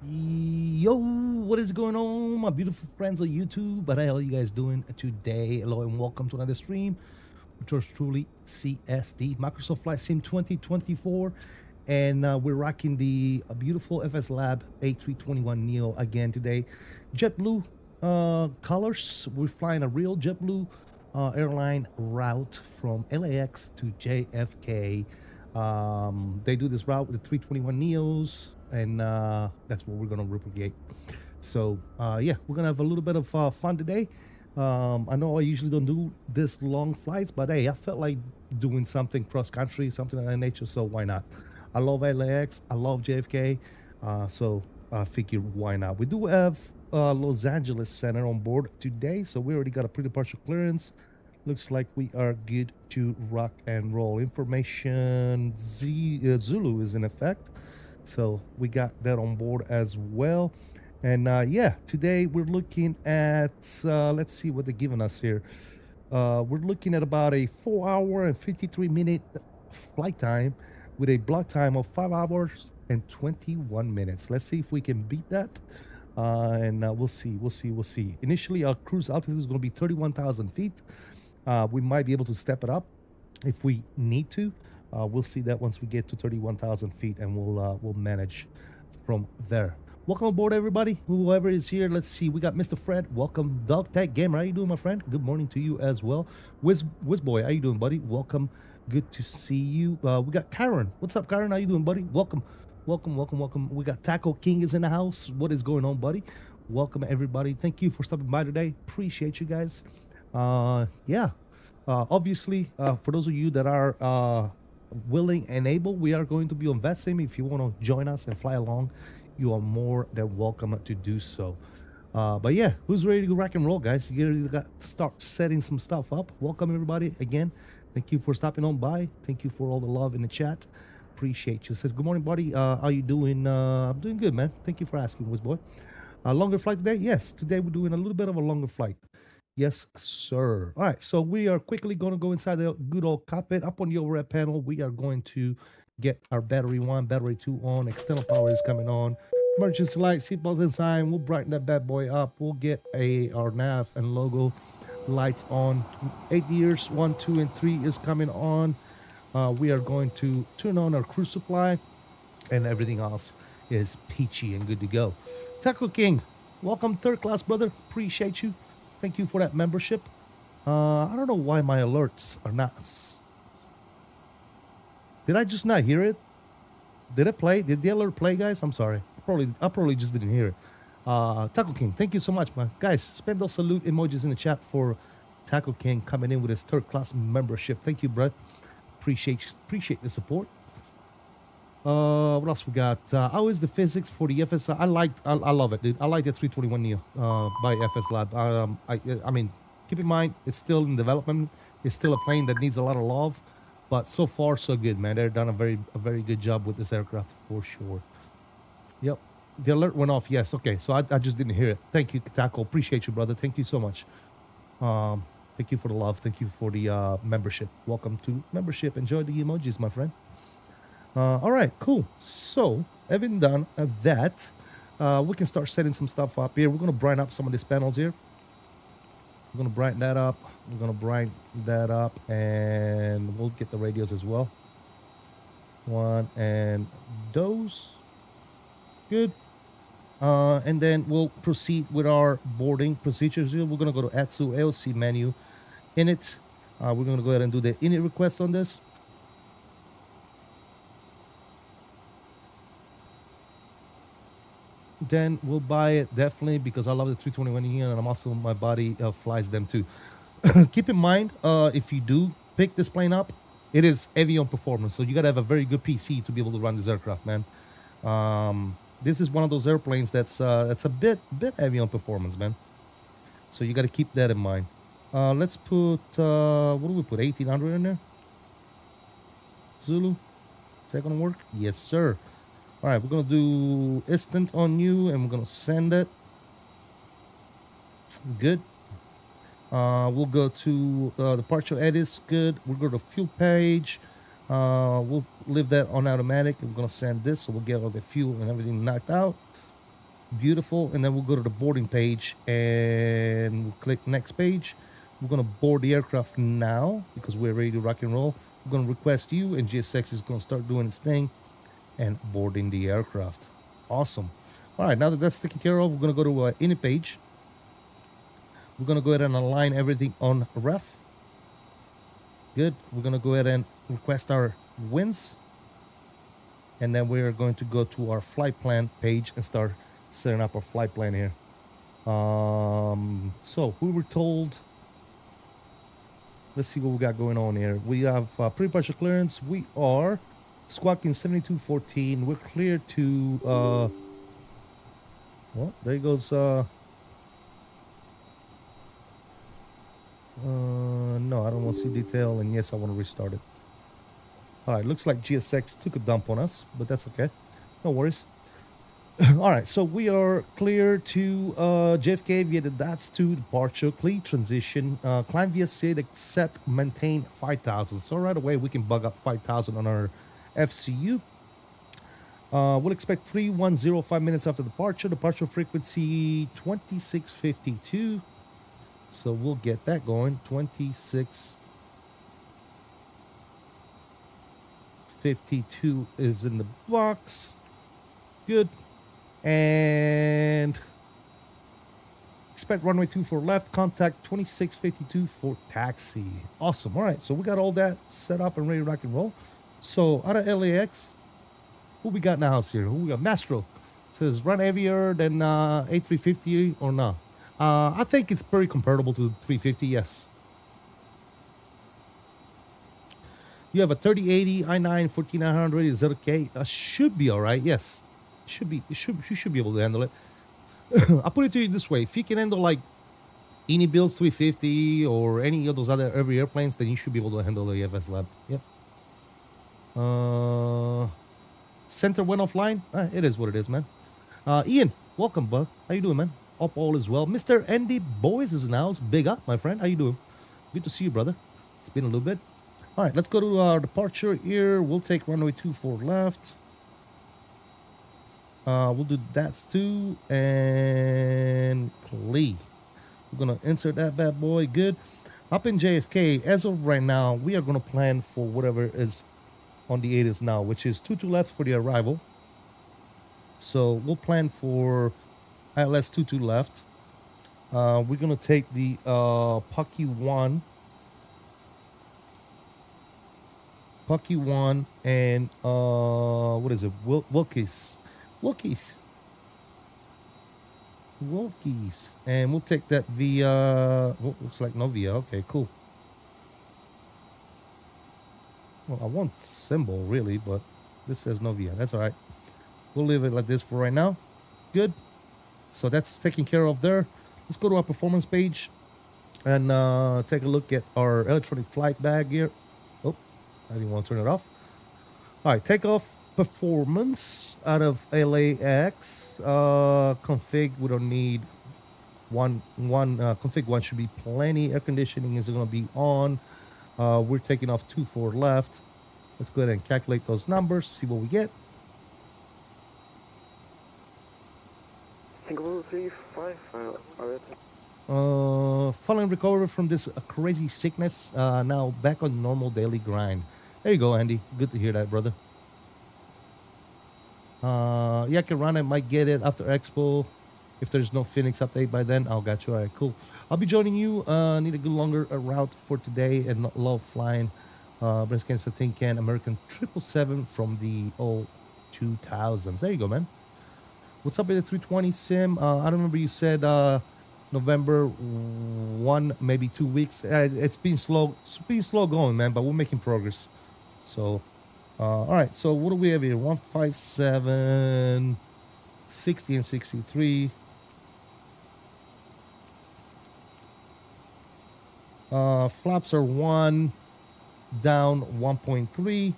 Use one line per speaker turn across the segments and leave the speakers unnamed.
Yo, what is going on, my beautiful friends on YouTube? What the hell are you guys doing today? Hello and welcome to another stream, which was truly CSD, Microsoft Flight Sim 2024. And we're rocking the beautiful FSLabs A321NEO again today. JetBlue colors. We're flying a real JetBlue airline route from LAX to JFK. They do this route with the 321NEOs, and that's what we're gonna replicate. So yeah, we're gonna have a little bit of fun today. I know I usually don't do this long flights, but hey, I felt like doing something cross country, something of that nature, so why not? I love LAX, I love JFK, so I figured why not. We do have Los Angeles Center on board today, so we already got a pre-departure clearance. Looks like we are good to rock and roll. Information Zulu is in effect, so we got that on board as well. And yeah, today we're looking at let's see what they're giving us here. We're looking at about a 4-hour and 53-minute flight time with a block time of 5 hours and 21 minutes. Let's see if we can beat that. And we'll see. Initially, our cruise altitude is going to be 31,000 feet. We might be able to step it up if we need to. We'll see that once we get to 31,000 feet, and we'll manage from there. Welcome aboard, everybody. Whoever is here, let's see. We got Mr. Fred. Welcome, Dog Tag Gamer. How you doing, my friend? Good morning to you as well. Boy, how you doing, buddy? Welcome. Good to see you. We got Karen. What's up, Karen? How you doing, buddy? Welcome, welcome, welcome, welcome. We got Taco King is in the house. What is going on, buddy? Welcome, everybody. Thank you for stopping by today. Appreciate you guys. Yeah. Obviously, for those of you that are willing and able, we are going to be on VATSIM. If you want to join us and fly along, you are more than welcome to do so. But yeah, who's ready to rock and roll, guys? You got to start setting some stuff up. Welcome, everybody. Again, thank you for stopping on by. Thank you for all the love in the chat. Appreciate you. Says, good morning, buddy. How you doing? I'm doing good, man. Thank you for asking, Boy. Longer flight today? Yes, today we're doing a little bit of a longer flight. Yes, sir. All right, so we are quickly going to go inside the good old cockpit. Up on the overhead panel, we are going to get our battery 1, battery 2 on. External power is coming on. Emergency light, seatbelts inside. We'll brighten that bad boy up. We'll get our nav and logo lights on. 8 gears, 1, 2, and 3 is coming on. We are going to turn on our cruise supply, and everything else is peachy and good to go. Taco King, welcome, third class, brother. Appreciate you. Thank you for that membership. I don't know why my alerts are not. Did I just not hear it? Did it play? Did the alert play, guys? I'm sorry. I probably just didn't hear it. Taco King, thank you so much, man. Guys, spam those salute emojis in the chat for Taco King coming in with his third class membership. Thank you, bro. Appreciate the support. What else we got? How is the physics for the FS? I love it, dude. I like the 321NEO by FSLabs. I mean, keep in mind it's still in development. It's still a plane that needs a lot of love, but so far so good, man. They've done a very good job with this aircraft for sure. Yep, the alert went off. Yes, okay. So I just didn't hear it. Thank you, Taco. Appreciate you, brother. Thank you so much. Thank you for the love. Thank you for the membership. Welcome to membership. Enjoy the emojis, my friend. All right, cool. So, having done that, we can start setting some stuff up here. We're going to brighten up some of these panels here. We're going to brighten that up. We're going to brighten that up, and we'll get the radios as well. One and those. Good. And then we'll proceed with our boarding procedures here. We're going to go to ATSU AOC menu. Init. We're going to go ahead and do the init request on this. Then we'll buy it definitely because I love the 321NEO and I'm also my body flies them too. Keep in mind, if you do pick this plane up, it is Aviation performance, so you gotta have a very good PC to be able to run this aircraft, man. This is one of those airplanes that's a bit Aviation performance, man. So you gotta keep that in mind. Let's put what do we put? 1800 in there. Zulu. Is that gonna work? Yes, sir. All right, we're going to do instant on you, and we're going to send it. Good. We'll go to the partial edits. Good. We'll go to fuel page. We'll leave that on automatic. We're going to send this, so we'll get all the fuel and everything knocked out. Beautiful. And then we'll go to the boarding page, and we'll click next page. We're going to board the aircraft now because we're ready to rock and roll. We're going to request you, and GSX is going to start doing its thing and boarding the aircraft. Awesome. All right, now that that's taken care of, we're going to go to init page. We're going to go ahead and align everything on ref. Good. We're going to go ahead and request our winds. And then we're going to go to our flight plan page and start setting up our flight plan here. So we were told, let's see what we got going on here. We have pre-partial clearance. We are squawking 7214. We're clear to well, there goes no, I don't want to see detail, and yes, I want to restart it. All right, looks like GSX took a dump on us, but that's okay. No worries. All right, so we are clear to JFK via the DATS2 departure, clear transition, climb via SID, accept, maintain 5,000. So right away, we can bug up 5,000 on our FCU. We'll expect 3105 5 minutes after departure. Departure frequency 2652. So we'll get that going. 2652 is in the box. Good. And expect runway 24 left, contact 2652 for taxi. Awesome. All right, so we got all that set up and ready to rock and roll. So out of LAX, who we got in the house here? Who we got? Mastro says run heavier than A350 or not? I think it's pretty comparable to the 350. Yes. You have a 3080 i9 14900 ZK. Should be all right. Yes, should be. You should be able to handle it. I'll put it to you this way: if you can handle like any builds 350 or any of those other heavy airplanes, then you should be able to handle the FSLab. Yep. Center went offline. It is what it is, man. Ian, welcome, bud. How you doing, man? Hope all is well. Mr. Andy Boys is in the house. Big up, my friend. How you doing? Good to see you, brother. It's been a little bit. All right, let's go to our departure here. We'll take runway 24 left. We'll do that's 2 and Clee. We're going to insert that bad boy. Good. Up in JFK, as of right now, we are going to plan for whatever is on the 8 is now, which is 22 left for the arrival. So we'll plan for ILS 22 left. We're going to take the Pucky 1. Pucky 1 and what is it? Wilkies. And we'll take that via looks like no via. Okay, cool. Well, I want symbol really, but this says no via. That's all right. We'll leave it like this for right now. Good. So that's taken care of there. Let's go to our performance page and take a look at our electronic flight bag here. I didn't want to turn it off. All right, takeoff performance out of LAX. Config, we don't need one. Config 1 should be plenty. Air conditioning is going to be on. We're taking off 24 left. Let's go ahead and calculate those numbers, see what we get.
Single 35.
Following recovery from this crazy sickness, now back on normal daily grind. There you go, Andy. Good to hear that, brother. Yeah, I can run it. Might get it after Expo. If there's no Phoenix update by then, I'll got you. All right, cool. I'll be joining you. Need a good longer route for today and not love flying. Breast cancer tin can American 777 from the old 2000s. There you go, man. What's up with the 320 sim? I don't remember you said November 1, maybe 2 weeks. It's been slow. It's been slow going, man, but we're making progress. So, all right. So what do we have here? 157, 60 and 63. Flaps are 1, down 1.3.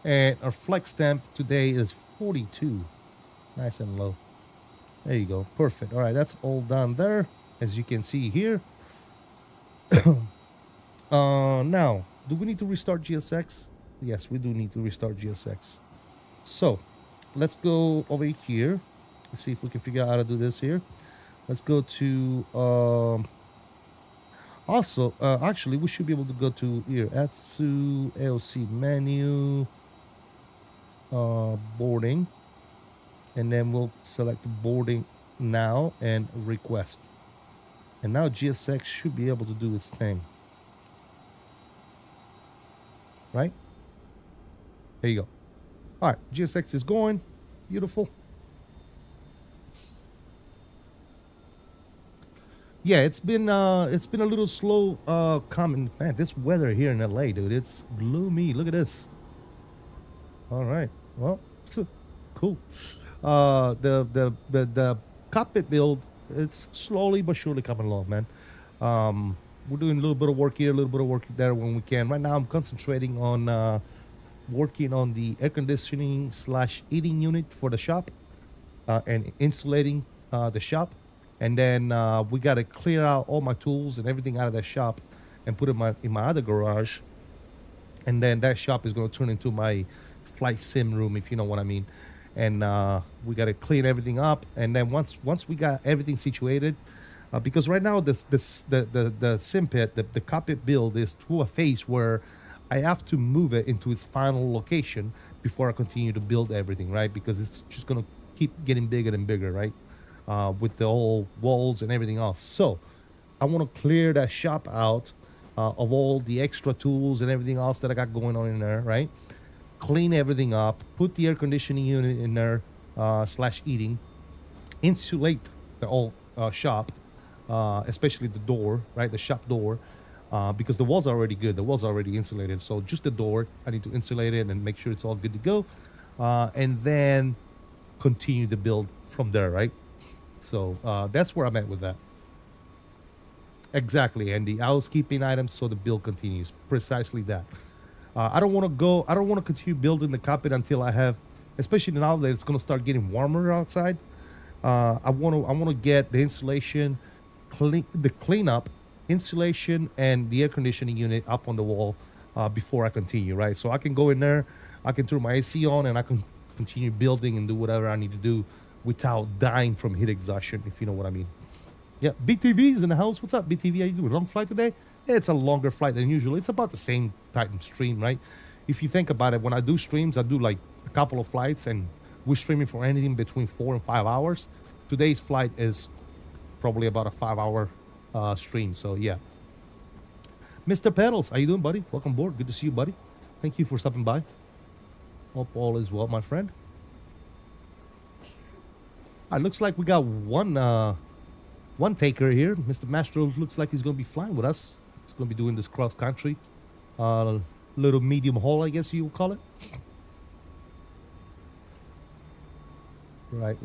And our flex temp today is 42. Nice and low. There you go. Perfect. All right, that's all done there, as you can see here. Now, do we need to restart GSX? Yes, we do need to restart GSX. So, let's go over here. Let's see if we can figure out how to do this here. Let's go to... actually, we should be able to go to here. ATSU, AOC menu, boarding. And then we'll select boarding now and request. And now GSX should be able to do its thing. Right? There you go. All right, GSX is going. Beautiful. Yeah, it's been a little slow coming. Man, this weather here in LA, dude, it's gloomy. Look at this. All right. Well, cool. The cockpit build, it's slowly but surely coming along, man. We're doing a little bit of work here, a little bit of work there when we can. Right now, I'm concentrating on working on the air conditioning / heating unit for the shop and insulating the shop. And then we got to clear out all my tools and everything out of that shop and put it in my other garage. And then that shop is going to turn into my flight sim room, if you know what I mean. And we got to clean everything up. And then once we got everything situated, because right now the sim pit, the cockpit build is to a phase where I have to move it into its final location before I continue to build everything, right? Because it's just gonna keep getting bigger and bigger, right? With the whole walls and everything else. So I want to clear that shop out of all the extra tools and everything else that I got going on in there, right? Clean everything up, put the air conditioning unit in there, slash eating, insulate the whole shop, especially the door, right? The shop door, because the walls are already good. The walls are already insulated. So just the door, I need to insulate it and make sure it's all good to go. And then continue to build from there, right? So that's where I'm at with that. Exactly, and the housekeeping items, so the build continues. Precisely that. I don't want to continue building the cockpit until I have, especially now that it's going to start getting warmer outside. I want to get the insulation, the cleanup, insulation, and the air conditioning unit up on the wall before I continue, right? So I can go in there, I can turn my AC on, and I can continue building and do whatever I need to do without dying from heat exhaustion, if you know what I mean. Yeah, BTV's in the house. What's up, BTV? Are you doing a long flight today? It's a longer flight than usual. It's about the same type of stream, right? If you think about it, when I do streams, I do like a couple of flights, and we're streaming for anything between 4 and 5 hours. Today's flight is probably about a 5-hour stream. So yeah. Mr. Pedals, how you doing, buddy? Welcome aboard. Good to see you, buddy. Thank you for stopping by. Hope all is well, my friend. Looks like we got one taker here. Mr. Mastro looks like he's going to be flying with us. He's going to be doing this cross country. Little medium haul, I guess you would call it. Right.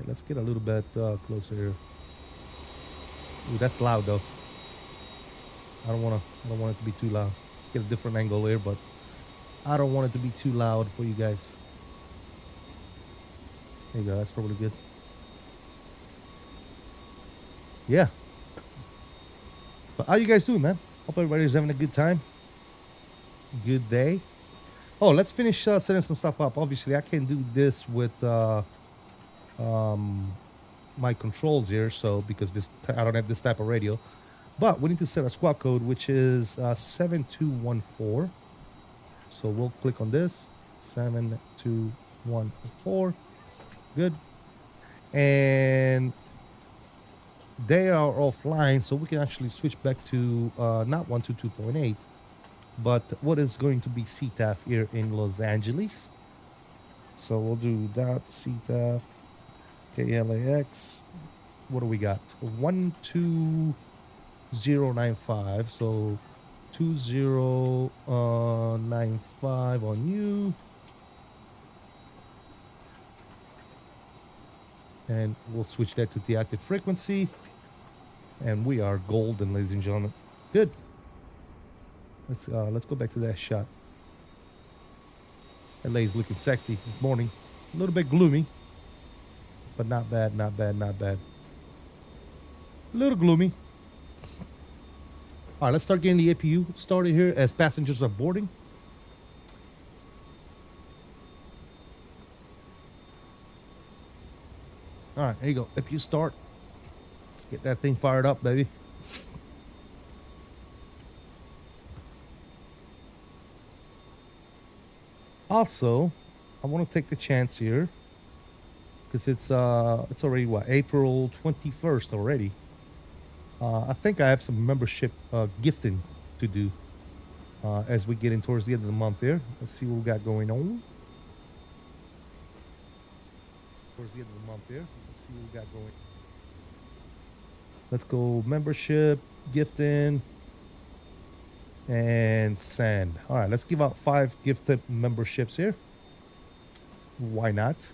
Let's get a little bit closer here. Ooh, that's loud though. I don't want it to be too loud. Let's get a different angle here, but I don't want it to be too loud for you guys. There you go. That's probably good. Yeah. But how you guys doing, man? Hope everybody's having a good time. Good day. Oh, let's finish setting some stuff up. Obviously, I can't do this with my controls here, so because I don't have this type of radio. But we need to set a squad code, which is 7214. So we'll click on this. 7214. Good. And they are offline, so we can actually switch back to not 122.8, but what is going to be CTAF here in Los Angeles. So we'll do that CTAF KLAX. What do we got? 12095. So 2095 on you. And we'll switch that to the active frequency. And we are golden, ladies and gentlemen. Good. Let's go back to that shot. LA is looking sexy this morning. A little bit gloomy, but not bad, not bad, not bad. A little gloomy. All right, let's start getting the APU started here as passengers are boarding. All right, there you go. APU start. Let's get that thing fired up, baby. Also, I want to take the chance here because it's already what, April 21st already. I think I have some membership gifting to do as we get in towards the end of the month here. Let's see what we got going on. Towards the end of the month here. Let's see what we got going. Let's go membership, gifting, and send. All right, let's give out 5 gifted memberships here. Why not?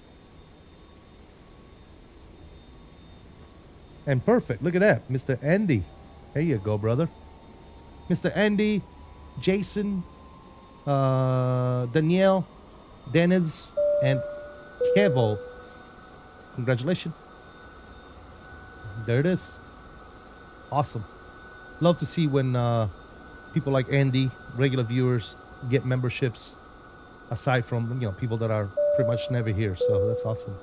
And perfect. Look at that, Mr. Andy. There you go, brother. Mr. Andy, Jason, Danielle, Dennis, and Kevo. Congratulations. There it is. Awesome. Love to see when people like Andy, regular viewers, get memberships aside from, you know, people that are pretty much never here. So that's awesome.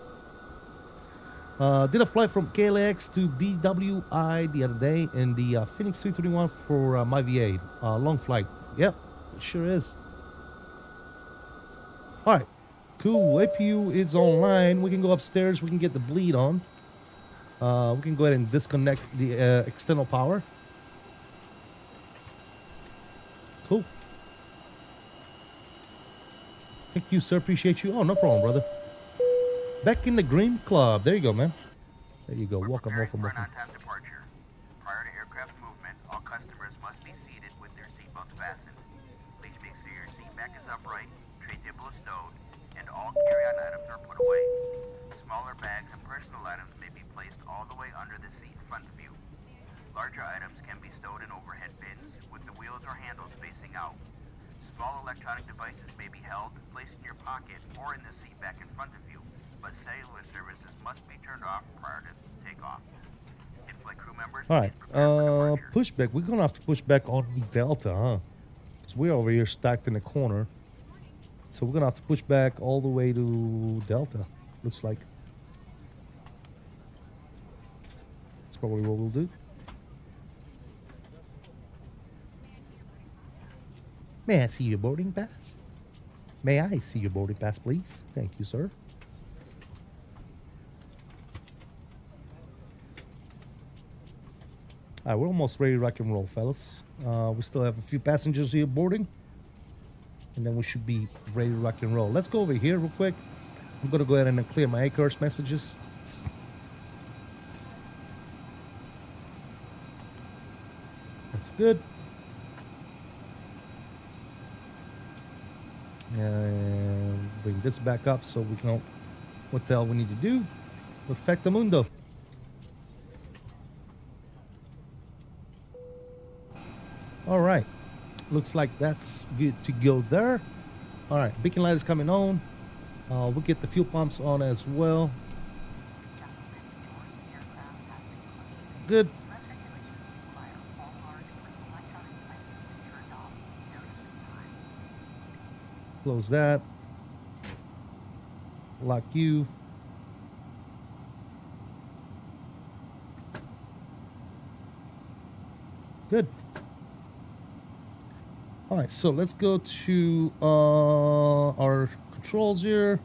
Did a flight from KLAX to BWI the other day in the Phoenix 321 for my VA. Long flight. Yep. It sure is. All right. Cool. APU is online. We can go upstairs. We can get the bleed on. We can go ahead and disconnect the external power. Cool. Thank you, sir. Appreciate you. Oh, no problem, brother. Back in the Green Club. There you go, man. There you go. Welcome, welcome, welcome.
On-time departure. Prior to aircraft movement, all customers must be seated with their seatbelts fastened. Please make sure your seat back is upright, tray table is stowed, and all carry-on items are put away. Smaller bags and personal items may be placed all the way under the seat front view. Larger items can be stowed in overhead bins with the wheels or handles facing out. Small electronic devices may be held, placed in your pocket, or in the seat back in front of you, but cellular services must be turned off prior to takeoff. In-flight crew members.
All right, pushback. We're gonna have to push back on Delta, huh? Because we're over here stacked in the corner. So we're gonna have to push back all the way to Delta. Looks like. That's probably what we'll do. May I see your boarding pass? May I see your boarding pass, please? Thank you, sir. All right, we're almost ready to rock and roll, fellas. We still have a few passengers here boarding. And then we should be ready to rock and roll. Let's go over here real quick. I'm going to go ahead and clear my ACARS messages. That's good. And bring this back up so we know what the hell we need to do. Perfectamundo. All right. Looks like that's good to go there. All right. Beacon light is coming on. We'll get the fuel pumps on as well. Good. Close that. Lock you. Good. All right, so let's go to our controls here.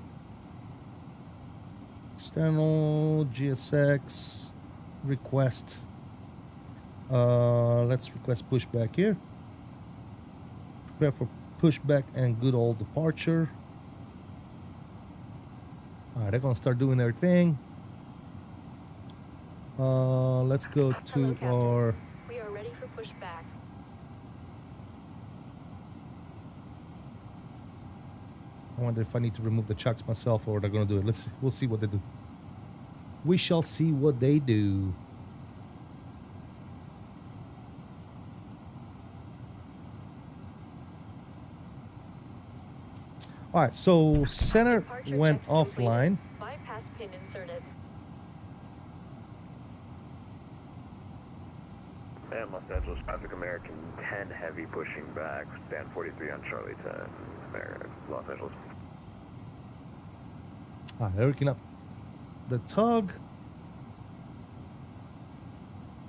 External GSX request. Let's request pushback here. Prepare for pushback and good old departure. All right, they're gonna start doing their thing. Let's go to our.
We are ready for pushback.
I wonder if I need to remove the chucks myself or they're gonna do it. We'll see what they do. We shall see what they do. All right, so center went offline.
Bypass pin inserted.
And Los Angeles traffic American 10 heavy pushing back, stand 43 on Charlie 10, Los Angeles.
All right, hooking up the tug.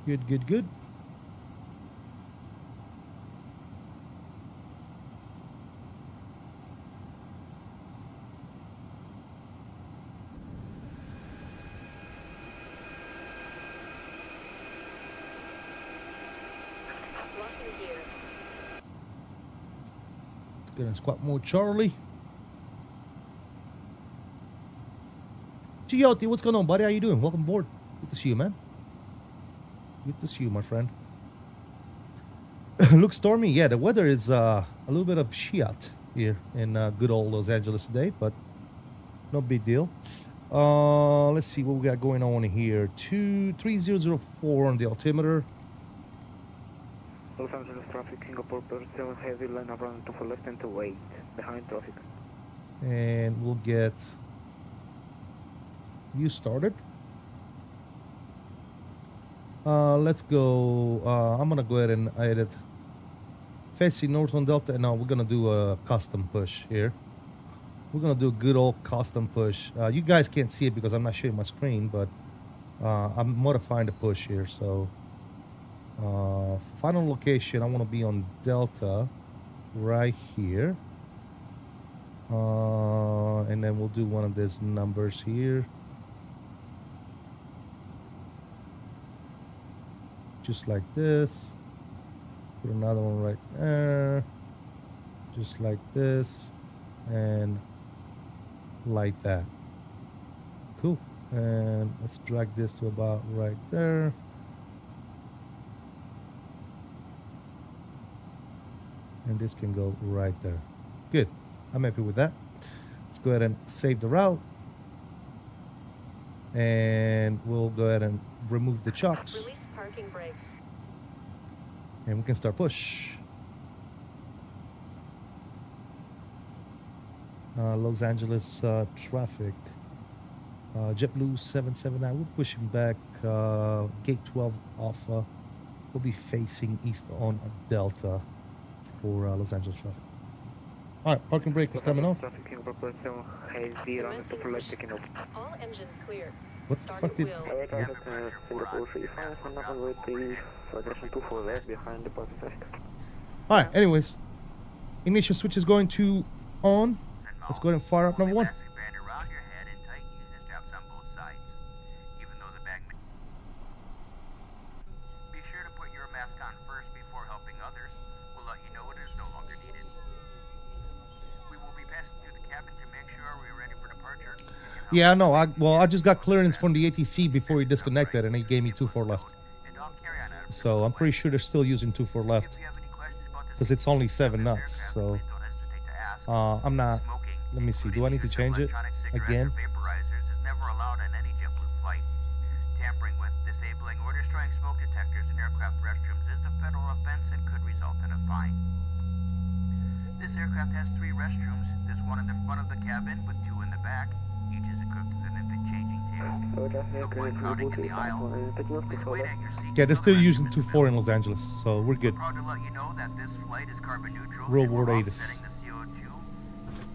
Good, good, good. Let's get in squat mode, Charlie. Giotti, what's going on, buddy? How you doing? Welcome aboard. Good to see you, man. Good to see you, my friend. Looks stormy. Yeah, the weather is a little bit of shit here in good old Los Angeles today, but no big deal. Let's see what we got going on here. 23004 on the altimeter.
Los Angeles traffic, Singapore, Purcell, heavy line around 2 for left and 28, behind traffic.
And we'll get you started. Let's go. I'm gonna go ahead and edit. Facing north on Delta. No, we're gonna do a custom push here. We're gonna do a good old custom push. You guys can't see it because I'm not showing my screen, but I'm modifying the push here. So final location, I want to be on Delta. right here. And then we'll do one of these numbers here. Just like this. Put another one right there. Just like this. And like that. Cool. And let's drag this to about right there. And this can go right there. Good. I'm happy with that. Let's go ahead and save the route. And we'll go ahead and remove the chocks.
Release parking brakes.
And we can start push. Los Angeles traffic. JetBlue 779. We're pushing back. Gate 12 Alpha. We'll be facing east on Delta for Los Angeles traffic. Alright, parking brake is coming off.
Traffic in population heavy running to full left taking off.
All engines clear.
What the fuck did...
Air traffic Singapore 35 and nothing with the progression 2 for left behind the Pacific.
Alright, anyways. Ignition switch is going to on. Let's go ahead and fire up number one.
Plastic band around your head and tight using straps on both sides. Even though the bag be sure to put your mask on first before helping others. We'll let you know it is no longer needed. We will be passing through the cabin to make sure we're ready for departure.
Yeah, no, I just got clearance from the ATC before he disconnected and he gave me 2-4 left.
And all carry-on items.
So I'm pretty sure they're still using 2-4 left.
If you have any questions about this,
Because it's only 7 knots, so...
please don't hesitate to ask.
I'm not...
Smoking,
Let me see, do I need to change it
electronic cigarettes
again?
or vaporizers is never allowed on any JetBlue flight. Tampering with, disabling, or destroying smoke detectors in aircraft restrooms is a federal offense and could result in a fine. This aircraft has 3 restrooms. There's one in the front of the cabin with 2 in the back. Each is equipped with an infant changing table. Avoid crowding in the aisle. Please wait at your seat.
Yeah, they're still using 2-4 in Los Angeles, so we're good.
Proud to let you know that this flight is carbon neutral.
Real
and
world
we're
ATIS.
offsetting the CO2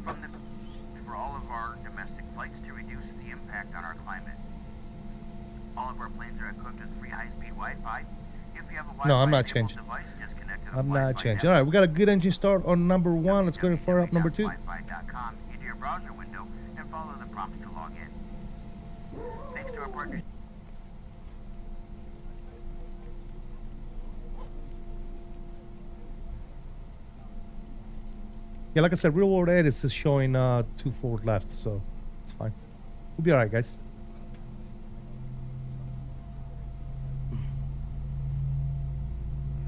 from the for all of our domestic flights to reduce the impact on our climate. All of our planes are equipped with free high-speed Wi-Fi. If you have a Wi-Fi
No, I'm not
enabled
changing.
device, just connect to the
I'm not
Wi-Fi
changing. Alright, we got a good engine start on number 1. Let's go ahead and fire up number 2.
www.wifi.com into your browser window and follow the prompts to log in. Thanks to our partners.
Yeah, like I said, real world ATIS is showing 2-4 left, so it's fine. We'll be alright, guys.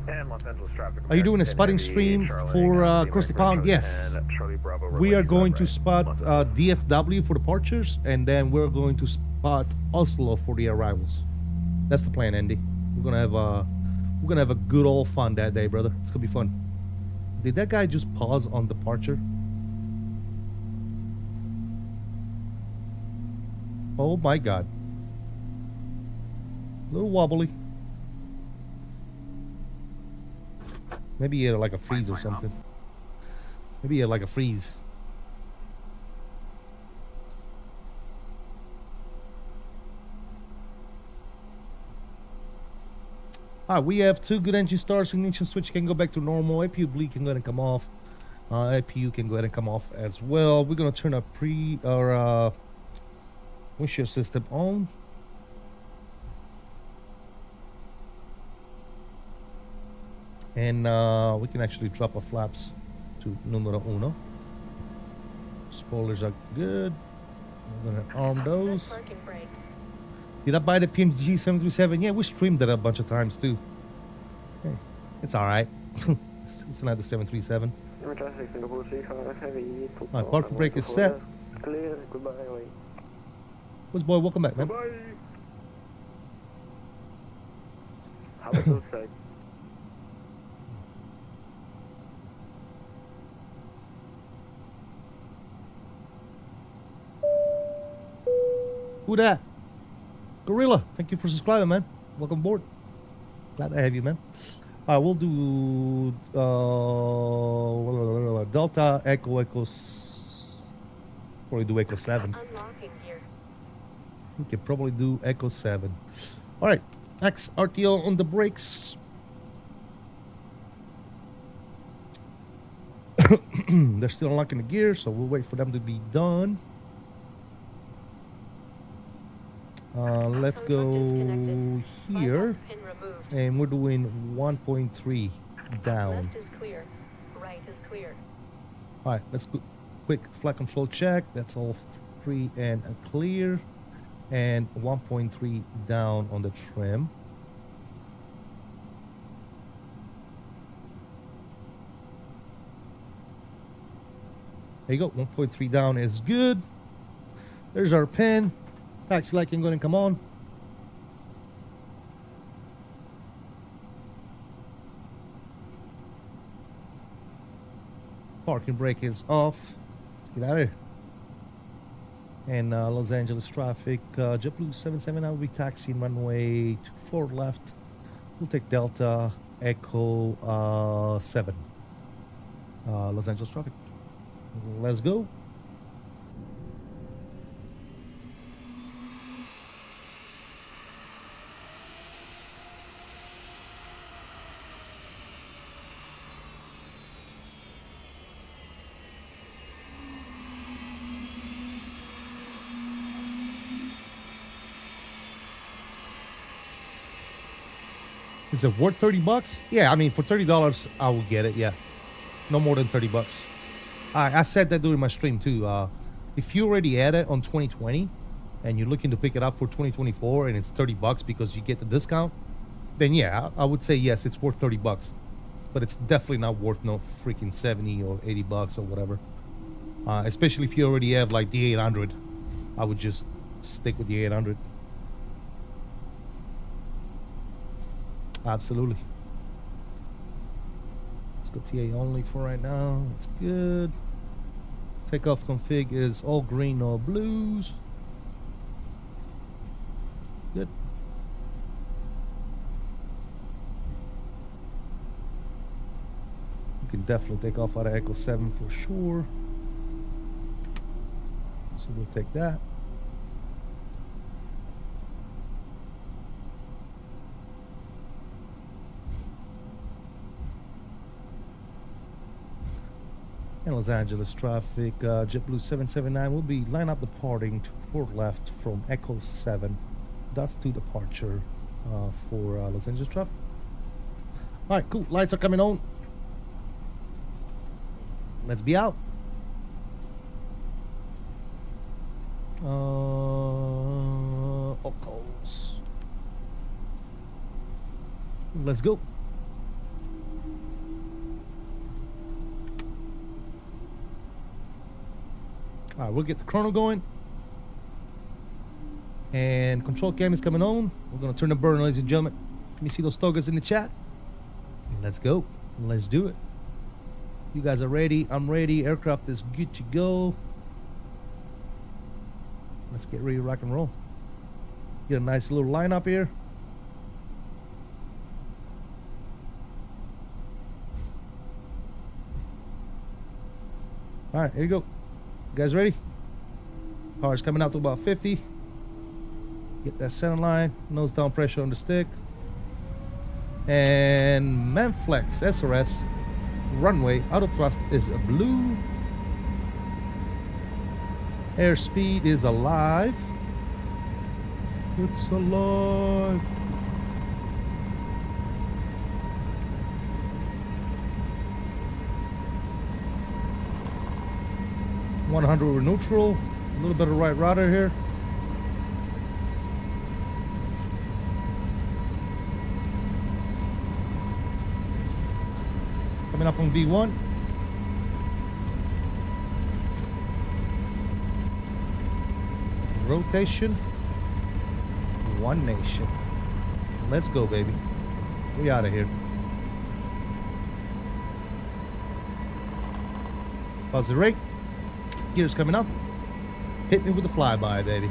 And Los Angeles traffic.
Are you doing a spotting
Heavy,
stream
Charlie,
for
Alpha,
Cross the
Lima,
Pound?
Charlie
Yes.
10, Charlie Bravo,
We are
Romeo,
going to
right.
spot DFW for departures, and then we're going to spot Oslo for the arrivals. That's the plan, Andy. We're gonna have a good old fun that day, brother. It's gonna be fun. Did that guy just pause on departure? Oh my god. A little wobbly. Maybe he had like a freeze or something. Maybe he had like a freeze. Alright, we have 2 good engine starts. Ignition switch can go back to normal. APU bleed can go ahead and come off. APU can go ahead and come off as well. We're gonna turn our windshield system on. And we can actually drop our flaps to numero uno. Spoilers are good. We're gonna arm those.
Parking brakes.
Did I buy the PMG 737? Yeah, we streamed that a bunch of times too. Hey, it's alright. It's not the 737.
Air traffic Singapore 35 heavy.
Alright, parking brake is set.
Clear, goodbye. Wait.
What's boy? Welcome back, man.
Bye.
How about those sides?
Who that? Gorilla, thank you for subscribing, man. Welcome aboard. Glad to have you, man. Alright, we'll do Delta Echo probably do Echo 7.
Unlocking gear.
We can probably do Echo 7. Alright, X RTO on the brakes. They're still unlocking the gear, so we'll wait for them to be done. Let's
Code
go
disconnected.
here,
Bypass pin removed.
and we're doing 1.3 down.
Left is clear. Right is clear.
All right, let's go quick flight control check. That's all free and clear, and 1.3 down on the trim. There you go, 1.3 down is good. There's our pin. Taxi light can go and come on. Parking brake is off. Let's get out of here. And Los Angeles traffic. JetBlue 779 will be taxiing runway 24 left. We'll take Delta Echo 7. Los Angeles traffic. Let's go. Is it worth $30? Yeah, I mean, for $30, I will get it. Yeah, no more than $30. I said that during my stream too. If you already had it on 2020 and you're looking to pick it up for 2024 and it's $30 because you get the discount, then yeah, I would say yes, it's worth $30. But it's definitely not worth no freaking 70 or $80 or whatever. Especially if you already have like the 800, I would just stick with the 800. Absolutely. Let's go TA only for right now. That's good. Takeoff config is all green, no blues. Good. You can definitely take off out of Echo 7 for sure. So we'll take that. And Los Angeles traffic, JetBlue 779 will be line up departing to 4 left from Echo 7. That's to departure for Los Angeles traffic. All right, cool. Lights are coming on. Let's be out. All calls. Let's go. All right, we'll get the chrono going. And control cam is coming on. We're going to turn the burner, ladies and gentlemen. Let me see those togas in the chat. Let's go. Let's do it. You guys are ready. I'm ready. Aircraft is good to go. Let's get ready to rock and roll. Get a nice little lineup here. All right, here you go. You guys ready? Power's coming out to about 50. Get that center line. Nose down pressure on the stick. And Manflex SRS runway auto thrust is blue. Airspeed is alive. It's alive. We're neutral. A little bit of right rudder here. Coming up on V1. Rotation. One nation. Let's go, baby. We out of here. Pause the rate. Gears coming up. Hit me with the flyby, baby.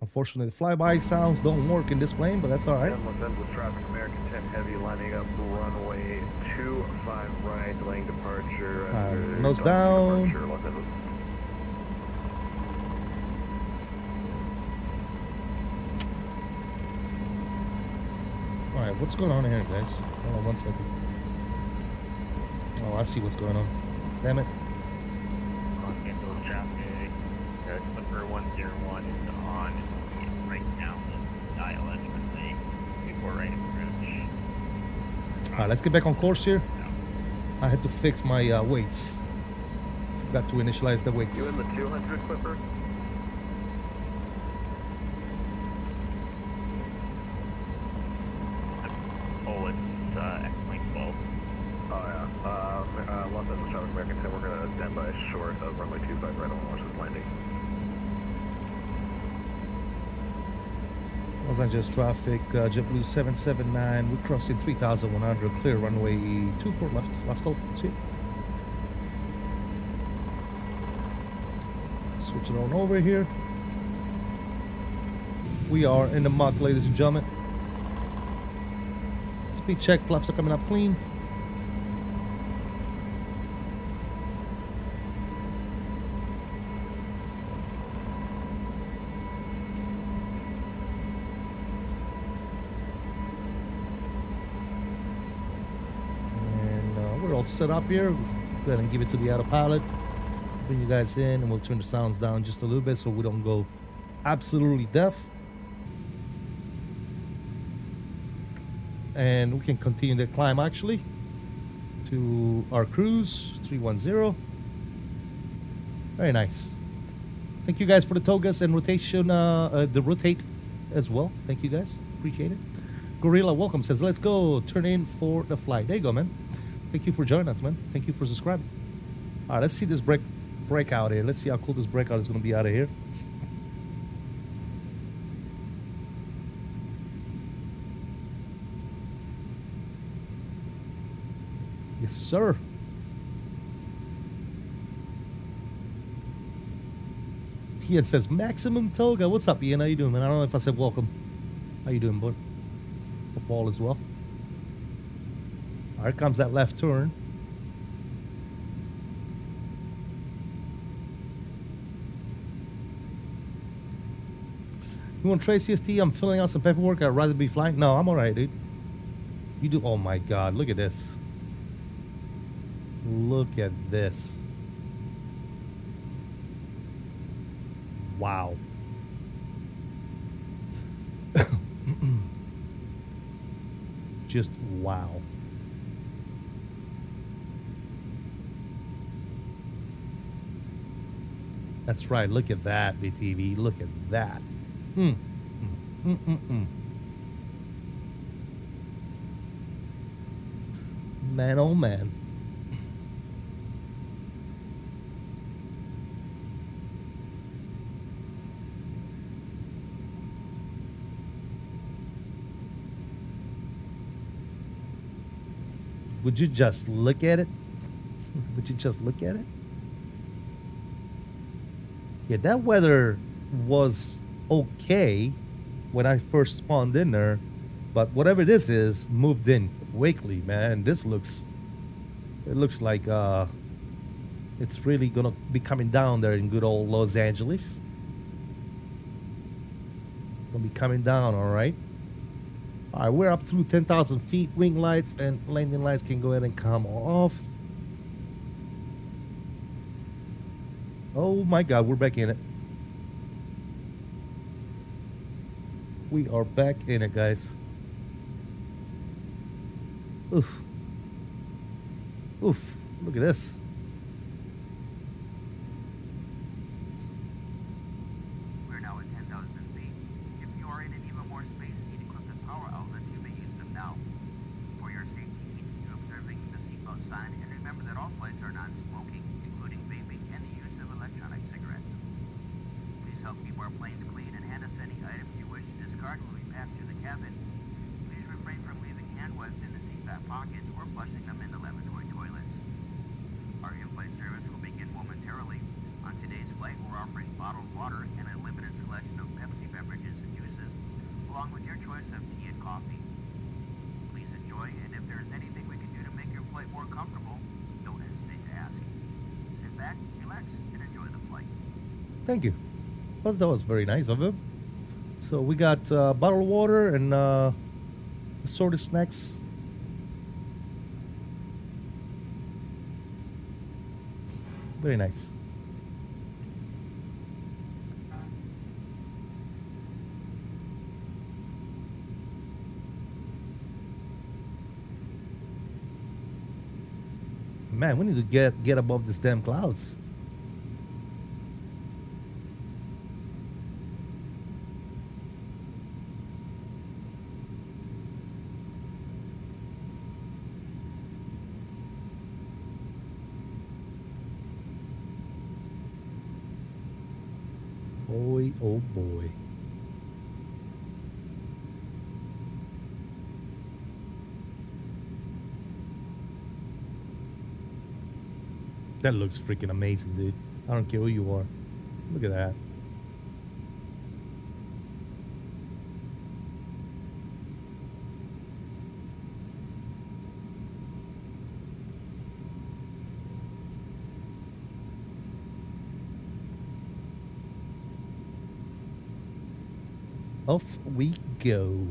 Unfortunately, the flyby sounds don't work in this plane, but that's all right.
Los Angeles traffic, American 10 heavy lining up runway 25 right, delaying departure.
Nose down.
Departure, Los Angeles.
All right, what's going on here, guys? Hold on 1 second. Oh, I see what's going on. Damn it.
Los Angeles traffic, Clipper 101 is on right now. The dial entry before right approach.
Alright, let's get back on course here. I had to fix my weights. Forgot to initialize the weights.
You in the 200 Clipper? Oh, it's X-Wing 12. Oh yeah. Los Angeles traffic American 10, we're going to stand by short of runway 25 right on Washington landing.
Los Angeles traffic, JetBlue 779. We're crossing 3,100. Clear runway 24 left. Last call. See. Switch it on over here. We are in the muck, ladies and gentlemen. Speed check. Flaps are coming up clean. We're all set up here. Go ahead and give it to the autopilot. Bring you guys in, and we'll turn the sounds down just a little bit so we don't go absolutely deaf. And we can continue the climb actually to our cruise 310. Very nice. Thank you guys for the togas and rotation, the rotate as well. Thank you guys. Appreciate it. Gorilla Welcome says, let's go. Turn in for the flight. There you go, man. Thank you for joining us, man. Thank you for subscribing. All right, let's see this breakout here. Let's see how cool this breakout is going to be out of here. Yes, sir. Ian says, maximum toga. What's up, Ian? How you doing, man? I don't know if I said welcome. How you doing, bud? Hope all is well. All right, comes that left turn. You want to trade CST? I'm filling out some paperwork. I'd rather be flying. No, I'm all right, dude. You do. Oh my God, look at this. Look at this. Wow. Just wow. That's right. Look at that, BTV. Look at that. Man, oh man. Would you just look at it? Would you just look at it? Yeah, that weather was okay when I first spawned in there, but whatever this is moved in quickly, man. This looks, it looks like it's really gonna be coming down there in good old Los Angeles. Gonna be coming down, all right. All right, we're up through 10,000 feet. Wing lights and landing lights can go ahead and come off. Oh my God, we're back in it. We are back in it, guys. Oof. Oof. Look at this.
We're now at 10,000 feet. If you are in an even more space-heat-equipped power outlets, you may use them now. For your safety, continue observing the seatbelt sign, and remember that all flights are non-smoking, including vaping and the use of electronic cigarettes. Please help keep our planes clean and hand us any items you wish to discard when we pass through the cabin. Please refrain from leaving hand wipes in the seatback pockets or flushing them in the lavatory toilets. Our in-flight service will begin momentarily. On today's flight, we're offering bottled water and a limited selection of Pepsi beverages and juices, along with your choice of tea and coffee. Please enjoy, and if there is anything we can do to make your flight more comfortable, don't hesitate to ask. Sit back, relax, and enjoy the flight.
Thank you. That was very nice of him. So we got bottled water and assorted snacks. Very nice. Man, we need to get above these damn clouds. Boy, oh boy. That looks freaking amazing, dude. I don't care who you are. Look at that. Off we go.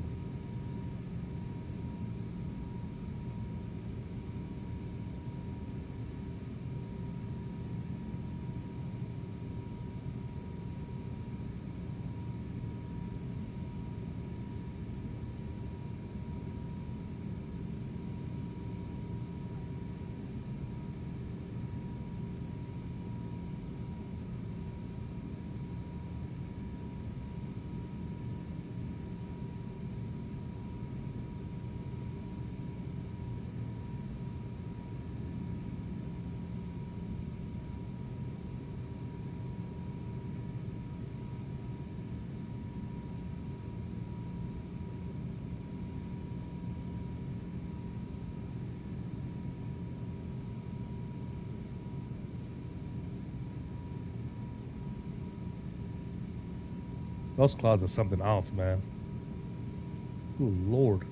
Those clouds are something else, man. Good lord.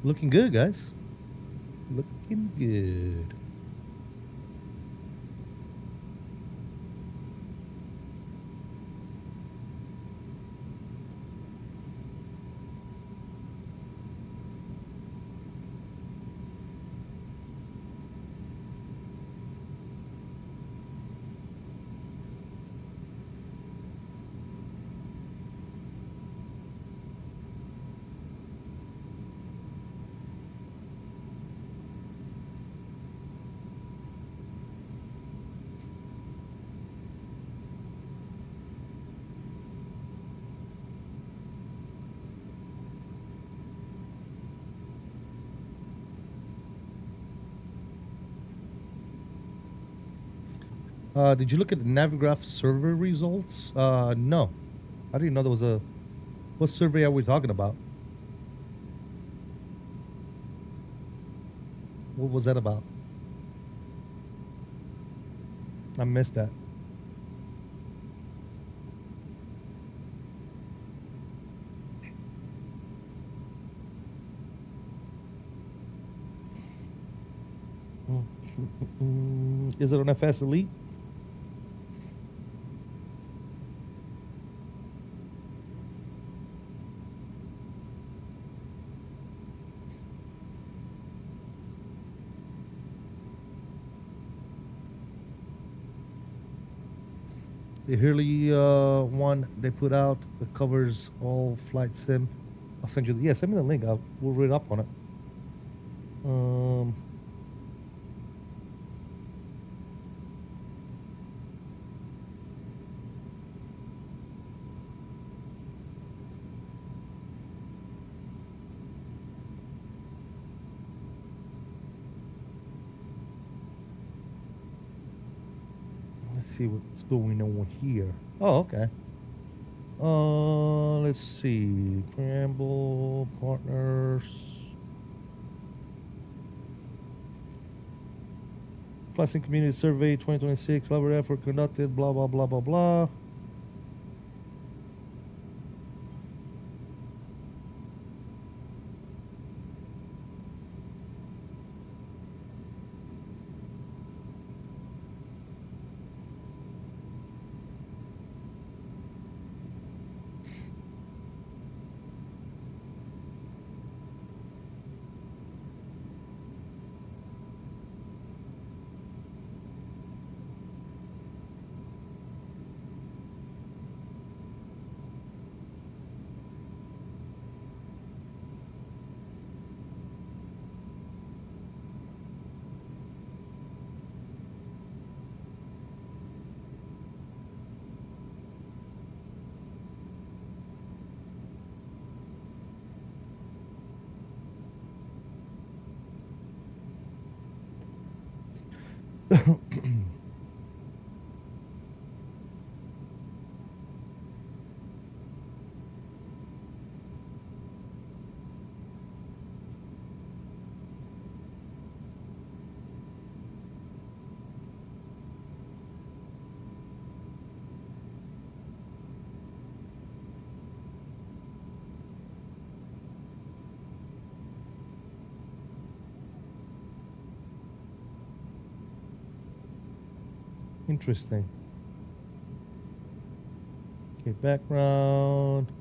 Looking good, guys. Looking good. Did you look at the Navigraph server results? No. I didn't know there was a... What survey are we talking about? What was that about? I missed that. Is it on FS Elite? The Hurley one they put out that covers all flight sim. I'll send you. Yeah, send me the link. We'll read up on it. Let's see what's going on here. Oh, okay. Let's see. Preamble, partners. Flight Community Survey 2026. Elaborate effort conducted. Blah, blah, blah, blah, blah. Interesting. Okay, background.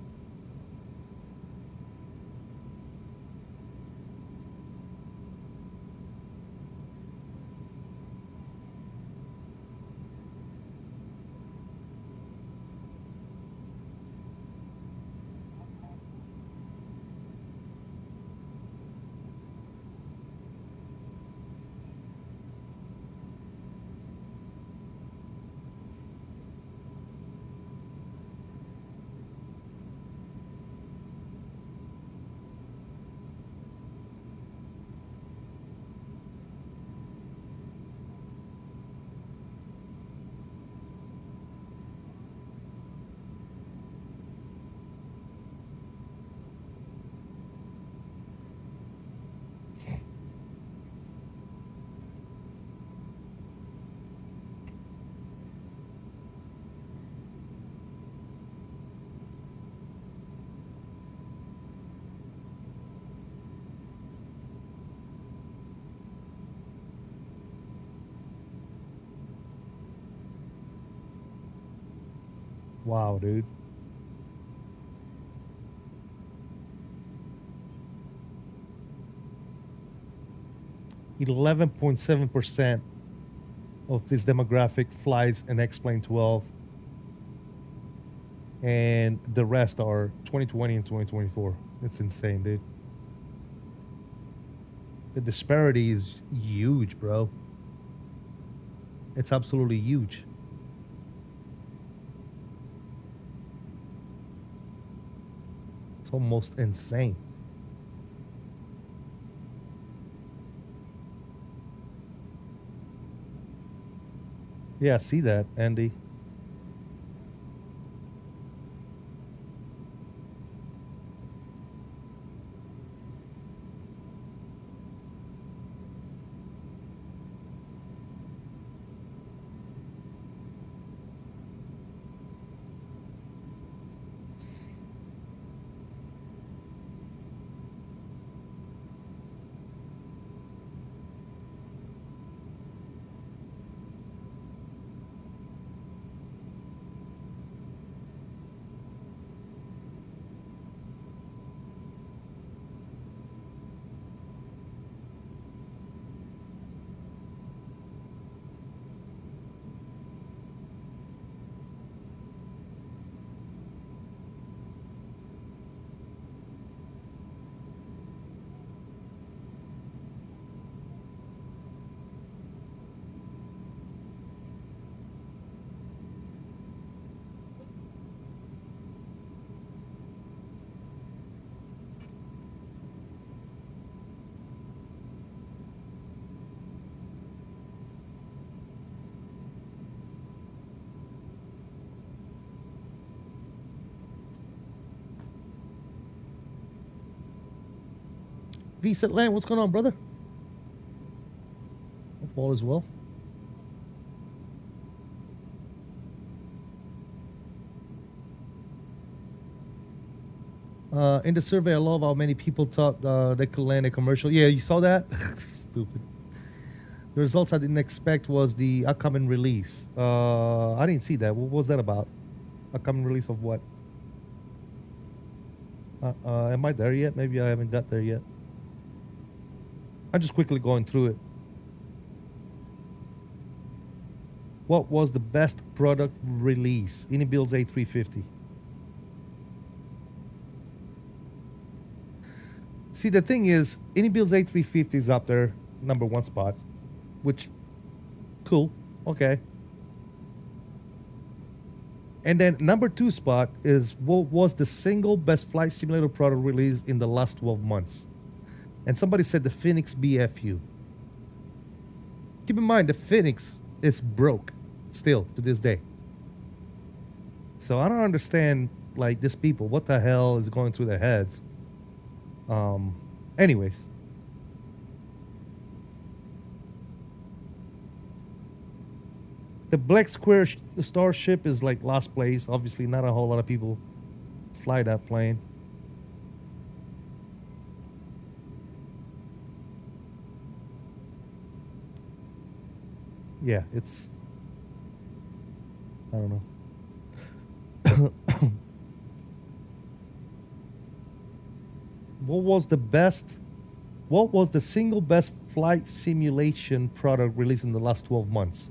Wow, dude. .7% of this demographic flies an X-Plane 12, and the rest are 2020 and 2024. It's insane, dude. The disparity is huge, bro. It's absolutely huge. It's almost insane. Yeah, see that, Andy. VSAT Land, what's going on, brother? Hope all is well. In the survey, I love how many people thought they could land a commercial. Yeah, you saw that? Stupid. The results I didn't expect was the upcoming release. I didn't see that. What was that about? Upcoming release of what? Am I there yet? Maybe I haven't got there yet. I'm just quickly going through it. What was the best product release? Builds A350. See, the thing is, Builds A350 is up there, #1 spot, which, cool, okay. And then #2 spot is what was the single best flight simulator product released in the last 12 months. And somebody said the Phoenix BFU. Keep in mind, the Phoenix is broke still to this day. So I don't understand, like, these people, what the hell is going through their heads. Anyways. The Black Square Starship is like last place. Obviously, not a whole lot of people fly that plane. Yeah, it's... I don't know. What was the single best flight simulation product released in the last 12 months?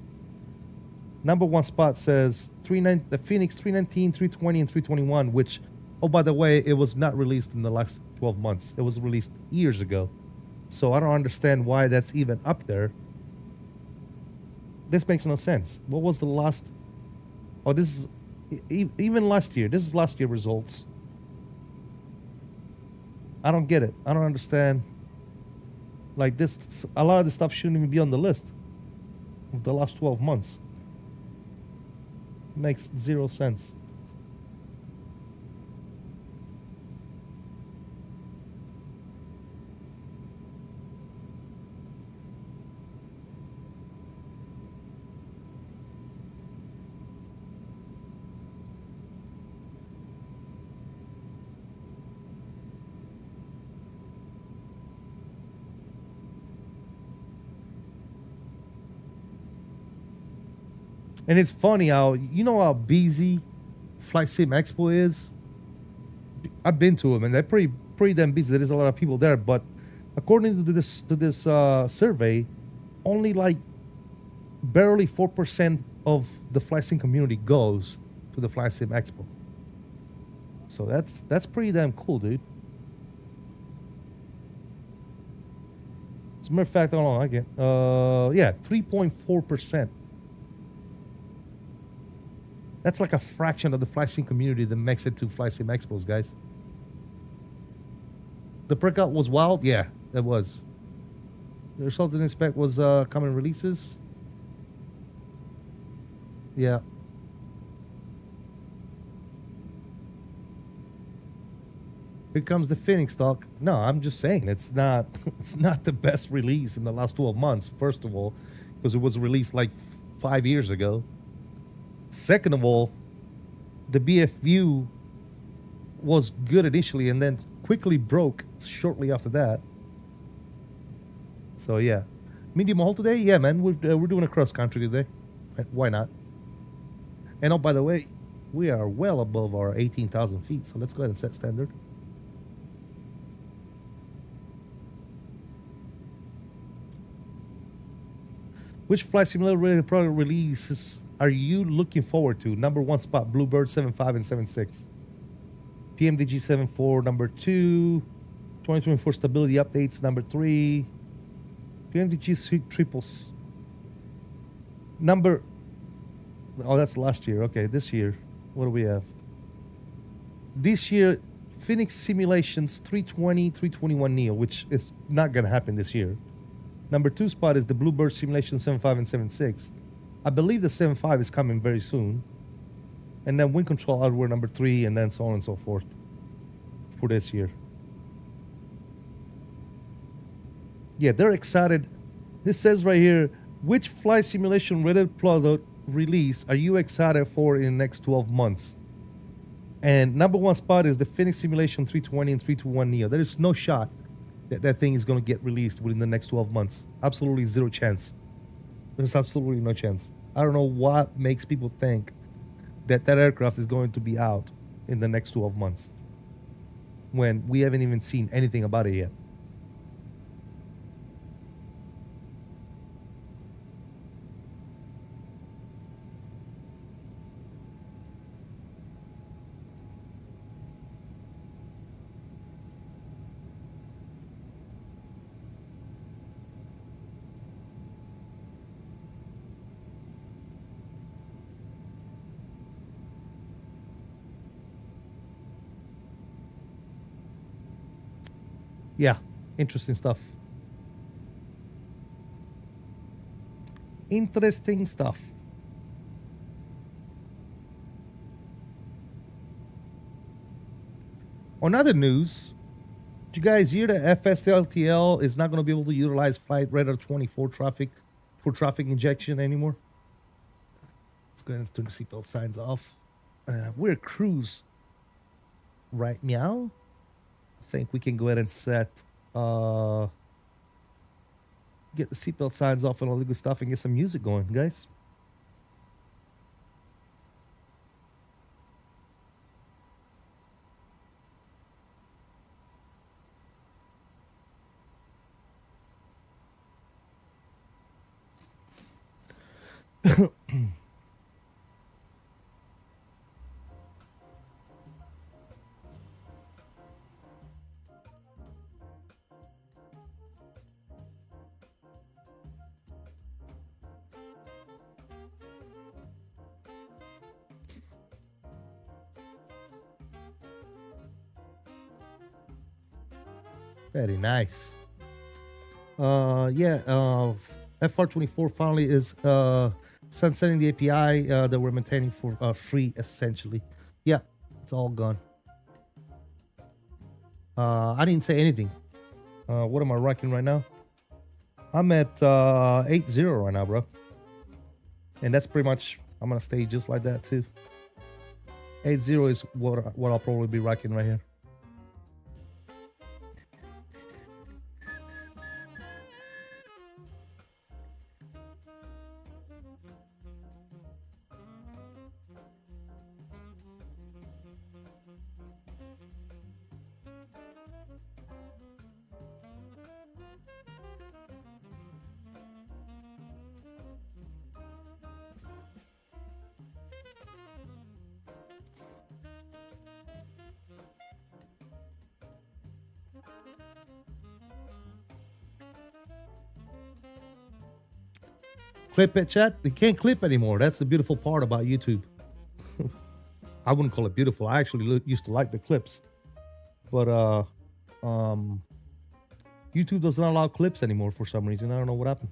#1 spot says the Phoenix 319, 320, and 321, which, oh, by the way, it was not released in the last 12 months. It was released years ago. So I don't understand why that's even up there. This makes no sense. What was the last... Oh, this is... Even last year. This is last year results. I don't get it. I don't understand. Like, this... A lot of this stuff shouldn't even be on the list of the last 12 months. Makes zero sense. And it's funny how, you know how busy Flight Sim Expo is? I've been to them and they're pretty damn busy. There is a lot of people there, but according to this survey, only like barely 4% of the Flight Sim community goes to the Flight Sim Expo. So that's pretty damn cool, dude. As a matter of fact, hold on, I get yeah, 3.4%. That's like a fraction of the Flight Sim community that makes it to Flight Sim Expos, guys. The breakout was wild? Yeah, it was. The result didn't expect was coming releases. Yeah. Here comes the Phoenix talk. No, I'm just saying it's not the best release in the last 12 months, first of all, because it was released like 5 years ago. Second of all, the BFU was good initially and then quickly broke shortly after that. So yeah, medium haul today. Yeah, man, we're doing a cross country today. Why not? And oh, by the way, we are well above our 18,000 feet. So let's go ahead and set standard. Which flight simulator related product releases are you looking forward to? #1 spot, Bluebird 75 and 76. PMDG 74, #2. 2024 stability updates, #3. PMDG triples. Oh, that's last year. Okay, this year. What do we have? This year, Phoenix Simulations 320, 321NEO, which is not going to happen this year. #2 spot is the Bluebird Simulation 75 and 76. I believe the 75 is coming very soon. And then wind control hardware #3, and then so on and so forth for this year. Yeah, they're excited. This says right here, which flight simulation related product release are you excited for in the next 12 months? And number one spot is the Phoenix Simulation 320 and 321NEO. There is no shot that that thing is going to get released within the next 12 months. Absolutely zero chance. There's absolutely no chance. I don't know what makes people think that that aircraft is going to be out in the next 12 months when we haven't even seen anything about it yet. Yeah, interesting stuff. Interesting stuff. On other news, did you guys hear that FSLTL is not going to be able to utilize Flight Radar 24 traffic for traffic injection anymore? Let's go ahead and turn the seatbelt signs off. We're cruise, right? Meow. I think we can go ahead and set, get the seatbelt signs off and all the good stuff and get some music going, guys. Very nice. FR24 finally is sunsetting the API that we're maintaining for free, essentially. Yeah, it's all gone. I didn't say anything. What am I rocking right now? I'm at 8-0 right now, bro. And that's pretty much, I'm gonna stay just like that too. 8-0 is what I'll probably be rocking right here. Clip it, chat. You can't clip anymore. That's the beautiful part about YouTube. I wouldn't call it beautiful. I actually used to like the clips, but YouTube does not allow clips anymore for some reason. I don't know what happened.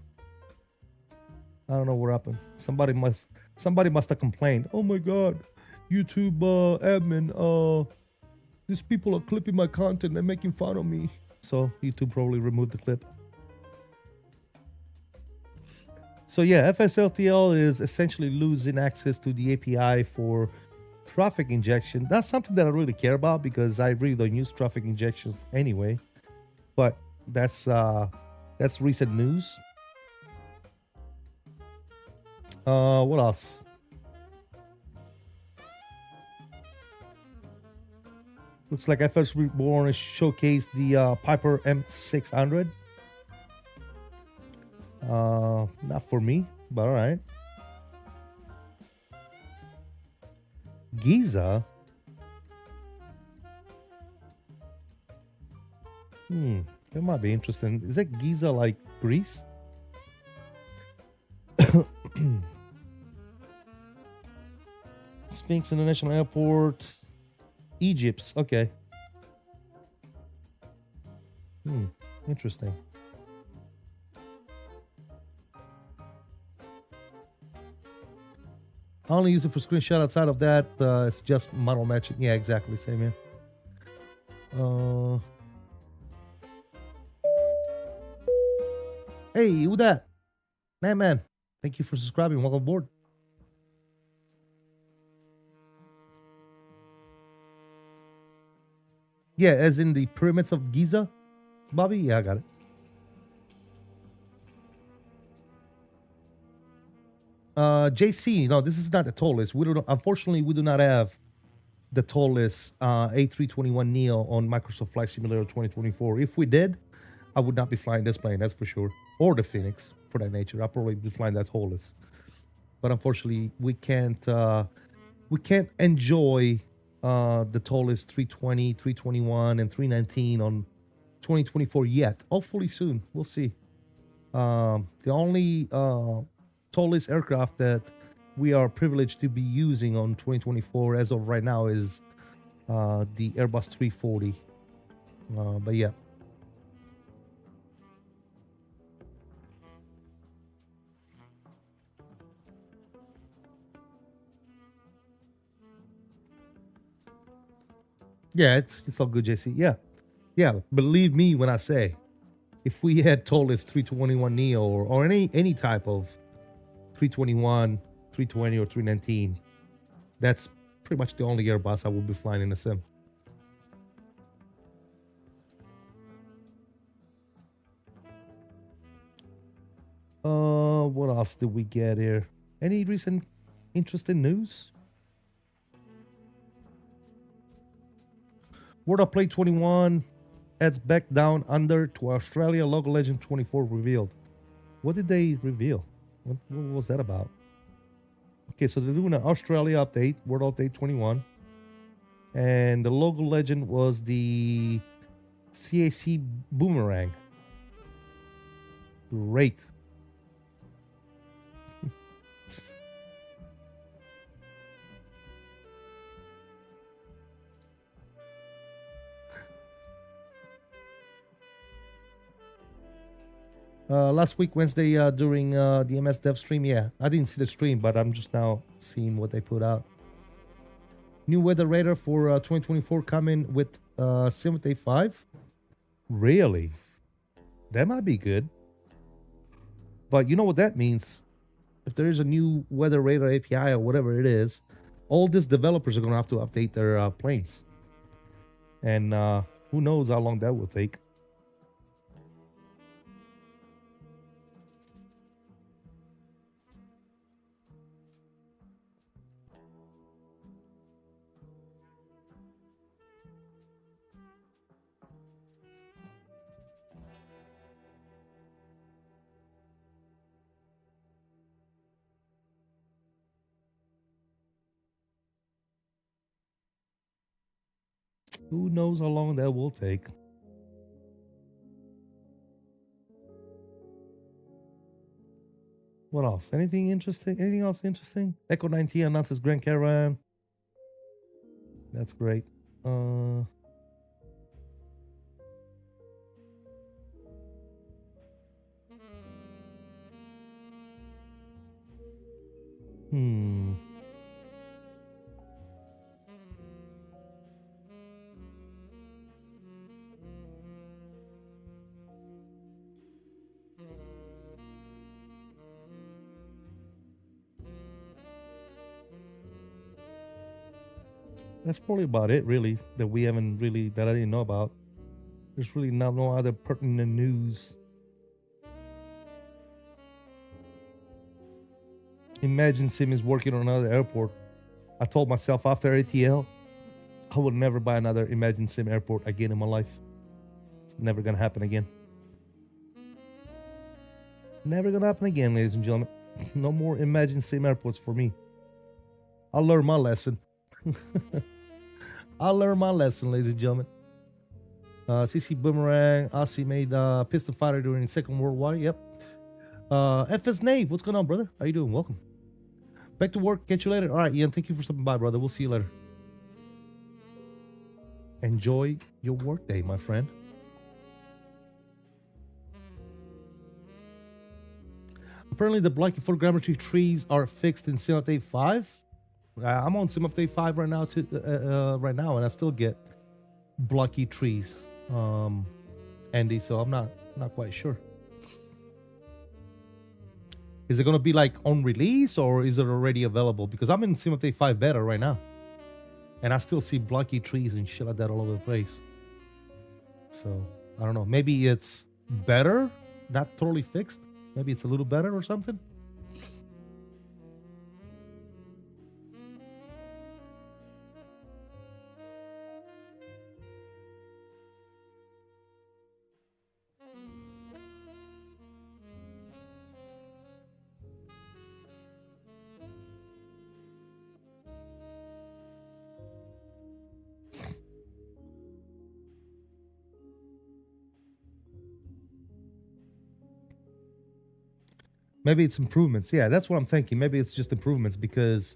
I don't know what happened. Somebody must have complained. Oh my god, YouTube admin. These people are clipping my content and making fun of me. So YouTube probably removed the clip. So yeah, FSLTL is essentially losing access to the API for traffic injection. That's something that I really care about because I really don't use traffic injections anyway. But that's recent news. What else? Looks like FS Reborn showcased the Piper M600. Not for me, but all right. Giza. That might be interesting. Is that Giza like Greece? Sphinx International Airport, Egypt. Okay. Interesting. I only use it for screenshot. Outside of that, it's just model matching. Yeah, exactly. Same here. Hey, who that? Man. Thank you for subscribing. Welcome aboard. Yeah, as in the pyramids of Giza, Bobby? Yeah, I got it. JC, no, this is not the toll list. We don't. Unfortunately, we do not have the toll list A321NEO on Microsoft Flight Simulator 2024. If we did, I would not be flying this plane, that's for sure, or the Phoenix for that nature. I'll probably be flying that toll list. But unfortunately, we can't enjoy the toll list 320, 321, and 319 on 2024 yet. Hopefully soon, we'll see. The only toll list aircraft that we are privileged to be using on 2024 as of right now is the Airbus 340. But yeah. Yeah, it's all good, JC. Yeah. Believe me when I say, if we had told us 321NEO or any type of 321, 320, or 319, that's pretty much the only Airbus I will be flying in a sim. What else did we get here? Any recent interesting news? World of Play 21 adds back down under to Australia. Logo Legend 24 revealed. What did they reveal? What was that about? Okay, so they're doing an Australia update, World Update 21. And the logo legend was the CAC Boomerang. Great. Last week, Wednesday, during the MS Dev stream, yeah, I didn't see the stream, but I'm just now seeing what they put out. New weather radar for 2024 coming with Sim Update 5. Really? That might be good. But you know what that means? If there is a new weather radar API or whatever it is, all these developers are going to have to update their planes. And who knows how long that will take. Who knows how long that will take. What else? Anything interesting? Anything else interesting? Echo 19 announces Grand Caravan. That's great. That's probably about it, really, that we haven't really, that I didn't know about. There's really no other pertinent news. Imagine Sim is working on another airport. I told myself after ATL, I will never buy another Imagine Sim airport again in my life. It's never gonna happen again. Never gonna happen again, ladies and gentlemen. No more Imagine Sim airports for me. I learned my lesson. I learned my lesson, ladies and gentlemen. CC Boomerang, Aussie made piston fighter during the Second World War. Yep. FS Nave, what's going on, brother? How you doing? Welcome. Back to work. Catch you later. All right, Ian, thank you for stopping by, brother. We'll see you later. Enjoy your work day, my friend. Apparently, the blocky photogrammetry trees are fixed in Sim Update 5. I'm on Sim Update 5 right now, right now, and I still get blocky trees, Andy. So I'm not quite sure. Is it gonna be like on release or is it already available? Because I'm in Simulate 5 beta right now, and I still see blocky trees and shit like that all over the place. So I don't know. Maybe it's better, not totally fixed. Maybe it's a little better or something. Maybe it's improvements. Yeah, that's what I'm thinking. Maybe it's just improvements because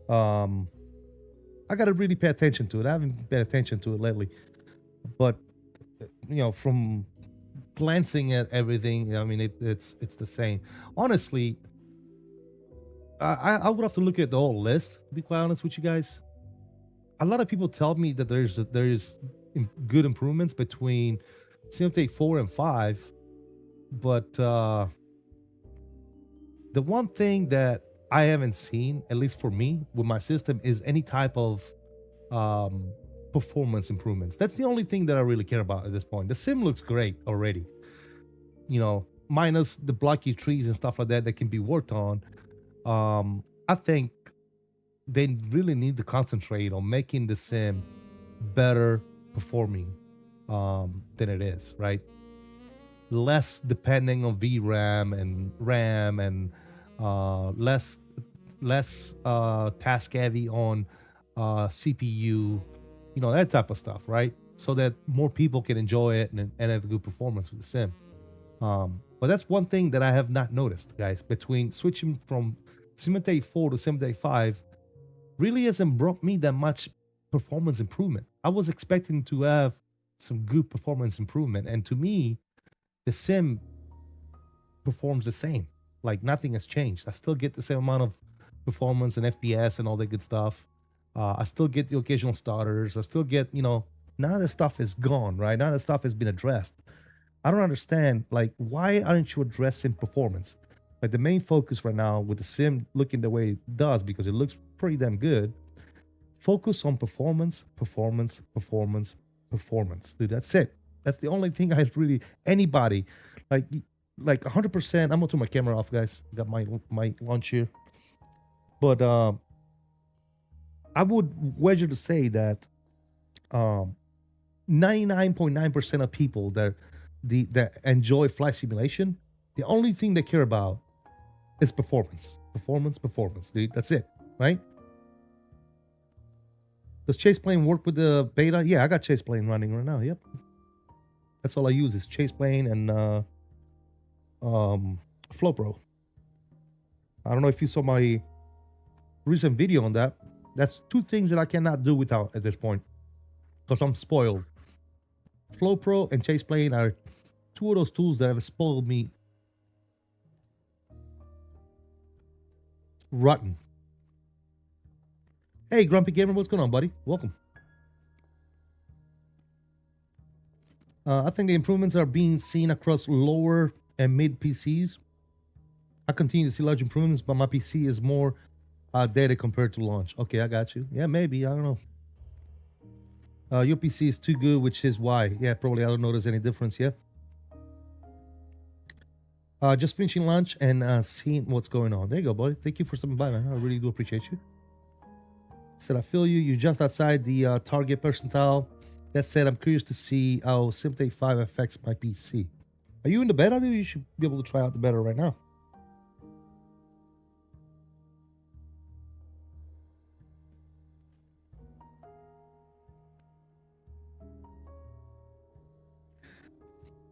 I got to really pay attention to it. I haven't paid attention to it lately. But you know, from glancing at everything, I mean it's the same. Honestly, I would have to look at the whole list, to be quite honest with you guys. A lot of people tell me that there is good improvements between Simulate 4 and 5, but the one thing that I haven't seen, at least for me, with my system, is any type of performance improvements. That's the only thing that I really care about at this point. The sim looks great already, you know, minus the blocky trees and stuff like that that can be worked on. I think they really need to concentrate on making the sim better performing than it is, right? Less depending on VRAM and RAM and less task heavy on CPU, you know, that type of stuff, right? So that more people can enjoy it and have a good performance with the sim. But that's one thing that I have not noticed, guys, between switching from Simulate 4 to Simulate 5 really hasn't brought me that much performance improvement. I was expecting to have some good performance improvement, and to me, the sim performs the same. Like nothing has changed. I still get the same amount of performance and FPS and all that good stuff. I still get the occasional starters. I still get, you know, none of the stuff is gone, right? None of the stuff has been addressed. I don't understand, like, why aren't you addressing performance? Like, the main focus right now with the sim looking the way it does, because it looks pretty damn good, focus on performance, performance, performance, performance. Dude, that's it. That's the only thing I really, anybody, like 100%. I'm gonna turn my camera off, guys. Got my launch here. But I would wager to say that 99.9% of people that enjoy flight simulation, the only thing they care about is performance. Performance, performance, dude. That's it, right? Does Chase Plane work with the beta? Yeah, I got Chase Plane running right now. Yep. That's all I use is Chase Plane and FlowPro. I don't know if you saw my recent video on that. That's two things that I cannot do without at this point, because I'm spoiled. FlowPro and Chase Plane are two of those tools that have spoiled me rotten. Hey, Grumpy Gamer, what's going on, buddy? Welcome. I think the improvements are being seen across lower and mid PCs. I continue to see large improvements, but my PC is more dated compared to launch. Okay, I got you. Yeah, maybe. I don't know. Your PC is too good, which is why. Yeah, probably I don't notice any difference yet. Just finishing lunch and seeing what's going on. There you go, buddy. Thank you for stopping by, man. I really do appreciate you. Said, I feel you. You're just outside the target percentile. That said, I'm curious to see how Simulate 5 affects my PC. Are you in the beta, dude? You should be able to try out the beta right now.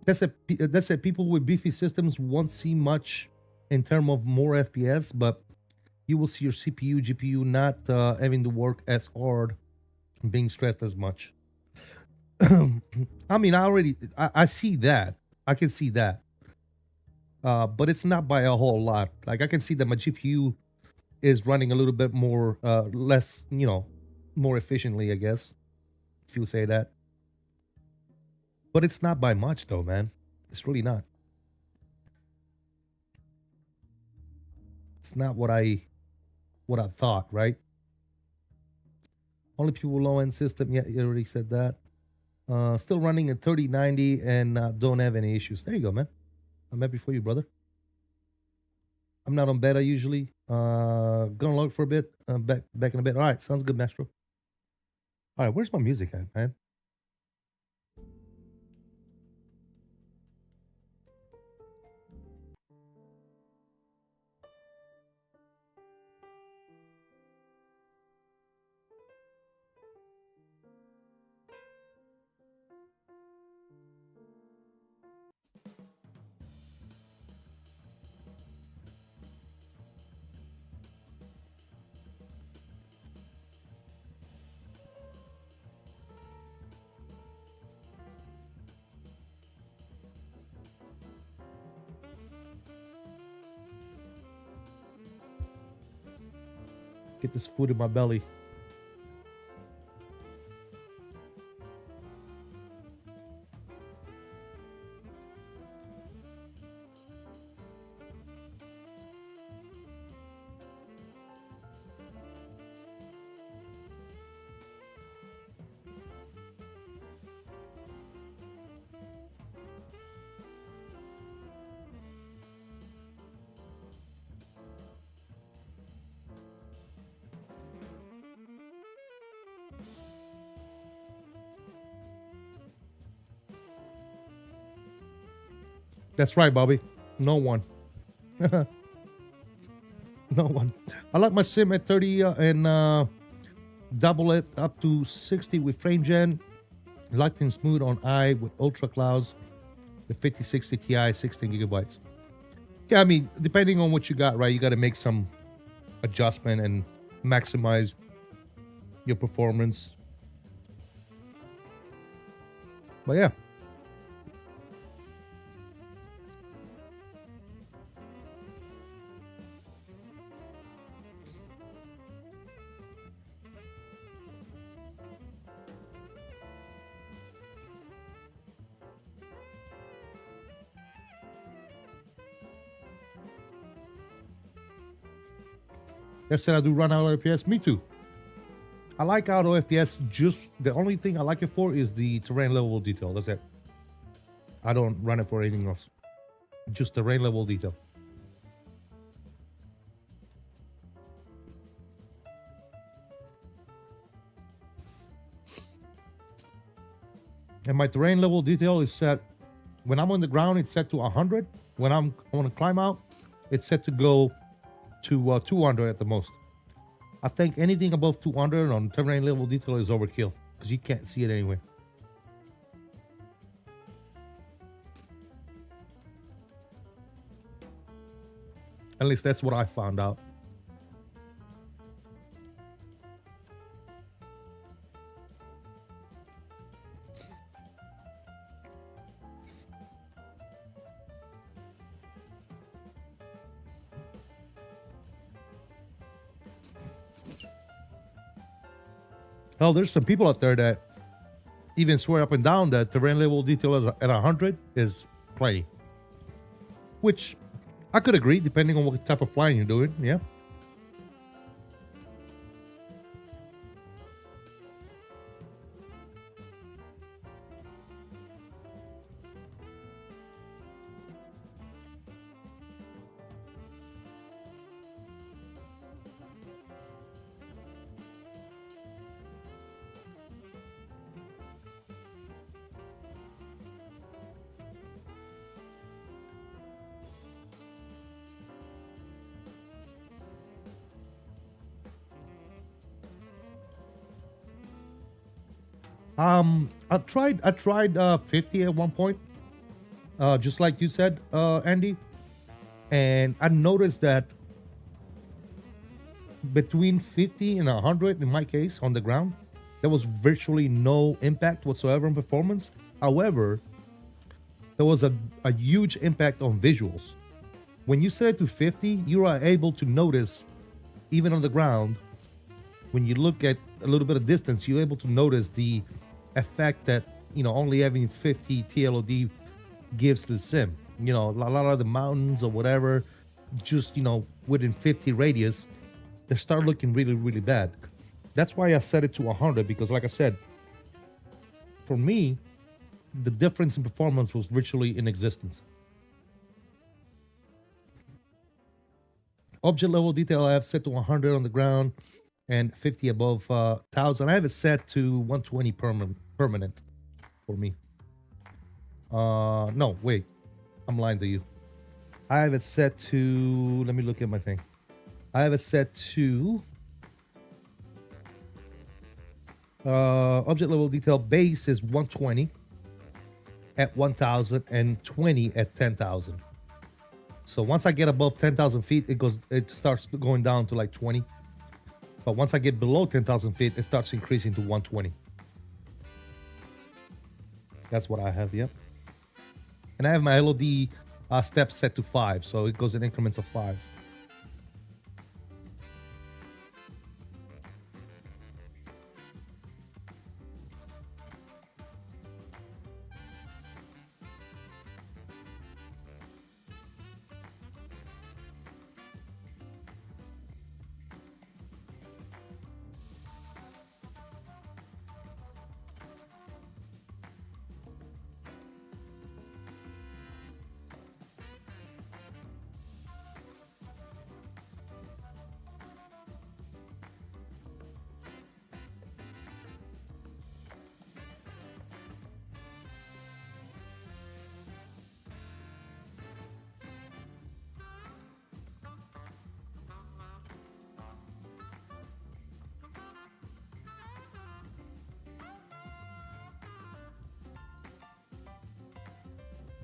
That's it. People with beefy systems won't see much in terms of more FPS, but you will see your CPU, GPU not having to work as hard, being stressed as much. I mean, I see that. I can see that. But it's not by a whole lot. Like, I can see that my GPU is running a little bit more, less, you know, more efficiently, I guess, if you say that. But it's not by much, though, man. It's really not. It's not what I thought, right? Only people with low-end system. Yeah, you already said that. Still running at 3090 and don't have any issues. There you go, man. I'm happy for you, brother. I'm not on beta usually. Gonna log for a bit. Back in a bit. All right, sounds good, Mastro. All right, where's my music at, man? Get this food in my belly. That's right, Bobby. No one. No one. I like my sim at 30 and double it up to 60 with frame gen. Light and smooth on I with ultra clouds. The 5060 Ti 16 gigabytes. Yeah, I mean, depending on what you got, right? You got to make some adjustment and maximize your performance. But yeah. That said, I do run auto FPS. Me too. I like auto FPS. Just the only thing I like it for is the terrain level detail. That's it. I don't run it for anything else. Just terrain level detail. And my terrain level detail is set. When I'm on the ground, it's set to 100. When I want to climb out, it's set to go to 200 at the most. I think anything above 200 on terrain level detail is overkill because you can't see it anyway. At least that's what I found out. Well, there's some people out there that even swear up and down that terrain level detail at 100 is plenty. Which I could agree, depending on what type of flying you're doing, yeah. I tried 50 at one point, just like you said, Andy, and I noticed that between 50 and 100, in my case, on the ground, there was virtually no impact whatsoever on performance. However, there was a huge impact on visuals. When you set it to 50, you are able to notice, even on the ground, when you look at a little bit of distance, you're able to notice the effect that, you know, only having 50 TLOD gives to the sim. You know, a lot of the mountains or whatever, just, within 50 radius, they start looking really, really bad. That's why I set it to 100, because like I said, for me, the difference in performance was virtually in existence. Object level detail I have set to 100 on the ground and 50 above 1000. I have it set to 120 permanent for me. No, wait. I'm lying to you. I have it set to, let me look at my thing. I have it set to object level detail base is 120 at 1000 and 20 at 10,000. So once I get above 10,000 feet, it starts going down to like 20. But once I get below 10,000 feet, it starts increasing to 120. That's what I have, yep. And I have my LOD steps set to 5, so it goes in increments of 5.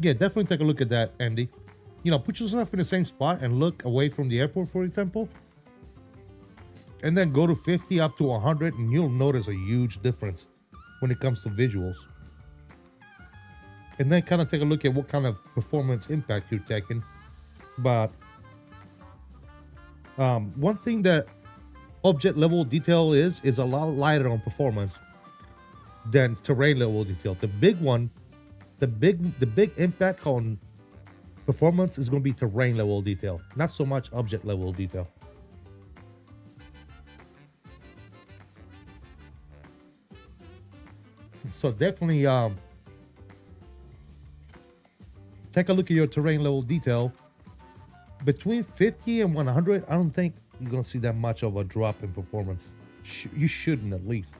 Yeah, definitely take a look at that, Andy. Put yourself in the same spot and look away from the airport, for example. And then go to 50 up to 100, and you'll notice a huge difference when it comes to visuals. And then kind of take a look at what kind of performance impact you're taking. But one thing that object level detail is a lot lighter on performance than terrain level detail. The big one, the big impact on performance is going to be terrain level detail, not so much object level detail. So definitely take a look at your terrain level detail. Between 50 and 100, I don't think you're going to see that much of a drop in performance. You shouldn't, at least.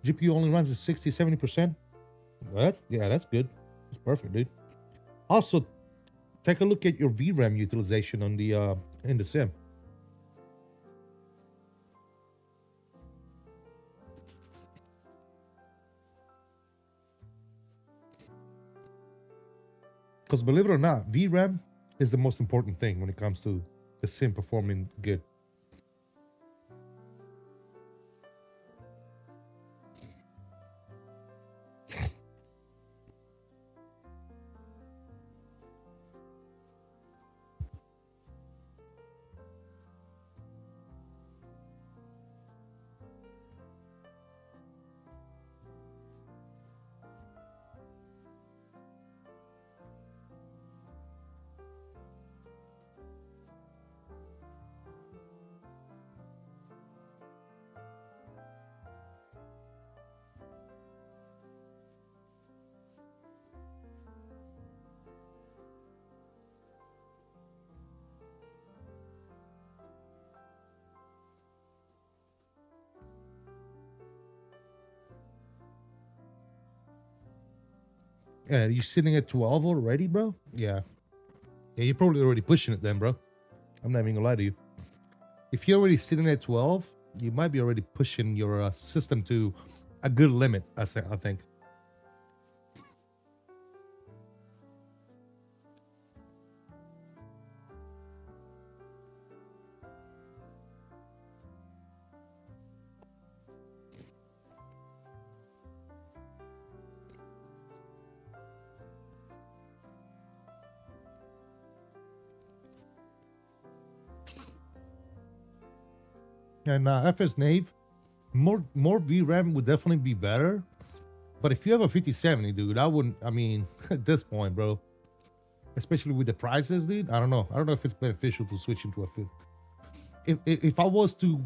GPU only runs at 60-70%. That's good. That's perfect, dude. Also, take a look at your VRAM utilization on the in the sim. Because believe it or not, VRAM is the most important thing when it comes to the sim performing good. Yeah, you sitting at 12 already, bro? Yeah. Yeah, you're probably already pushing it then, bro. I'm not even gonna lie to you. If you're already sitting at 12, you might be already pushing your system to a good limit, I think. And FS Nave, more VRAM would definitely be better. But if you have a 5070, dude, I wouldn't. I mean, at this point, bro, especially with the prices, dude, I don't know. I don't know if it's beneficial to switch into a 50. If I was to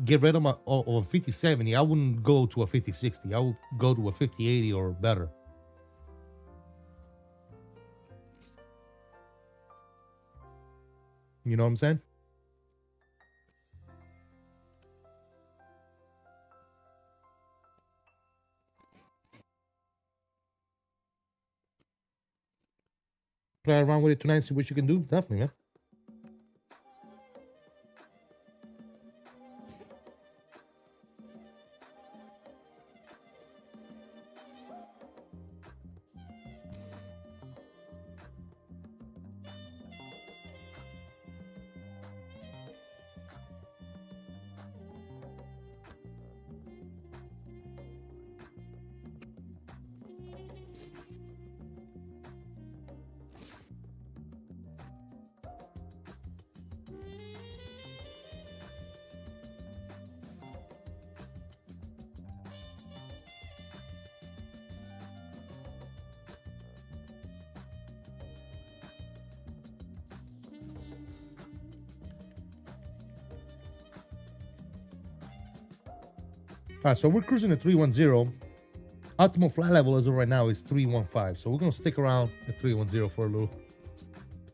get rid of a 5070, I wouldn't go to a 5060. I would go to a 5080 or better. You know what I'm saying? Play around with it tonight, see what you can do. Definitely, man. All right, so we're cruising at 310. Optimal flight level as of right now is 315. So we're gonna stick around at 310 for a little.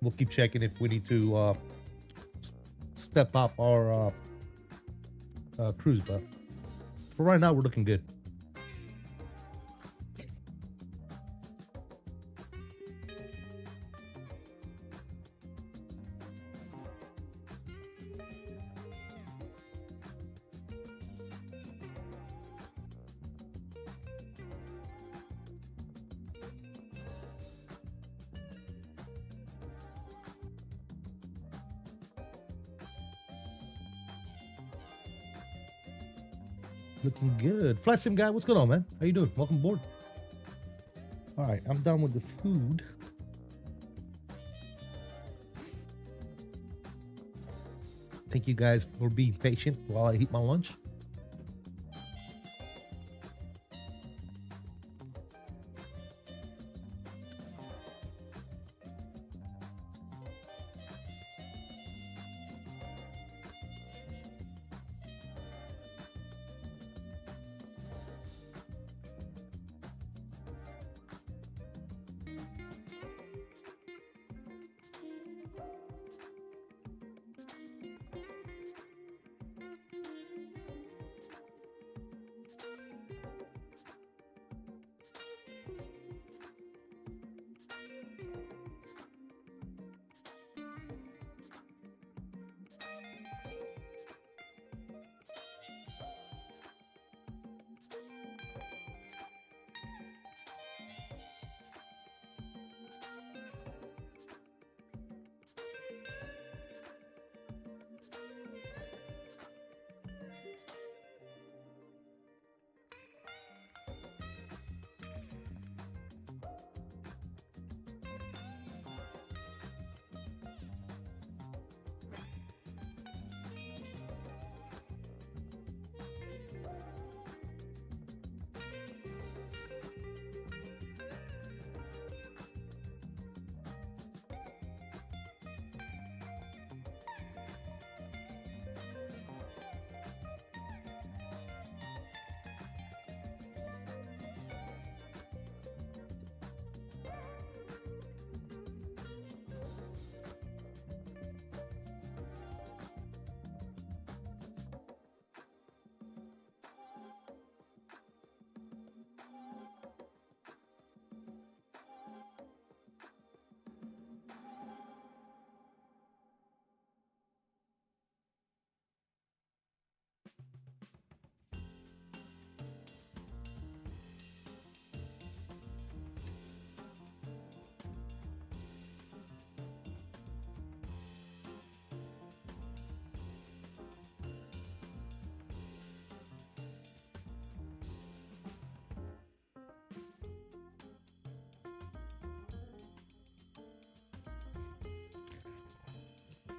We'll keep checking if we need to step up our cruise, but for right now we're looking good. Looking good. Flight sim guy, what's going on, man? How you doing? Welcome aboard. All right, I'm done with the food. Thank you guys for being patient while I eat my lunch.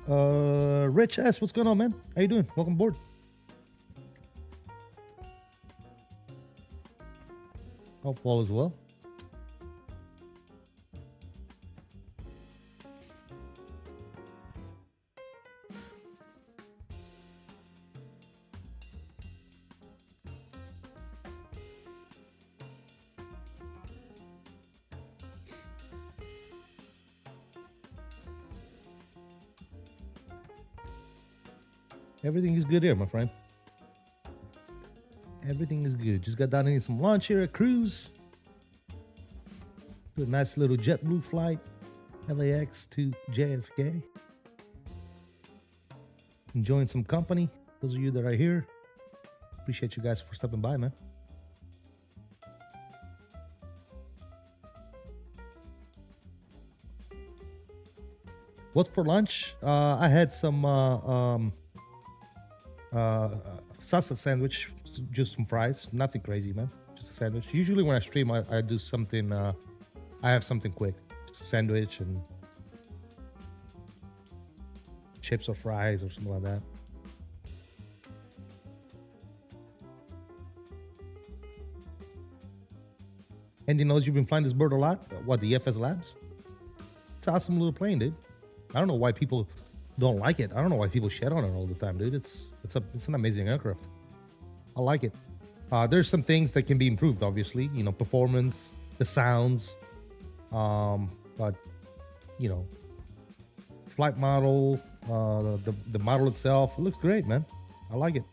Rich S, what's going on, man? How you doing? Welcome aboard. Hope all is well. Everything is good here, my friend. Everything is good. Just got done eating some lunch here at Cruise. Do a nice little JetBlue flight, LAX to JFK. Enjoying some company. Those of you that are here, appreciate you guys for stopping by, man. What's for lunch? I had some salsa sandwich, just some fries, nothing crazy, man. Just a sandwich. Usually when I stream, I do something. I have something quick, just a sandwich and chips or fries or something like that. Andy knows you've been flying this bird a lot. What, the FSLabs? It's an awesome little plane, dude. I don't know why people don't like it. I don't know why people shit on it all the time, dude. It's an amazing aircraft. I like it. There's some things that can be improved, obviously. You know, performance, the sounds, but you know, flight model, the model itself, it looks great, man. I like it.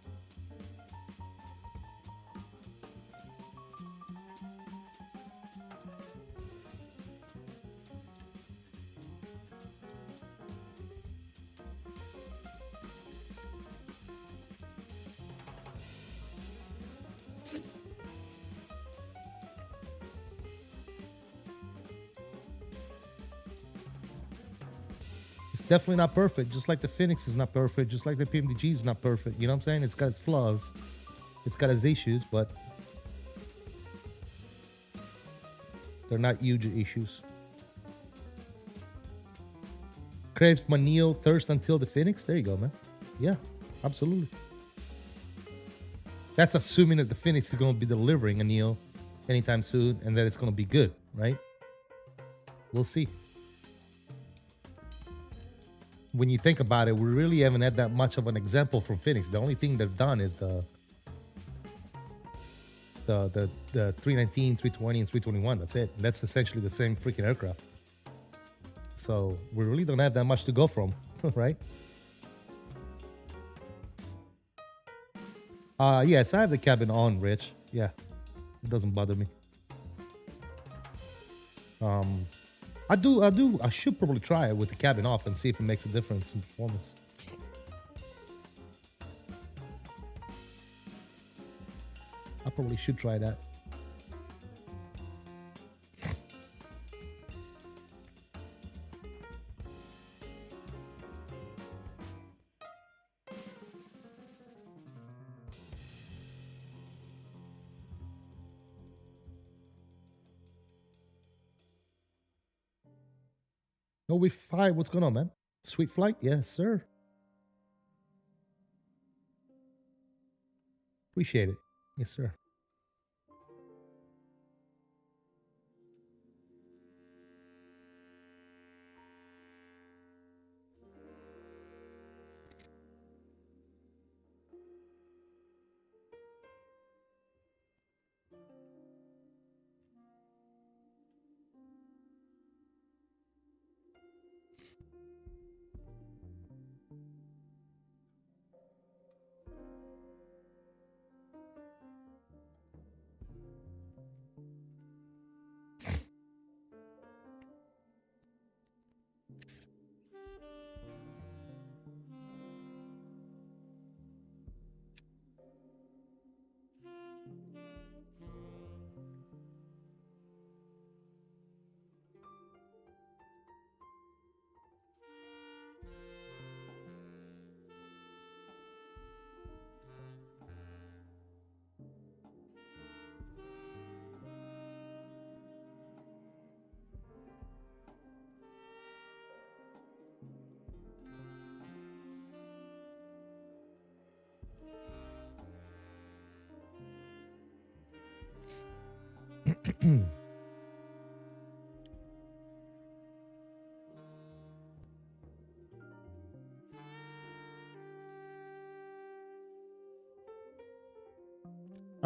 It's definitely not perfect, just like the Phoenix is not perfect, just like the PMDG is not perfect. You know what I'm saying? It's got its flaws, it's got its issues, but they're not huge issues. Craves my Neo thirst until the Phoenix. There you go, man. Yeah, absolutely. That's assuming that the Phoenix is going to be delivering a Neo anytime soon and that it's going to be good, right? We'll see. When you think about it, we really haven't had that much of an example from Phoenix. The only thing they've done is the 319, 320, and 321. That's it. That's essentially the same freaking aircraft. So we really don't have that much to go from, right? Yes, I have the cabin on, Rich. Yeah, it doesn't bother me. I should probably try it with the cabin off and see if it makes a difference in performance. I probably should try that. No, we fine. What's going on, man? Sweet flight? Yes, sir. Appreciate it. Yes, sir. I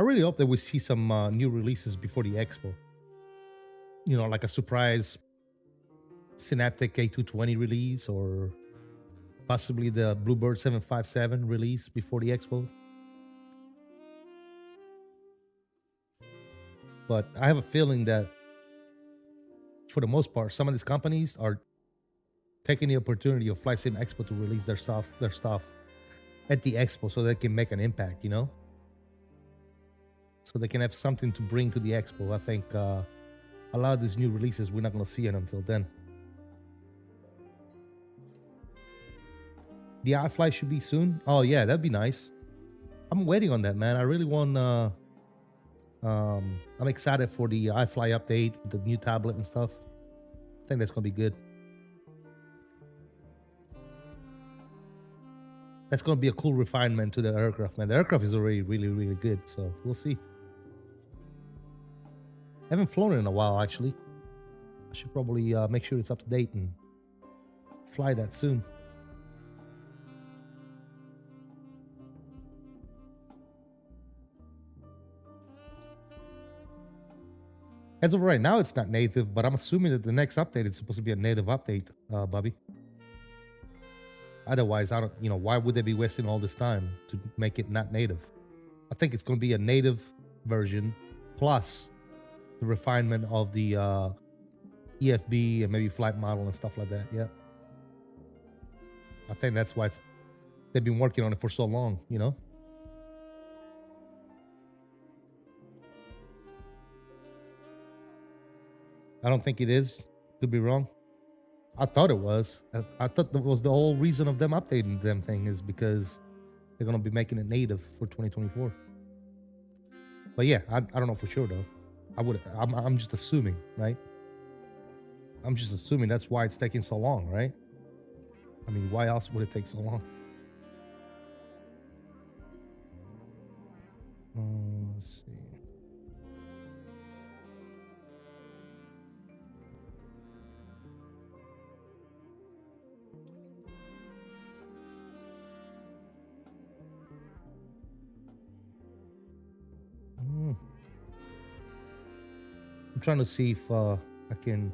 really hope that we see some new releases before the expo. You know, like a surprise Synaptic A220 release, or possibly the Bluebird 757 release before the expo. But I have a feeling that for the most part, some of these companies are taking the opportunity of Flight Sim Expo to release their stuff at the expo so they can make an impact, you know? So they can have something to bring to the expo. I think a lot of these new releases, we're not going to see it until then. The iFly should be soon. Oh yeah, that'd be nice. I'm waiting on that, man. I really want. I'm excited for the iFly update with the new tablet and stuff. I think that's gonna be good. That's gonna be a cool refinement to the aircraft, man. The aircraft is already really, really good, so we'll see. I haven't flown it in a while, actually. I should probably make sure it's up to date and fly that soon. As of right now, it's not native, but I'm assuming that the next update is supposed to be a native update, Bobby. Otherwise, I don't, you know, why would they be wasting all this time to make it not native? I think it's going to be a native version plus the refinement of the EFB and maybe flight model and stuff like that. Yeah. I think that's why they've been working on it for so long, you know? I don't think it is. Could be wrong. I thought it was. I thought that was the whole reason of them updating them thing, is because they're gonna be making it native for 2024. But yeah, I don't know for sure though. I'm just assuming, right? I'm just assuming that's why it's taking so long, right? I mean, why else would it take so long? Let's see. I'm trying to see if I can.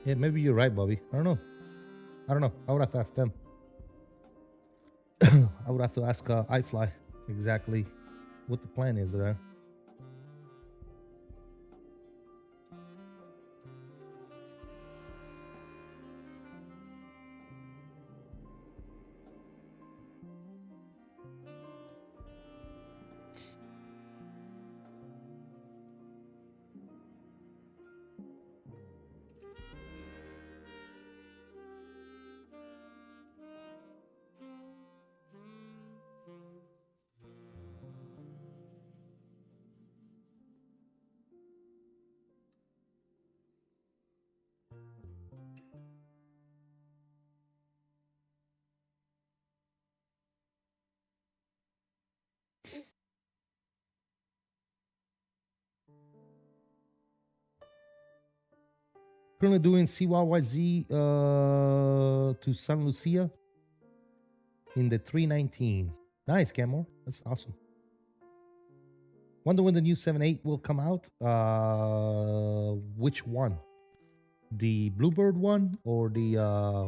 Yeah, maybe you're right, Bobby. I don't know. I would have to ask them. I would have to ask iFly exactly what the plan is there. Currently doing CYYZ to San Lucia in the 319. Nice, Camor. That's awesome. Wonder when the new 7.8 will come out. Which one? The Bluebird one or the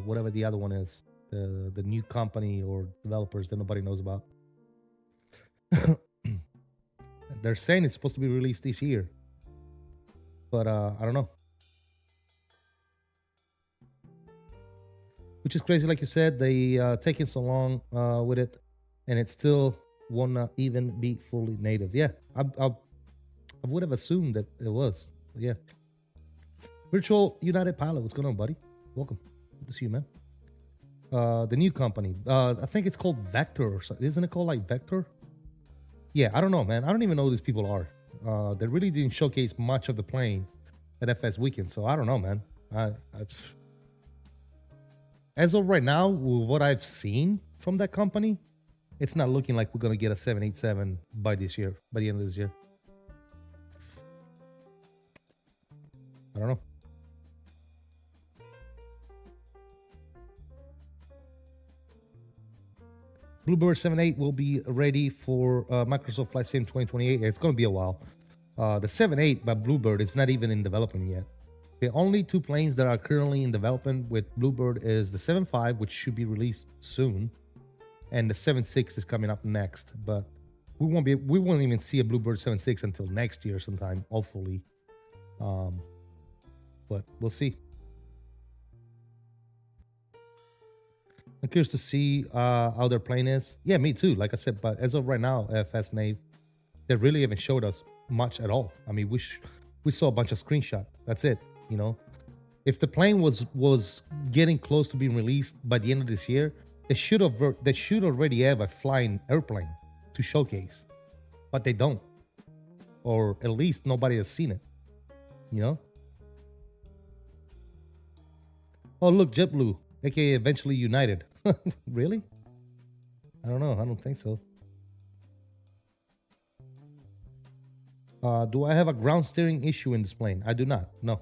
whatever the other one is? The new company or developers that nobody knows about. They're saying it's supposed to be released this year, but I don't know. Which is crazy, like you said, they taking so long with it, and it still won't even be fully native. Yeah, I would have assumed that it was. Yeah. Virtual United Pilot, what's going on, buddy? Welcome. Good to see you, man. The new company, I think it's called Vector or something. Isn't it called like Vector? Yeah, I don't know, man. I don't even know who these people are. They really didn't showcase much of the plane at FS Weekend, so I don't know, man. As of right now, with what I've seen from that company, it's not looking like we're gonna get a 787 by this year, by the end of this year. I don't know. Bluebird 78 will be ready for Microsoft Flight Sim 2028. It's going to be a while. The 78 by Bluebird is not even in development yet. The only two planes that are currently in development with Bluebird is the 75, which should be released soon, and the 76 is coming up next. But we won't even see a Bluebird 76 until next year sometime, hopefully. But we'll see. I'm curious to see how their plane is. Yeah, me too. Like I said, but as of right now, FS Nave, they really haven't showed us much at all. I mean, we saw a bunch of screenshots. That's it. You know, if the plane was getting close to being released by the end of this year, they should already have a flying airplane to showcase, but they don't, or at least nobody has seen it. You know. Oh, look, JetBlue, aka eventually United. Really? I don't know. I don't think so. Do I have a ground steering issue in this plane? I do not. No.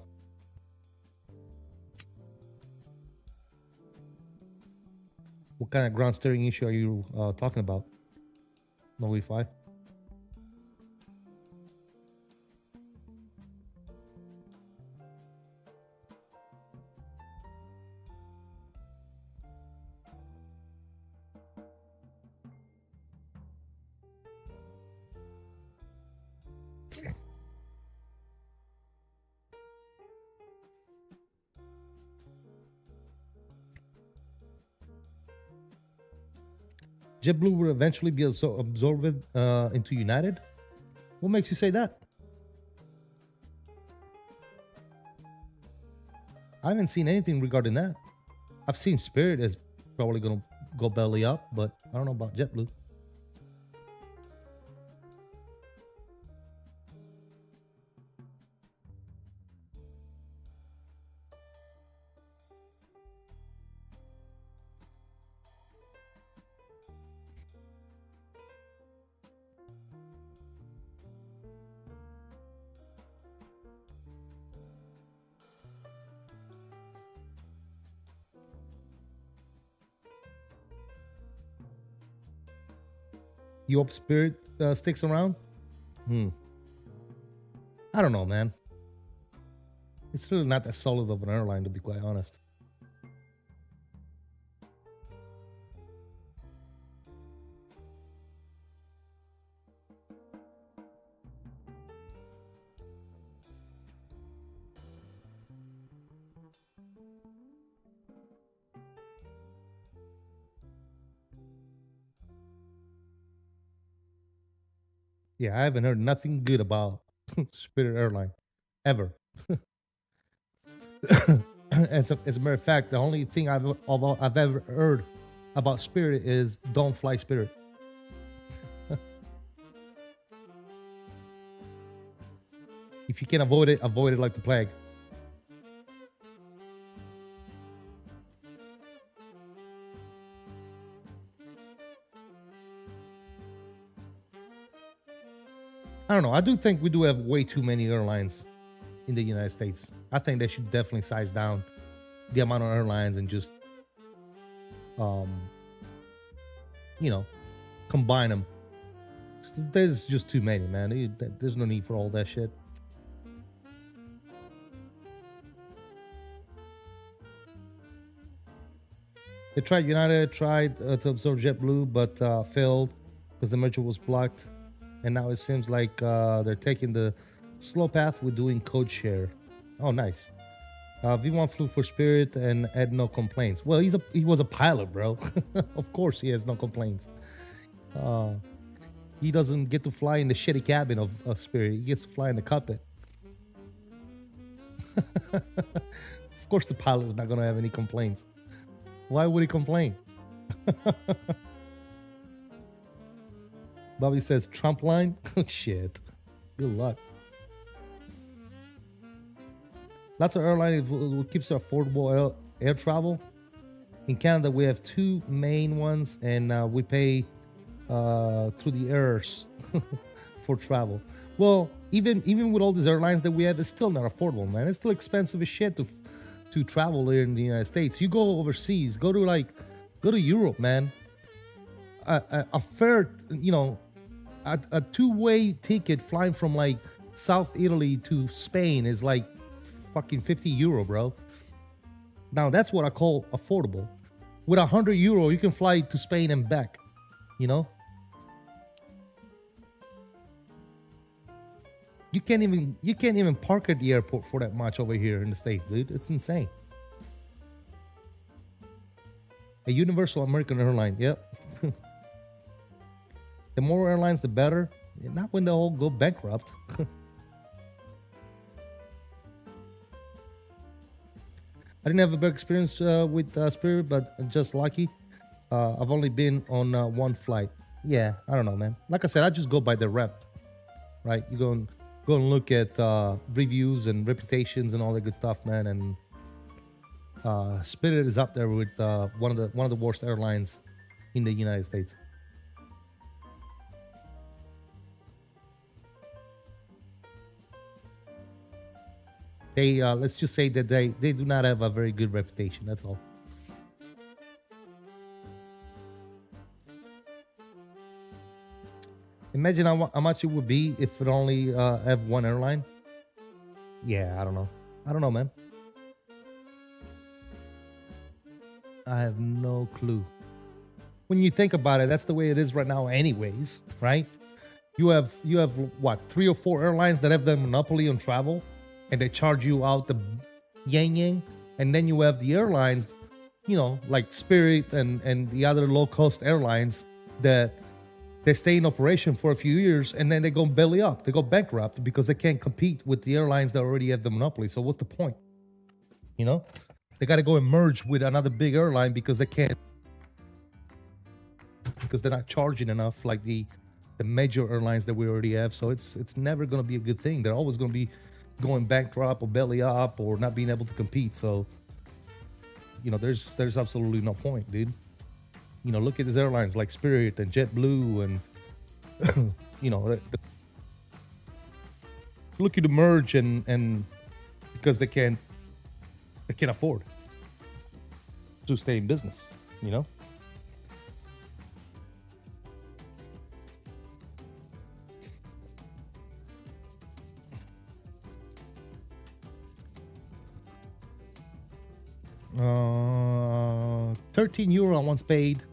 What kind of ground steering issue are you talking about? No Wi-Fi? JetBlue will eventually be absorbed into United? What makes you say that? I haven't seen anything regarding that. I've seen Spirit is probably going to go belly up, but I don't know about JetBlue. You hope Spirit sticks around? I don't know, man. It's really not that solid of an airline, to be quite honest. Yeah, I haven't heard nothing good about Spirit Airline ever. As a matter of fact, the only thing I've ever heard about Spirit is don't fly Spirit. If you can avoid it like the plague. I don't know. I do think we do have way too many airlines in the United States. I think they should definitely size down the amount of airlines and just, combine them. There's just too many, man. There's no need for all that shit. United tried to absorb JetBlue, but failed because the merger was blocked. And now it seems like they're taking the slow path with doing code share. Oh, nice. V1 flew for Spirit and had no complaints. Well, he was a pilot, bro. Of course he has no complaints. He doesn't get to fly in the shitty cabin of Spirit. He gets to fly in the cockpit. Of course the pilot's not going to have any complaints. Why would he complain? Bobby says Trump line. Oh shit. Good luck. Lots of airlines will keep affordable air travel. In Canada, we have two main ones, and we pay through the airs for travel. Well, even with all these airlines that we have, it's still not affordable, man. It's still expensive as shit to travel here in the United States. You go overseas, go to Europe, man. A fare, a two-way ticket flying from like South Italy to Spain is like fucking 50 euro, bro. Now that's what I call affordable. With 100 euro, you can fly to Spain and back, you know? You can't even park at the airport for that much over here in the States, dude. It's insane. A Universal American airline, yep. The more airlines, the better. Not when they all go bankrupt. I didn't have a bad experience with Spirit, but just lucky. I've only been on one flight. Yeah, I don't know, man. Like I said, I just go by the rep, right? You go and look at reviews and reputations and all that good stuff, man. And Spirit is up there with one of the worst airlines in the United States. They let's just say that they do not have a very good reputation. That's all. Imagine how much it would be if it only have one airline. Yeah, I don't know, man. I have no clue. When you think about it, that's the way it is right now anyways, right? You have what, 3 or 4 airlines that have the monopoly on travel, and they charge you out the yang, and then you have the airlines, like Spirit and the other low-cost airlines that they stay in operation for a few years, and then they go belly up. They go bankrupt because they can't compete with the airlines that already have the monopoly. So what's the point? They got to go and merge with another big airline because they can't, because they're not charging enough like the major airlines that we already have. So it's never going to be a good thing. They're always going to be going bankrupt or belly up or not being able to compete. So there's absolutely no point, dude. Look at these airlines like Spirit and JetBlue and looking to merge and because they can't afford to stay in business, €13 I once paid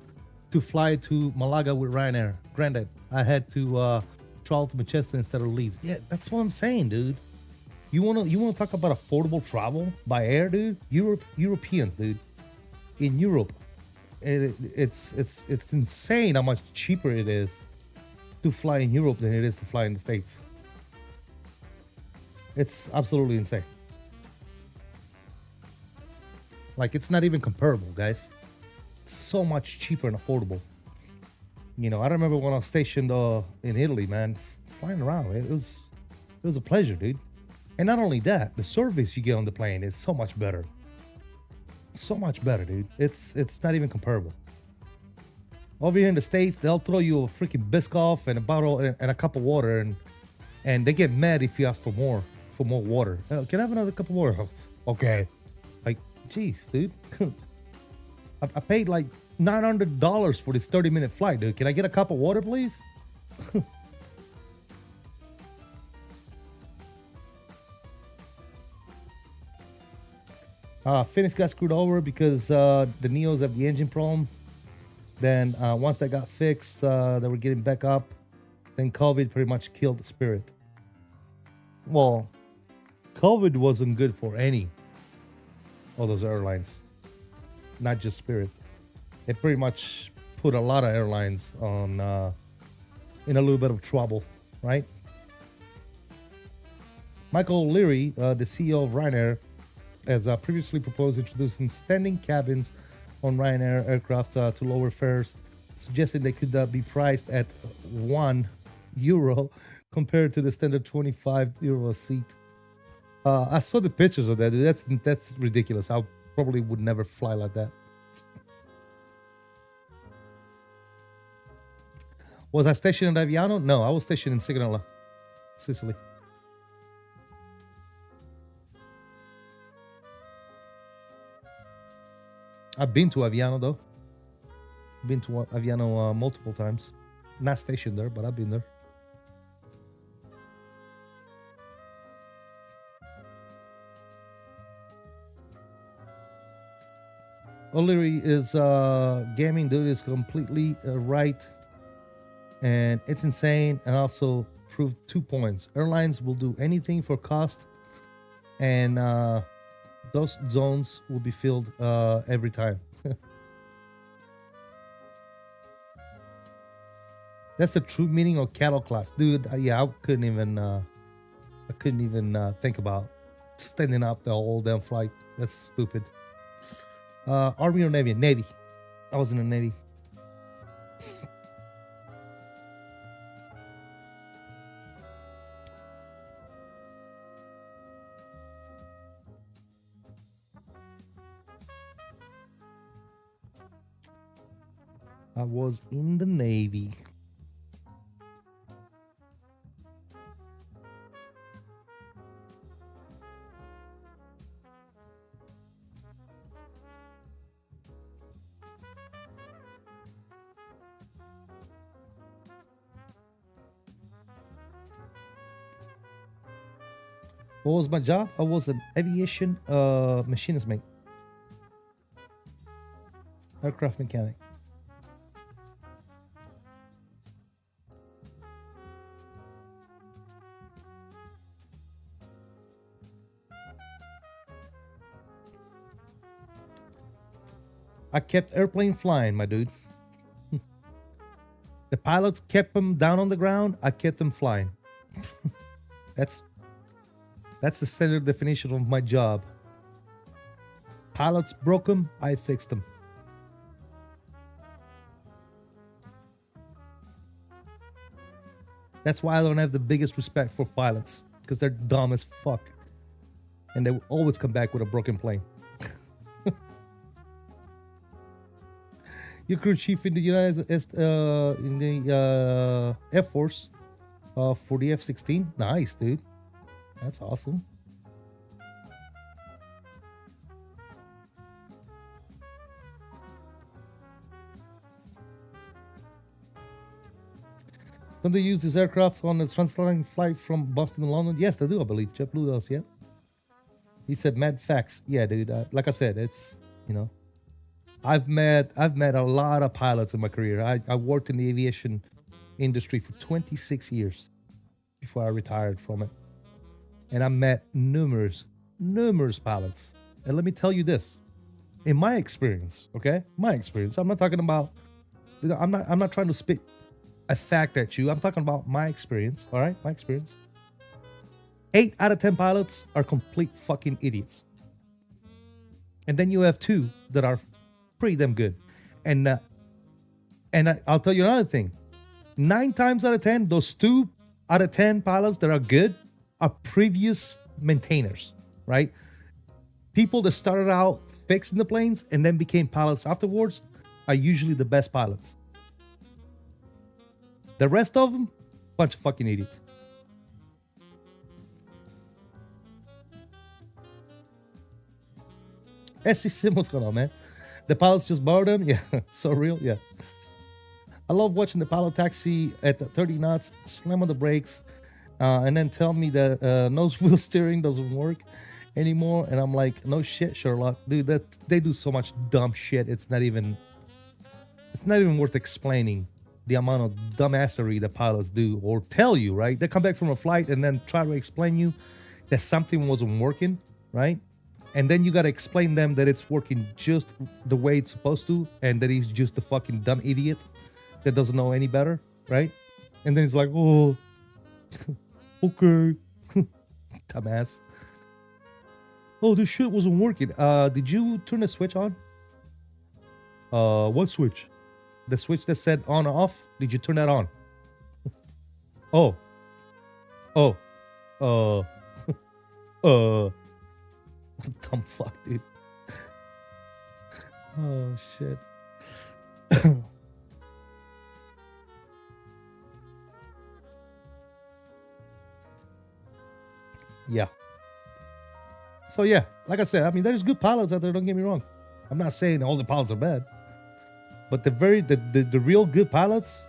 to fly to Malaga with Ryanair. Granted, I had to travel to Manchester instead of Leeds. Yeah, that's what I'm saying, dude. You wanna talk about affordable travel by air, dude? Europeans, dude. In Europe, it's insane how much cheaper it is to fly in Europe than it is to fly in the States. It's absolutely insane. Like, it's not even comparable, guys. It's so much cheaper and affordable. I remember when I was stationed in Italy, man, flying around. It was a pleasure, dude. And not only that, the service you get on the plane is so much better. So much better, dude. It's not even comparable. Over here in the States, they'll throw you a freaking Biscoff and a bottle and a cup of water, and they get mad if you ask for more water. Can I have another cup of water? Okay. Like, jeez, dude. I paid like $900 for this 30-minute flight, dude. Can I get a cup of water, please? Phoenix got screwed over because the Neos have the engine problem. Then once that got fixed, they were getting back up. Then COVID pretty much killed the Spirit. Well, COVID wasn't good for any of those airlines, not just Spirit. It pretty much put a lot of airlines on in a little bit of trouble, right? Michael O'Leary, the CEO of Ryanair, has previously proposed introducing standing cabins on Ryanair aircraft to lower fares suggesting they could be priced at €1 compared to the standard €25 a seat. I saw the pictures of that. That's ridiculous. I probably would never fly like that. Was I stationed in Aviano? No, I was stationed in Signola, Sicily. I've been to Aviano though. Been to Aviano multiple times. Not stationed there, but I've been there. O'Leary is gaming dude is completely right, and it's insane. And also proved 2 points. Airlines will do anything for cost, and those zones will be filled every time. That's the true meaning of cattle class, dude. Yeah, I couldn't even think about standing up the whole damn flight. That's stupid. Army or Navy? Navy. I was in the Navy. I was in the Navy. What was my job? I was an aviation machinist mate. Aircraft mechanic. I kept airplane flying, my dude. The pilots kept them down on the ground. I kept them flying. That's the standard definition of my job. Pilots broke them. I fixed them. That's why I don't have the biggest respect for pilots, because they're dumb as fuck, and they will always come back with a broken plane. Your crew chief in the Air Force for the F-16. Nice, dude. That's awesome. Don't they use this aircraft on the transatlantic flight from Boston to London? Yes, they do, I believe. JetBlue does, yeah. He said mad facts. Yeah, dude. Like I said, it's, you know, I've met a lot of pilots in my career. I worked in the aviation industry for 26 years before I retired from it. And I met numerous pilots. And let me tell you this. In my experience, okay? My experience. I'm not talking about, I'm not trying to spit a fact at you. I'm talking about my experience, all right? My experience. 8 out of 10 pilots are complete fucking idiots. And then you have 2 that are pretty damn good. And I'll tell you another thing. 9 times out of 10, those 2 out of 10 pilots that are good are previous maintainers, right? People that started out fixing the planes and then became pilots afterwards are usually the best pilots. The rest of them, bunch of fucking idiots. SC what's going on, man? The pilots just borrowed them? Yeah, so real, yeah. I love watching the pilot taxi at 30 knots, slam on the brakes, and then tell me that nose wheel steering doesn't work anymore. And I'm like, no shit, Sherlock. Dude, they do so much dumb shit. It's not even worth explaining the amount of dumbassery the pilots do or tell you, right? They come back from a flight and then try to explain you that something wasn't working, right? And then you got to explain them that it's working just the way it's supposed to, and that he's just a fucking dumb idiot that doesn't know any better, right? And then he's like, oh, okay. Dumbass. Oh, this shit wasn't working. Did you turn the switch on? What switch? The switch that said on or off, did you turn that on? Oh. Oh. Dumb fuck, dude. Oh, shit. Yeah. So, yeah, like I said, I mean, there's good pilots out there, don't get me wrong. I'm not saying all the pilots are bad. But the real good pilots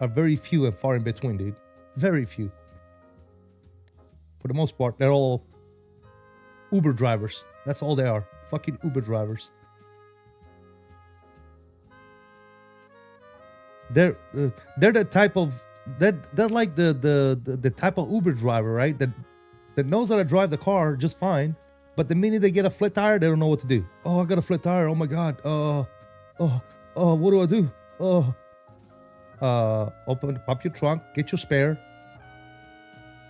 are very few and far in between, dude. Very few. For the most part, they're all Uber drivers. That's all they are. Fucking Uber drivers. They're the type of they're like the type of Uber driver, right? That knows how to drive the car just fine, but the minute they get a flat tire, they don't know what to do. Oh, I got a flat tire. Oh my god. What do I do? Open up your trunk, get your spare,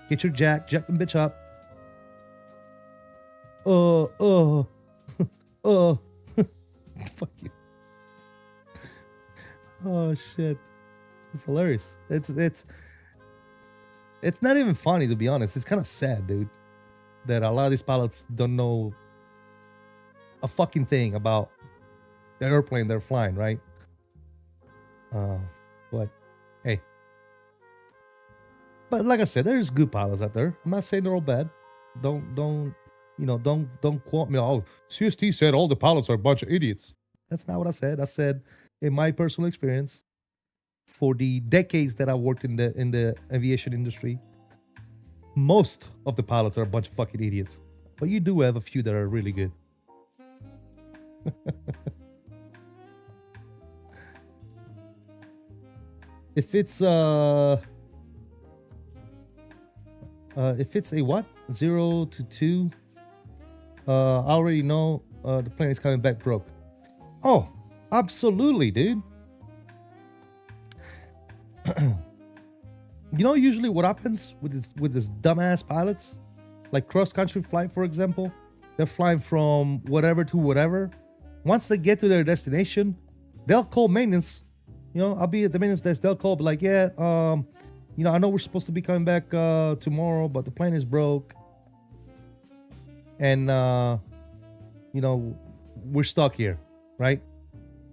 get your jack them bitch up. Fuck you. Oh shit. It's hilarious. It's not even funny, to be honest. It's kind of sad, dude, that a lot of these pilots don't know a fucking thing about the airplane they're flying, right? But hey. But like I said, there's good pilots out there. I'm not saying they're all bad. Don't quote me. Oh, CST said all the pilots are a bunch of idiots. That's not what I said. I said, in my personal experience, for the decades that I worked in the aviation industry, most of the pilots are a bunch of fucking idiots. But you do have a few that are really good. If it's a what? 0 to 2, I already know the plane is coming back broke. Oh, absolutely, dude. You know usually what happens with this dumbass pilots, like cross-country flight, for example, they're flying from whatever to whatever. Once they get to their destination, they'll call maintenance. I'll be at the maintenance desk. They'll call, be like, yeah, I know we're supposed to be coming back tomorrow, but the plane is broke, and we're stuck here, right?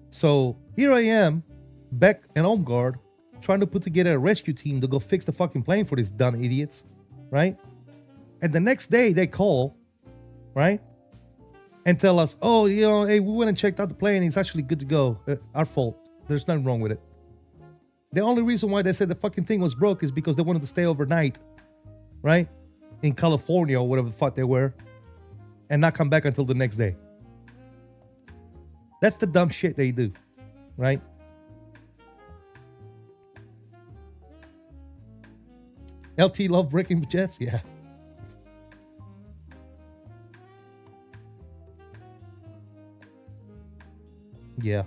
So here I am, back and home guard, trying to put together a rescue team to go fix the fucking plane for these dumb idiots, right? And the next day they call, right, and tell us, oh, hey, we went and checked out the plane. It's actually good to go. Our fault. There's nothing wrong with it. The only reason why they said the fucking thing was broke is because they wanted to stay overnight, right, in California or whatever the fuck they were, and not come back until the next day. That's the dumb shit they do, right? LT love breaking jets? Yeah. Yeah.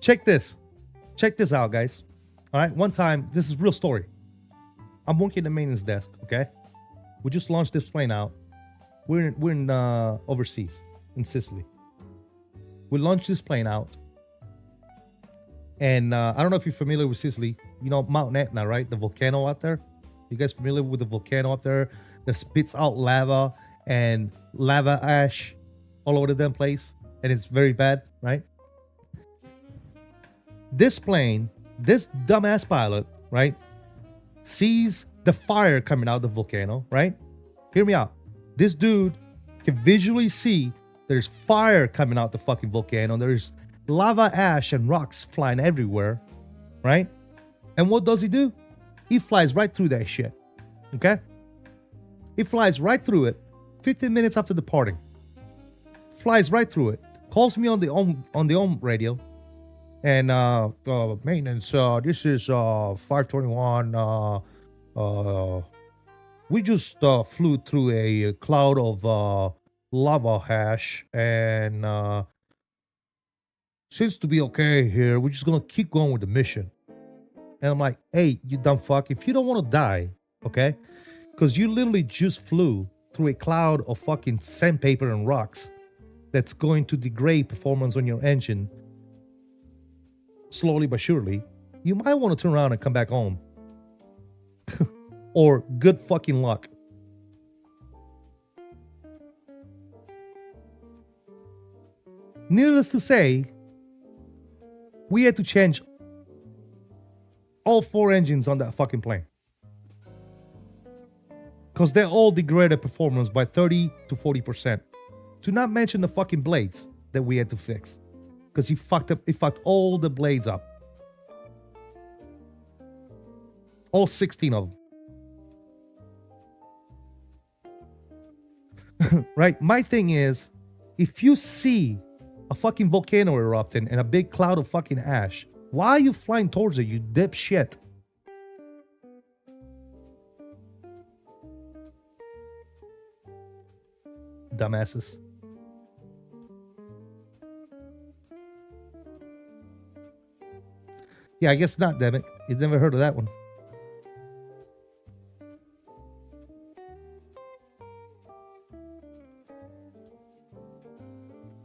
Check this out, guys. All right, one time, this is a real story. I'm working the maintenance desk, okay? We just launched this plane out. We're in overseas, in Sicily. We launched this plane out. And I don't know if you're familiar with Sicily. Mount Etna, right? The volcano out there. You guys familiar with the volcano up there that spits out lava and lava ash all over the damn place? And it's very bad, right? This plane, this dumbass pilot, right, sees the fire coming out of the volcano, right? Hear me out. This dude can visually see there's fire coming out the fucking volcano. There's lava ash and rocks flying everywhere, right? And what does he do? He flies right through that shit, okay? He flies right through it 15 minutes after departing. Flies right through it. Calls me on the home radio. And maintenance, this is 521. We just flew through a cloud of lava ash, and seems to be okay here. We're just gonna keep going with the mission. And I'm like, hey, you dumb fuck, if you don't want to die, okay, because you literally just flew through a cloud of fucking sandpaper and rocks that's going to degrade performance on your engine slowly but surely, you might want to turn around and come back home. Or good fucking luck. Needless to say, we had to change all 4 engines on that fucking plane. Because they all degraded performance by 30 to 40%. To not mention the fucking blades that we had to fix. Because he fucked all the blades up. All 16 of them. Right? My thing is, if you see a fucking volcano erupting and a big cloud of fucking ash, why are you flying towards it, you dipshit? Dumbasses. Yeah, I guess not, damn it. You never heard of that one.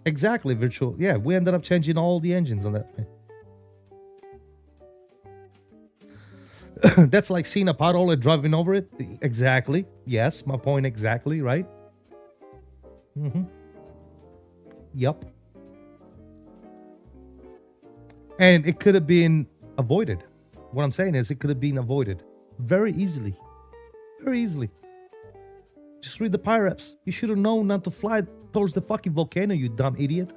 Exactly, virtual. Yeah, we ended up changing all the engines on that plane. That's like seeing a pothole and driving over it. Exactly. Yes, my point exactly, right? Mm-hmm. Yup. And it could have been avoided. What I'm saying is it could have been avoided very easily. Very easily. Just read the Pyreps. You should have known not to fly towards the fucking volcano, you dumb idiot.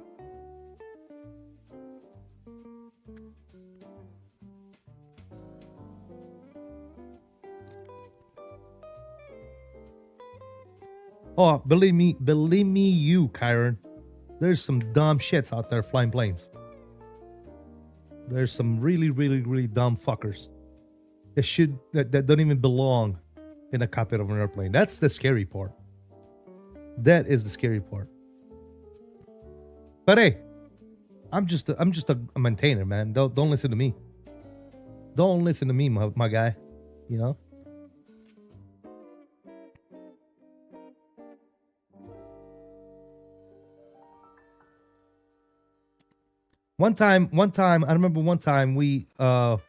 Oh, believe me, you, Kyron. There's some dumb shits out there flying planes. There's some really, really, really dumb fuckers that don't even belong in the cockpit of an airplane. That's the scary part. That is the scary part. But hey, I'm just a maintainer, man. Don't listen to me. Don't listen to me, my guy. You know. One time, I remember one time we had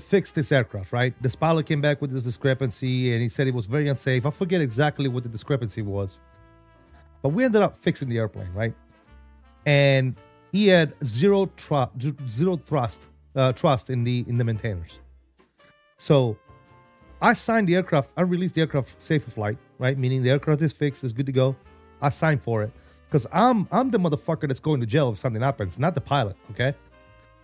fixed this aircraft, right? This pilot came back with this discrepancy and he said it was very unsafe. I forget exactly what the discrepancy was. But we ended up fixing the airplane, right? And he had zero trust in the maintainers. So I signed the aircraft, I released the aircraft safe for flight, right? Meaning the aircraft is fixed, it's good to go. I signed for it. Because I'm the motherfucker that's going to jail if something happens, not the pilot, okay?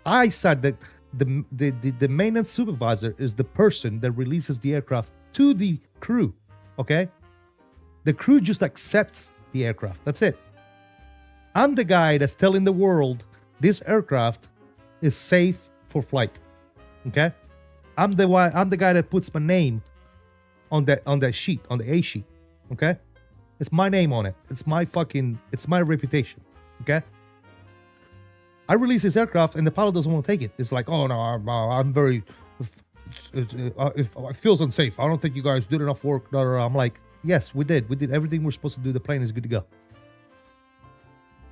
I said that the maintenance supervisor is the person that releases the aircraft to the crew, okay? The crew just accepts the aircraft. That's it. I'm the guy that's telling the world this aircraft is safe for flight, okay? I'm the guy that puts my name on that sheet, on the A sheet, okay? It's my name on it. It's my reputation. Okay? I release this aircraft and the pilot doesn't want to take it. It's like, oh no, I'm very, it feels unsafe. I don't think you guys did enough work. I'm like, yes, we did. We did everything we're supposed to do. The plane is good to go.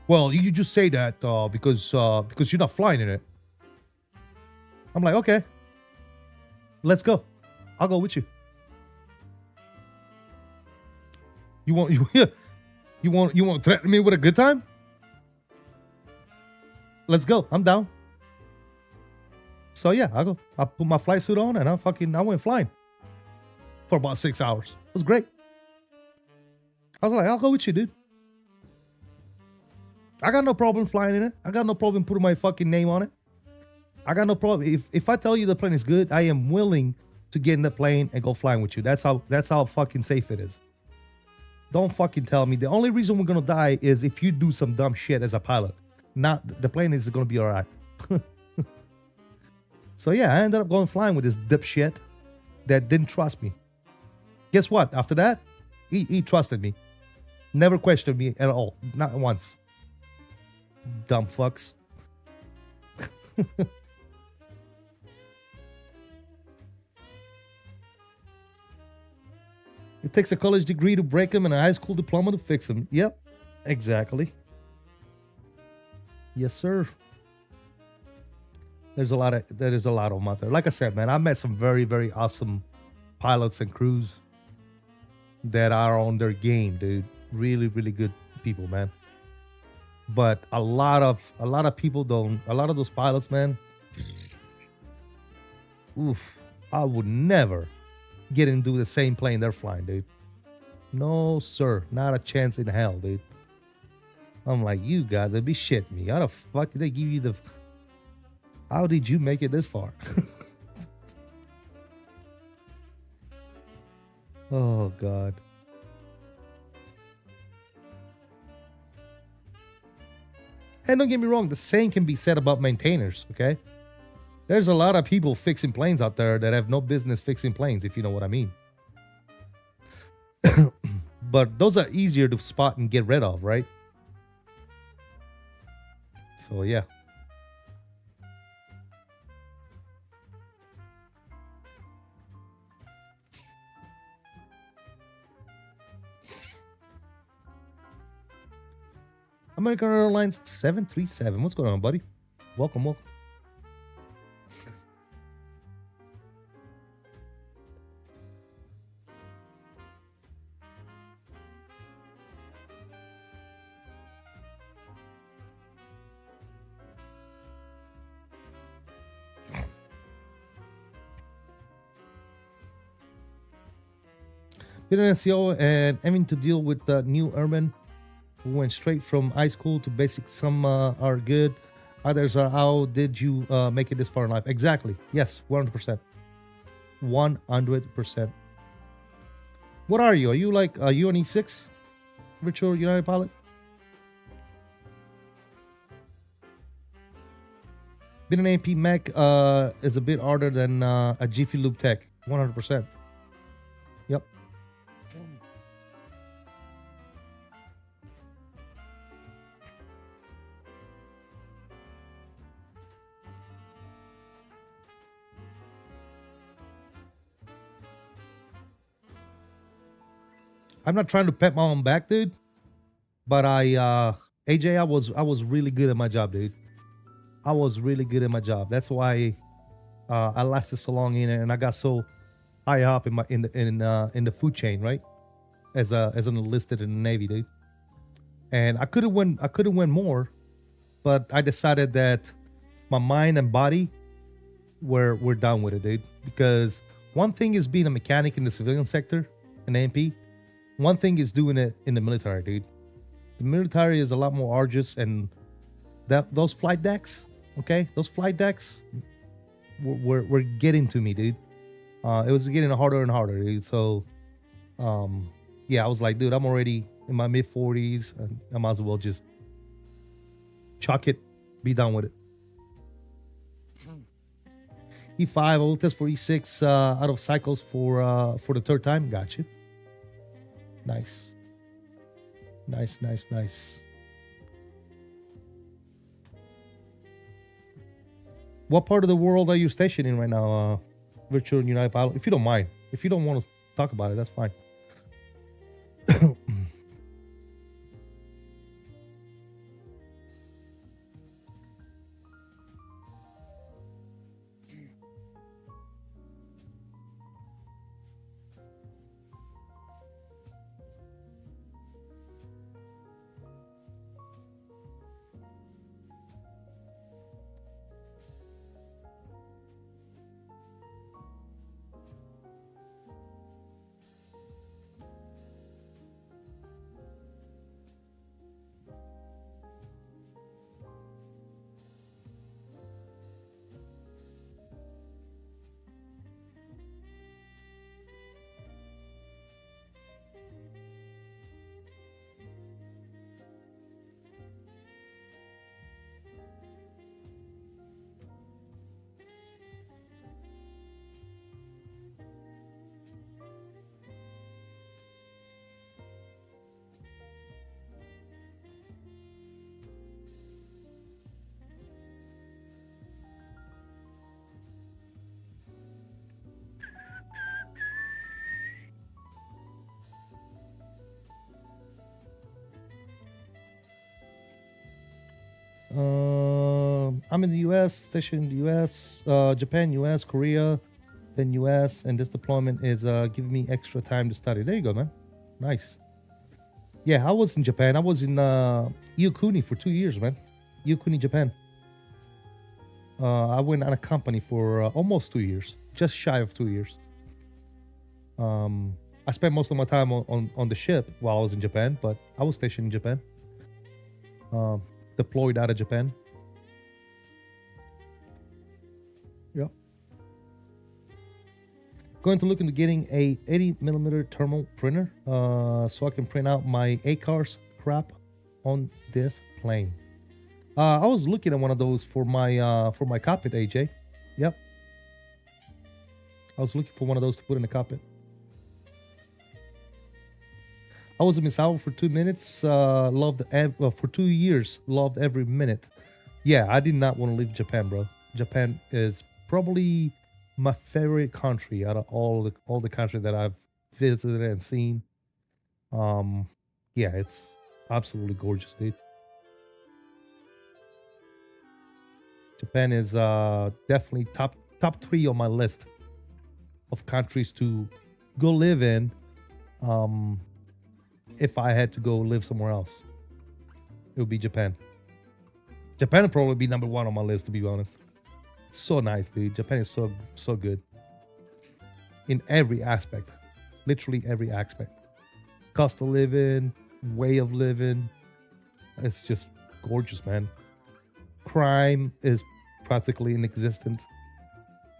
Well, you just say that because you're not flying in it. I'm like, okay, let's go. I'll go with you. You want to threaten me with a good time? Let's go. I'm down. So yeah, I put my flight suit on and I went flying for about 6 hours. It was great. I was like, I'll go with you, dude. I got no problem flying in it. I got no problem putting my fucking name on it. I got no problem. If I tell you the plane is good, I am willing to get in the plane and go flying with you. That's how fucking safe it is. Don't fucking tell me. The only reason we're gonna die is if you do some dumb shit as a pilot. Not the plane is gonna be all right. So yeah, I ended up going flying with this dipshit that didn't trust me. Guess what? After that, he trusted me. Never questioned me at all. Not once. Dumb fucks. It takes a college degree to break them and a high school diploma to fix them. Yep, exactly. Yes, sir. There's a lot of them out there. Like I said, man, I met some very, very awesome pilots and crews that are on their game, dude. Really, really good people, man. But a lot of people don't. A lot of those pilots, man. Oof, I would never get into the same plane they're flying, dude. No, sir, not a chance in hell, dude. I'm like, you gotta be shitting me. How the fuck did they give you the? How did you make it this far? Oh God. And don't get me wrong, the same can be said about maintainers, okay? There's a lot of people fixing planes out there that have no business fixing planes, if you know what I mean. But those are easier to spot and get rid of, right? So, yeah. American Airlines 737. What's going on, buddy? Welcome, welcome. Been an NCO and having to deal with new airmen who went straight from high school to basic. Some are good, others are. How did you make it this far in life? Exactly. Yes, 100%. 100%. What are you? Are you like are you an E6 virtual United pilot? Been an AP mech is a bit harder than a Jiffy Lube tech. 100%. Yep. I'm not trying to pat my own back, dude, but AJ, I was really good at my job, dude. I was really good at my job. That's why I lasted so long in it, and I got so high up in the food chain, right? As an enlisted in the Navy, dude. And I could have went more, but I decided that my mind and body were done with it, dude. Because one thing is being a mechanic in the civilian sector, an AMP. One thing is doing it in the military, dude. The military is a lot more arduous, and those flight decks, okay, those flight decks were getting to me, dude. It was getting harder and harder, dude. So, yeah, I was like, dude, I'm already in my mid 40s, and I might as well just chuck it, be done with it. E5, I will test for E6 out of cycles for the third time. Got you. Nice. Nice. What part of the world are you stationed in right now, Virtual United Pilot? If you don't mind. If you don't want to talk about it, that's fine. I'm in the U.S., stationed in the U.S., Japan, U.S., Korea, then U.S., and this deployment is giving me extra time to study. There you go, man. Nice. Yeah, I was in Japan. I was in Iokuni for 2 years, man. Iokuni, Japan. I went on a company for almost 2 years, just shy of 2 years. I spent most of my time on the ship while I was in Japan, but I was stationed in Japan. Deployed out of Japan. Yep. Going to look into getting a 80mm thermal printer so I can print out my ACARS crap on this plane. I was looking at one of those for my cockpit, AJ. Yep. I was looking for one of those to put in the cockpit. I was in Misawa for 2 minutes. For 2 years. Loved every minute. Yeah, I did not want to leave Japan, bro. Japan is probably my favorite country out of all the countries that I've visited and seen. Yeah, it's absolutely gorgeous, dude. Japan is definitely top 3 on my list of countries to go live in. If I had to go live somewhere else, it would be Japan. Japan would probably be number 1 on my list, to be honest. It's so nice, dude. Japan is so good in every aspect, literally every aspect. Cost of living, way of living, it's just gorgeous, man. Crime is practically inexistent.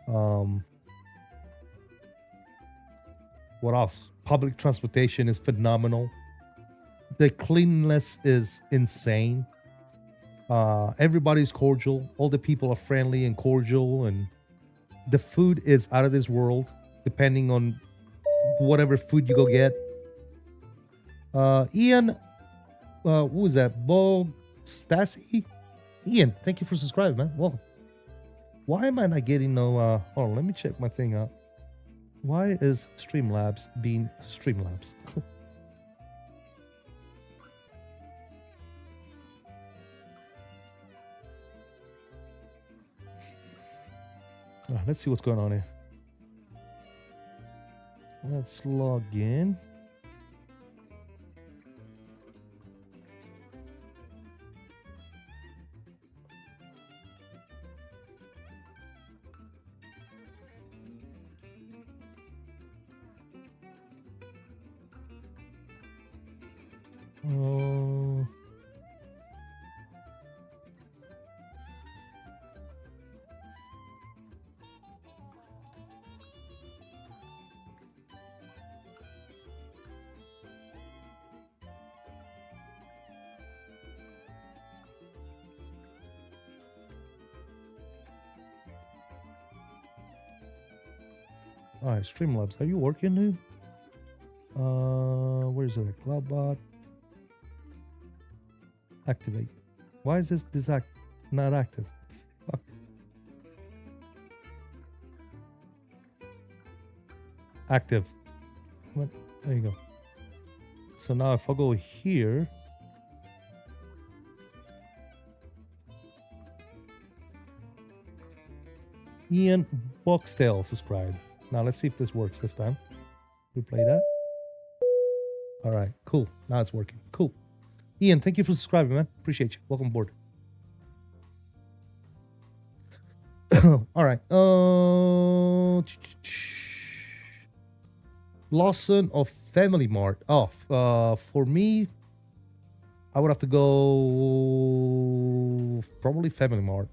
What else? Public transportation is phenomenal. The cleanliness is insane. Everybody's cordial. All the people are friendly and cordial, and the food is out of this world, depending on whatever food you go get. Ian, who was that? Bo Stassi? Ian, thank you for subscribing, man. Welcome. Why am I not getting no... hold on, let me check my thing out. Why is Streamlabs being Streamlabs? Let's see what's going on here. Let's log in. All right, Streamlabs, are you working, dude? Where's it? Cloudbot. Activate. Why is this not active? Fuck. Active. What? There you go. So now if I go here, Ian Boxtail subscribed. Now let's see if this works this time. Replay that. All right, cool. Now it's working. Cool. Ian, thank you for subscribing, man. Appreciate you. Welcome aboard. All right. Lawson of Family Mart. For me, I would have to go probably Family Mart.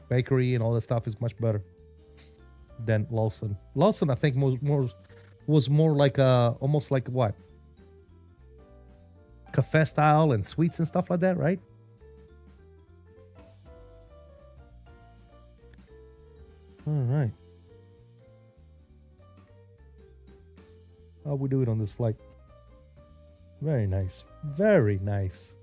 Bakery and all that stuff is much better than Lawson. Lawson, I think, was more like almost like what? Cafe style and sweets and stuff like that, right? All right. How we do it on this flight? Very nice. Very nice.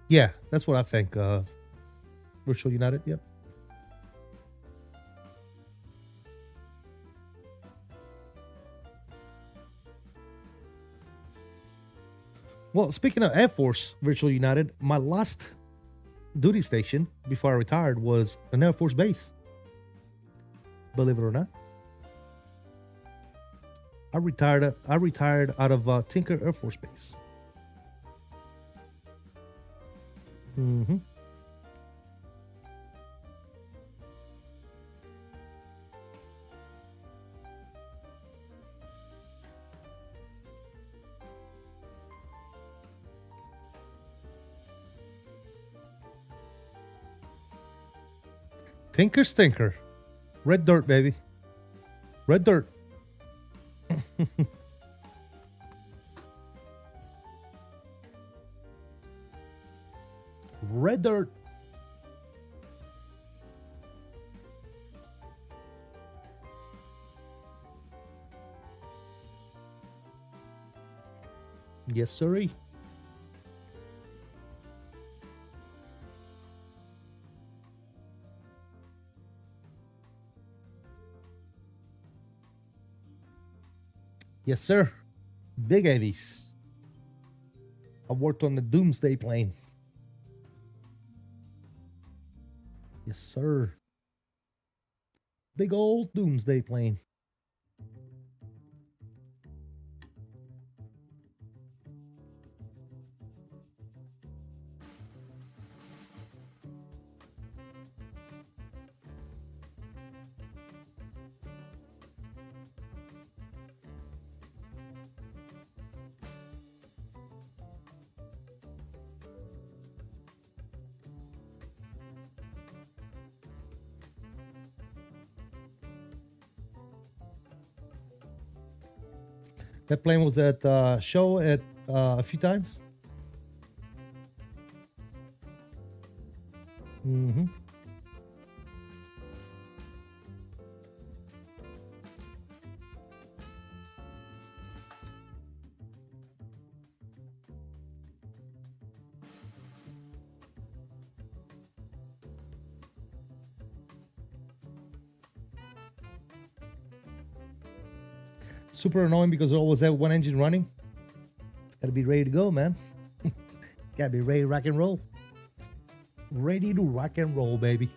Yeah, that's what I think. Virtual United. Yep. Well, speaking of Air Force Virtual United, my last duty station before I retired was an Air Force base. Believe it or not, I retired out of Tinker Air Force Base. Mm-hmm. Tinker Stinker. Red dirt, baby. Red dirt. Red dirt. Yes, sirree. Yes, sir. Big avies. I worked on the Doomsday plane. Yes, sir. Big old Doomsday plane. That plane was at show at a few times. Mm-hmm. Super annoying because I always have one engine running. It's gotta be ready to go, man. Gotta be ready to rock and roll. Ready to rock and roll, baby.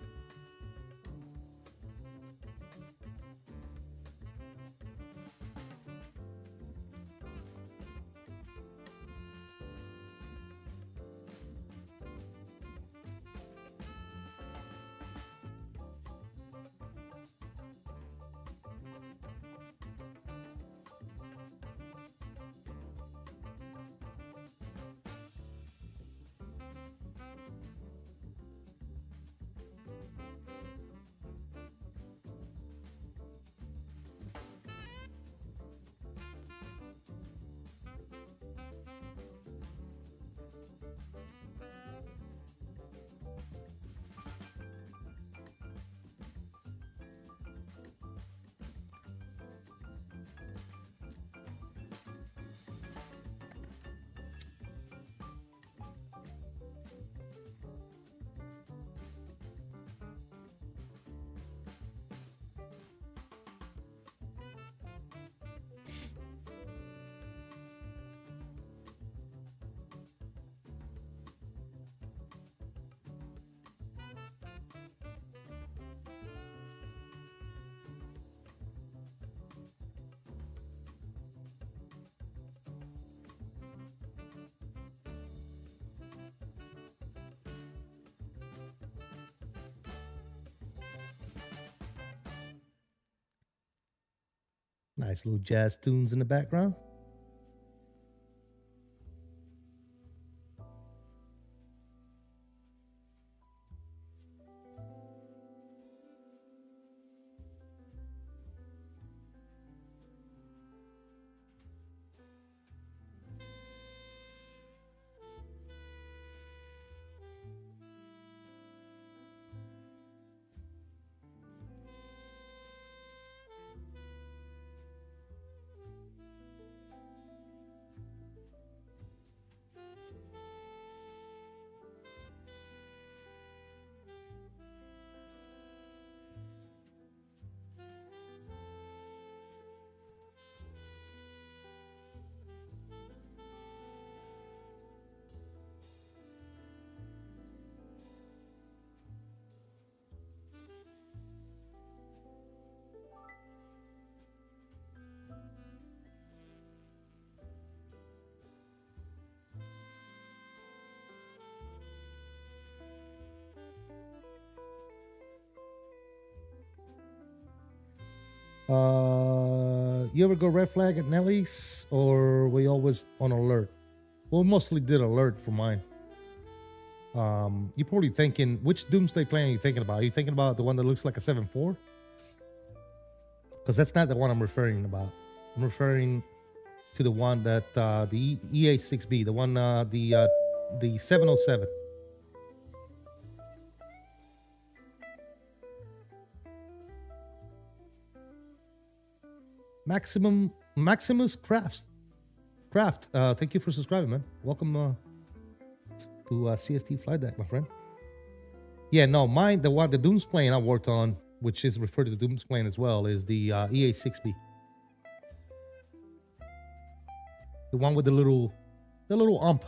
Nice little jazz tunes in the background. You ever go red flag at Nelly's, or we always on alert? Well, mostly did alert for mine. You're probably thinking, which Doomsday plane are you thinking about? Are you thinking about the one that looks like a 7.4? Because that's not the one I'm referring about. I'm referring to the one that the EA6B, the one the 707. Maximus Craft. Thank you for subscribing, man. Welcome to CST Flight Deck, my friend. Yeah, no, mine, the Dooms plane I worked on, which is referred to the Dooms plane as well, is the EA6B. The one with the little ump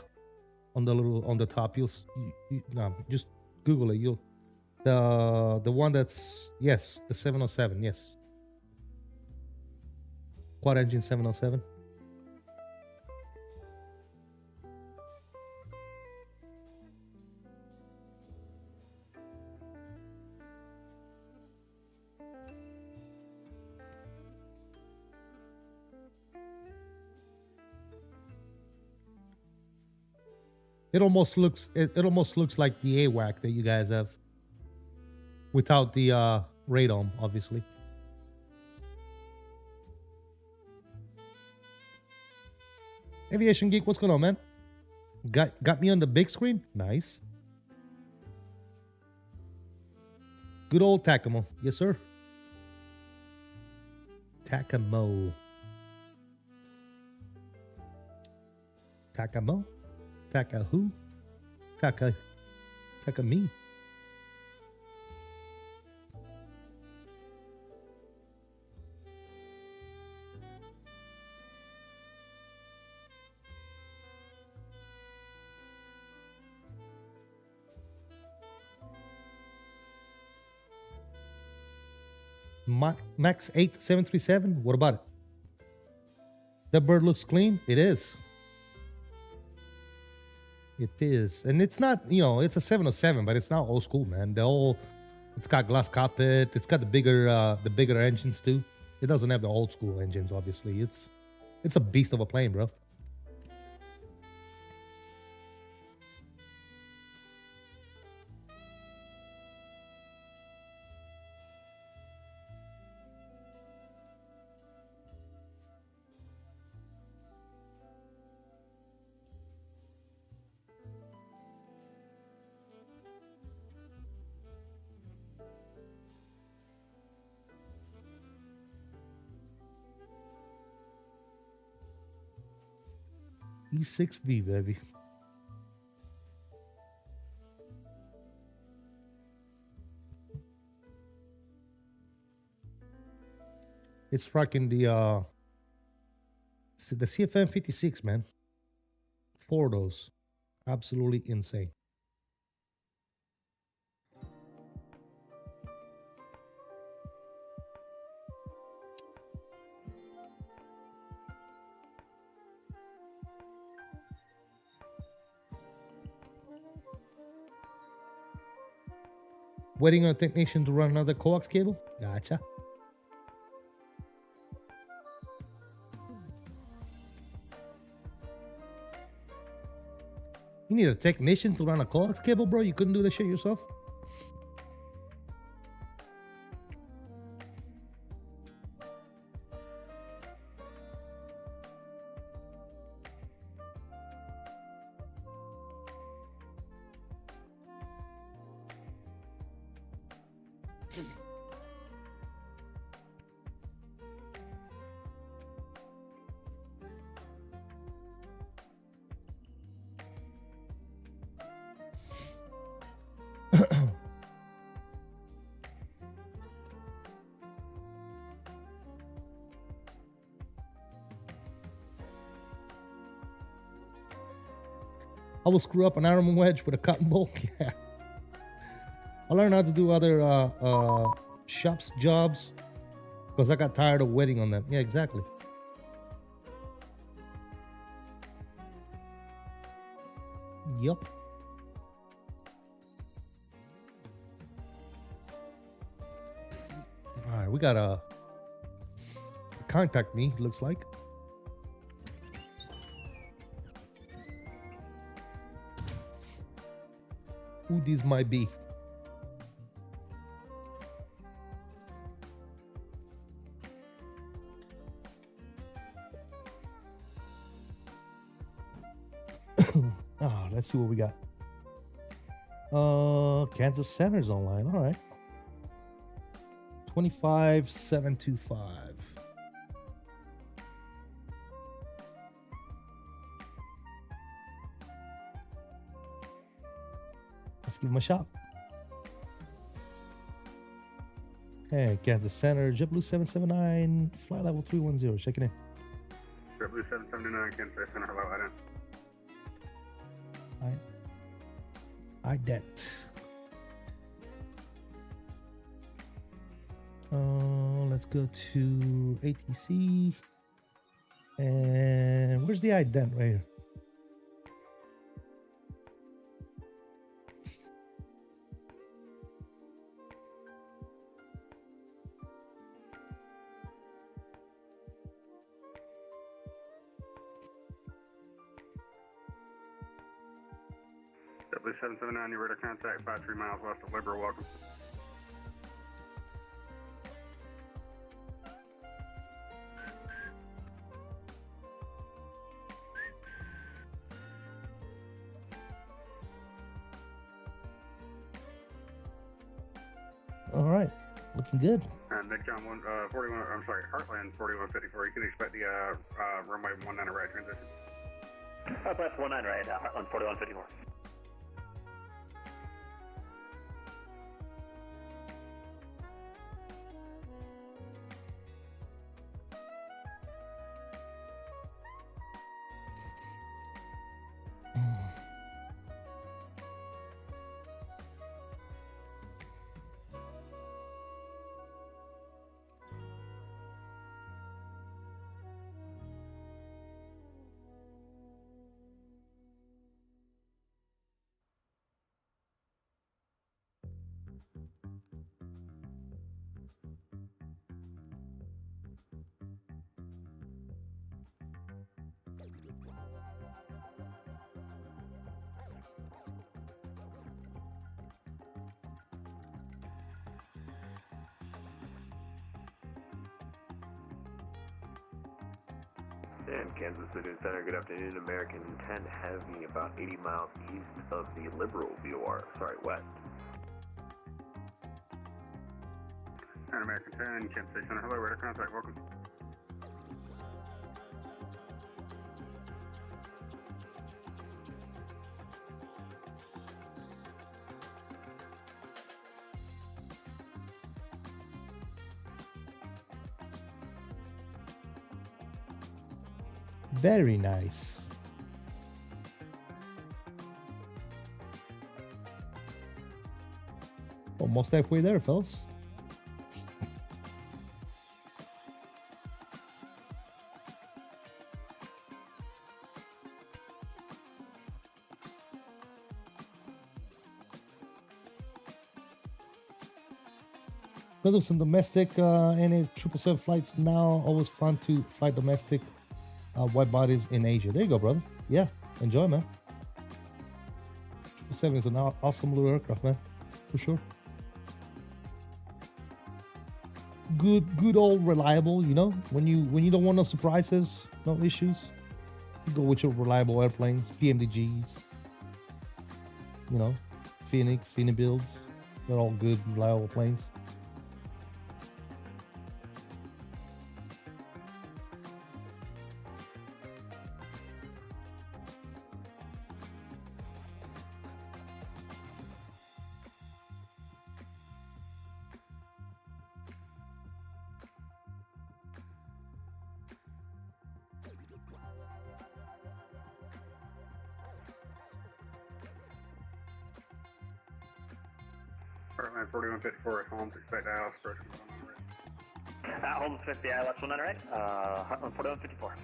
on the top. You just Google it. The one that's, yes, the 707, yes. Quad engine 707. It almost looks like the AWAC that you guys have, without the radome, obviously. Aviation Geek, what's going on, man? Got me on the big screen? Nice. Good old Takamo. Yes, sir. Takamo. Takamo? Taka who? Taka me. Max 8 737. What about it? That bird looks clean. It is. It is, and it's not. You know, it's a 707, but it's not old school, man. It's got glass cockpit. It's got the bigger engines too. It doesn't have the old school engines, obviously. It's a beast of a plane, bro. E6B, baby. It's fucking the CFM 56, man. 4 of those. Absolutely insane. Waiting on a technician to run another coax cable? Gotcha. You need a technician to run a coax cable, bro? You couldn't do the shit yourself? I will screw up an Ironman wedge with a cotton ball. Yeah. I learned how to do other shops jobs because I got tired of waiting on them. Yeah, exactly. Yup. All right, we got contact me, looks like. Who this might be. Let's see what we got. Kansas Center's online. All right. 25725. Let's give him a shot. Hey, Kansas Center, JetBlue 779, flight level 310. Checking in.
JetBlue 779, Kansas Center, hello, I don't.
IDET. Let's go to ATC. And where's the ident right here?
JetBlue 779, you're ready to contact 53 miles west of Liberal, welcome.
All right, looking good.
Nick John 41, I'm sorry, Heartland 4154, you can expect the runway 19 right transition.
That's 19 right, Heartland 4154.
And Kansas City Center, good afternoon. American 10 Heavy, about 80 miles east of the Liberal VOR, sorry, west.
And American 10, Kansas City Center, hello, ready to contact, welcome.
Very nice. Almost halfway there, fellas. Let's do some domestic NA 777 flights now. Always fun to fly domestic wide bodies in Asia. There you go, brother. Yeah, enjoy, man. 777 is an awesome little aircraft, man, for sure. Good old reliable. You know, when you don't want no surprises, no issues, you go with your reliable airplanes, PMDGs. You know, Phoenix, Cine builds. They're all good, reliable planes.
Heartland 4154 at Holmes, expect ILS approach.
Holmes 50, ILS 19 right, Heartland 4154.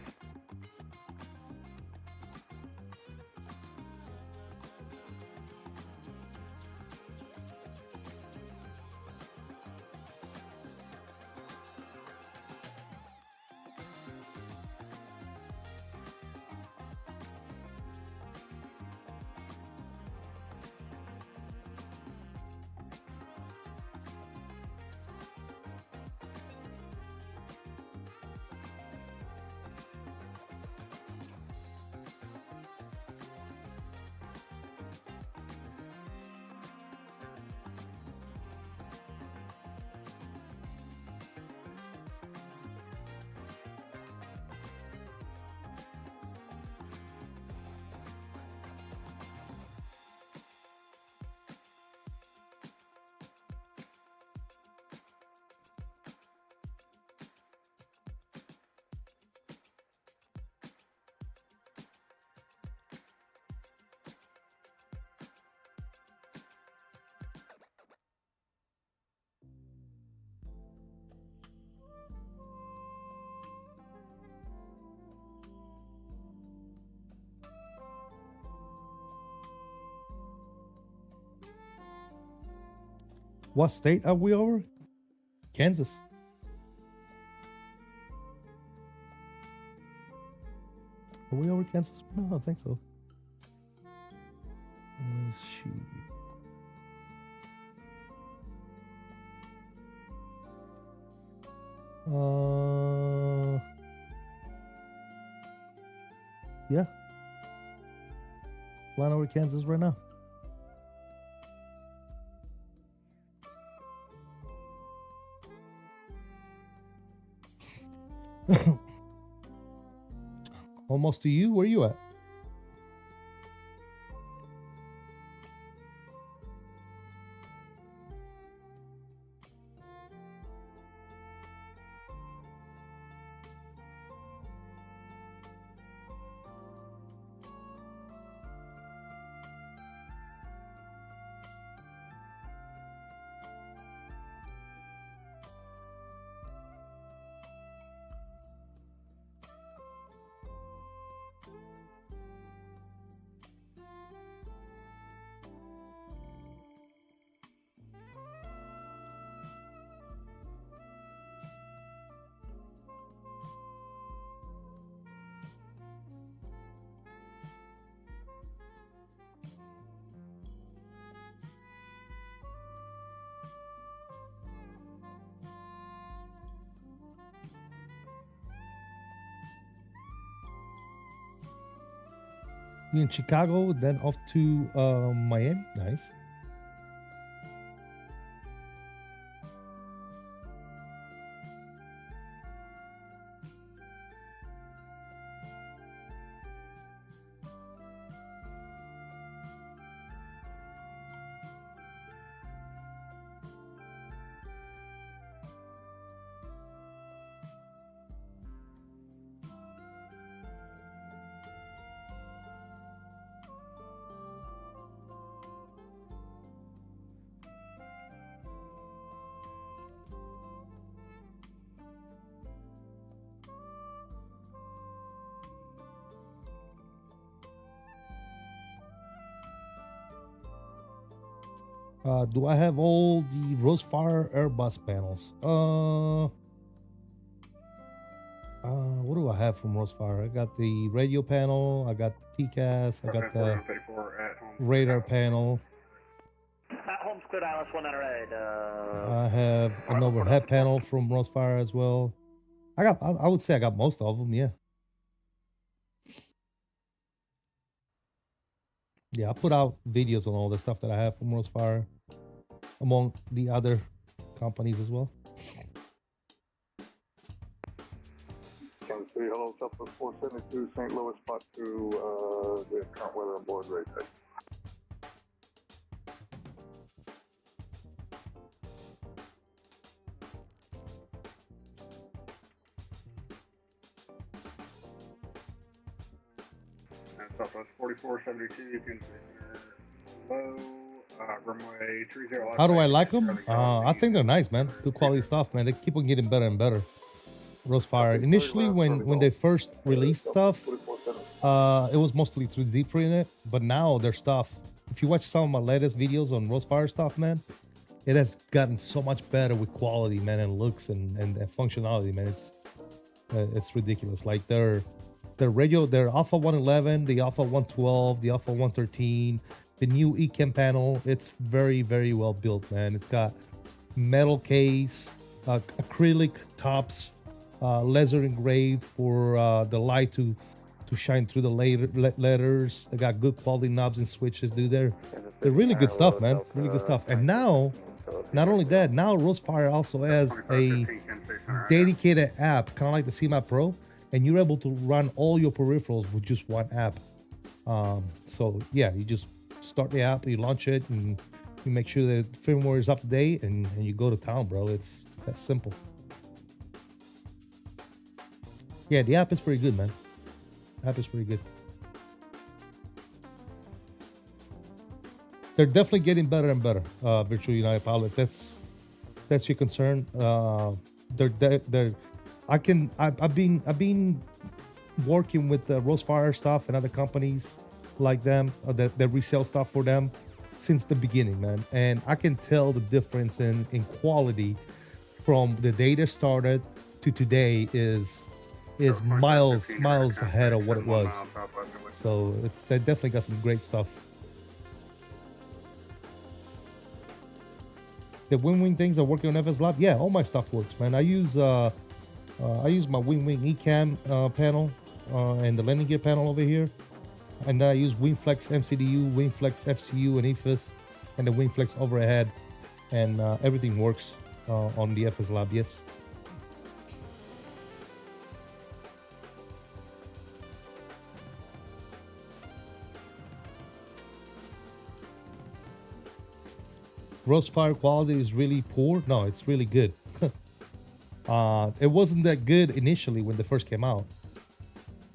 What state are we over? Kansas. Are we over Kansas? No, I don't think so. Shoot. Yeah. Flying over Kansas right now. Almost to you. Where are you at? You in Chicago, then off to Miami. Nice. Do I have all the Rosefire Airbus panels? What do I have from Rosefire? I got the radio panel, I got the TCAS, I got the radar panel.
Home's cleared, ILS 198.
I have an overhead panel from Rosefire as well. I would say I got most of them, yeah. Yeah, I put out videos on all the stuff that I have from Rosefire, among the other companies as well.
Hello, Southwest 472, St. Louis, spot 2, the current weather on board, right there. Southwest 4472, you can low, runway 30.
How do I like them? I think they're nice, man. Good quality stuff, man. They keep on getting better and better. Rosefire. Initially, when they first released stuff, it was mostly 3D printed, but now their stuff, if you watch some of my latest videos on Rosefire stuff, man, it has gotten so much better with quality, man, and looks and functionality, man. It's ridiculous. Like their radio, their Alpha 111, the Alpha 112, the Alpha 113, the new ECAM panel, it's very, very well built, man. It's got metal case, acrylic tops, laser engraved for the light to shine through the letters. They got good quality knobs and switches, dude. They're really good stuff, man. Really good stuff. And now, not only that, now Rosefire also has a dedicated app, kind of like the CMAP Pro, and you're able to run all your peripherals with just one app. So yeah, you just start the app, you launch it, and you make sure that firmware is up to date, and you go to town, bro. It's that simple. Yeah, the app is pretty good, man. The app is pretty good. They're definitely getting better and better. Virtual United Pilot. If that's your concern. I've been working with the Rosefire stuff and other companies like them that resell stuff for them, since the beginning, man. And I can tell the difference in quality from the day they started to today is miles ahead of what it was. So they definitely got some great stuff. The wing things are working on FSLab. Yeah, all my stuff works, man. I use my wing ECAM panel and the landing gear panel over here, and then I use WingFlex MCDU, WingFlex FCU, and EFIS, and the WingFlex overhead, and everything works on the FSLab. Yes. Roast fire quality is really poor. No, it's really good. It wasn't that good initially when they first came out,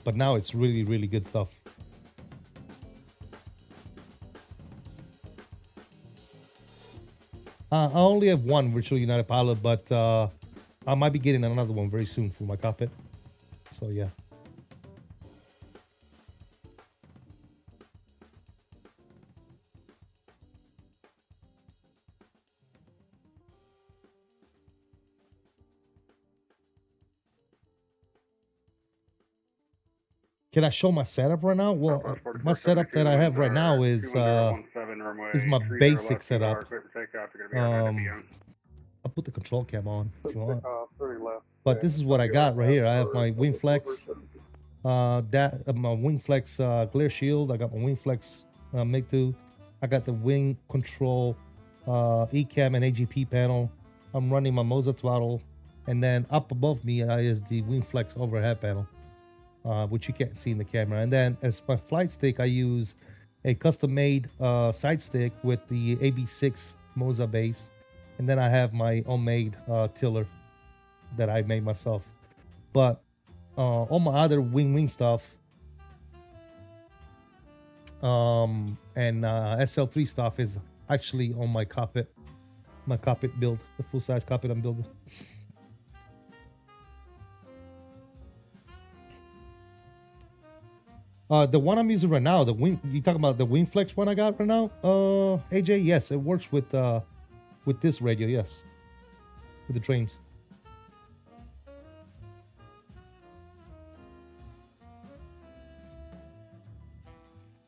but now it's really, really good stuff. I only have one Virtual United Pilot, but I might be getting another one very soon for my cockpit. So yeah. Can I show my setup right now? Well, my setup that I have right now is my basic setup. I'll put the control cam on if you want. But this is what I got right here. I have my WingFlex, my WingFlex glare shield. I got my WingFlex MiG-2. I got the wing control ECAM and AGP panel. I'm running my Moza throttle, and then up above me is the WingFlex overhead panel. Which you can't see in the camera. And then as my flight stick, I use a custom-made side stick with the AB6 Moza base. And then I have my own-made tiller that I made myself. But all my other wing stuff and SL3 stuff is actually on my cockpit build, the full-size cockpit I'm building. The one I'm using right now, the wing, you talking about the WingFlex one I got right now? AJ, yes, it works with this radio, yes. With the dreams.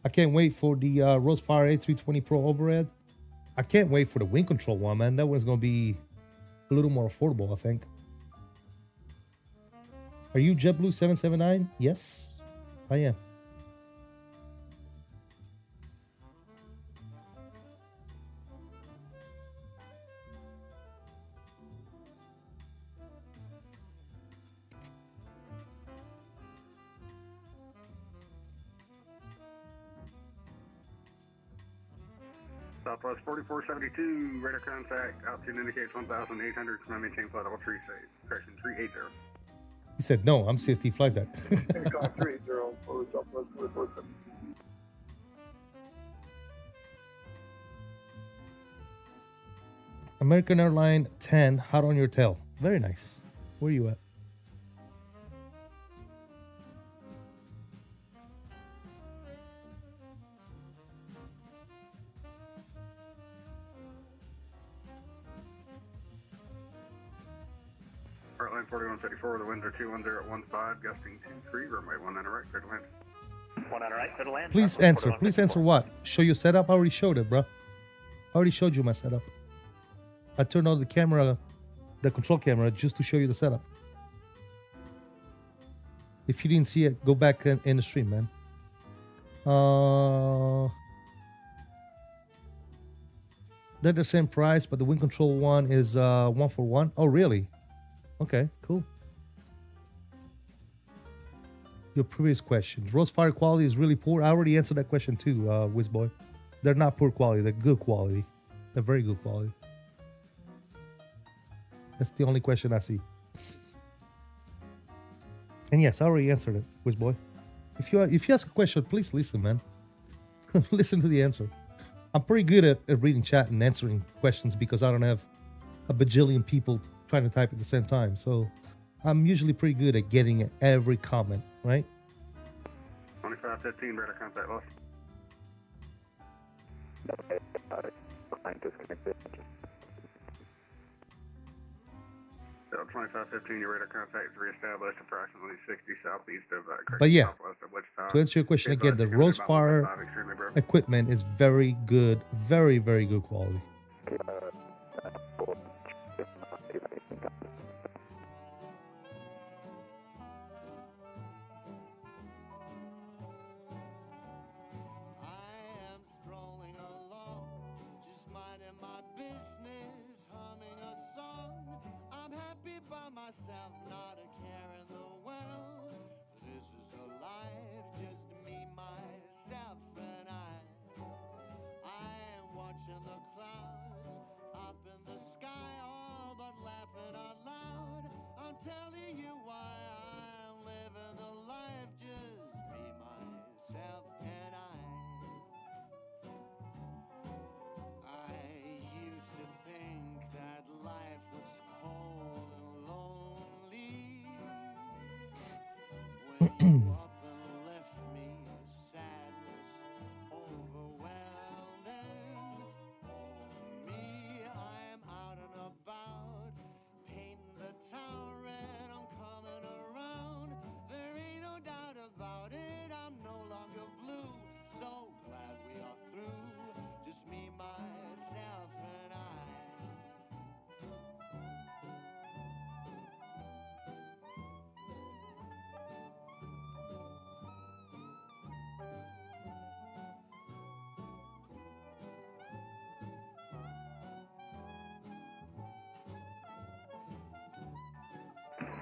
I can't wait for the Rosefire A320 Pro overhead. I can't wait for the wing control one, man. That one's gonna be a little more affordable, I think. Are you JetBlue 779? Yes, I am.
Southwest 4472, radar contact, altitude indicates 1,800, maintain flight level 3 safe, correction 380.
He said, no, I'm CST flight deck.
Takeoff 380, over Southwest 4472.
American Airline 10, hot on your tail. Very nice. Where are you at?
Heartline 4174, the winds are 210 at 15, gusting 23, runway 19 right, clear to land.
19 right, clear to land.
Please answer. Please answer what? Show your setup? I already showed it, bro. I already showed you my setup. I turned on the camera, the control camera, just to show you the setup. If you didn't see it, go back in the stream, man. They're the same price, but the wing control one is 1 for 1. Oh, really? Okay, cool. Your previous question. Roast fire quality is really poor. I already answered that question too, Wizboy. They're not poor quality. They're good quality. They're very good quality. That's the only question I see. And yes, I already answered it, Wizboy. If you ask a question, please listen, man. Listen to the answer. I'm pretty good at reading chat and answering questions because I don't have a bajillion people trying to type at the same time. So I'm usually pretty good at getting at every comment, right?
2515, radar contact lost.
Okay, line disconnected.
So 2515, your radar contact is reestablished approximately 60 southeast of
But yeah,
southwest of Wichita.
to answer your question
Be
again,
advised
the
you're gonna be about
Rosefire
1.5, extremely broken.
equipment is very good, very, very good quality.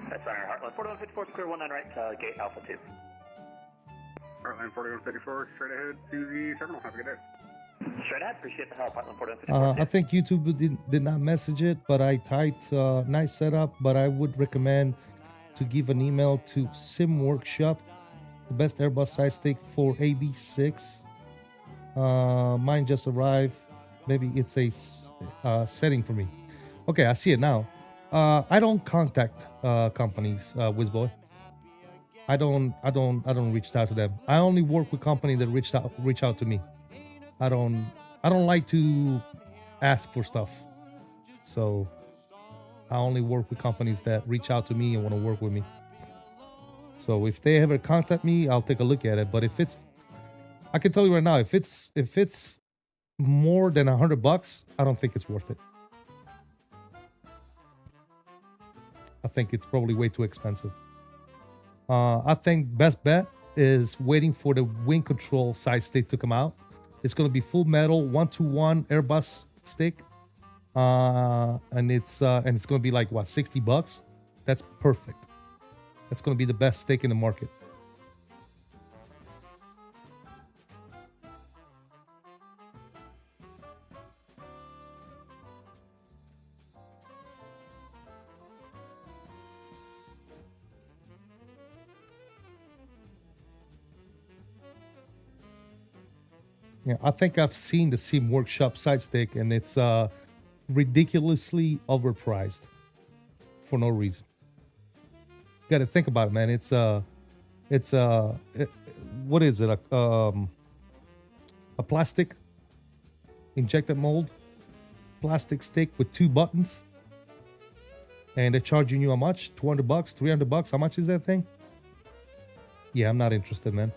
That's on our Heartland 4154, clear 19 right, gate Alpha 2.
Heartland 4154, straight ahead to the terminal. Have a good day.
Straight ahead, appreciate the help, Heartland 4154.
I think YouTube did not message it, but I typed nice setup, but I would recommend to give an email to Sim Workshop, the best Airbus side stick for AB6. Mine just arrived. Maybe it's a setting for me. Okay, I see it now. I don't contact companies, Wizboy. I don't reach out to them. I only work with companies that reach out to me. I don't like to ask for stuff. So I only work with companies that reach out to me and want to work with me. So if they ever contact me, I'll take a look at it. But if it's, I can tell you right now, if it's more than $100, I don't think it's worth it. I think it's probably way too expensive. I think best bet is waiting for the wing control side stick to come out. It's going to be full metal 1-to-1 Airbus stick, and it's going to be like what, $60? That's perfect. That's going to be the best stick in the market. Yeah, I think I've seen the Sim Workshop side stick, and it's ridiculously overpriced for no reason. You got to think about it, man. What is it? A plastic injected mold plastic stick with 2 buttons, and they're charging you how much? $200, $300? How much is that thing? Yeah, I'm not interested, man.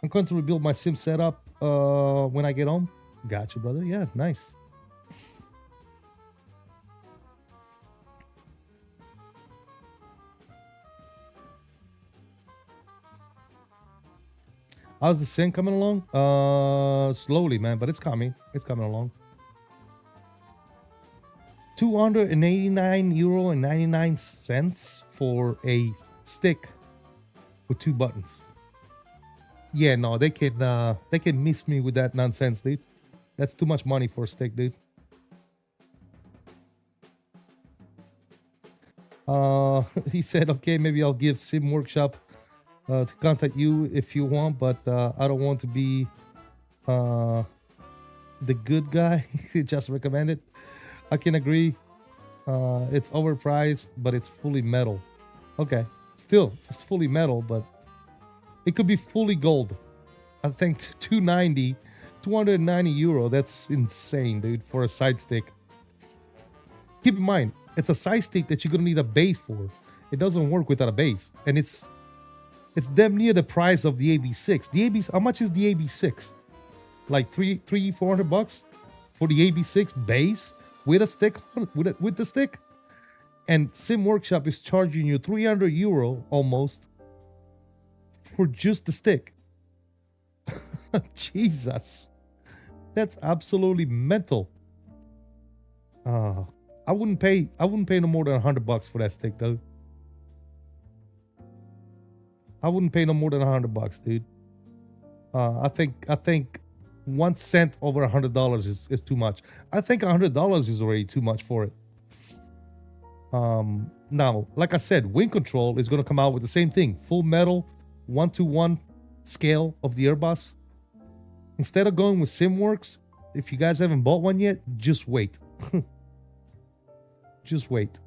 I'm going to rebuild my sim setup when I get home. Gotcha, brother. Yeah, nice. How's the sim coming along? Slowly, man, but it's coming. It's coming along. €289.99 for a stick with 2 buttons. Yeah, no, they can miss me with that nonsense, dude. That's too much money for a stick, dude. He said, okay, maybe I'll give Sim Workshop to contact you if you want, but I don't want to be the good guy. Just recommend it. I can agree. It's overpriced, but it's fully metal. Okay, still, it's fully metal, but it could be fully gold. I think 290 euro. That's insane, dude, for a side stick. Keep in mind, it's a side stick that you're gonna need a base for. It doesn't work without a base, and it's damn near the price of the AB6. The AB, how much is the AB6? Like $400 for the AB6 base with a stick with the stick. And Sim Workshop is charging you 300 euro almost for just the stick. Jesus, that's absolutely mental. I wouldn't pay no more than $100 for that stick, though. I wouldn't pay no more than $100, dude. I think 1 cent over $100 is too much. I think $100 is already too much for it. Now, like I said, Wing Control is going to come out with the same thing. Full metal, 1-to-1 scale of the Airbus. Instead of going with SimWorks, if you guys haven't bought one yet, just wait. Just wait.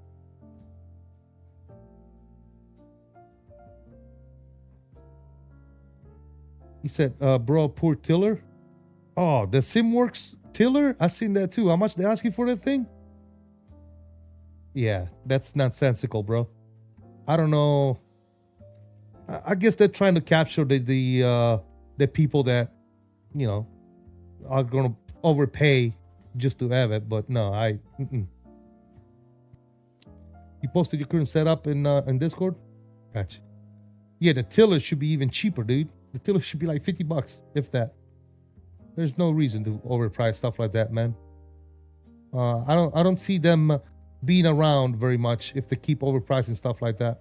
He said, bro, poor tiller. Oh, the SimWorks tiller? I seen that too. How much they asking for that thing? Yeah, that's nonsensical, bro. I don't know. I guess they're trying to capture the people that, you know, are gonna overpay just to have it. But no, You posted your current setup in Discord? Gotcha. Yeah, the tiller should be even cheaper, dude. The tiller should be like $50, if that. There's no reason to overprice stuff like that, man. I don't see them being around very much if they keep overpricing stuff like that.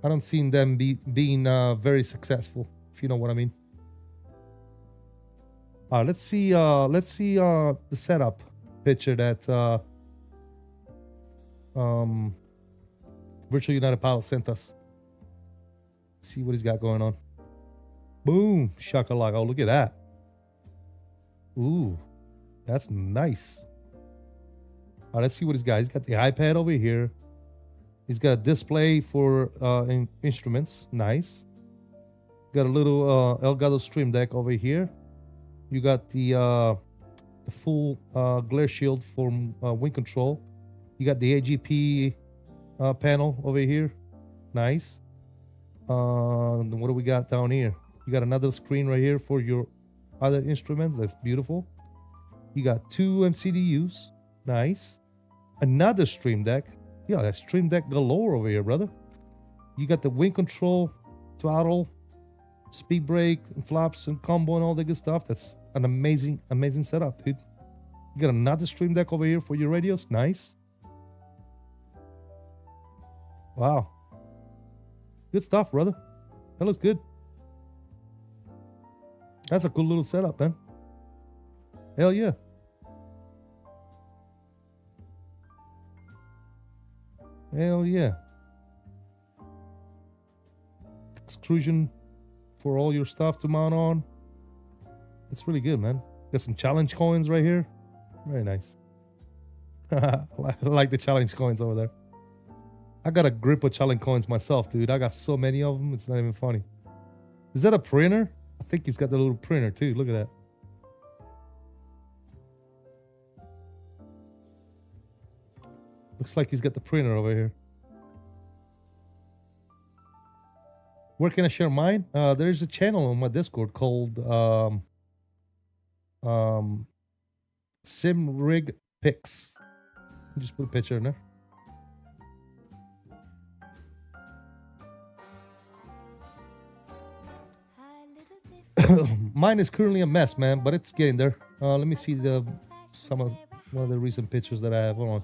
I don't see them being very successful, if you know what I mean. Let's see the setup picture that Virtual United Pilot sent us. See what he's got going on. Boom, shakalaka. Oh, look at that. Ooh, that's nice. Let's see what he's got. He's got the iPad over here. He's got a display for instruments. Nice. Got a little Elgato Stream Deck over here. You got the full glare shield from Wing Control. You got the AGP panel over here. Nice. What do we got down here? You got another screen right here for your other instruments. That's beautiful. You got 2 MCDUs. Nice. Another Stream Deck. Yeah, that Stream Deck galore over here, brother. You got the Wing Control, throttle, speed brake, and flaps, and combo, and all that good stuff. That's an amazing setup, dude. You got another Stream Deck over here for your radios. Nice. Wow. Good stuff, brother. That looks good. That's a cool little setup, man. Hell yeah. Hell yeah. Extrusion for all your stuff to mount on. It's really good, man. Got some challenge coins right here. Very nice. I like the challenge coins over there. I got a grip of challenge coins myself, dude. I got so many of them, it's not even funny. Is that a printer? I think he's got the little printer too. Look at that. Looks like he's got the printer over here. Where can I share mine? There's a channel on my Discord called Sim Rig Pics. Just put a picture in there. Mine is currently a mess, man, but it's getting there. Let me see some of one of the recent pictures that I have. Hold on.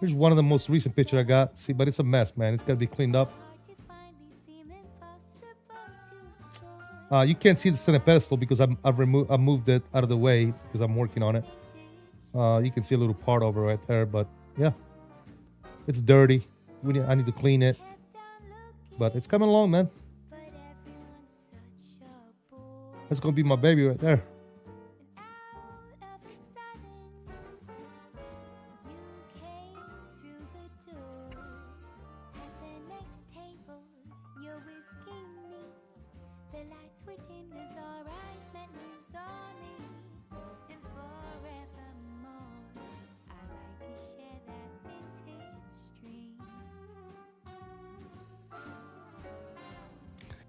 Here's one of the most recent pictures I got. See, but it's a mess, man. It's got to be cleaned up. You can't see the center pedestal because I moved it out of the way because I'm working on it. You can see a little part over right there, but yeah, it's dirty. I need to clean it, but it's coming along, man. That's gonna be my baby right there.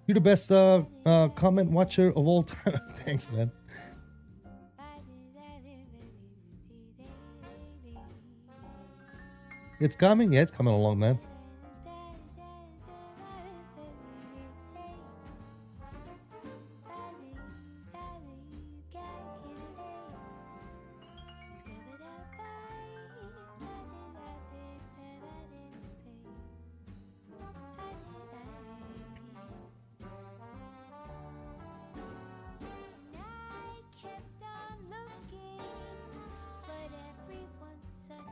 You're the best comment watcher of all time. Thanks, man. It's coming? Yeah, it's coming along, man.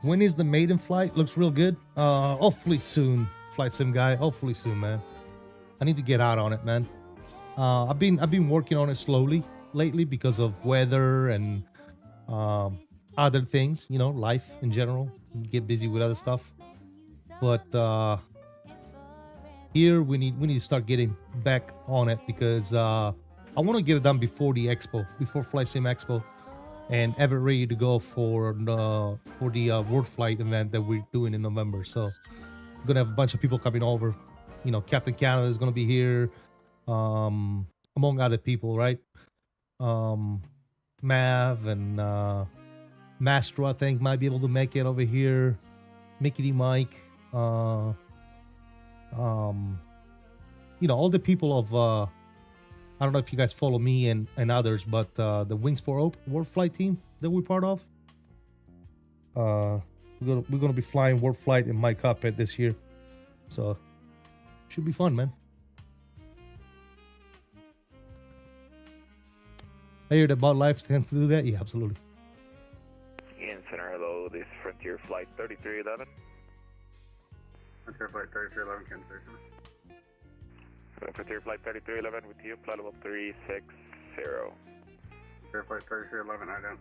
When is the maiden flight? Looks real good. Hopefully soon, flight sim guy. Hopefully soon, man. I need to get out on it, man. I've been working on it slowly lately because of weather and other things, you know, life in general. Get busy with other stuff. But here we need to start getting back on it because I want to get it done before the expo, before Flight Sim Expo, and have it ready to go for the World Flight event that we're doing in November. So we're gonna have a bunch of people coming over. You know, Captain Canada is gonna be here, among other people, right? Mav and Mastro, I think, might be able to make it over here. Mickey Mike, you know, all the people of I don't know if you guys follow me and others, but the Wings for Hope World Flight team that we're part of. We're gonna be flying World Flight in my cockpit this year, so should be fun, man. I hear that Bud Life tends to do that. Yeah, absolutely.
Ian Center, hello. This is Frontier Flight 3311.
Frontier Flight 3311, Kansas City.
Frontier Flight 3311 with you, flight level 360.
Frontier Flight 3311, I down.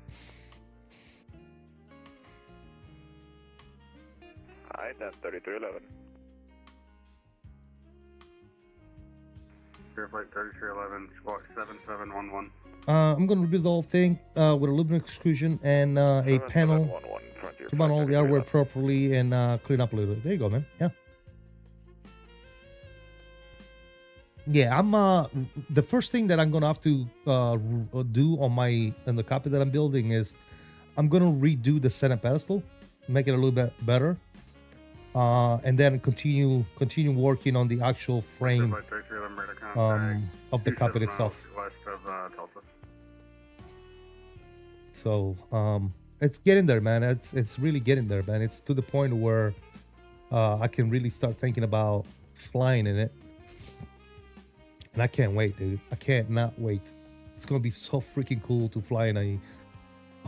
Hi, that's 3311.
Frontier Flight 3311, squawk 7711.
I'm gonna rebuild the whole thing with a lumen exclusion and a panel. Come on, all the hardware properly and clean up a little bit. There you go, man. Yeah. Yeah, I'm the first thing that I'm gonna have to do in the copy that I'm building is I'm gonna redo the center pedestal, make it a little bit better, and then continue working on the actual frame of the cockpit itself.
West of Tulsa.
So it's getting there, man. It's really getting there, man. It's to the point where I can really start thinking about flying in it. And I can't wait, dude. I can't not wait. It's gonna be so freaking cool to fly in a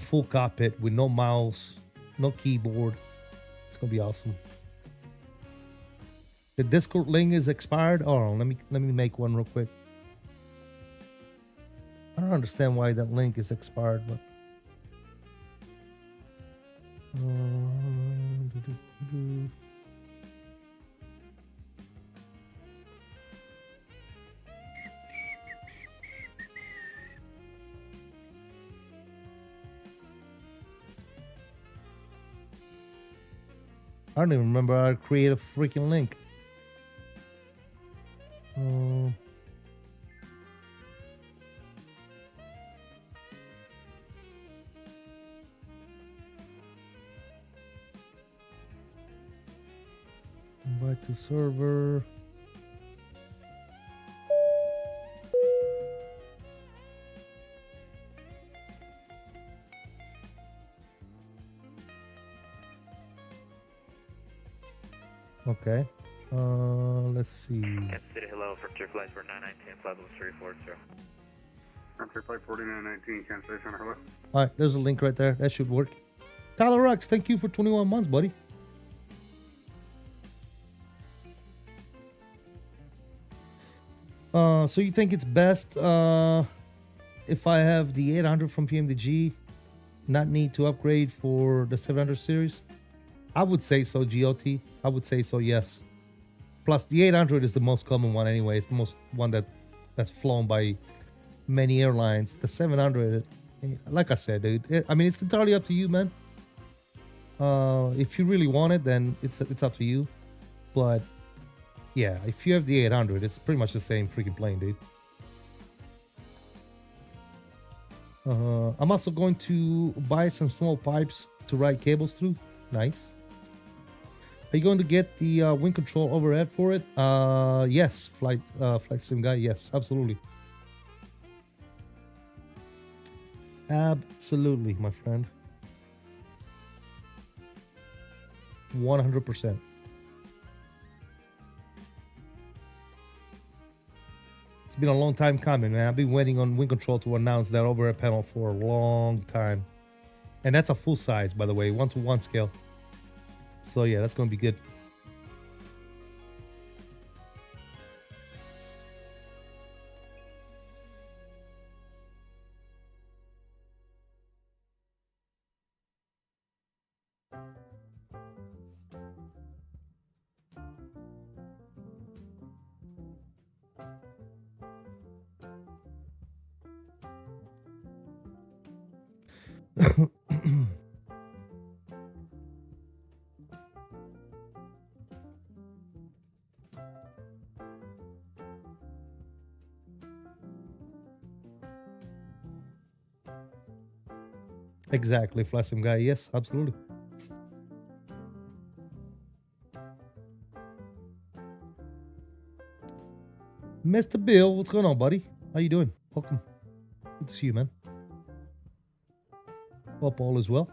full cockpit with no mouse, no keyboard. It's gonna be awesome. The Discord link is expired. Oh, let me make one real quick. I don't understand why that link is expired, but I don't even remember how to create a freaking link. Invite to server. Okay. Let's see.
Kansas City, hello. Frontier Flight for 9910, flight level 340.
Frontier Flight 4919, Kansas City Center, hello.
All right, there's a link right there. That should work. Tyler Rux, thank you for 21 months, buddy. So you think it's best if I have the 800 from PMDG, not need to upgrade for the 700 series? I would say so, GOT. I would say so, yes. Plus, the 800 is the most common one anyway. It's the most one that's flown by many airlines. The 700, like I said, dude, I mean, it's entirely up to you, man. If you really want it, then it's up to you. But Yeah, if you have the 800, it's pretty much the same freaking plane, dude. I'm also going to buy some small pipes to ride cables through. Nice. Are you going to get the wind control overhead for it? Yes, flight sim guy. Yes, absolutely. Absolutely, my friend. 100%. It's been a long time coming, man. I've been waiting on wind control to announce that overhead panel for a long time. And that's a full size, by the way, 1:1 scale. So yeah, that's going to be good. Exactly, Flassim guy. Yes, absolutely. Mr. Bill, what's going on, buddy? How you doing? Welcome. Good to see you, man. Hope all is well.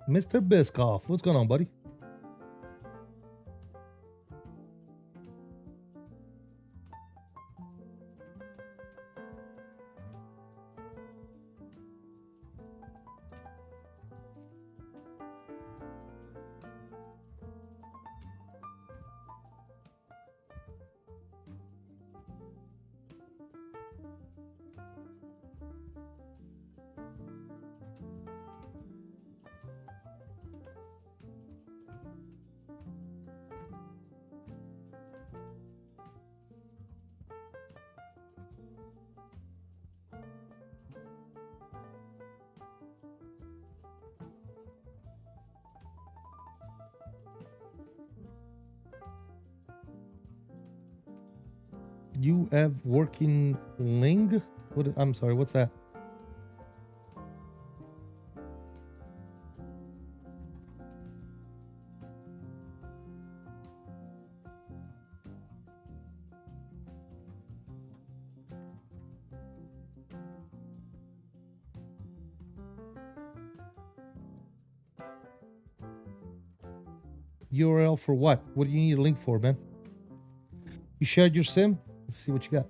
Mr. Biscoff, what's going on, buddy? You have working Ling? What? I'm sorry, what's that? URL for what? What do you need a link for, man? You shared your sim? Let's see what you got.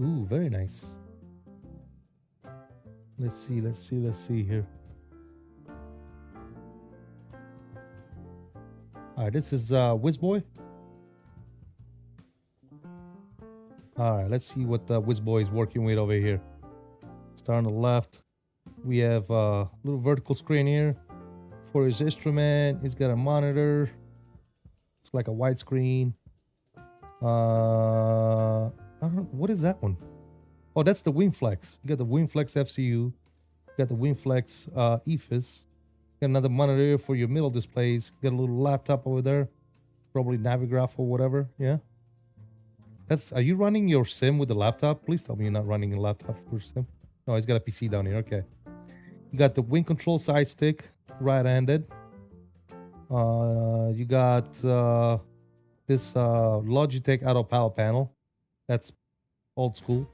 Ooh, very nice. Let's see here. All right, this is Whizboy. All right, let's see what Whizboy is working with over here. Start on the left. We have a little vertical screen here for his instrument. He's got a monitor. It's like a widescreen. I don't know, what is that one? Oh, that's the WingFlex. You got the WingFlex FCU. You got the WingFlex EFIS. Got another monitor for your middle displays. Got a little laptop over there. Probably Navigraph or whatever. Yeah. Are you running your sim with the laptop? Please tell me you're not running a laptop for sim. No, he's got a PC down here. Okay. You got the wing control side stick, right-handed. You got this Logitech auto power panel. That's old school.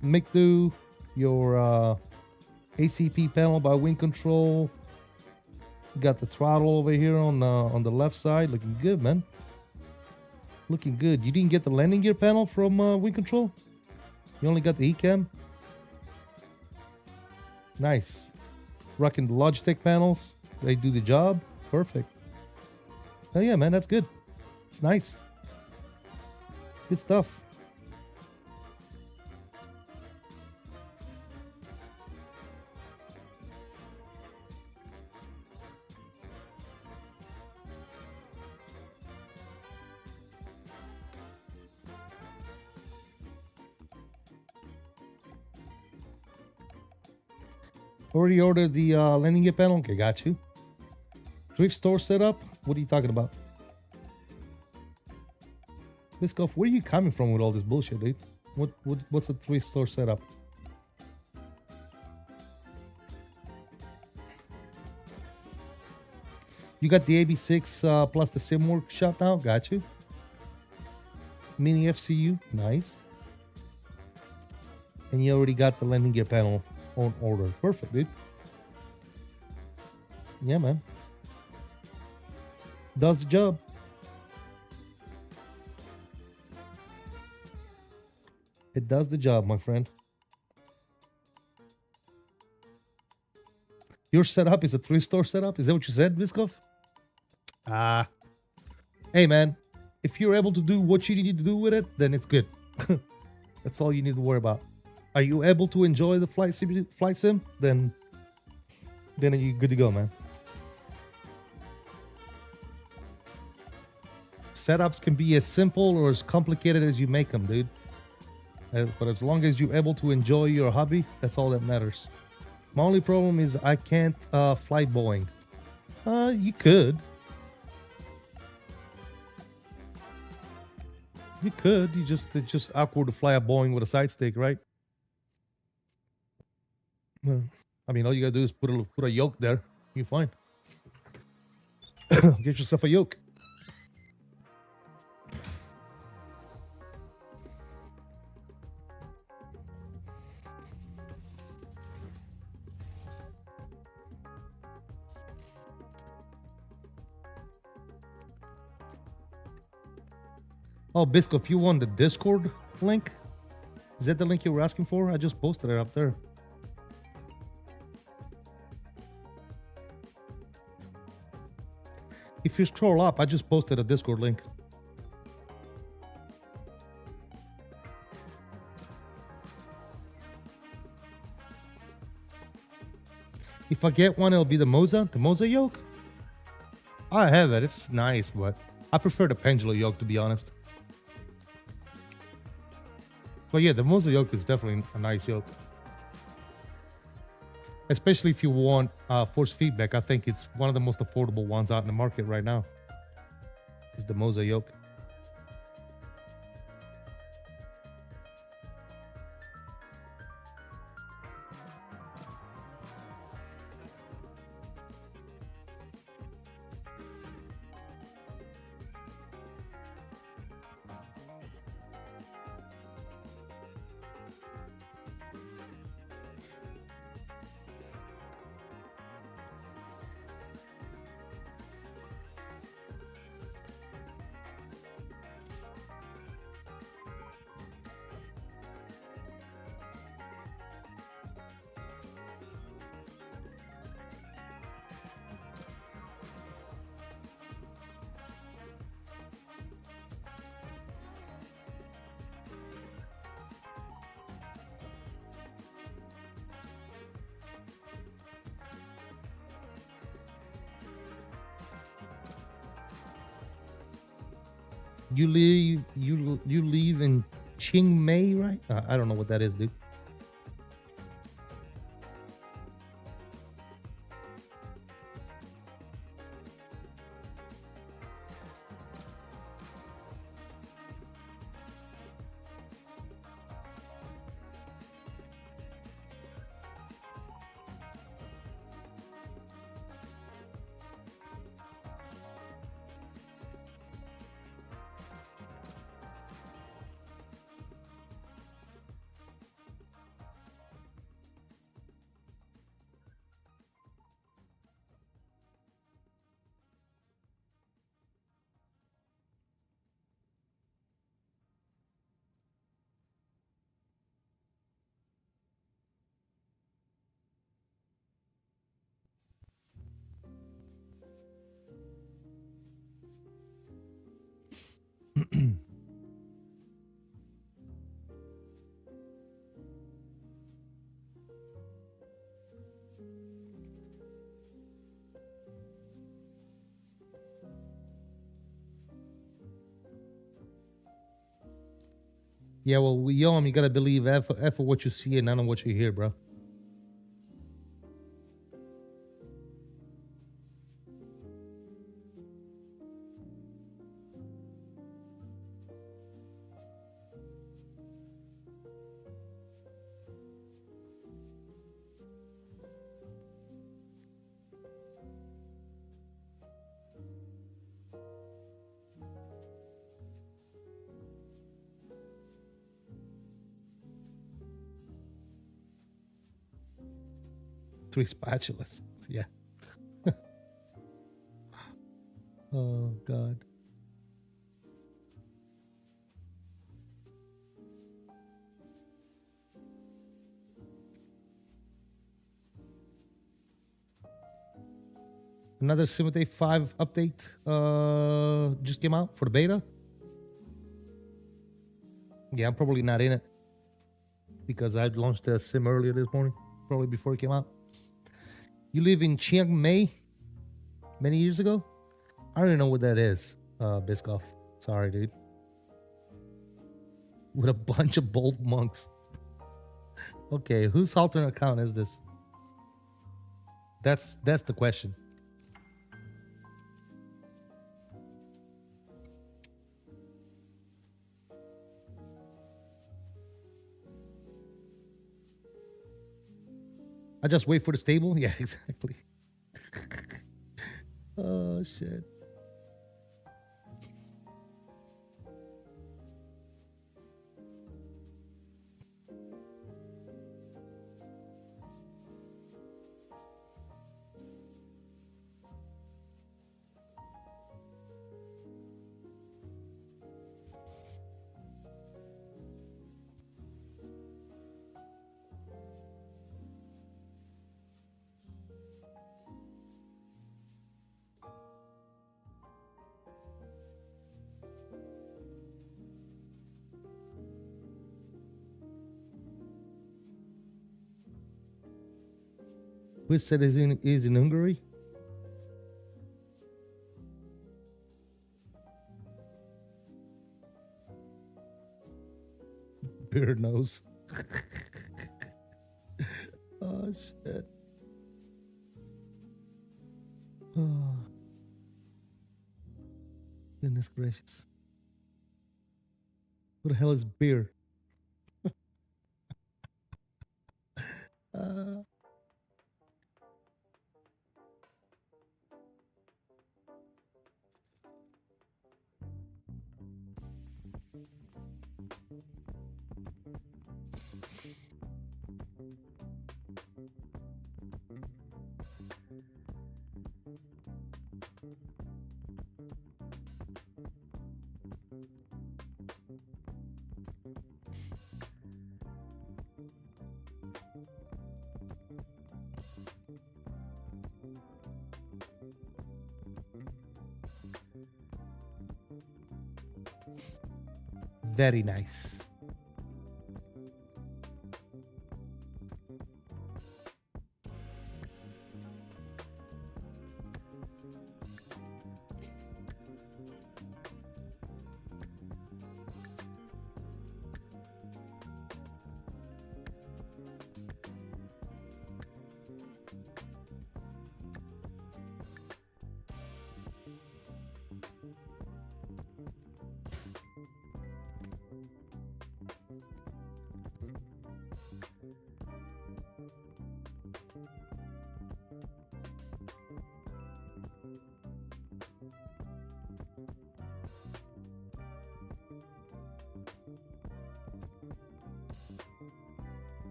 Make do your ACP panel by wing control. You got the throttle over here on the left side, looking good, man. Looking good. You didn't get the landing gear panel from wing control? You only got the ECAM? Nice. Rocking the Logitech panels. They do the job. Perfect. Hell yeah, man. That's good. It's nice. Good stuff. Already ordered the landing gear panel? Okay, got you. Thrift store setup? What are you talking about? Biscoff, where are you coming from with all this bullshit, dude? What's a thrift store setup? You got the AB6 plus the sim workshop now? Got you. Mini FCU? Nice. And you already got the landing gear panel on order. Perfect, dude. Yeah, man. Does the job. It does the job, my friend. Your setup is a thrift store setup? Is that what you said, Viskov? Hey, man. If you're able to do what you need to do with it, then it's good. That's all you need to worry about. Are you able to enjoy the flight sim? Then you're good to go, man. Setups can be as simple or as complicated as you make them, dude. But as long as you're able to enjoy your hobby, that's all that matters. My only problem is I can't fly Boeing. You could. You could. It's just awkward to fly a Boeing with a side stick, right? I mean, all you gotta do is put a yoke there. You're fine. Get yourself a yoke. Oh, Bisco, if you want the Discord link, is that the link you were asking for? I just posted it up there. If you scroll up, I just posted a Discord link. If I get one, it'll be the Moza yoke. I have it. It's nice, but I prefer the Pendula yoke, to be honest. But yeah, the Moza yoke is definitely a nice yoke. Especially if you want force feedback. I think it's one of the most affordable ones out in the market right now. Is the Moza yoke. You leave in Chiang Mai, right? I don't know what that is, dude. Yeah, well, you gotta believe F for what you see and none of what you hear, bro. Three spatulas. Yeah. Oh, God. Another Simulate 5 update just came out for the beta. Yeah, I'm probably not in it because I launched the sim earlier this morning, probably before it came out. You live in Chiang Mai many years ago? I don't even know what that is, Biscoff. Sorry, dude. With a bunch of bold monks. Okay, whose alternate account is this? That's the question. I just wait for the stable? Yeah, exactly. Oh, shit. Which citizen is in Hungary? Beard nose. Oh, shit. Oh. Goodness gracious. What the hell is beer? uh, very nice.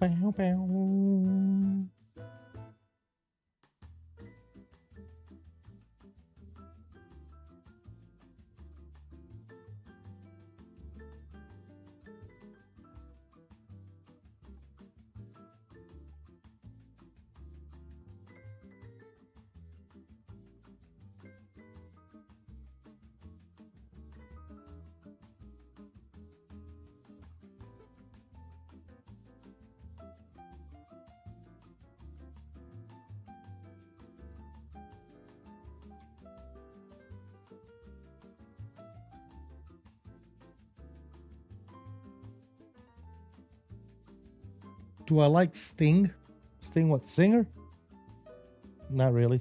Bow, bow. Do I like Sting? Sting what, singer? Not really.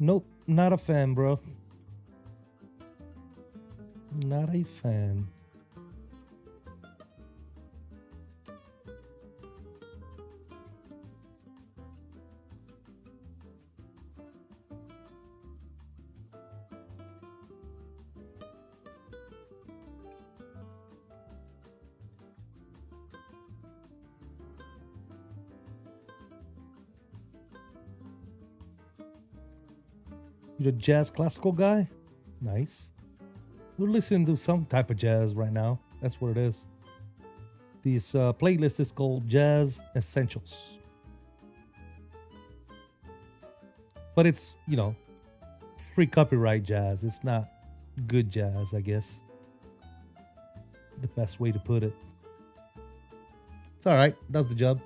Nope, not a fan, bro. Not a fan. You're a jazz classical guy? Nice. We're listening to some type of jazz right now. That's what it is. This playlist is called Jazz Essentials. But it's, you know, free copyright jazz. It's not good jazz, I guess. The best way to put it. It's all right. Does the job.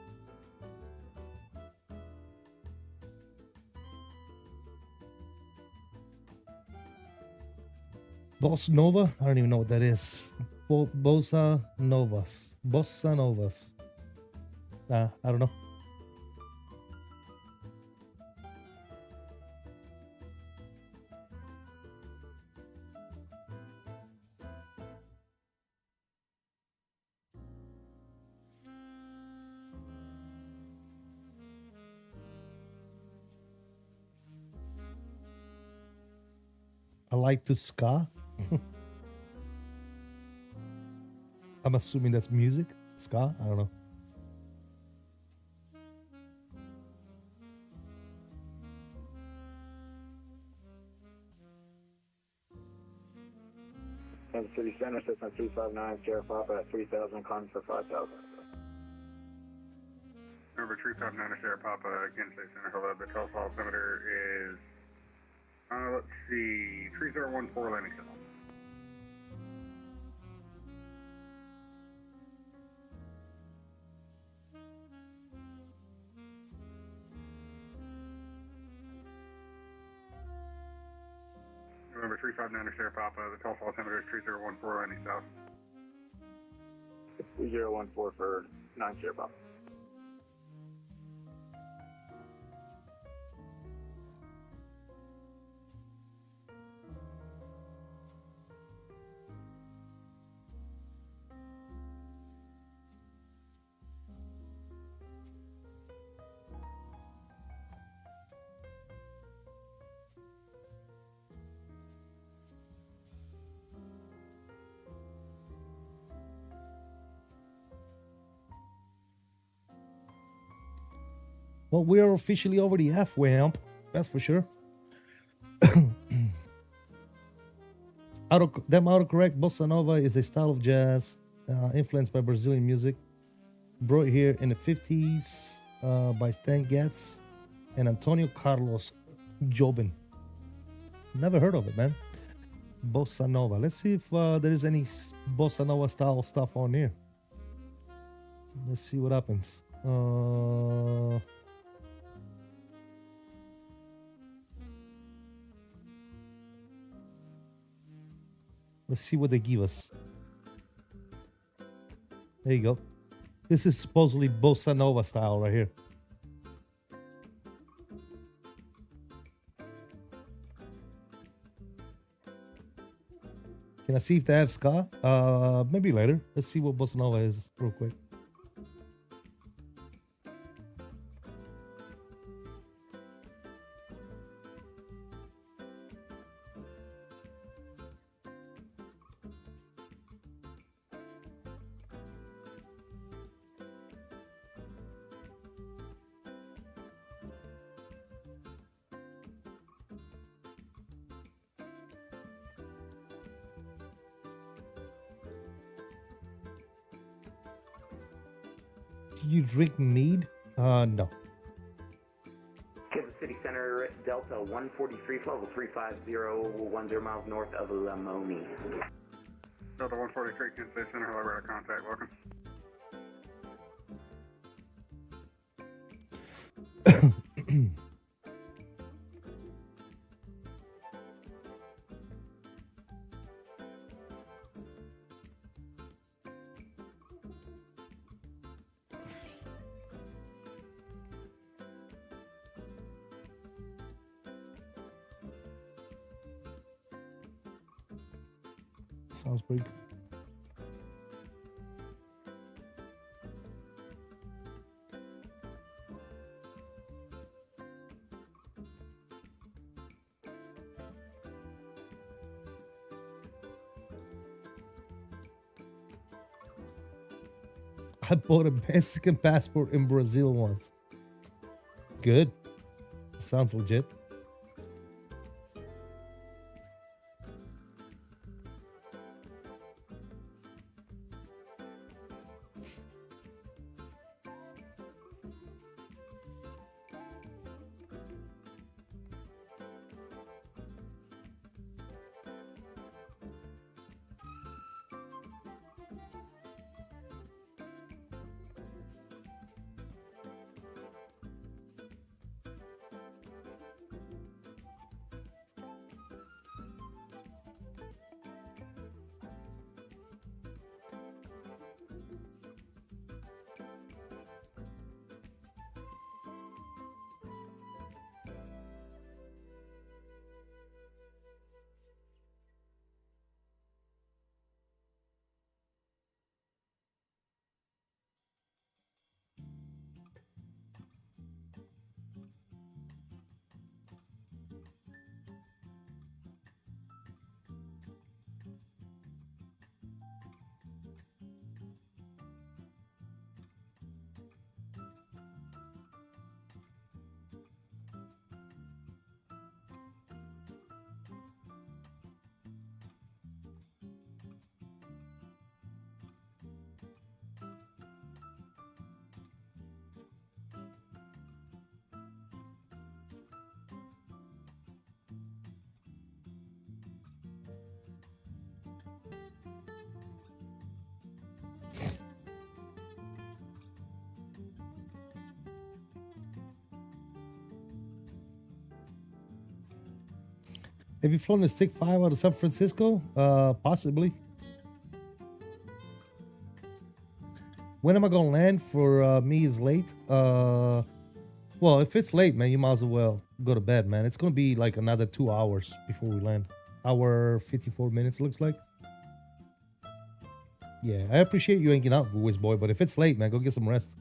Bossa Nova? I don't even know what that is. Bossa Novas. Bossa Novas. I don't know. I like to ska. I'm assuming that's music. Ska? I don't know.
Kansas City Center, Cessna 359, Sierra Papa at 3,000, calling for 5,000.
Number 359 Sierra Papa, Kansas City Center, hello. The 12 altimeter is, let's see, 3014 landing signal. November 359 Sierra Papa, the 12 altimeter is 3014 landing south.
3014 for 9 Sierra Papa.
Well, we are officially over the halfway hump. That's for sure. Autocorrect Bossa Nova is a style of jazz influenced by Brazilian music, brought here in the 50s by Stan Getz and Antonio Carlos Jobim. Never heard of it, man. Bossa Nova. Let's see if there is any Bossa Nova style stuff on here. Let's see what happens. Let's see what they give us. There you go. This is supposedly Bossa Nova style right here. Can I see if they have ska? Maybe later. Let's see what Bossa Nova is real quick. Do you drink mead? No.
Kansas City Center, Delta 143, level 35010 miles north of Lamoni.
Delta 143, Kansas City Center, hello, radar contact, welcome.
Sounds pretty cool. I bought a Mexican passport in Brazil once. Good. Sounds legit. Have you flown a Stick 5 out of San Francisco? Possibly. When am I gonna land? For me is late. Well, if it's late, man, you might as well go to bed, man. It's gonna be like another 2 hours before we land. Hour 54 minutes looks like. Yeah, I appreciate you hanging out, Wiz Boy, but if it's late, man, go get some rest.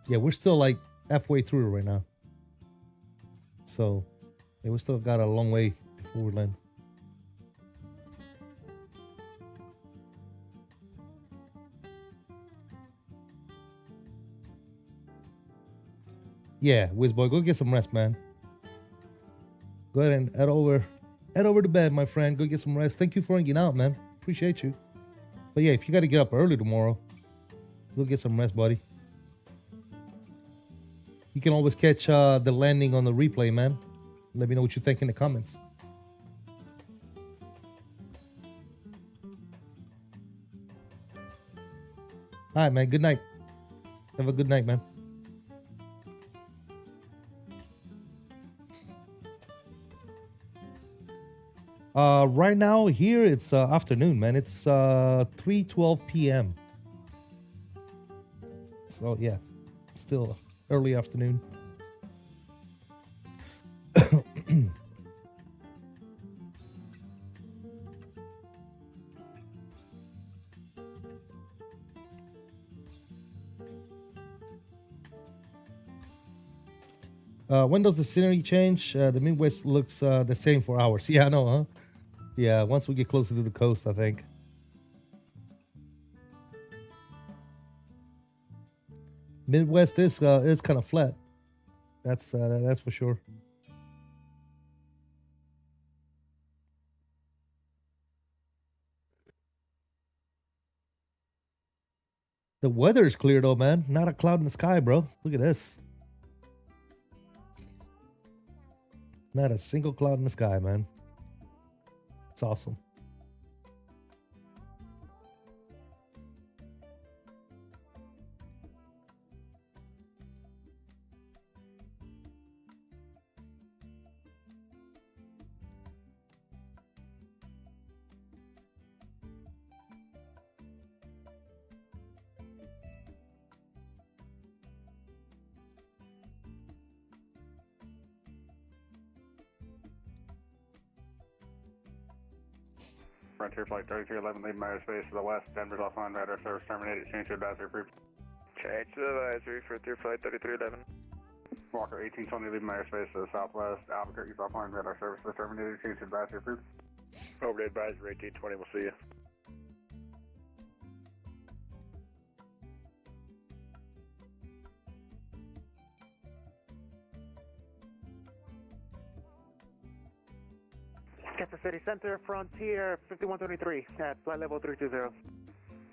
Yeah, we're still like halfway through right now. So, yeah, we still got a long way before we land. Yeah, Wizboy, go get some rest, man. Go ahead and head over to bed, my friend. Go get some rest. Thank you for hanging out, man. Appreciate you. But yeah, if you got to get up early tomorrow, go get some rest, buddy. You can always catch the landing on the replay, man. Let me know what you think in the comments. All right, man. Good night. Have a good night, man. Right now here it's afternoon, man. It's 3:12 p.m. So yeah, Still early afternoon. When does the scenery change? The Midwest looks the same for hours. Yeah, I know, huh? Yeah, once we get closer to the coast, I think. Midwest is kind of flat. That's for sure. The weather is clear though, man. Not a cloud in the sky, bro. Look at this. Not a single cloud in the sky, man. It's awesome.
Frontier Flight 3311, leaving my airspace to the west. Denver's offline, radar service terminated. Change to advisory approved.
Change to advisory, Frontier Flight 3311.
Walker 1820, leaving my airspace to the southwest. Albuquerque's offline, radar service is terminated. Change to advisory approved.
Over to advisory 1820, we'll see you.
Kansas City Center, Frontier 5123 at flight level 320.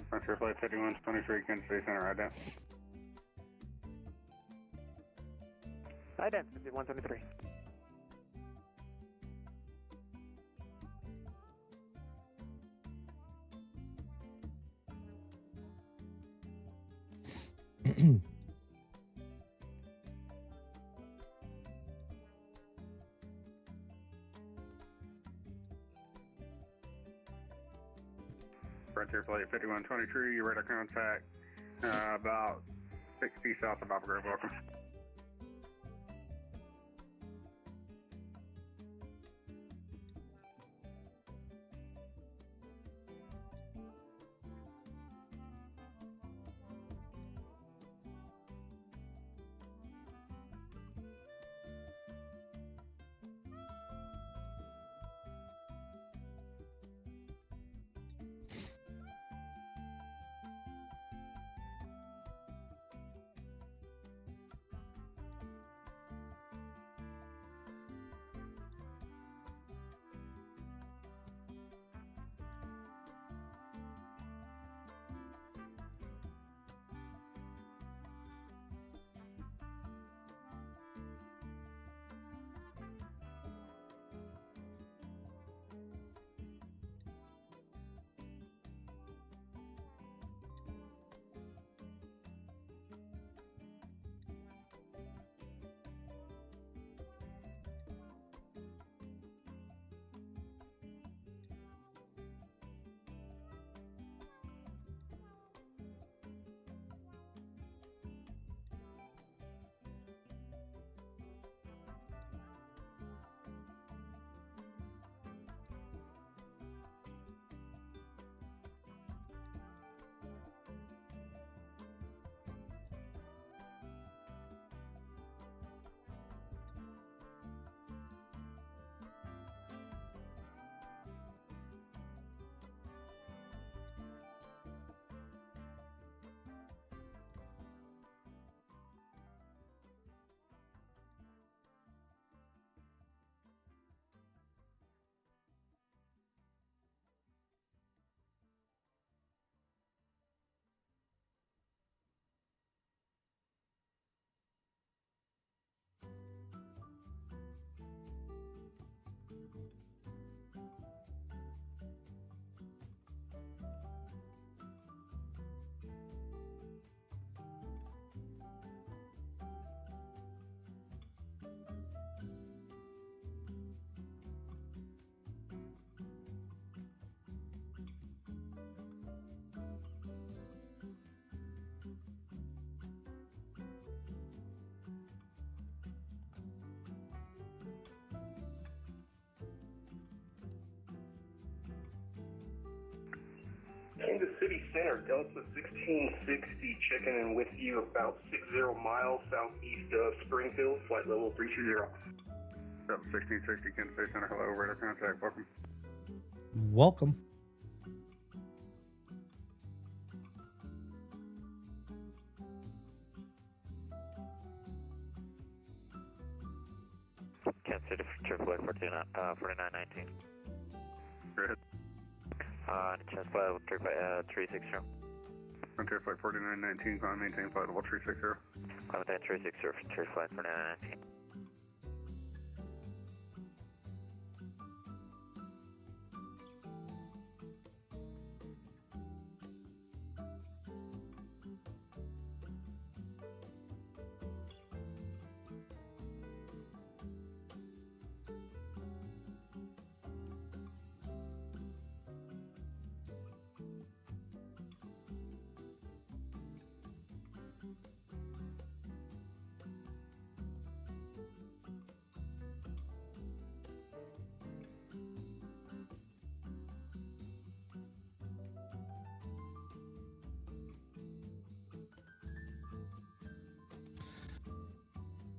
Frontier Flight 5123, Kansas City Center, right down.
Ident 5123.
Frontier Flight 5123, your radar contact about 60 south of Albuquerque. Welcome.
Kansas City Center, Delta 1660, checking in with you about 60 miles southeast of Springfield, flight level 320.
Delta 1660, Kansas City Center, hello, radar contact, welcome.
Welcome.
Kansas City, Flight 4919.
Go ahead.
Chance flight level 360.
Frontier Flight 4919, climb maintain flight level 360.
Climb 360, Frontier Flight 4919.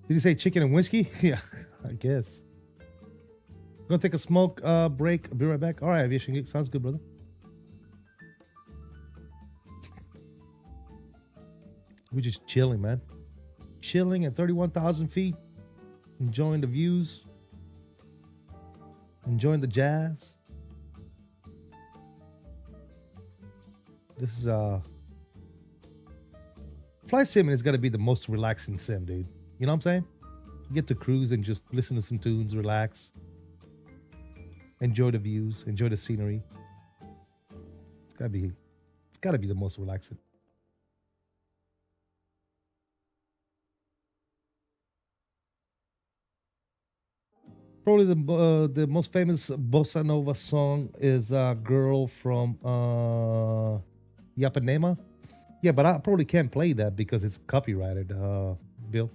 Did you say chicken and whiskey? Yeah, I guess. We're gonna take a smoke break. I'll be right back. All right, Aviation Geek. Sounds good, brother. We're just chilling, man. Chilling at 31,000 feet. Enjoying the views. Enjoying the jazz. This is flight simming is gotta be the most relaxing sim, dude. You know what I'm saying? You get to cruise and just listen to some tunes, relax. Enjoy the views, enjoy the scenery. It's gotta be the most relaxing. Probably the most famous bossa nova song is "Girl" from Ipanema. Yeah, but I probably can't play that because it's copyrighted, Bill.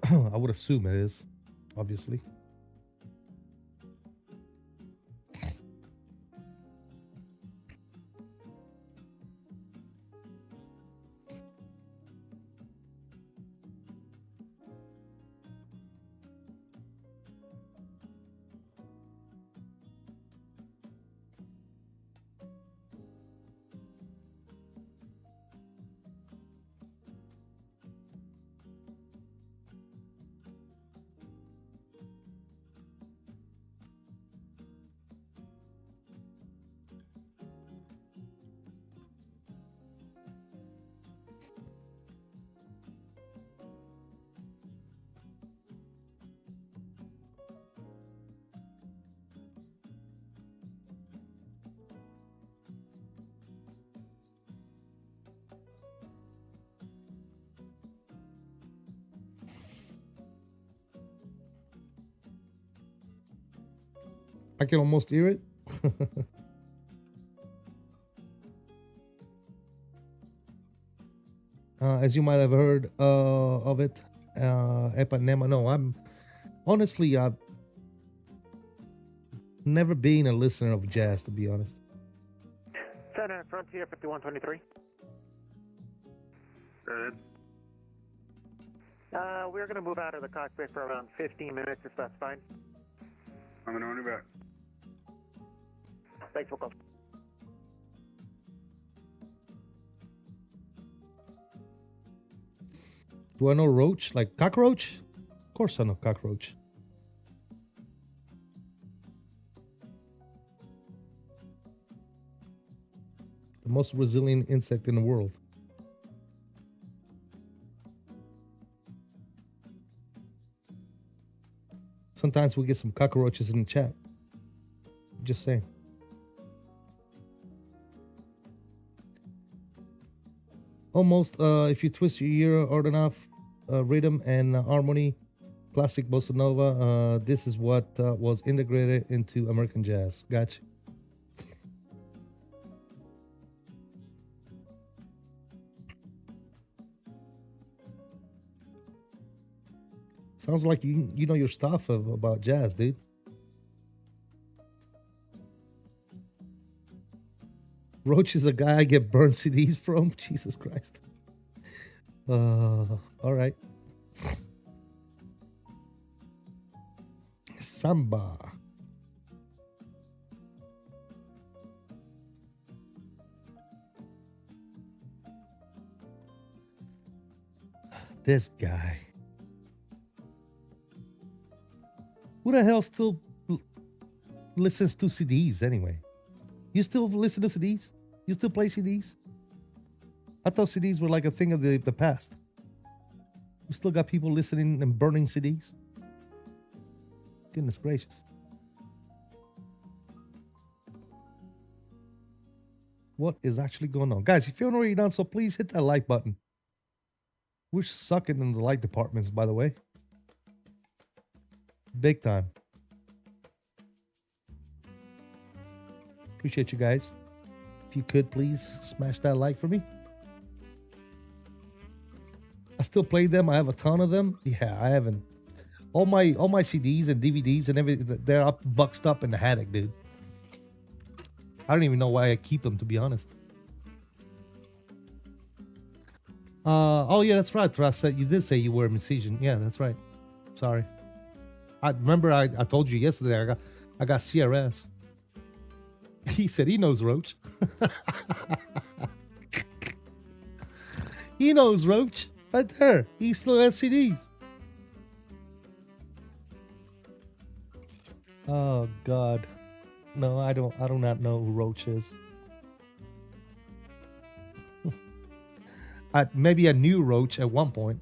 I would assume it is, obviously. I can almost hear it. As you might have heard of it, Ipanema. No, I'm honestly, I've never been a listener of jazz, to be honest.
Center Frontier 5123.
Go ahead.
We're going to move out of the cockpit for around 15 minutes, if that's fine.
I'm going to run you back.
Thanks for calling.
Do I know roach? Like cockroach? Of course I know cockroach. The most resilient insect in the world. Sometimes we get some cockroaches in the chat. Just saying. Almost, if you twist your ear hard enough, rhythm and harmony, classic bossa nova. This is what was integrated into American jazz. Gotcha. Sounds like you know your stuff about jazz, dude. Roach is a guy I get burned CDs from. Jesus Christ. All right. Samba. This guy. Who the hell still listens to CDs anyway? You still listen to CDs? You still play CDs? I thought CDs were like a thing of the past. We still got people listening and burning CDs? Goodness gracious. What is actually going on? Guys, if you haven't already done so, please hit that like button. We're sucking in the like departments, by the way. Big time. Appreciate you guys. If you could, please smash that like for me. I still play them. I have a ton of them. Yeah, I haven't. All my CDs and DVDs and everything, they're up, boxed up in the attic, dude. I don't even know why I keep them, to be honest. Oh yeah, that's right. Trust said you did say you were a musician. Yeah, that's right. Sorry. I remember I told you yesterday I got CRS. He said he knows Roach. He knows Roach. Right there. He still has CDs. Oh God. No, I do not know who Roach is. Maybe I knew Roach at one point.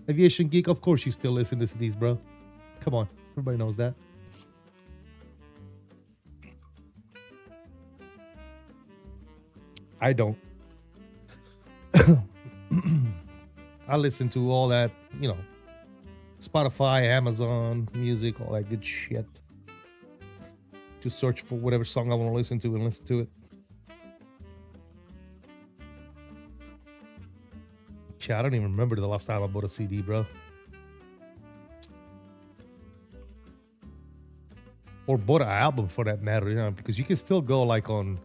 Aviation Geek, of course you still listen to CDs, bro. Come on. Everybody knows that. I don't. I listen to all that, you know, Spotify, Amazon, music, all that good shit. Just search for whatever song I want to listen to and listen to it. Shit, I don't even remember the last time I bought a CD, bro. Or bought an album for that matter, you know, because you can still go like on,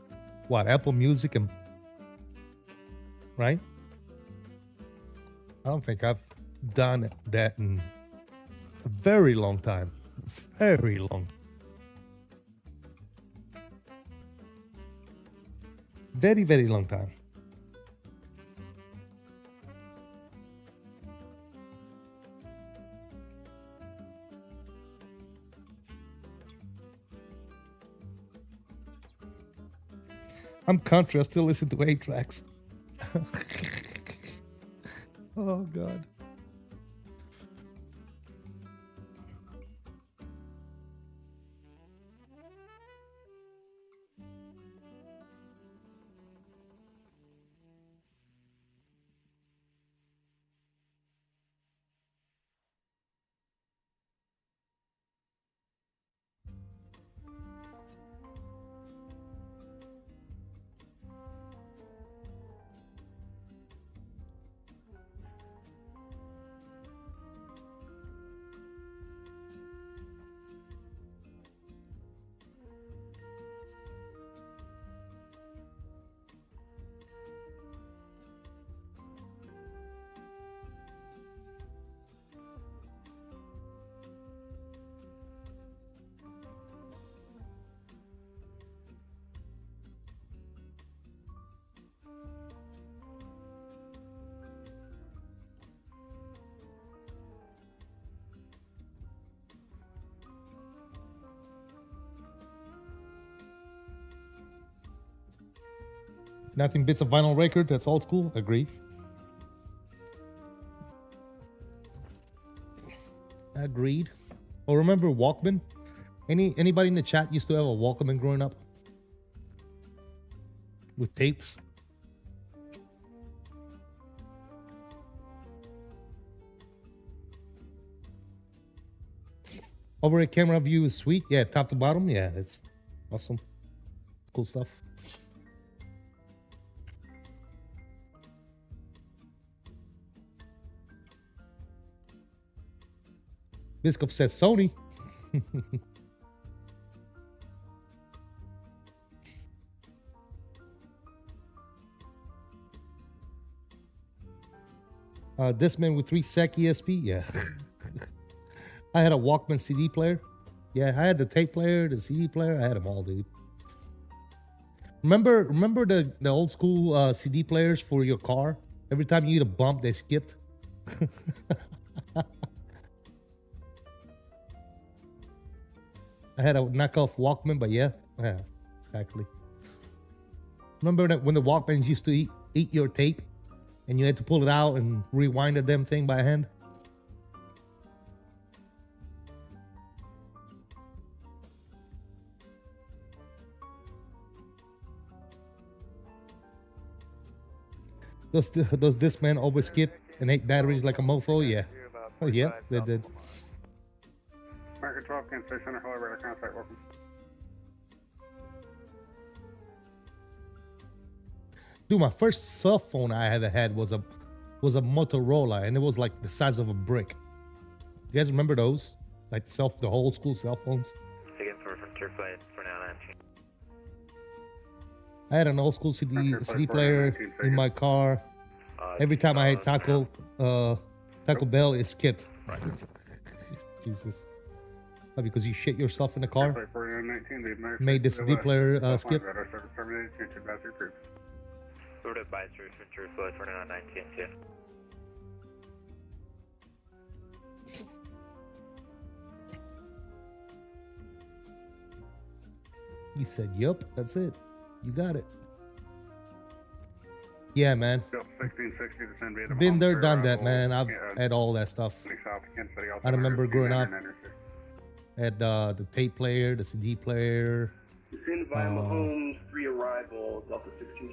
what, Apple Music and, right? I don't think I've done that in a very long time. Very long. Very, very long time. I'm country. I still listen to 8 tracks. Oh, God. Nothing beats a vinyl record. That's old school. Agree. Agreed. Oh, remember Walkman? Anybody in the chat used to have a Walkman growing up? With tapes? Overhead camera view is sweet. Yeah, top to bottom. Yeah, it's awesome. Cool stuff. Biscoff says Sony. Discman with 3 SEC ESP. Yeah. I had a Walkman CD player. Yeah, I had the tape player, the CD player. I had them all, dude. Remember the old school CD players for your car? Every time you hit a bump, they skipped. I had a knockoff Walkman, but yeah, exactly. Remember that when the Walkmans used to eat your tape, and you had to pull it out and rewind the damn thing by hand? Those Discman always skip and ate batteries like a mofo? Yeah. Oh, yeah, they did.
Market 12, Kansas City Center, hello, radar contact, welcome.
Dude, my first cell phone I ever had was a Motorola, and it was like the size of a brick. You guys remember those? Like the old school cell phones?
Again, for tour flight for now, 19.
I had an old school CD player in my car. Every time I had Taco Bell, it skipped.
Right.
Jesus. Oh, because you shit yourself in the car? Made the CD player skip?
Road advisory for tour flight for now, 19. Yeah.
He said, yup, that's it. You got it. Yeah, man. Been there, done that, man. I've had all that stuff. I remember growing up. Had the tape player, the CD player.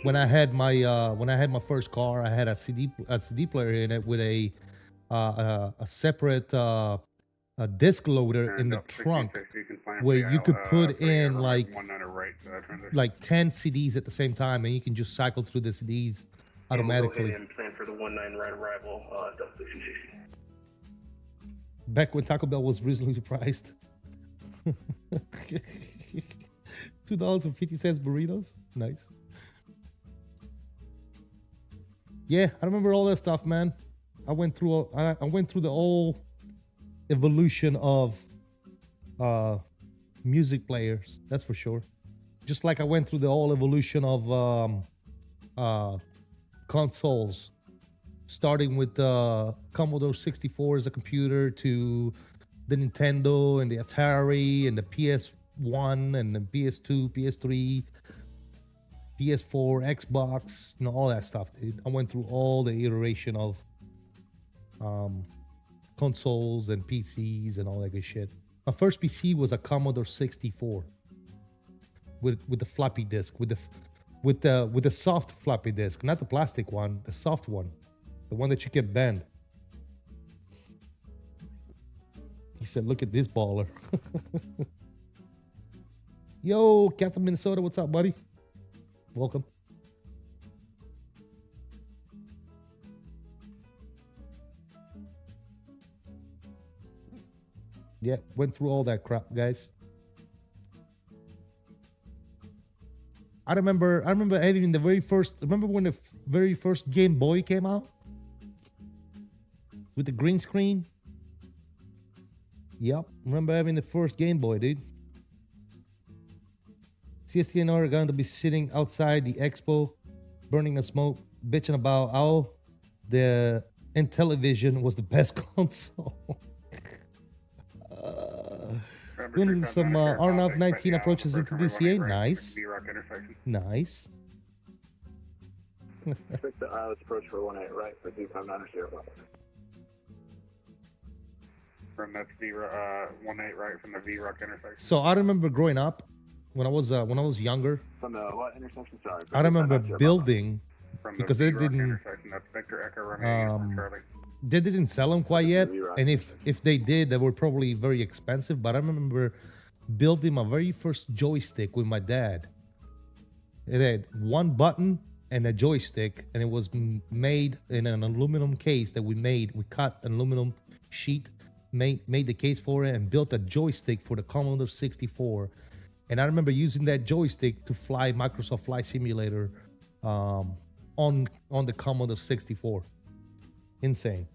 When I had my first car, I had a CD player in it with a separate disc loader in the trunk, where you could put in like 10 CDs at the same time, and you can just cycle through the CDs automatically.
And plan for the 19 right arrival, Delta 1660.
Back when Taco Bell was reasonably priced. $2.50 burritos. Nice. Yeah, I remember all that stuff, man. I went through the whole evolution of music players, that's for sure. Just like I went through the whole evolution of consoles, starting with Commodore 64 as a computer, to the Nintendo and the Atari and the PS1 and the PS2, PS3, PS4, Xbox, all that stuff, dude. I went through all the iteration of consoles and PCs and all that good shit. My first PC was a Commodore 64 with the floppy disk, with the soft floppy disk, not the plastic one, the soft one, the one that you can bend. He said, "Look at this baller." Yo, Captain Minnesota, what's up, buddy? Welcome. Yeah, went through all that crap, guys. I remember having the very first. Remember when the very first Game Boy came out with the green screen? Yep, remember having the first Game Boy, dude. CST and I are going to be sitting outside the expo, burning a smoke, bitching about how the Intellivision was the best console. Doing some RNAV 19 approaches into DCA. Nice. Nice.
Expect the ILS approach for 18 right for 259
From that's the 18 right from the V-Rock intersection.
So I remember growing up, when I was younger.
From the what intersection? Sorry.
I remember building, because they didn't sell them quite yet, and if they did, they were probably very expensive. But I remember building my very first joystick with my dad. It had one button and a joystick, and it was made in an aluminum case that we cut an aluminum sheet made the case for it and built a joystick for the Commodore 64. And I remember using that joystick to fly Microsoft Flight Simulator on the Commodore 64. Insane.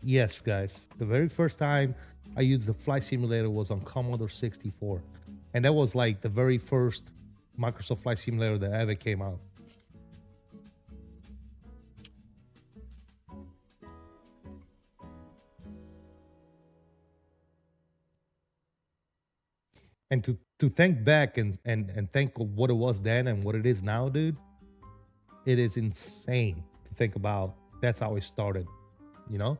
Yes, guys. The very first time I used the Flight Simulator was on Commodore 64. And that was like the very first Microsoft Flight Simulator that ever came out. And to think back and think of what it was then and what it is now, dude, it is insane to think about. That's how it started, you know?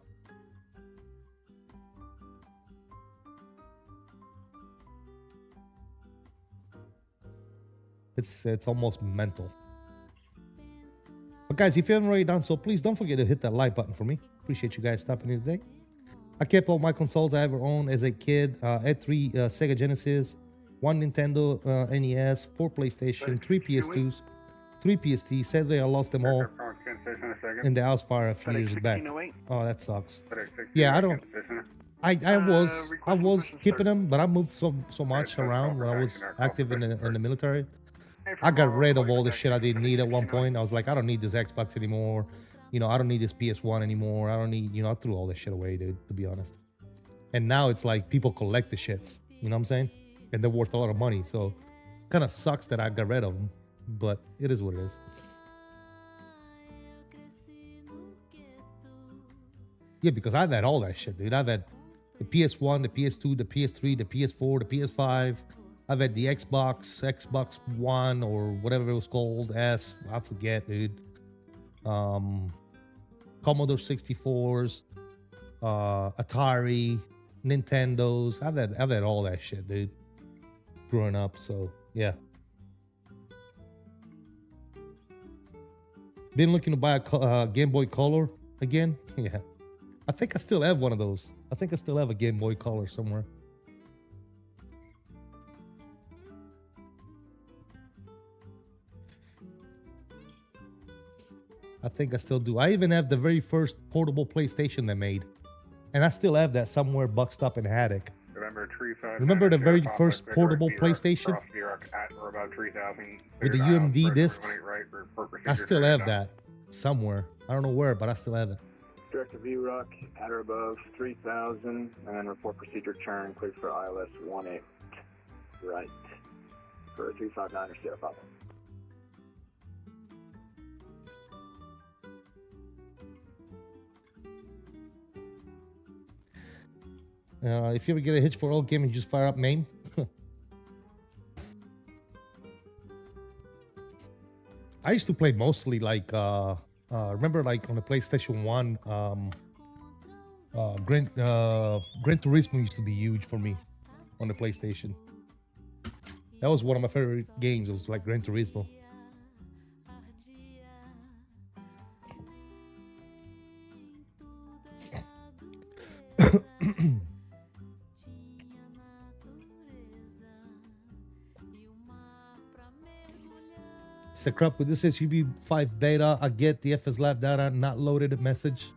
It's almost mental. But guys, if you haven't already done so, please don't forget to hit that like button for me. Appreciate you guys stopping in today. I kept all my consoles I ever owned as a kid. I had 3 Sega Genesis, 1 Nintendo NES, 4 PlayStation, 3 PS2s, 3 PS3. Sadly, I lost them all in the house fire a few years back. Oh, that sucks. Yeah, I was keeping them, but I moved so much around when I was active in the military. I got rid of all the shit I didn't need at one point. I was like, I don't need this Xbox anymore. You know, I don't need this PS1 anymore. I don't need, you know, I threw all this shit away, dude, to be honest. And now it's like people collect the shits, you know what I'm saying? And they're worth a lot of money. So kind of sucks that I got rid of them, but it is what it is. Yeah, because I've had all that shit, dude. I've had the PS1, the PS2, the PS3, the PS4, the PS5. I've had the Xbox One or whatever it was called, I forget, dude. Commodore 64s, Atari, Nintendos. I've had all that shit, dude, growing up. So yeah, been looking to buy a Game Boy Color again. Yeah, I think I still have one of those. I think I still have a Game Boy Color somewhere. I think I still do. I even have the very first portable PlayStation they made. And I still have that somewhere boxed up in the attic. Remember the very first portable PlayStation? With the UMD discs? I still have that somewhere. I don't know where, but I still have it.
Director V-Rock, at or above 3,000, and report procedure turn, clear for ILS 18. Right. For 359 or Sierra Papa.
If you ever get a hitch for old game, you just fire up MAME. I used to play mostly like remember like on the PlayStation 1 Gran Turismo used to be huge for me on the PlayStation. That was one of my favorite games. It was like Gran Turismo. Crap with this SUV5 beta, I get the FSLab data not loaded message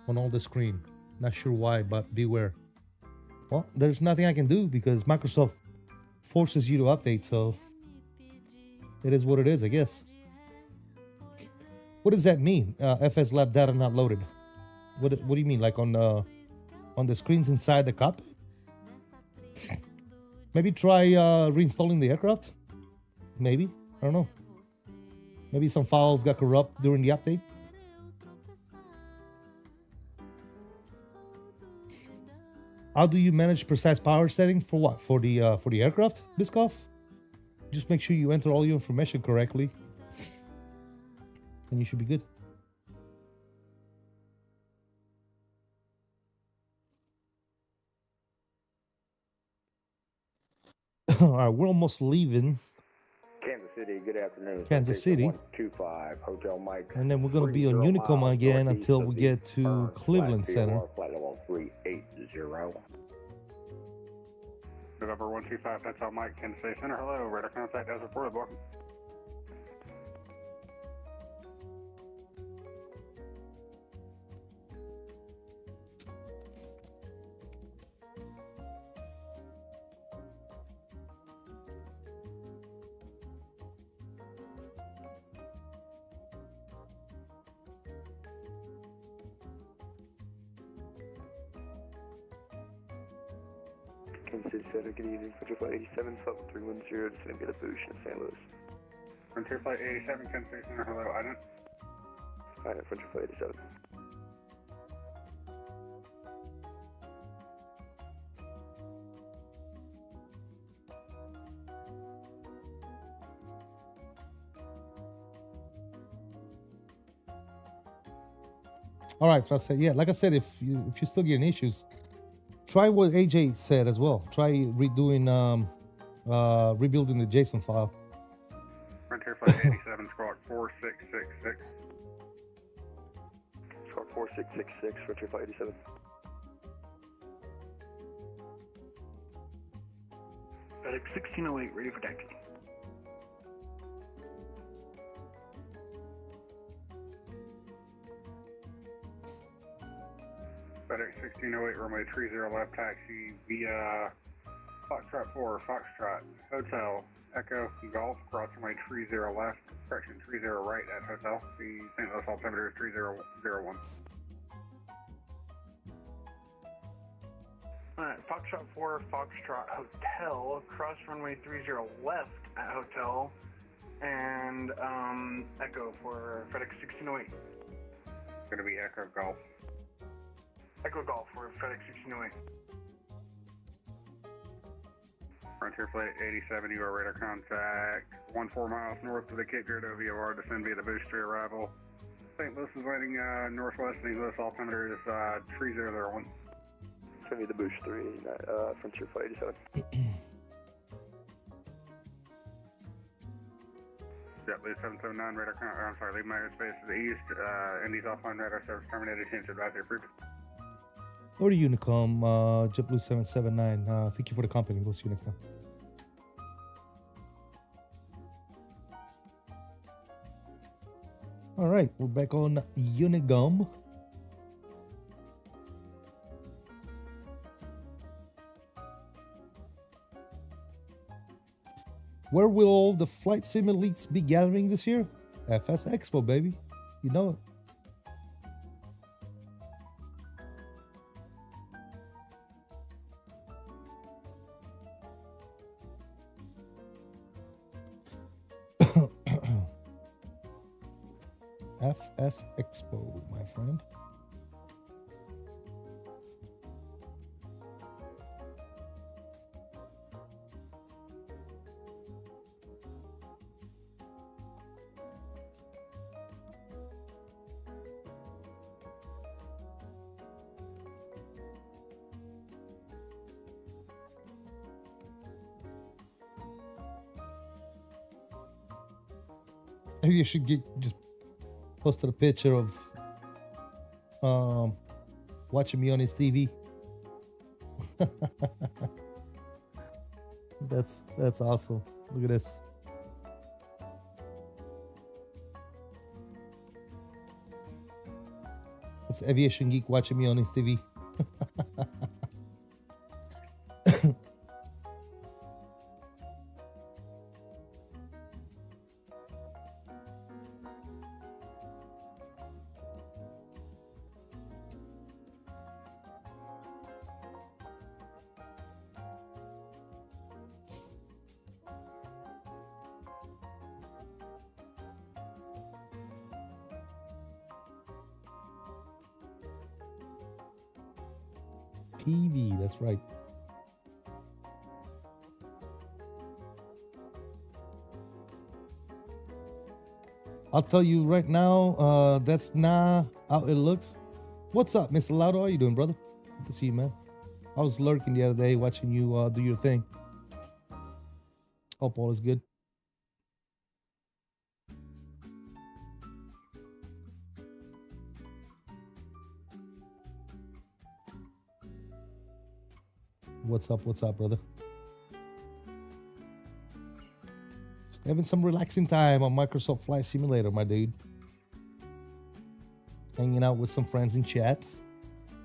on all the screen. Not sure why, but beware. Well, there's nothing I can do because Microsoft forces you to update, so it is what it is, I guess. What does that mean? FSLab data not loaded. What do you mean? Like on the screens inside the cockpit? Maybe try reinstalling the aircraft. Maybe, I don't know. Maybe some files got corrupt during the update. How do you manage precise power settings for what? For the aircraft, Biskov? Just make sure you enter all your information correctly, and you should be good. All right, we're almost leaving.
Kansas City, good afternoon.
Kansas City.
125, Hotel Mike.
And then we're going to be on Unicom again until we get to Cleveland Center.
Flight level 380.
November 125, Hotel Mike, Kansas City Center. Hello, radar contact as reported. Welcome.
Kansas City Center, good evening. Frontier Flight 87, Flight 1310, descending via the Boosh in St. Louis.
Frontier Flight 87, Kansas City Center, hello, Island.
Island, Frontier Flight 87.
All right, so I said, yeah, like I said, if you're still getting issues, try what AJ said as well. Try redoing, rebuilding the JSON file.
Frontier Flight 87, Squawk 4666.
Squawk 4666, Frontier Flight 87.
FedEx 1608, ready for taxi.
FedEx 1608, runway 30 left taxi via Foxtrot 4, Foxtrot, Hotel, Echo, Golf, cross runway 30 left, correction 30 right at Hotel. The St. Louis altimeter is 3001.
Alright, Foxtrot 4, Foxtrot Hotel, cross runway 30 left at Hotel, and Echo for FedEx 1608.
Going to be Echo Golf.
Echo Golf for FedEx 1608.
Frontier Flight 87, you are radar contact 14 miles north of the Cape Girardeau VOR, descend via the boost to arrival. St. Louis is landing northwest, St. Louis altimeter is 3001.
Send me the Boosh 3, Frontier Flight 87.
JetBlue 779, radar I'm sorry, leave my airspace to the east, Indy's offline radar service terminated, change advisory approved.
Or Unicom, JetBlue 779. Thank you for the company. We'll see you next time. All right, we're back on Unicom. Where will all the flight sim elites be gathering this year? FS Expo, baby. You know it. FS Expo, my friend. Maybe you should just posted a picture of watching me on his TV. That's awesome. Look at this. That's Aviation Geek watching me on his TV. TV, that's right. I'll tell you right now, that's not how it looks. What's up, Mr. Laudo? How you doing, brother? Good to see you, man. I was lurking the other day watching you do your thing. Hope all is good. What's up, brother? Just having some relaxing time on Microsoft Flight Simulator, my dude. Hanging out with some friends in chat.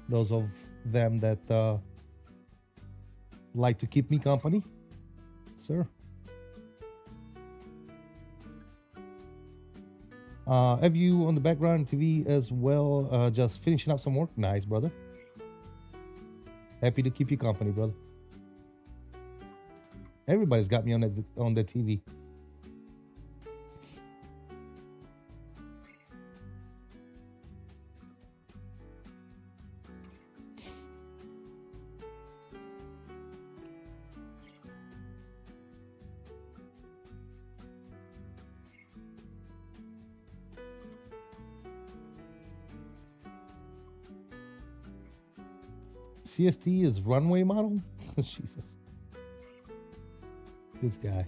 Those of them that like to keep me company. Sir. Have you on the background TV as well, just finishing up some work? Nice, brother. Happy to keep you company, brother. Everybody's got me on the TV. CST is runway model? Jesus. This guy.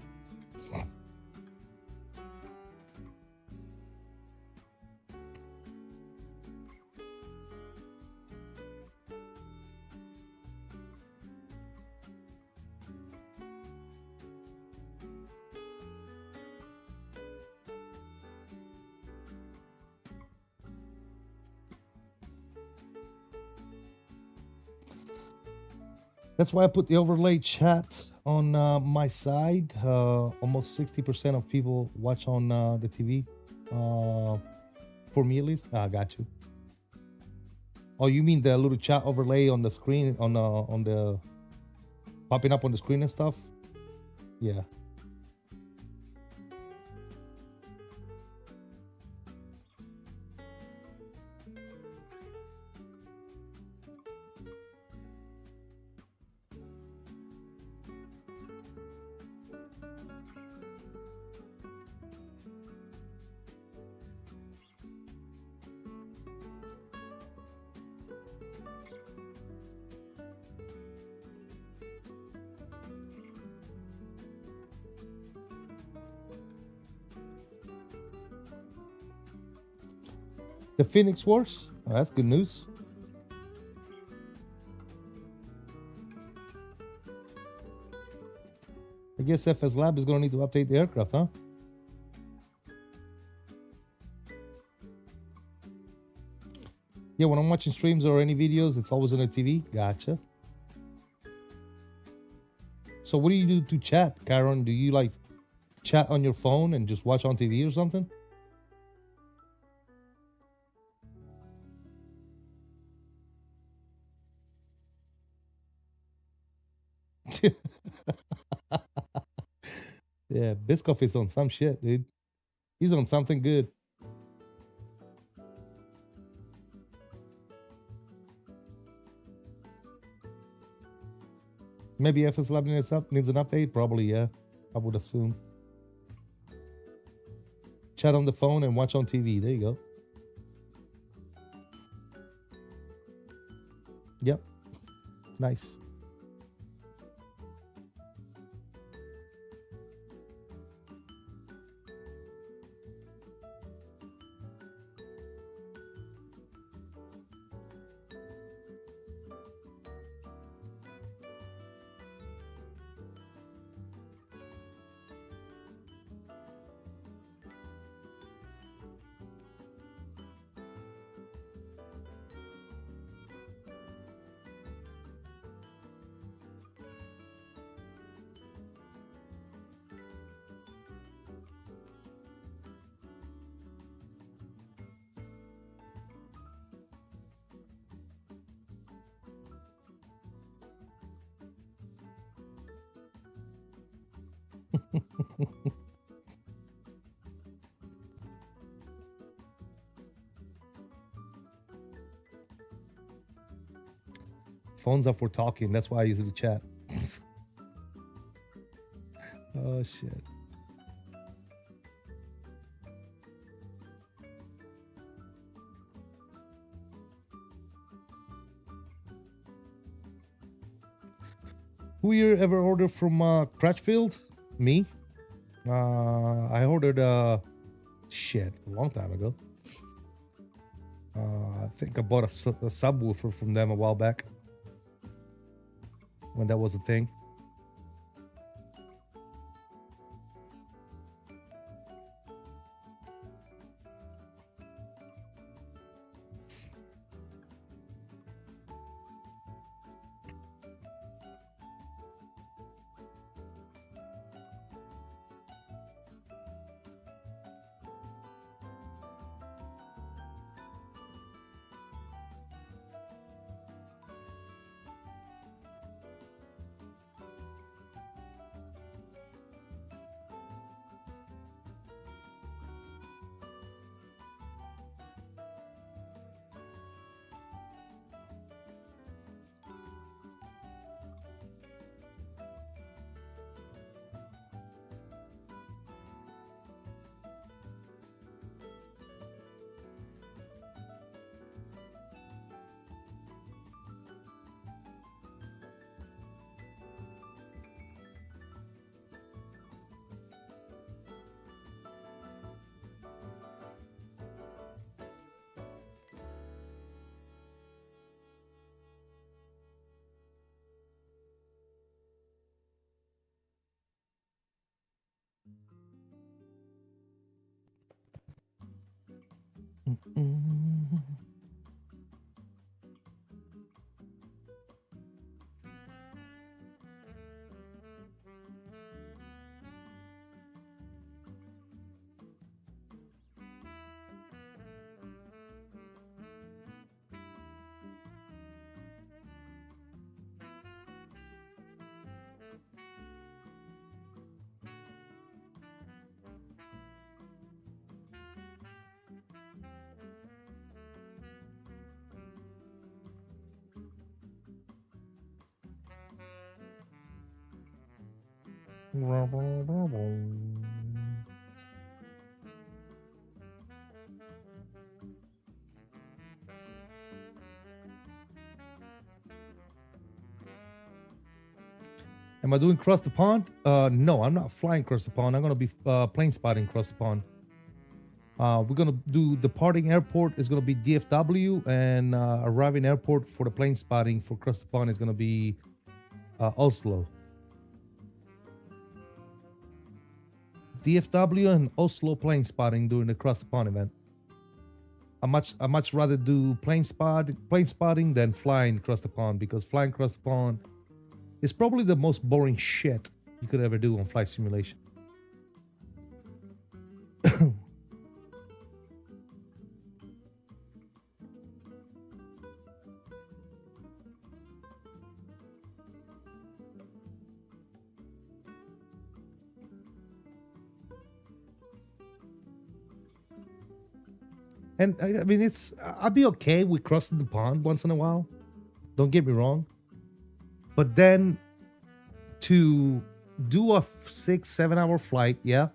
That's why I put the overlay chat on my side. Almost 60% of people watch on the TV. For me at least. I got you. Oh, you mean the little chat overlay on the screen, on the popping up on the screen and stuff? Yeah. The Phoenix Wars? Oh, that's good news. I guess FSLab is going to need to update the aircraft, huh? Yeah, when I'm watching streams or any videos, it's always on the TV. Gotcha. So what do you do to chat, Karen? Do you like chat on your phone and just watch on TV or something? Yeah, Biscoff is on some shit, dude. He's on something good. Maybe FSLab needs an update. Probably, yeah. I would assume. Chat on the phone and watch on TV. There you go. Yep. Nice. Phones up for talking. That's why I use it to chat. Oh, shit. Who you ever ordered from Cratchfield? Me. I ordered shit a long time ago. I think I bought a subwoofer from them a while back when that was a thing. Am I doing cross the pond? No, I'm not flying across the pond. I'm gonna be plane spotting across the pond. We're gonna do departing airport is gonna be DFW, and arriving airport for the plane spotting for across the pond is gonna be Oslo. DFW and Oslo plane spotting during the cross the pond event. I much rather do plane spotting than flying across the pond, because flying across the pond is probably the most boring shit you could ever do on flight simulation. And I mean, I'd be okay with crossing the pond once in a while. Don't get me wrong. But then to do a 6-7 hour flight, yeah,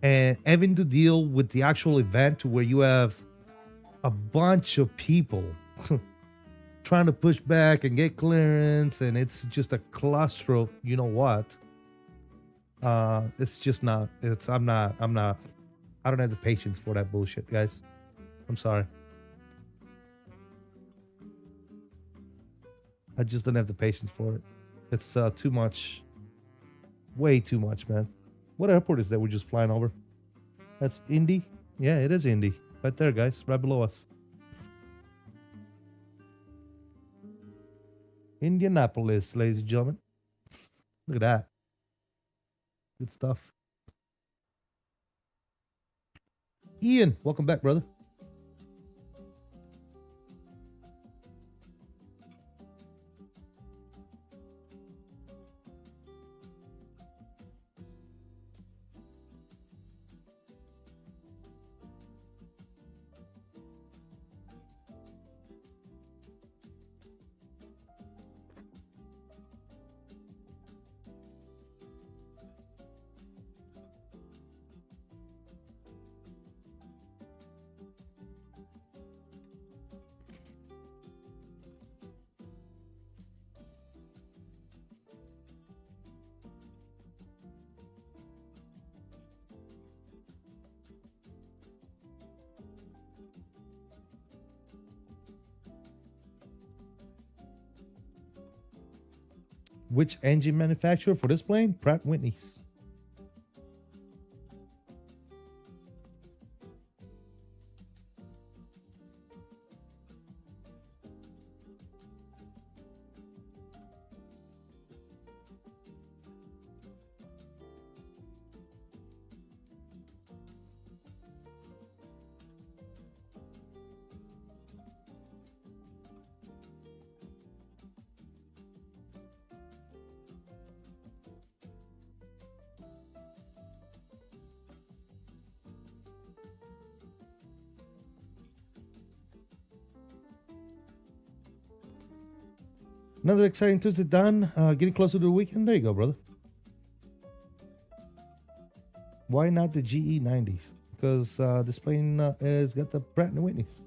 and having to deal with the actual event to where you have a bunch of people trying to push back and get clearance, and it's just a cluster, you know what? It's just not. I'm not. I don't have the patience for that bullshit, guys. I'm sorry. I just don't have the patience for it. It's too much. Way too much, man. What airport is that we're just flying over? That's Indy? Yeah, it is Indy. Right there, guys. Right below us. Indianapolis, ladies and gentlemen. Look at that. Good stuff. Ian, welcome back, brother. Which engine manufacturer for this plane? Pratt & Whitney's. Another exciting Tuesday done. Getting closer to the weekend. There you go, brother. Why not the GE90s? Because this plane has got the Pratt & Whitney's.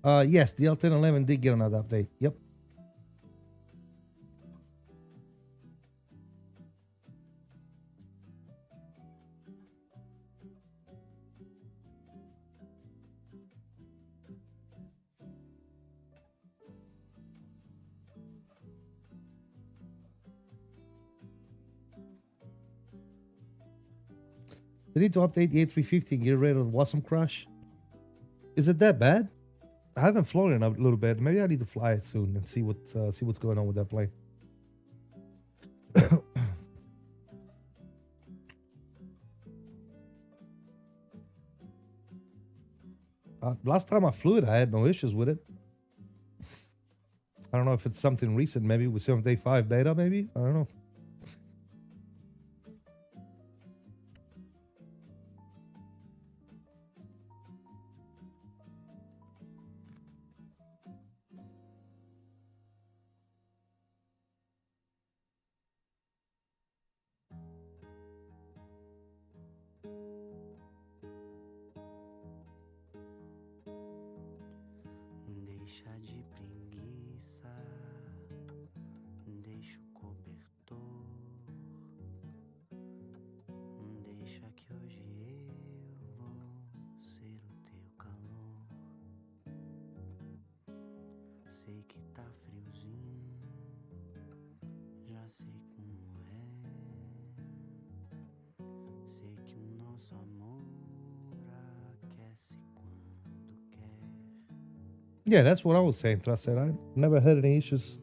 Yes, the L1011 did get another update. Yep. They need to update the A350 and get rid of the WATSIM crash. Is it that bad? I haven't flown it a little bit. Maybe I need to fly it soon and see what's going on with that plane. Last time I flew it, I had no issues with it. I don't know if it's something recent. Maybe with 7.5 beta. Maybe I don't know.
Deixa de preguiça, deixa o cobertor, deixa que hoje eu vou ser o teu calor. Sei que tá friozinho, já sei como é. Sei que o nosso amor aquece quando quer.
Yeah, that's what I was saying. I said I never had any issues.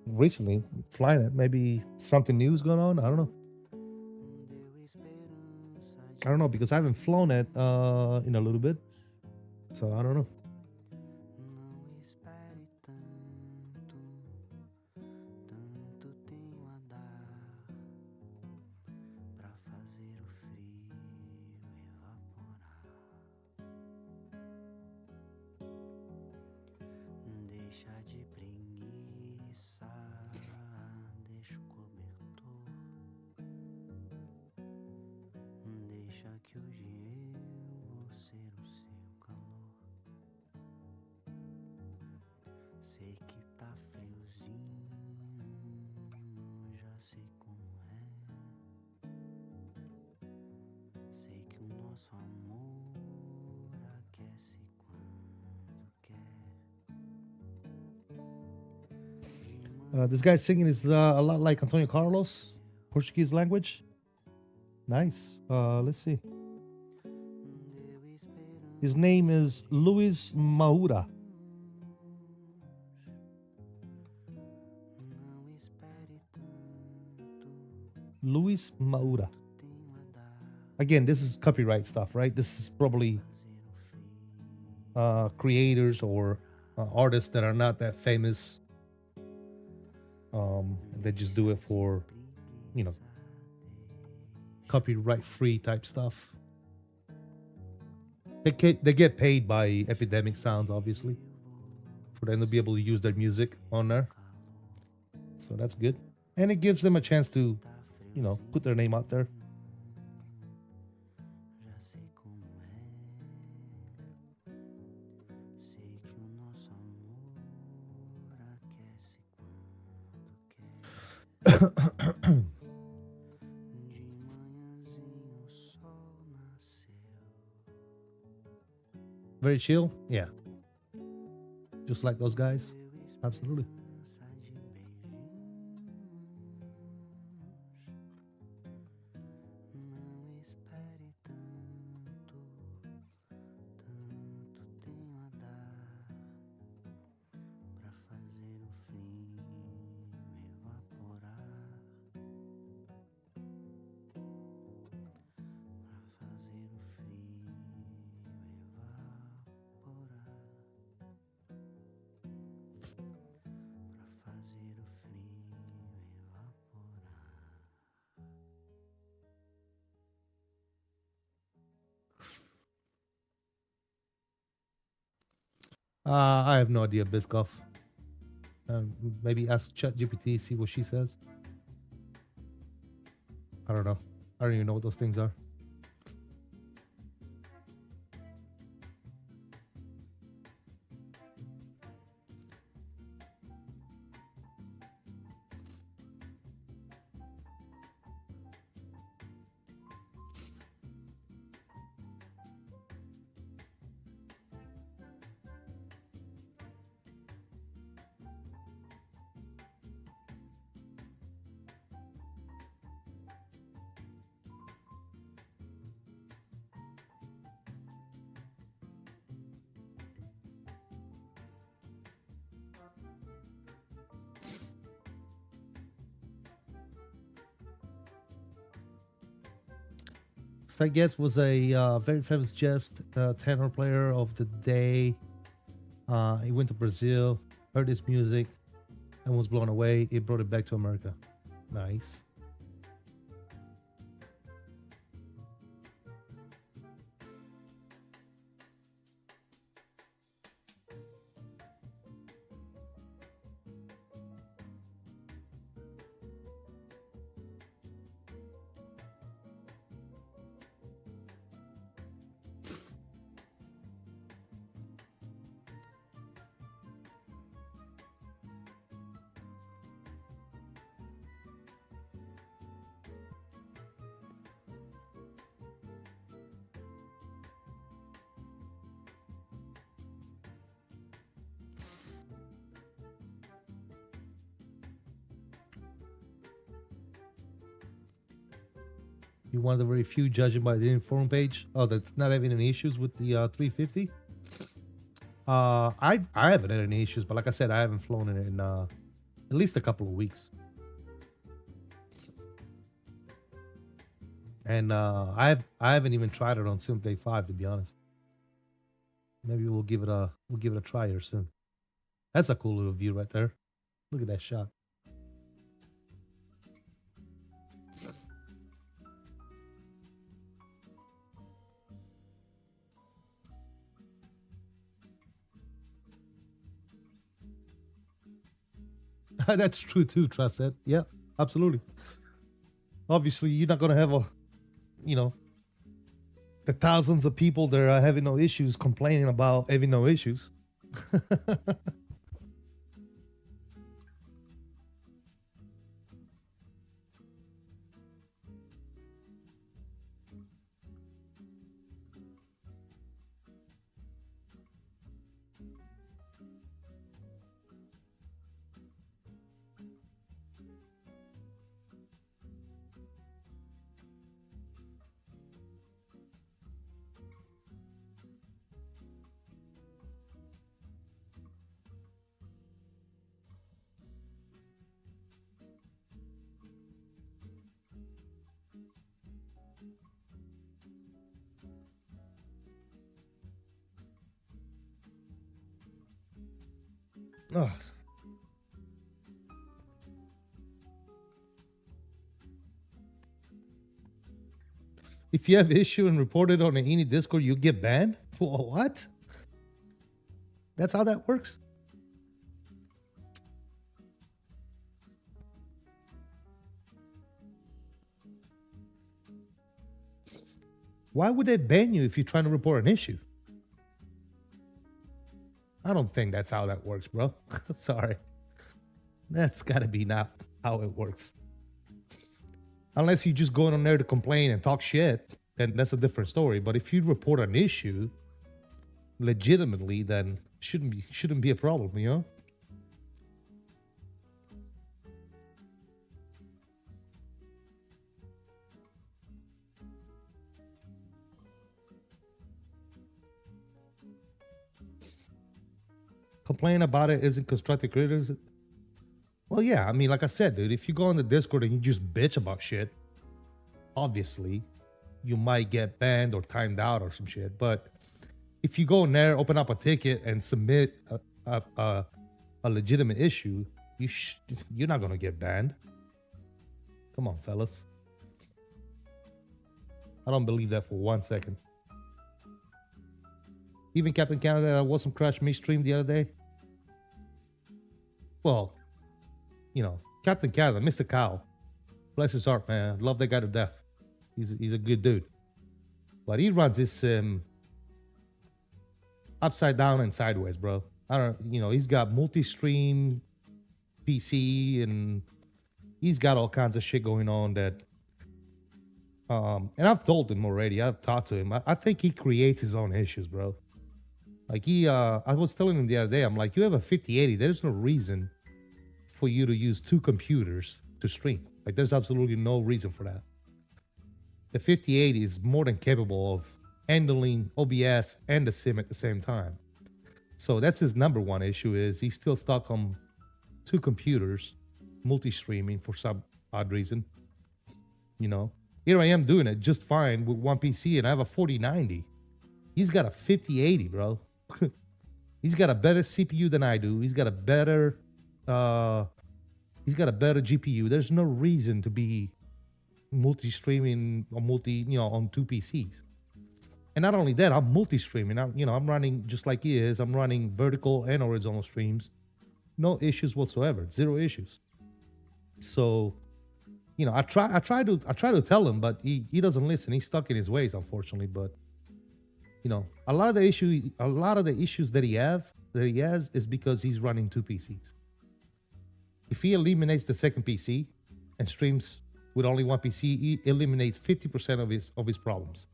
Recently flying it. Maybe something new is going on. I don't know. I don't know because I haven't flown it in a little bit, so I don't know.
Não espere tanto, tanto tenho a dar pra fazer o frio evaporar. Deixa de preguiça, deixa o cobertor, deixa que hoje eu vou ser o seu calor. Sei que tá friozinho, já sei como é. Sei que o nosso amor aquece quando quer.
This guy singing is a lot like Antonio Carlos, Portuguese language. Nice. Let's see. His name is Luis Maura. Luis Maura. Again, this is copyright stuff, right? This is probably creators or artists that are not that famous. They just do it for, you know, copyright free type stuff. They get paid by Epidemic Sounds, obviously, for them to be able to use their music on there. So that's good. And it gives them a chance to, you know, put their name out there.
Já sei como é. Sei que o nosso amor aquece quando quer. De manhãzinho o sol nasceu.
Very chill. Yeah. Just like those guys. Absolutely.
Não espere tanto, tanto tenho a dar pra fazer o frio evaporar, pra fazer o frio evaporar, pra fazer o frio evaporar.
I have no idea, Biscoff. Maybe ask ChatGPT, see what she says. I don't know. I don't even know what those things are. next, I guess, was a very famous just tenor player of the day. He went to Brazil, heard his music, and was blown away. He brought it back to America. Nice. You're one of the very few, judging by the forum page. Oh, that's not having any issues with the 350. I haven't had any issues, but like I said, I haven't flown it in at least a couple of weeks. And I haven't even tried it on Sim Day 5, to be honest. Maybe we'll give it a try here soon. That's a cool little view right there. Look at that shot. That's true too, Trust said. Yeah, absolutely. Obviously, you're not gonna have the thousands of people that are having no issues complaining about having no issues. Oh. If you have issue and report it on any Discord, you get banned? What? That's how that works? Why would they ban you if you're trying to report an issue? I don't think that's how that works, bro. Sorry. That's gotta be not how it works. Unless you just going on there to complain and talk shit, then that's a different story. But if you report an issue legitimately, then shouldn't be a problem, you know? Complaining about it isn't constructive criticism. Well, yeah, I mean, like I said, dude, if you go on the Discord and you just bitch about shit, obviously, you might get banned or timed out or some shit. But if you go in there, open up a ticket, and submit a legitimate issue, you're not gonna get banned. Come on, fellas. I don't believe that for 1 second. Even Captain Canada, that wasn't crash me stream the other day. Well, you know, Captain Canada, Mr. Cow, bless his heart, man. Love that guy to death. He's a good dude. But he runs this upside down and sideways, bro. I don't, you know, he's got multi-stream PC and he's got all kinds of shit going on that. And I've told him already. I've talked to him. I think he creates his own issues, bro. Like I was telling him the other day, I'm like, you have a 5080. There's no reason for you to use 2 computers to stream. Like, there's absolutely no reason for that. The 5080 is more than capable of handling OBS and the sim at the same time. So that's his number one issue, is he's still stuck on 2 computers, multi-streaming for some odd reason, you know. Here I am doing it just fine with one PC, and I have a 4090. He's got a 5080, bro. He's got a better CPU than I do. He's got a better GPU. There's no reason to be multi-streaming or on two PCs. And not only that, I'm multi-streaming. I'm running just like he is. I'm running vertical and horizontal streams. No issues whatsoever. Zero issues. So, I try to tell him, but he doesn't listen. He's stuck in his ways, unfortunately. But a lot of the issues that he has is because he's running two PCs. If he eliminates the second PC and streams with only one PC, he eliminates 50% of his problems.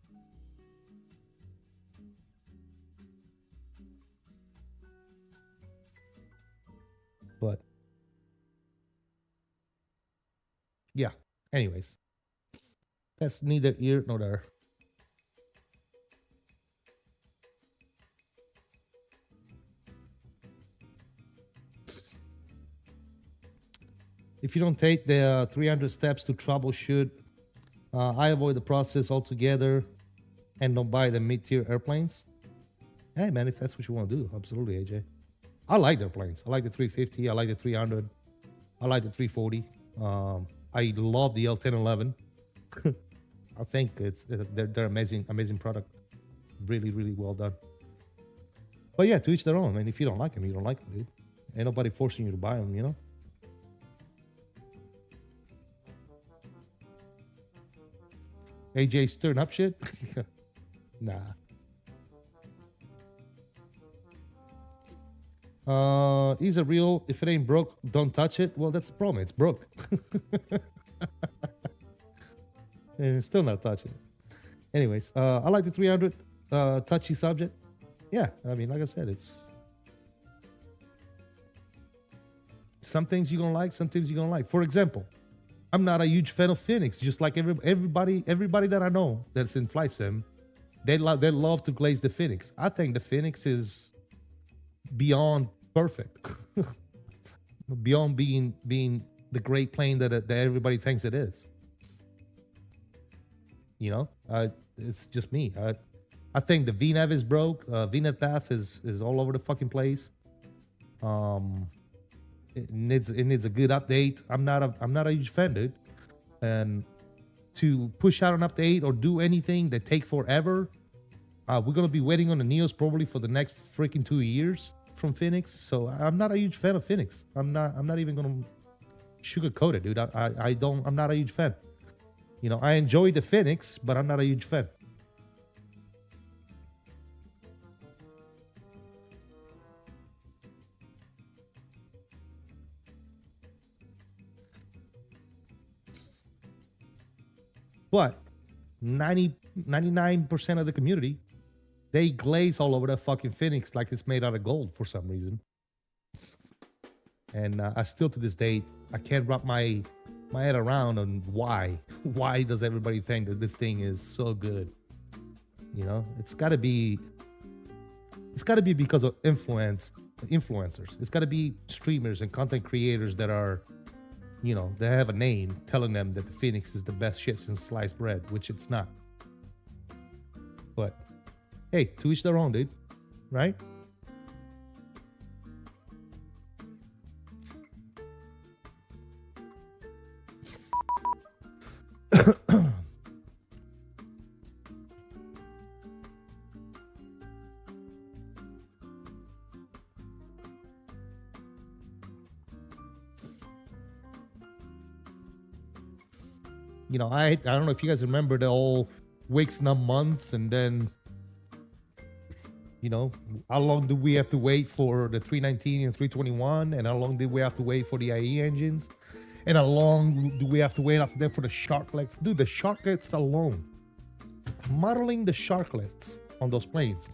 But yeah, anyways, that's neither here nor there. If you don't take the 300 steps to troubleshoot, I avoid the process altogether and don't buy the mid-tier airplanes. Hey, man, if that's what you want to do, absolutely, AJ. I like the airplanes. I like the 350. I like the 300. I like the 340. I love the L1011. I think they're amazing product. Really, really well done. But yeah, to each their own. And if you don't like them, you don't like them, dude. Ain't nobody forcing you to buy them, you know? AJ stirring up shit? Nah. Is it real? If it ain't broke, don't touch it. Well, that's the problem. It's broke. And it's still not touching it. Anyways, I like the 300 touchy subject. Yeah, I mean, like I said, it's some things you're gonna like, some things you're gonna like. For example, I'm not a huge fan of Phoenix, just like everybody that I know that's in flight sim, they love to glaze the Phoenix. I think the Phoenix is beyond perfect, beyond being the great plane that everybody thinks it is. It's just me. I think the VNAV is broke. VNAV path is all over the fucking place. It needs a good update. I'm not a huge fan, dude. And to push out an update or do anything that take forever, we're gonna be waiting on the Neos probably for the next freaking 2 years from Phoenix. So I'm not a huge fan of Phoenix. I'm not even gonna sugarcoat it, dude. I'm not a huge fan. I enjoy the Phoenix, but I'm not a huge fan. But 99% of the community, they glaze all over that fucking Phoenix like it's made out of gold for some reason. And I still, to this day, I can't wrap my head around on why. Why does everybody think that this thing is so good? It's got to be because of influencers. It's got to be streamers and content creators that are, they have a name telling them that the Phoenix is the best shit since sliced bread, which it's not. But hey, to each their own, dude. Right? I don't know if you guys remember the old weeks, not months, and then, how long do we have to wait for the 319 and 321, and how long did we have to wait for the IE engines, and how long do we have to wait after that for the sharklets? Dude, the sharklets alone, modeling the sharklets on those planes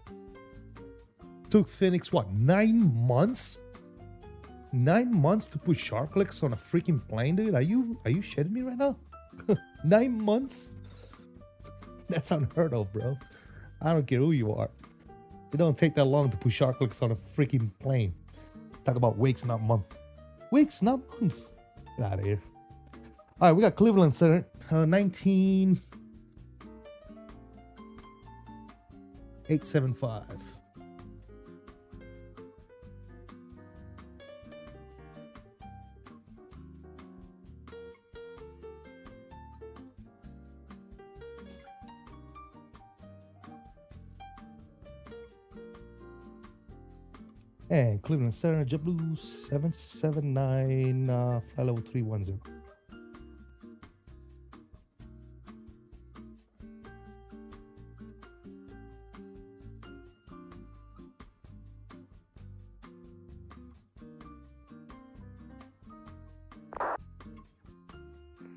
took Phoenix, what, 9 months? 9 months to put sharklets on a freaking plane, dude? Are you shitting me right now? 9 months? That's unheard of, bro. I don't care who you are. It don't take that long to put sharklets on a freaking plane. Talk about weeks, not months. Weeks, not months. Get out of here. All right, we got Cleveland Center, 19875. And Cleveland Center, JetBlue 779, flight level 310.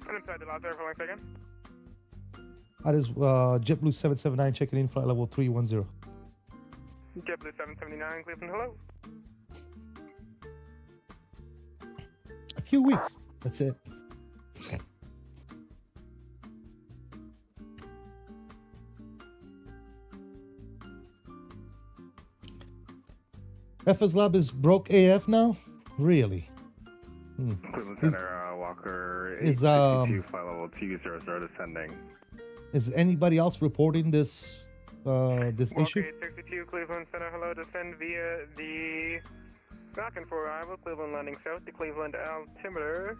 I'm inside the lot there for 1 second.
That is JetBlue 779 checking in, flight level 310.
JetBlue 779, Cleveland, hello.
A few weeks. That's it. FSLab is broke AF now? Really?
Cleveland
Is-
Center, Walker
is,
862, flight level 200 descending.
Is anybody else reporting this this
Walker
issue?
862, Cleveland Center, hello. Descend via the Falcon for arrival, Cleveland landing south to Cleveland altimeter.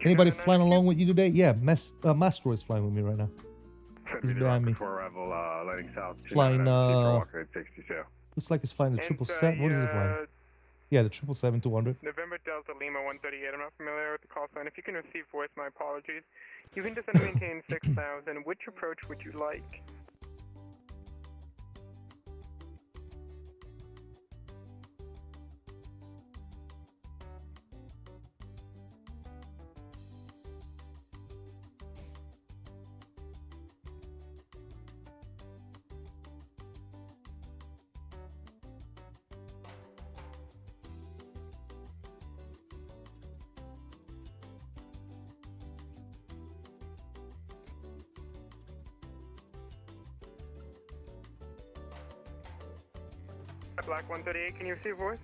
Anybody flying along with you today? Yeah, Mastro is flying with me right now. He's behind me.
For arrival, landing south.
Flying,
Walker 862.
Looks like it's flying the 777. What is it flying? Yeah, the 777-200.
November Delta Lima 138. I'm not familiar with the call sign. If you can receive voice, my apologies. You can descend and maintain 6,000. Which approach would you like? Black 138, can you receive voice?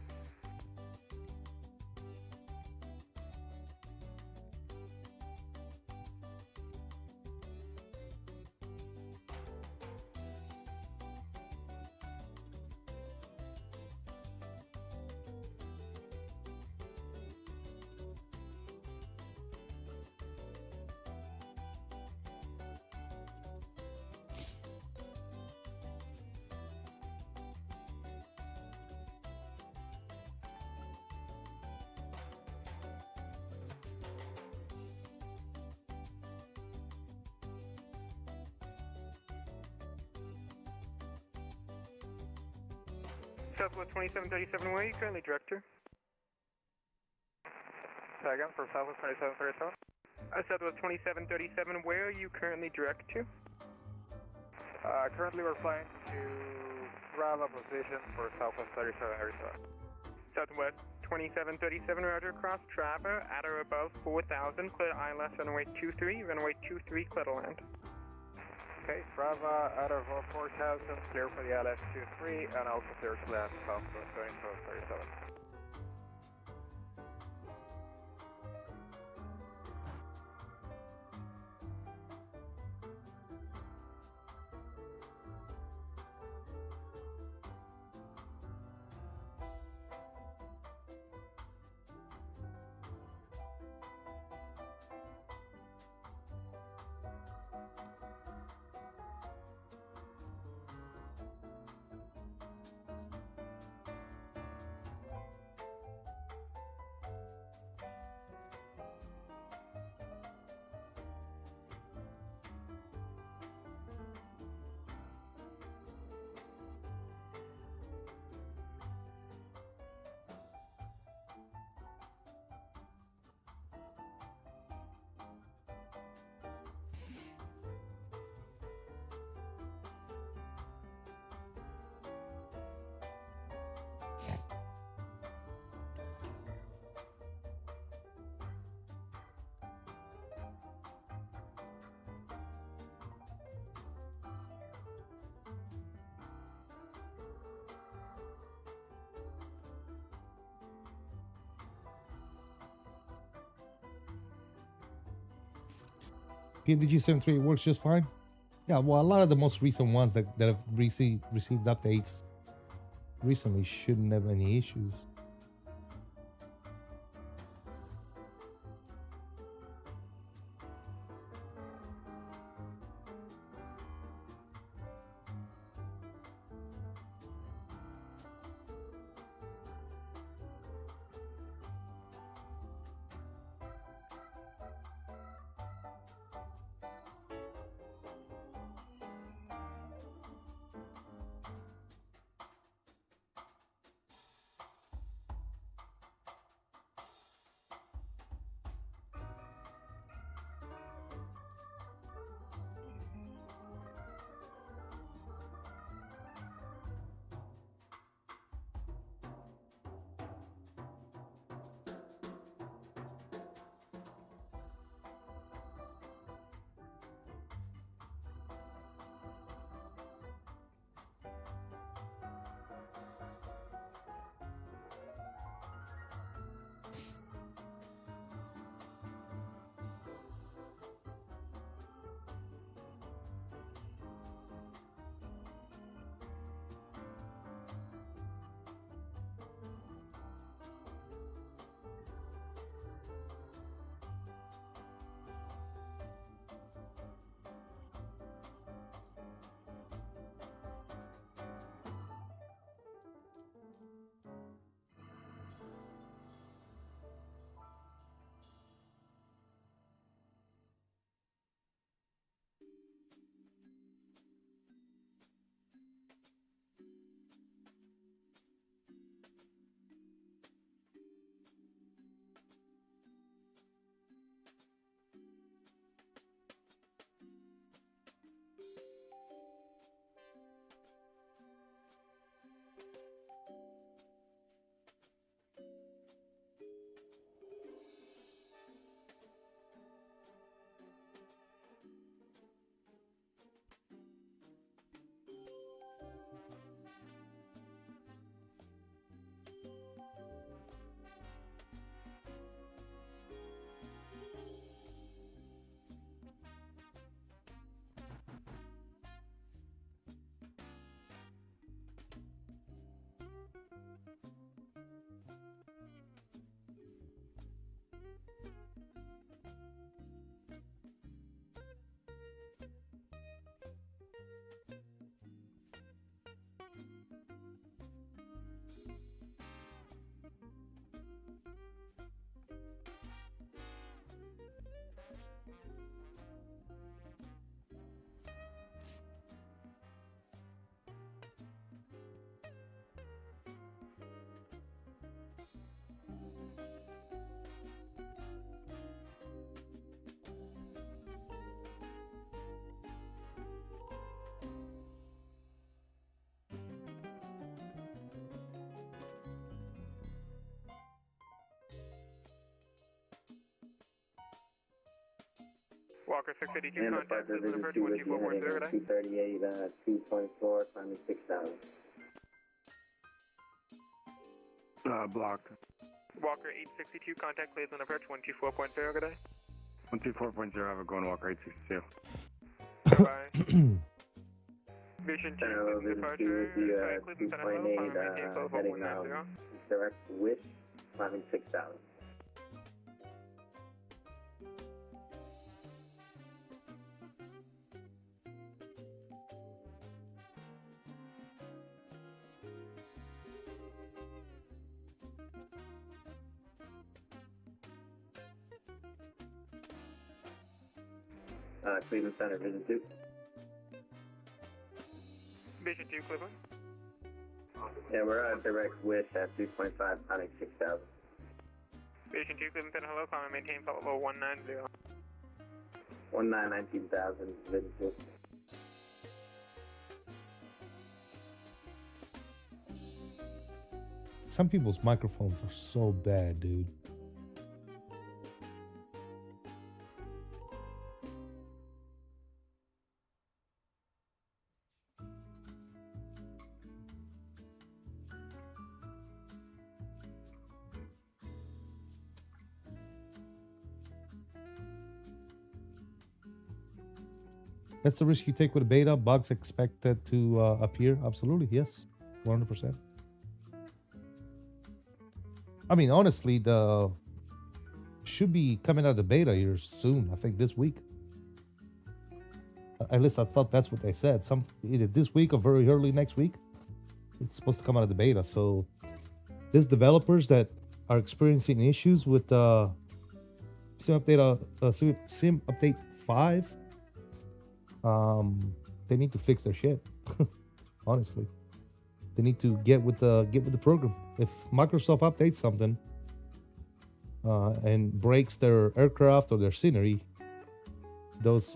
Southwest 2737, where are you currently, Director?
Say again, for Southwest 2737?
Southwest 2737, where are you currently direct to?
Currently we're flying to Bravo position for Southwest 3737.
Southwest 2737, roger, cross Trava, at or above 4,000, clear ILS runway 23, runway 23, clear to land.
Okay, Bravo out of 4,000, clear for the LS 23, and also clear to land Southwest 2737.
PNDG 738 works just fine. Yeah, well, a lot of the most recent ones that have received updates recently shouldn't have any issues.
Walker 682,
And the
contact,
Parker
please,
visit 2 with you heading at 238, 2.4, climbing 6,000.
Blocked.
Walker 862, contact, please, on approach 124.0, good day.
124.0, have a going Walker 862.
Goodbye. Vision 2,
Hello,
Cleveland
visit 2 with you
departure,
at
Cleveland Center, hello,
2.8,
maintain close
heading
190.
direct wish, climbing 6,000. Cleveland Center, vision 2.
Vision 2, Cleveland.
Yeah, we're at direct wish at 2.5, climbing 6,000.
Vision 2, Cleveland Center, hello, climb and maintain flight level 190.
19,000, vision 2.
Some people's microphones are so bad, dude. That's the risk you take with a beta. Bugs expected to appear. Absolutely, yes, 100%. I mean, honestly, the should be coming out of the beta here soon. I think this week. At least I thought that's what they said. Some either this week or very early next week. It's supposed to come out of the beta. So there's developers that are experiencing issues with Sim Update 5. They need to fix their shit. Honestly, they need to get with the program. If Microsoft updates something and breaks their aircraft or their scenery, those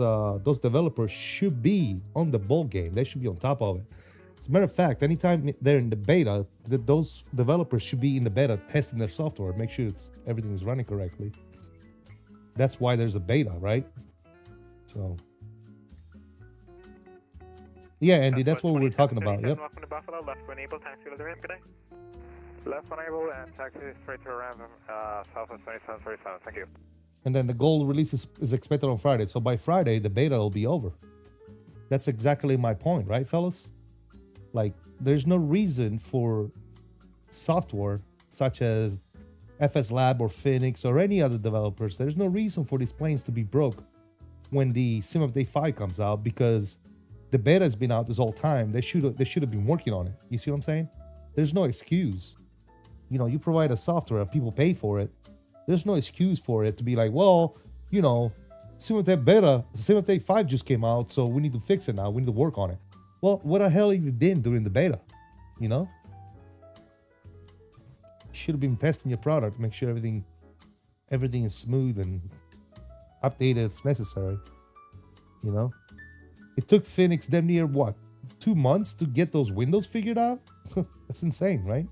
developers should be on the ball game. They should be on top of it. As a matter of fact, anytime they're in the beta, those developers should be in the beta testing their software, make sure everything is running correctly. That's why there's a beta, right? So, yeah, Andy, that's what we were talking about. Yep.
Welcome to Buffalo, left when able, taxi to the ramp, good day. Left when able and taxi straight to the ramp, southwest 2737, thank you.
And then the goal release is expected on Friday. So by Friday, the beta will be over. That's exactly my point, right, fellas? Like, there's no reason for software such as FSLab or Phoenix or any other developers. There's no reason for these planes to be broke when the Sim Update 5 comes out, because the beta has been out this whole time. They should have been working on it. You see what I'm saying? There's no excuse. You know, you provide a software, people pay for it. There's no excuse for it to be like, well, you know, Sim Update 5 just came out, so we need to fix it now. We need to work on it. Well, what the hell have you been during the beta? You know? You should have been testing your product, make sure everything is smooth and updated if necessary. You know? It took Phoenix damn near, what, 2 months to get those windows figured out? That's insane, right?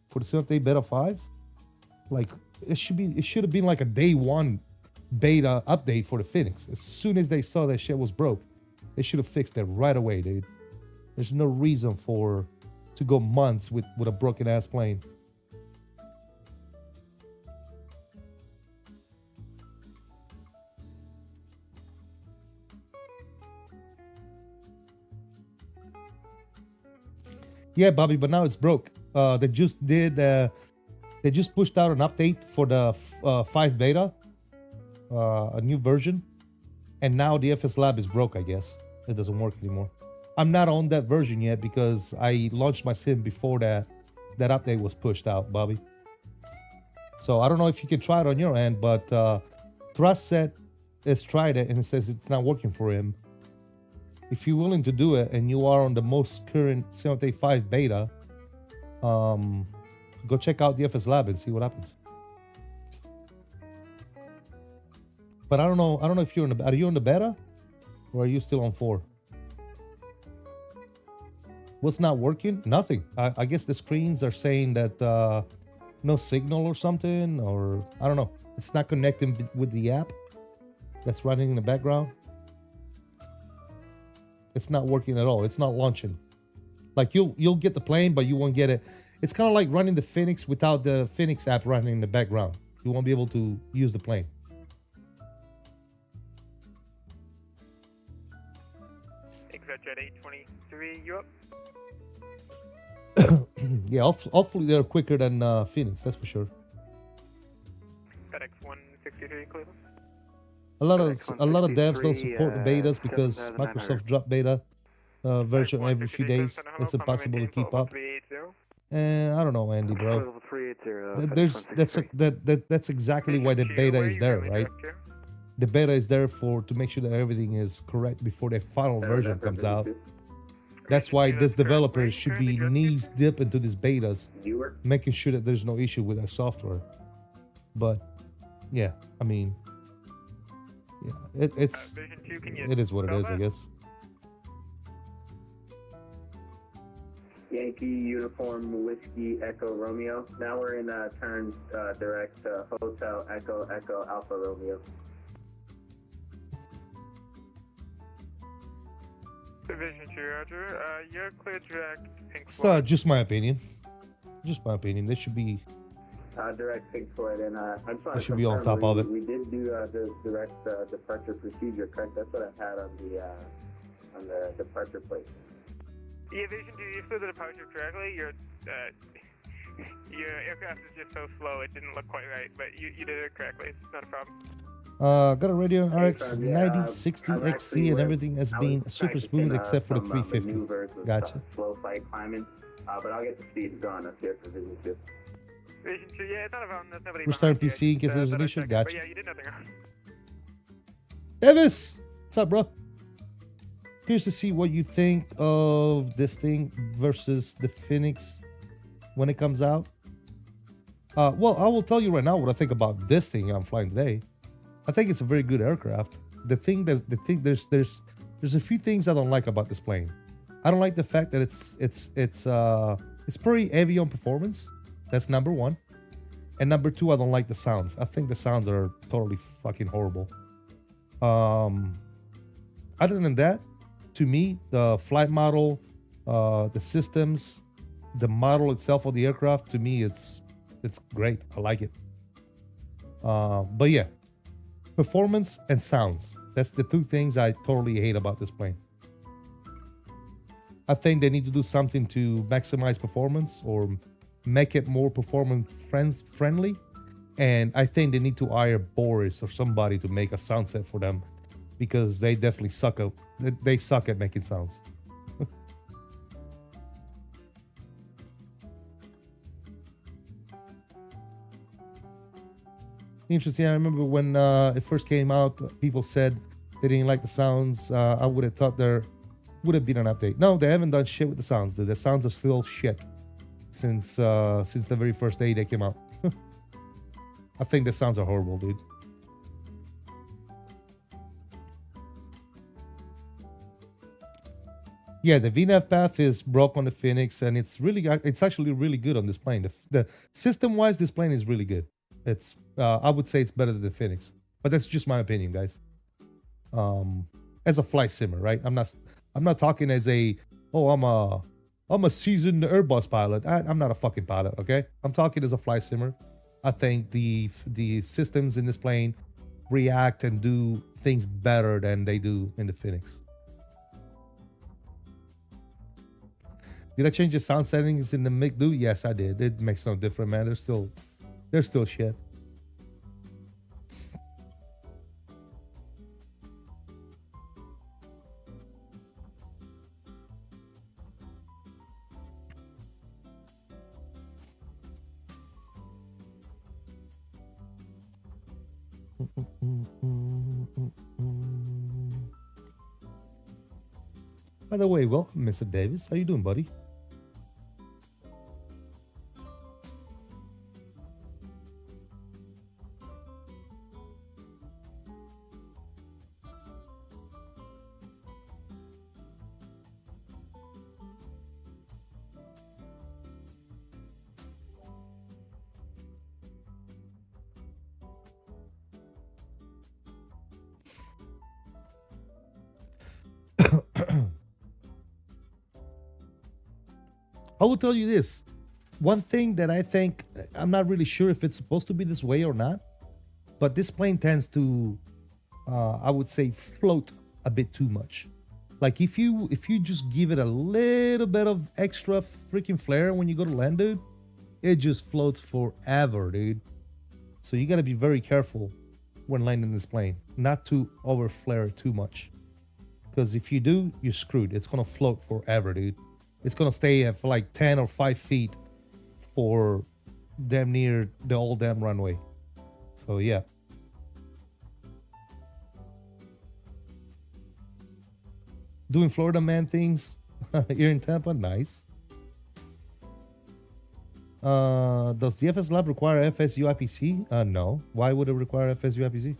For the Sim Update Beta 5? Like, it should have been like a day one beta update for the Phoenix. As soon as they saw that shit was broke, they should have fixed it right away, dude. There's no reason to go months with a broken ass plane. Yeah, Bobby, but now it's broke. They just pushed out an update for the 5 beta, a new version, and now the FSLab is broke, I guess. It doesn't work anymore. I'm not on that version yet because I launched my sim before that update was pushed out, Bobby. So I don't know if you can try it on your end, but Thrust said has tried it and it says it's not working for him. If you're willing to do it and you are on the most current Sim Update 5 beta, go check out the FSLab and see what happens. But I don't know if you're are you on the beta or are you still on 4? What's not working? Nothing. I guess the screens are saying that no signal or something, or I don't know. It's not connecting with the app that's running in the background. It's not working at all. It's not launching. Like you'll get the plane, but you won't get it. It's kind of like running the Phoenix without the Phoenix app running in the background. You won't be able to use the plane.
Jet 823, you up?
Yeah, hopefully they're quicker than Phoenix, that's for sure.
FedEx 163, Cleveland.
A lot of devs don't support the betas because Microsoft dropped beta version every few days. It's impossible to keep up. And I don't know, Andy, bro. That's exactly why the beta is there, right? The beta is there to make sure that everything is correct before the final version comes out. That's why this developer should be knees deep into these betas, making sure that there's no issue with our software. But yeah, I mean, yeah, it is what it is, I guess.
Yankee Uniform Whiskey Echo Romeo. Now we're in turn direct Hotel Echo Echo Alpha Romeo.
Division 2, Roger. You're clear direct.
It's just my opinion. Just my opinion. They should be
Direct Bigfoot, and I just want
I
to
should be on
confirm,
top of it.
We did do the direct departure procedure, correct? That's what I had on the departure plate.
Aviation, you flew the departure correctly. Your aircraft is just so slow, it didn't look quite right, but you did it correctly. It's not a problem.
Got a radio on RX
Yeah,
9060
I've
XC
actually
and
was-
everything has
I
been
was
super
practicing,
smooth except for the
some,
350.
maneuvers with,
Gotcha.
slow flight climbing, but I'll get the speeds going up here for Vision 2.
Vision 2, yeah, it's not a problem. There's nobody
We're starting
behind you.
PC in case there's an
Thought I'd
issue.
check it,
Gotcha.
But yeah, you did nothing wrong.
Davis, what's up, bro? Curious to see what you think of this thing versus the Phoenix when it comes out. Well, I will tell you right now what I think about this thing I'm flying today. I think it's a very good aircraft. There's a few things I don't like about this plane. I don't like the fact that it's pretty heavy on performance. That's number one. And number two, I don't like the sounds. I think the sounds are totally fucking horrible. Other than that, to me, the flight model, the systems, the model itself of the aircraft, to me, it's great. I like it. But yeah, performance and sounds. That's the two things I totally hate about this plane. I think they need to do something to maximize performance or make it more performance friendly. And I think they need to hire Boris or somebody to make a sound set for them, because they definitely suck at making sounds. Interesting. I remember when it first came out, people said they didn't like the sounds. I would have thought there would have been an update. No, they haven't done shit with the sounds. The sounds are still shit since the very first day they came out. I think the sounds are horrible, dude. Yeah, the VNAV path is broke on the Phoenix, and it's actually really good on this plane. The system-wise, this plane is really good. It's I would say it's better than the Phoenix, but that's just my opinion, guys. As a flight simmer, right? I'm not talking as I'm a seasoned Airbus pilot. I'm not a fucking pilot, okay? I'm talking as a flight simmer. I think the systems in this plane react and do things better than they do in the Phoenix. Did I change the sound settings in the MiG-Do? Yes, I did. It makes no difference, man. They're still shit. By the way, welcome, Mr. Davis. How you doing, buddy? I will tell you this. One thing that I think, I'm not really sure if it's supposed to be this way or not, but this plane tends to, I would say, float a bit too much. Like if you just give it a little bit of extra freaking flare when you go to land, dude, it just floats forever, dude. So you got to be very careful when landing this plane, not to over flare it too much. Because if you do, you're screwed. It's going to float forever, dude. It's going to stay at for like 10 or 5 feet for damn near the whole damn runway. So, yeah. Doing Florida man things here in Tampa, nice. Does the FSLab require FSU IPC? No. Why would it require FSU IPC?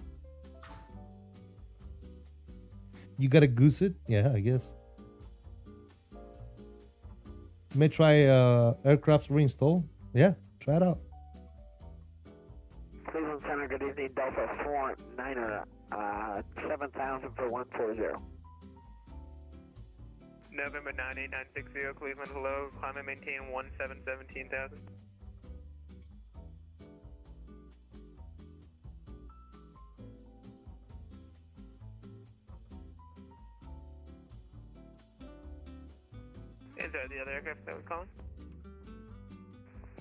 You gotta goose it? Yeah, I guess. You may try aircraft reinstall. Yeah, try it out.
Cleveland Center, good evening. Delta 49er, 7,000 for 140.
November 98960, Cleveland, hello. Climb and maintain 1717,000. Is that the other aircraft that was calling?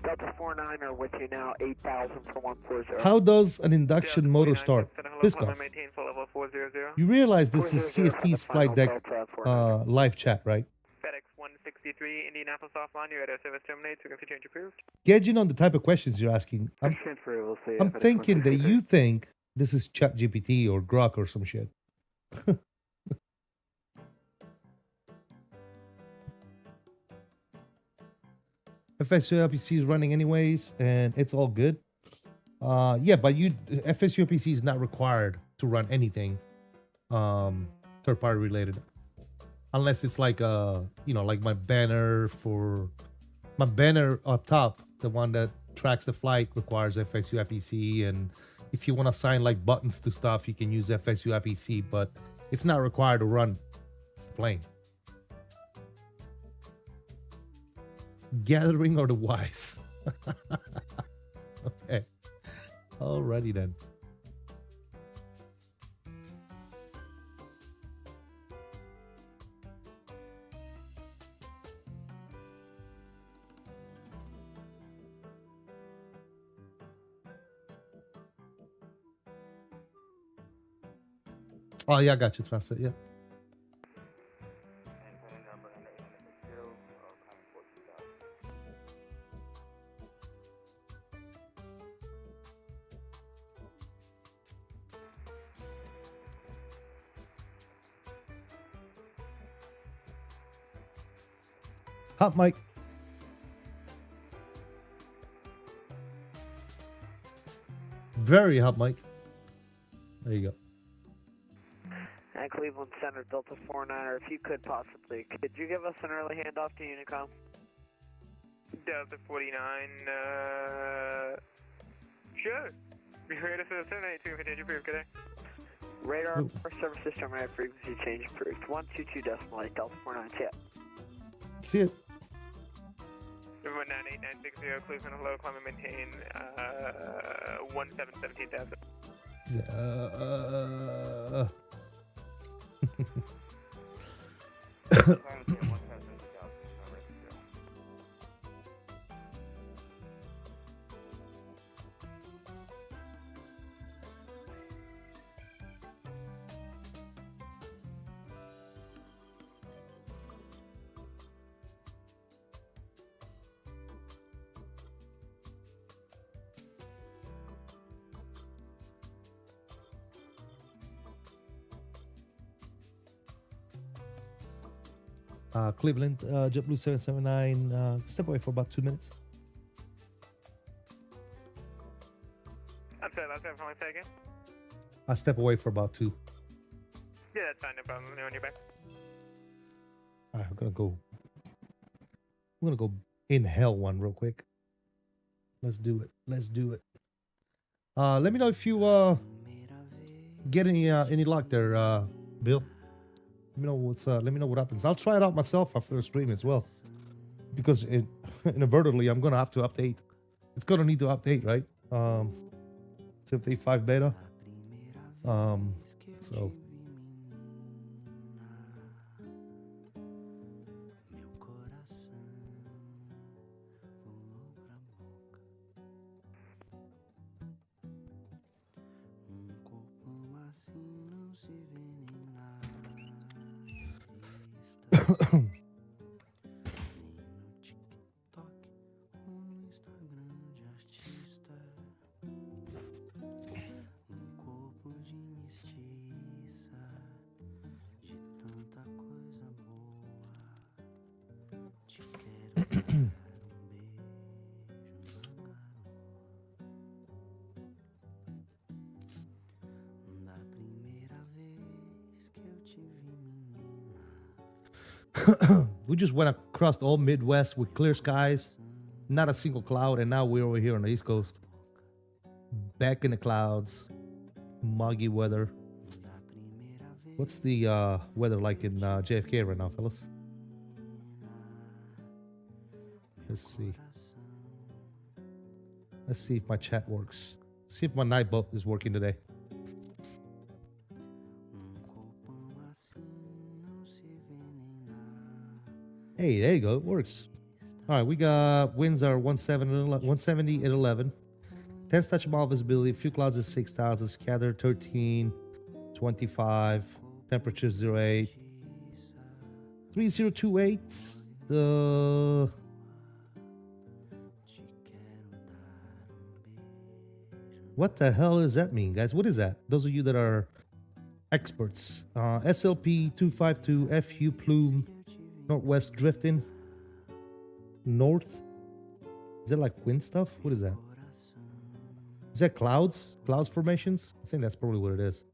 Delta 49 are with you now, 8,000 for 140.
How does an induction motor start? Piscoff.
Maintain full level 400.
You realize this is CST's flight deck live chat, right?
FedEx 163, Indianapolis offline. You're at our service terminate. So confirm change approved.
Gauging on the type of questions you're asking, I'm thinking that you think this is ChatGPT or Grok or some shit. FSUPC is running anyways, and it's all good. Yeah, but FSUPC is not required to run anything third party related, unless it's like like my banner up top, the one that tracks the flight, requires FSUPC, and if you want to assign like buttons to stuff, you can use FSUPC, but it's not required to run the plane. Gathering or the wise? Okay. Alrighty then. Oh yeah, I got you, Transit. Yeah. Hot mic. Very hot mic. There you go.
And Cleveland Center, Delta 49er, if you could possibly, could you give us an early handoff to Unicom?
Delta 49, sure. Radar service terminate. So confirm change approved. Good day.
Radar services terminate, frequency change approved. 122.8, Delta 49, see it.
See it.
98960, Cleveland, hello, climb and maintain 1717,000.
Cleveland, JetBlue 779, step away for about 2 minutes.
I'm sorry, last time from say again?
I'll step away for about 2.
Yeah, that's fine, no problem. On your back.
All right, we're gonna go inhale one real quick. Let's do it. Let me know if you get any luck there, Bill. Let me know what happens. I'll try it out myself after the stream as well, because inadvertently I'm gonna have to update. It's gonna need to update, right? 75 beta. So. We just went across the whole Midwest with clear skies, not a single cloud, and now we're over here on the East Coast. Back in the clouds, muggy weather. What's the weather like in JFK right now, fellas? Let's see. Let's see if my chat works. See if my night boat is working today. Hey, there you go. It works. All right, we got winds are 170 at 11. 10 touch mile visibility. Few clouds is 6,000. Scatter 13. 25. Temperature 08. 3028. What the hell does that mean, guys? What is that? Those of you that are experts. SLP 252 FU plume. Northwest drifting. North. Is that like wind stuff? What is that? Is that clouds? Clouds formations? I think that's probably what it is.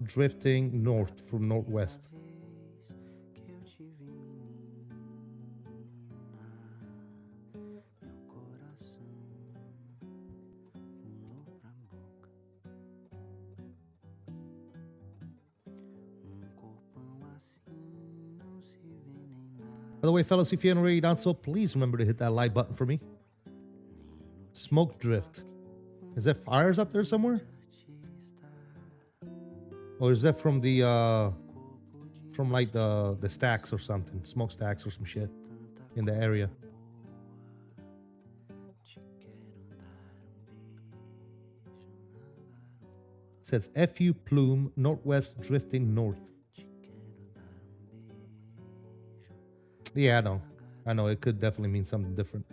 Drifting north from northwest. By the way, fellas, if you haven't already done so, please remember to hit that like button for me. Smoke drift. Is that fires up there somewhere? Or is that from the from like the stacks or something? Smoke stacks or some shit in the area. It says FU plume, northwest drifting north. Yeah, I know it could definitely mean something different.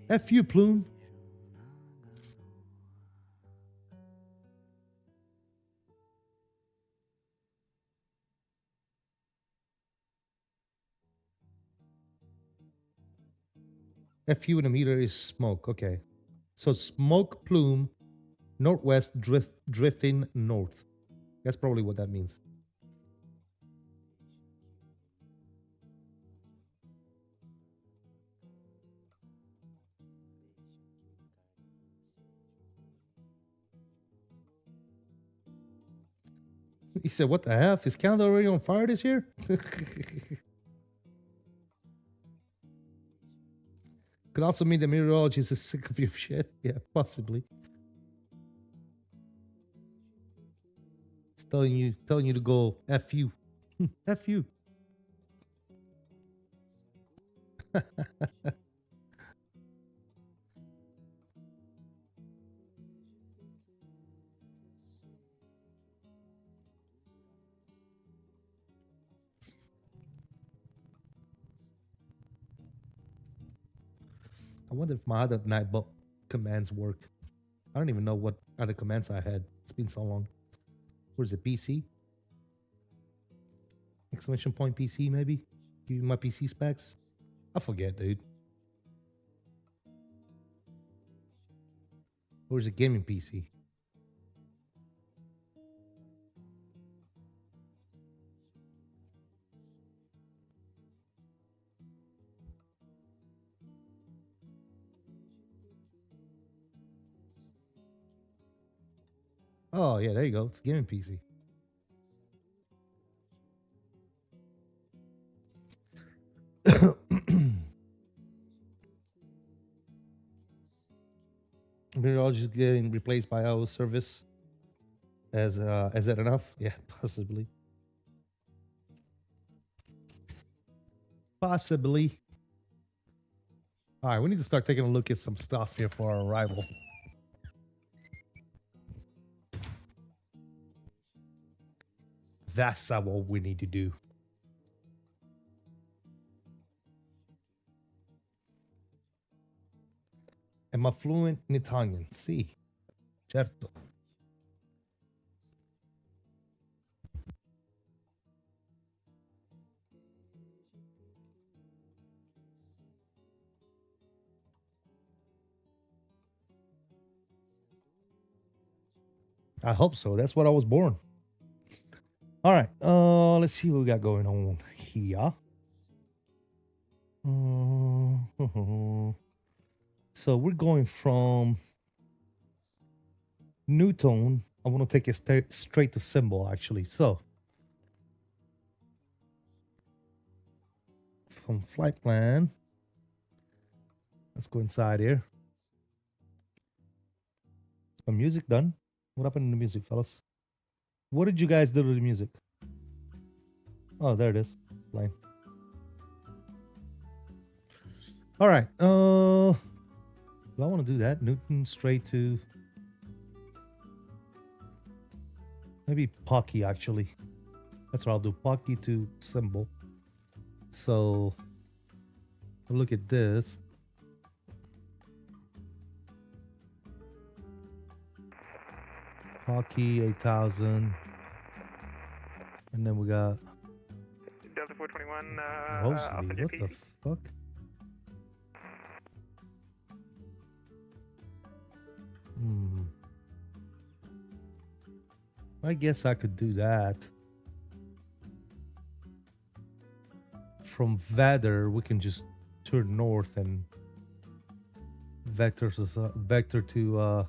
FU plume. FU in a meter is smoke. Okay. So smoke plume, northwest drifting north. That's probably what that means. He said, what the F? Is Canada already on fire this year? Could also mean the meteorologist is sick of your shit. Yeah, possibly. It's telling you to go F you. F you. I wonder if my other Nightbot commands work. I don't even know what other commands I had. It's been so long. What is it, PC? Exclamation point PC, maybe? Give you my PC specs? I forget, dude. Or is it gaming PC? Oh, yeah, there you go. It's gaming PC. Meteorologist getting replaced by our service. Is that enough? Yeah, possibly. Possibly. All right, we need to start taking a look at some stuff here for our arrival. That's what we need to do. Am I fluent in Italian? Sì. Certo. I hope so. That's what I was born. All right. Let's see what we got going on here. So we're going from Newton. I want to take it straight to symbol, actually. So from flight plan, let's go inside here. Is my music done? What happened to the music, fellas? What did you guys do to the music? Oh, there it is. Plane. All right. Do I want to do that? Newton straight to maybe Pocky actually. That's what I'll do. Pocky to Symbol. So look at this. Pocky 8000. And then we got
Delta 421.
Rosalie.
Alpha
What
JP.
the fuck? I guess I could do that. From Vader, we can just turn north and vector to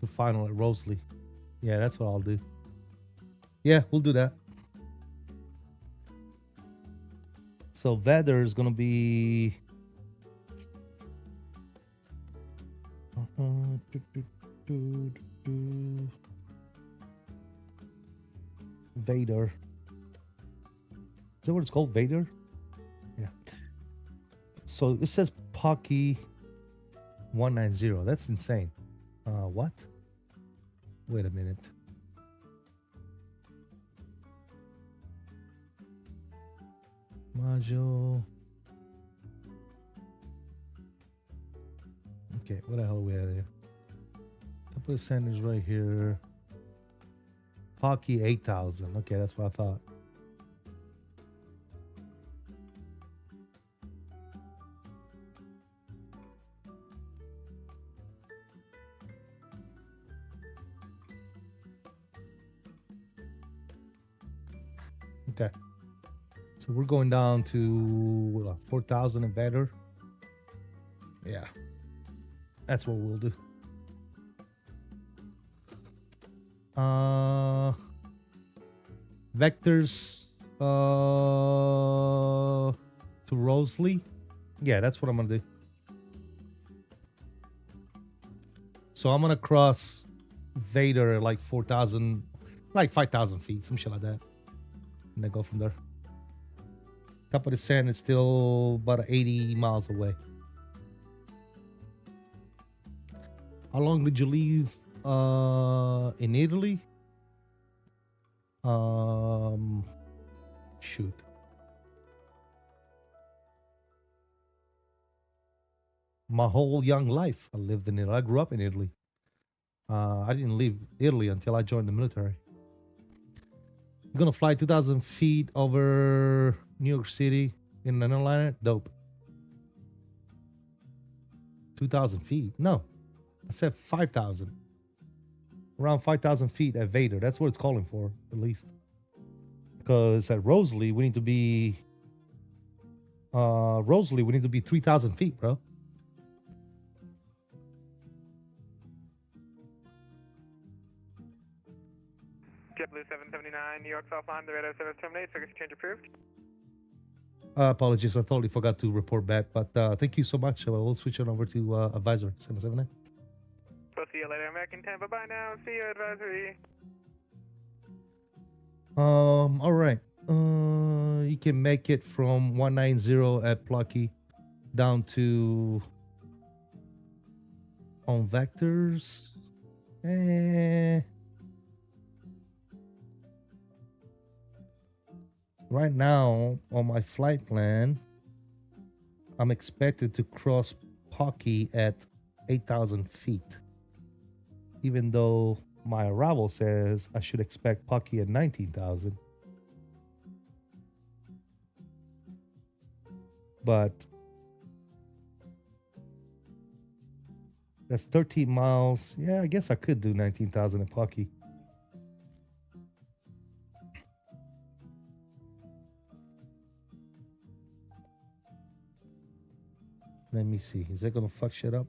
final at Rosalie. Yeah, that's what I'll do. Yeah, we'll do that. So Vader is gonna be Vader. Is that what it's called? Vader? Yeah. So it says Pocky 190. That's insane. What? Wait a minute. Module. Okay, what the hell are we at here? Top of the sand is right here. Pocky 8000. Okay, that's what I thought. Okay. So we're going down to 4,000 and better. Yeah. That's what we'll do. Vectors to Rosalie. Yeah, that's what I'm gonna do. So I'm gonna cross Vader at like 4,000, like 5,000 feet, some shit like that. And then go from there. Top of the sand is still about 80 miles away. How long did you leave in Italy? Shoot. My whole young life, I lived in Italy. I grew up in Italy. I didn't leave Italy until I joined the military. You're gonna fly 2,000 feet over New York City in an airliner? Dope. 2,000 feet? No. I said 5,000. Around 5,000 feet at Vader. That's what it's calling for, at least. Because at Rosalie, we need to be... Rosalie, we need to be 3,000 feet, bro.
JetBlue 779, New York offline, the radar service terminate, circuit change approved.
Apologies, I totally forgot to report back, but thank you so much. We'll switch it over to Advisor 779.
We'll see you later, American 10. Bye-bye now. See you, advisory.
All right. You can make it from 190 at Plucky down to on vectors. Right now on my flight plan, I'm expected to cross Pocky at 8,000 feet. Even though my arrival says I should expect Pocky at 19,000. But that's 13 miles. Yeah, I guess I could do 19,000 at Pocky. Let me see. Is that going to fuck shit up?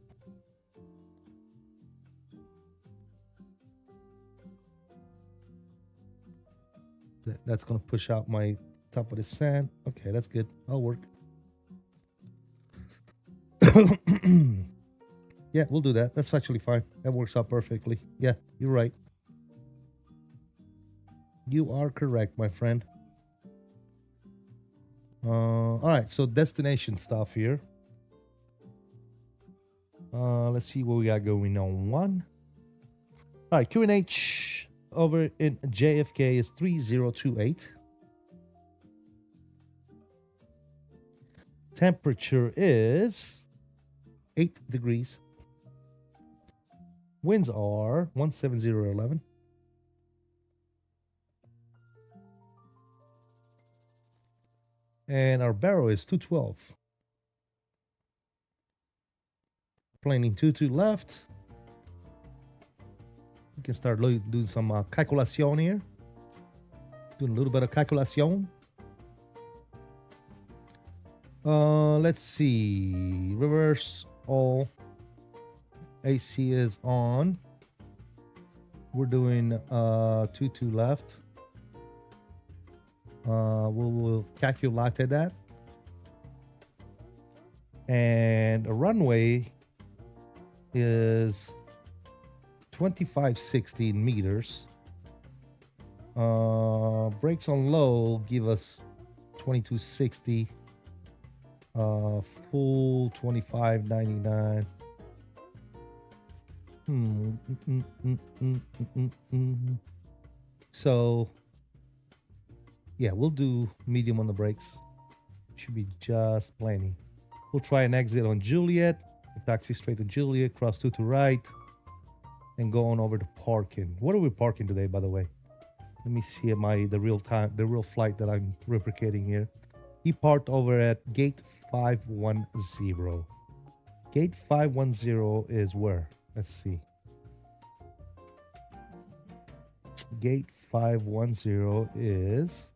That's going to push out my top of the sand. Okay, that's good. That'll work. Yeah, we'll do that. That's actually fine. That works out perfectly. Yeah, you're right. You are correct, my friend. All right, so destination stuff here. Let's see what we got going on. One. All right, QNH over in JFK is 3028. Temperature is 8 degrees. Winds are 17011. And our barrel is 212. Planing 22 left. We can start doing some calculation here. Doing a little bit of calculation. Let's see. Reverse all. AC is on. We're doing 22 left. We'll calculate that. And a runway is 2516 meters. Brakes on low give us 2260. Full 2599. So yeah, we'll do medium on the brakes. Should be just plenty. We'll try an exit on Juliet, taxi straight to Juliet, cross 2 to right, and go on over to parking. What are we parking today, by the way? Let me see the real flight that I'm replicating here. He parked over at gate 510. Gate 510 is where? Let's see. Gate 510 is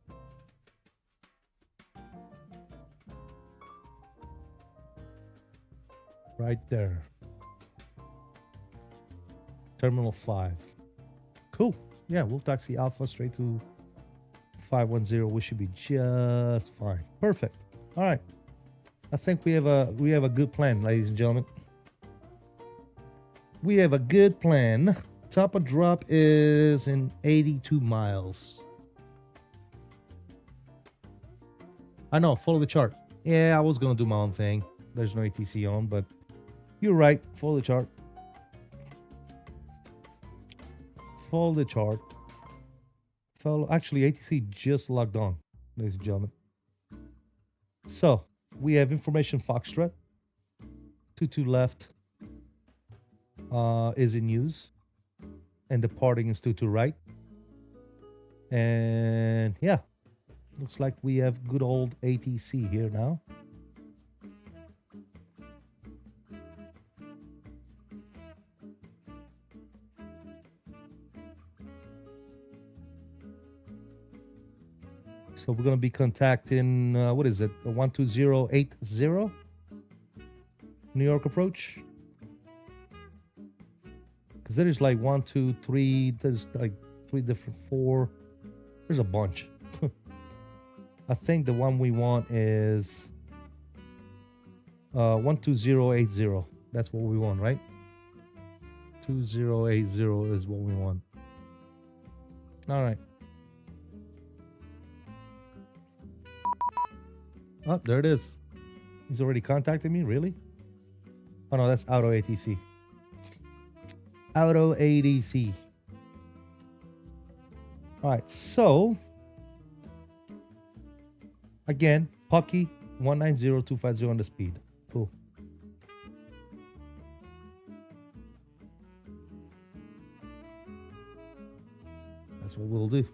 right there. Terminal 5. Cool. Yeah, we'll taxi Alpha straight to 510. We should be just fine. Perfect. All right. I think we have a good plan, ladies and gentlemen. We have a good plan. Top of drop is in 82 miles. I know, follow the chart. Yeah, I was gonna do my own thing. There's no ATC on, but you're right. Follow the chart. Follow the chart. Actually, ATC just logged on, ladies and gentlemen. So we have information Foxtrot. 22 left is in use, and departing is 22 right. And yeah, looks like we have good old ATC here now. So we're going to be contacting, what is it? The 12080 New York approach. Because there's like 1, 2, 3. There's like 3 different, 4. There's a bunch. I think the one we want is 12080. That's what we want, right? 2080 is what we want. All right. Oh, there it is. He's already contacted me? Really? Oh, no, that's Auto ATC. Auto ATC. All right, so again, Pucky 190250 on the speed. Cool. That's what we'll do.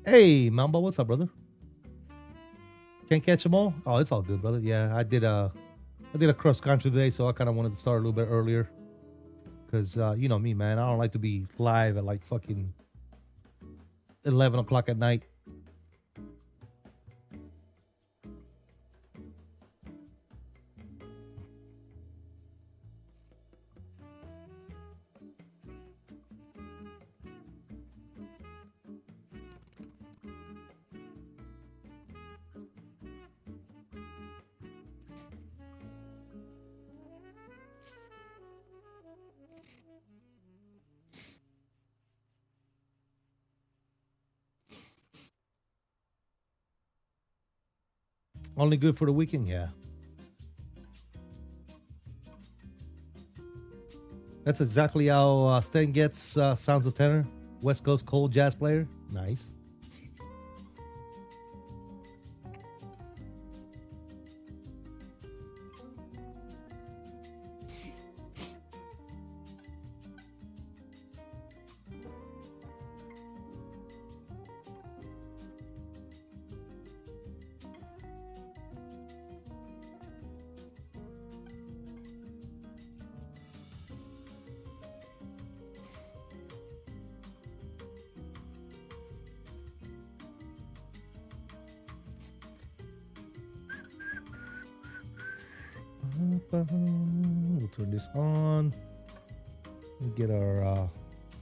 Hey, Mamba, what's up, brother? Can't catch them all? Oh, it's all good, brother. Yeah, I did a cross country today, so I kind of wanted to start a little bit earlier. Because, you know me, man. I don't like to be live at like fucking 11 o'clock at night. Only good for the weekend, yeah. That's exactly how Stan gets sounds of tenor. West Coast cold jazz player. Nice. We'll turn this on. We'll get our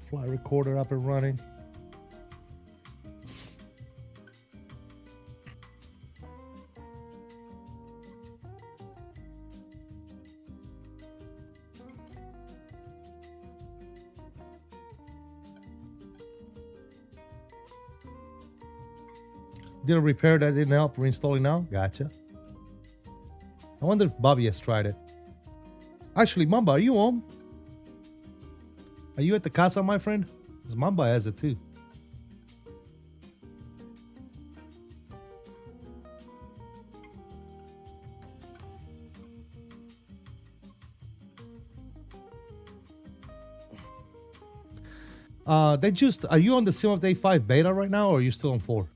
flight recorder up and running. Did a repair that didn't help reinstalling now? Gotcha. I wonder if Bobby has tried it. Actually, Mamba, are you home? Are you at the casa, my friend? Because Mamba has it too. Are you on the Sim Update 5 beta right now, or are you still on 4?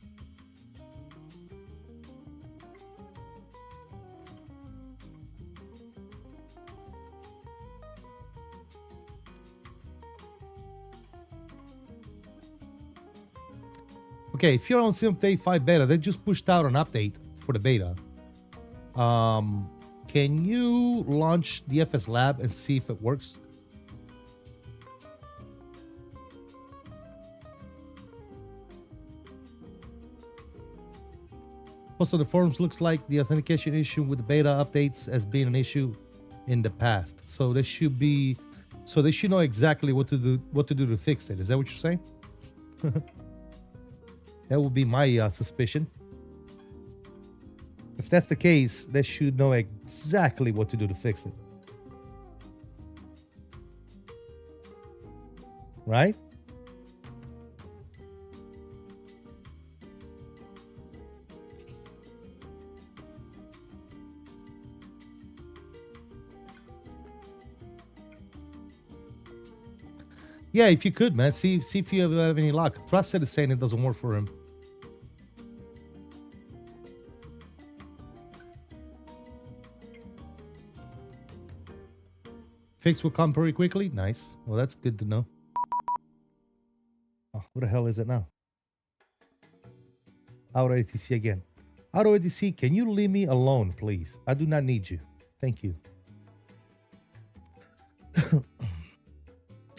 Okay, if you're on Sim Update 5 beta, they just pushed out an update for the beta. Can you launch the FSLab and see if it works? Also, the forums looks like the authentication issue with the beta updates has been an issue in the past. So they should know exactly what to do to fix it. Is that what you're saying? That would be my suspicion. If that's the case, they should know exactly what to do to fix it. Right? Yeah, if you could, man. See if you have any luck. Trusted is saying it doesn't work for him. Fix will come pretty quickly. Nice. Well, that's good to know. Oh, what the hell is it now? Auto ATC again. Auto ATC, can you leave me alone, please? I do not need you. Thank you.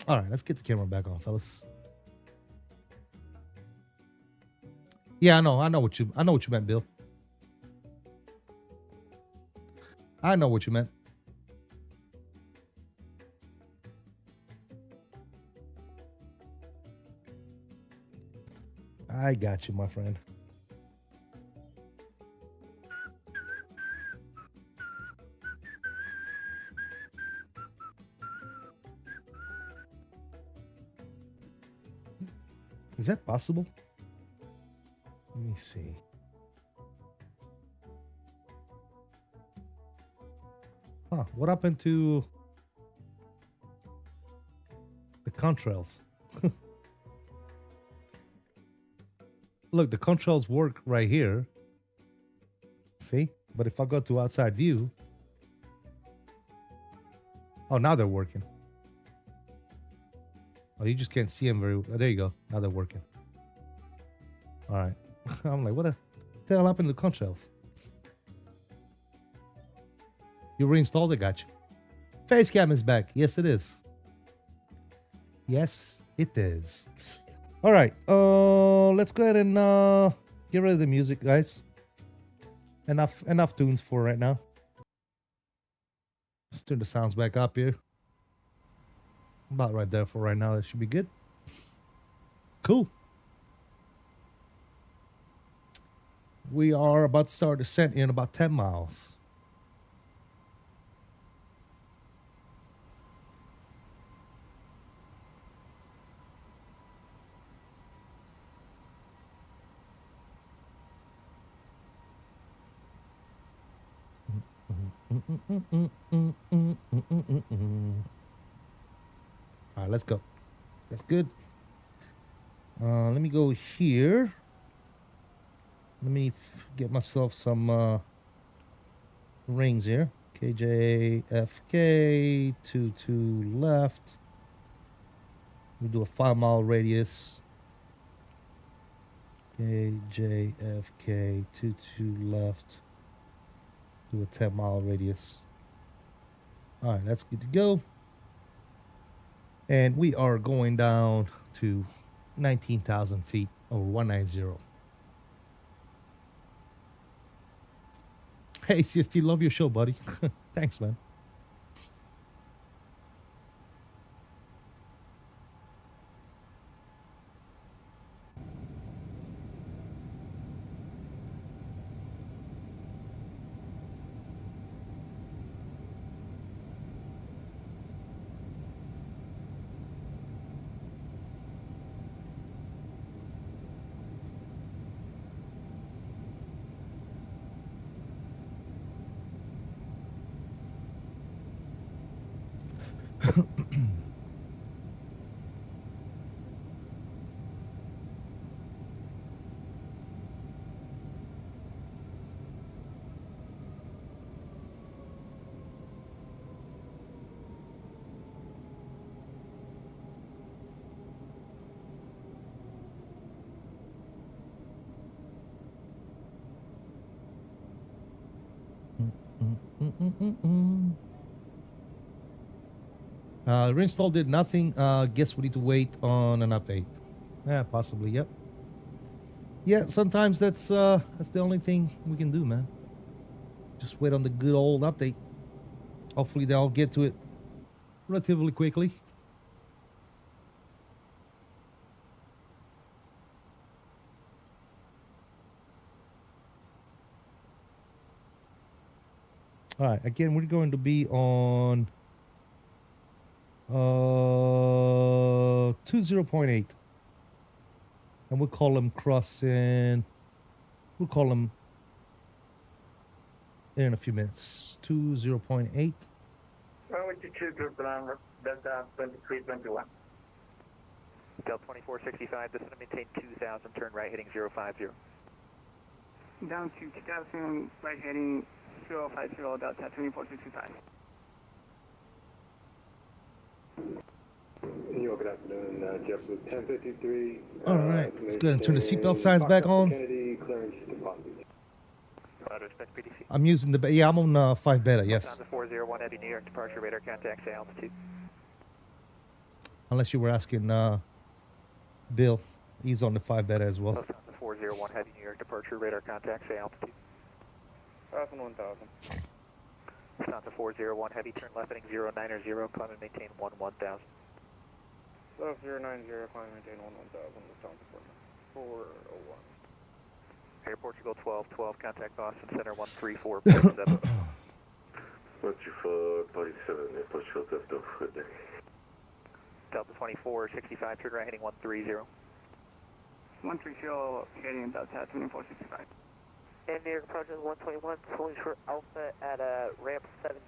All right, let's get the camera back on, fellas. Yeah, I know what you meant, Bill. I know what you meant. I got you, my friend. Is that possible? Let me see. Huh, what happened to the contrails? Look, the contrails work right here. See? But if I go to outside view. Oh, now they're working. Oh, you just can't see them very well. There you go. Now they're working. All right. I'm like, what the hell happened to the contrails? You reinstalled it, gotcha. Face cam is back. Yes, it is. Yes, it is. All right. Let's go ahead and get rid of the music, guys. Enough tunes for right now. Let's turn the sounds back up here. About right there for right now. That should be good. Cool. We are about to start descent in about 10 miles. All right, let's go. That's good. Let me go here. Let me get myself some rings here. KJFK, 22 left. We do a 5-mile radius. KJFK, 22 left. Do a 10-mile radius. All right, that's good to go. And we are going down to 19,000 feet, or 190. Hey, CST, love your show, buddy. Thanks, man. Reinstall did nothing. Guess we need to wait on an update. Yeah, possibly. Yep. Yeah, sometimes that's the only thing we can do, man. Just wait on the good old update. Hopefully they'll get to it relatively quickly. All right, again, we're going to be on 20.8. And we'll call them crossing. We'll call them in a few minutes. 20.8.
Delta 2321.
Delta 2465, this is to maintain 2000, turn right heading 050.
Down to 2000, right heading 050, Delta 2465.
New York, good afternoon, JetBlue 1053.
All right, let's go ahead and turn the seatbelt signs back on.
Kennedy, clearance deposit.
I'm using the, yeah, I'm on 5 beta, yes.
Down to 401 Heavy New York, departure radar contact, say altitude.
Unless you were asking Bill, he's on the 5 beta as well.
Down to 401 Heavy New York, departure radar contact, say altitude.
1000.
Down to 401 Heavy, turn left heading 090, climb and maintain 11000.
South 090, climb and maintain 11000, down to 401.
Air Portugal 1212, contact Boston Center 134.7.
What's your for 47, Air Portugal 12, good day.
Delta 2465, turn right heading 130.
130, heading Delta 2465.
And New York approaching 121, pulling short Alpha at ramp 17.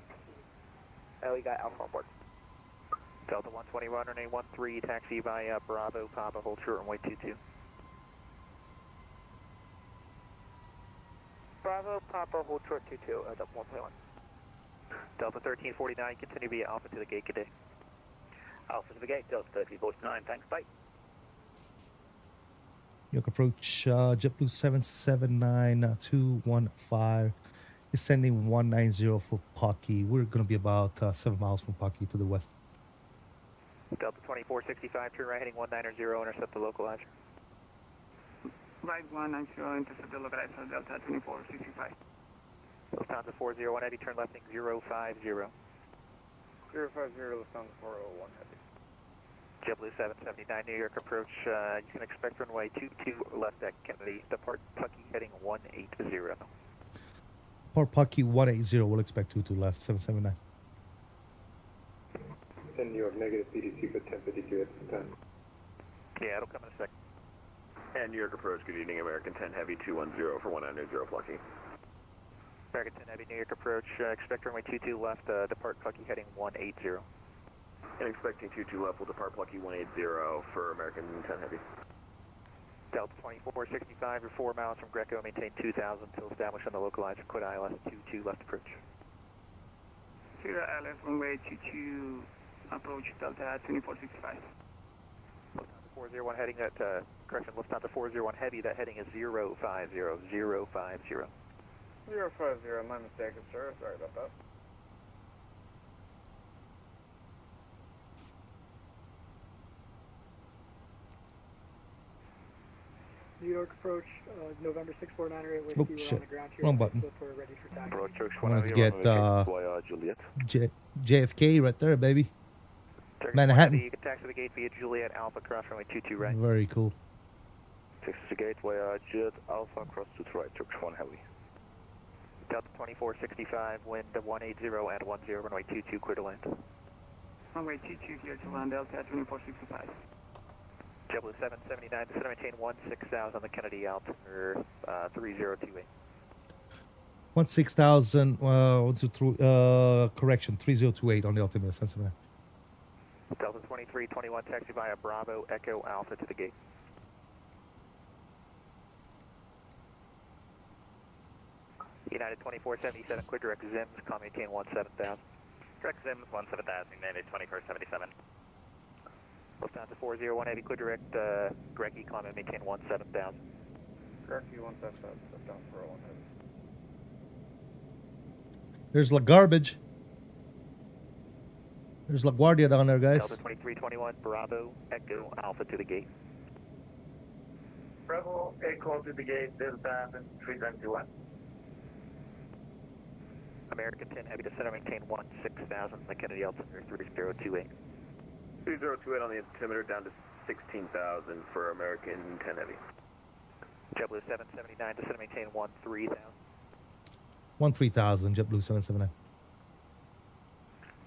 We got Alpha on board.
Delta 121, runway 13, taxi via Bravo, Papa, hold short runway 22.
Bravo, Papa, hold short 22, Delta 121.
Delta 1349, continue via Alpha to the gate, good day.
Alpha to the gate, Delta 1349, thanks, bye.
York approach, JetBlue 779-215 is sending 190 for Pocky. We're going to be about 7 miles from Pocky to the west.
Delta 2465, turn right heading 190, intercept the localizer.
Right 190, intercept the localizer, Delta 2465.
Lufthansa 401 Heavy, turn left heading 050.
050, Lufthansa 401 Heavy.
JetBlue 779, New York approach, you can expect runway 22 left at Kennedy, depart Pucky heading 180.
Port Pocky 180, we'll expect 22 left, 779.
10 New York, negative PDC for 1053 at this time.
Yeah, it'll come in a sec.
And New York approach, good evening, American 10 Heavy 210 for 190 Plucky.
American 10 Heavy, New York approach, expect runway 22 left, depart Pucky heading 180.
And expecting 22 left, will depart Plucky 180 for American 10 Heavy.
Delta 2465, you're 4 miles from Greco, maintain 2000 until established on the localizer, quit ILS 22 left approach.
Clear ILS runway 22 approach Delta 2465.
Lufthansa 401 heading at, correction, Lufthansa 401 Heavy, that heading is 050, 050.
050, my mistake, sir, sorry about that.
New York approach, November 649 Whiskey,
Oh,
we're
shit.
on the ground here.
Wrong button.
We're ready for taxi.
I wanted to get JFK right there, baby. Manhattan.
You can taxi the gate via Juliet Alpha, cross runway 22 right.
Very cool.
Taxi the gate via Jet Alpha, cross to right, Turkish 1 Heavy.
Delta 2465, wind 180 and 10, runway 22, clear to land.
Runway 22, clear to land, Delta 2465.
JetBlue 779, descend and maintain 16,000 on the Kennedy altimeter 3028.
16,000, correction, 3028 on the altimeter, 779.
Delta 2321, taxi via Bravo Echo Alpha to the gate. United 2477, clear direct Zims, call maintain 17,000.
Direct Zims 17,000, United 2477.
Lufthansa 401 Heavy, clear direct Greggy, climb and maintain 17,000.
Greggy 177, Lufthansa 401 Heavy.
There's La Garbage. There's LaGuardia down there, guys.
Delta 2321, Bravo Echo Alpha to the gate.
Bravo Echo to the gate, Delta 321.
American 10 Heavy, descend and maintain 16,000 on the Kennedy altimeter 3028.
3028 on the altimeter down to 16,000 for American 10 Heavy.
JetBlue 779, descend and maintain 13,000.
13,000, JetBlue 779.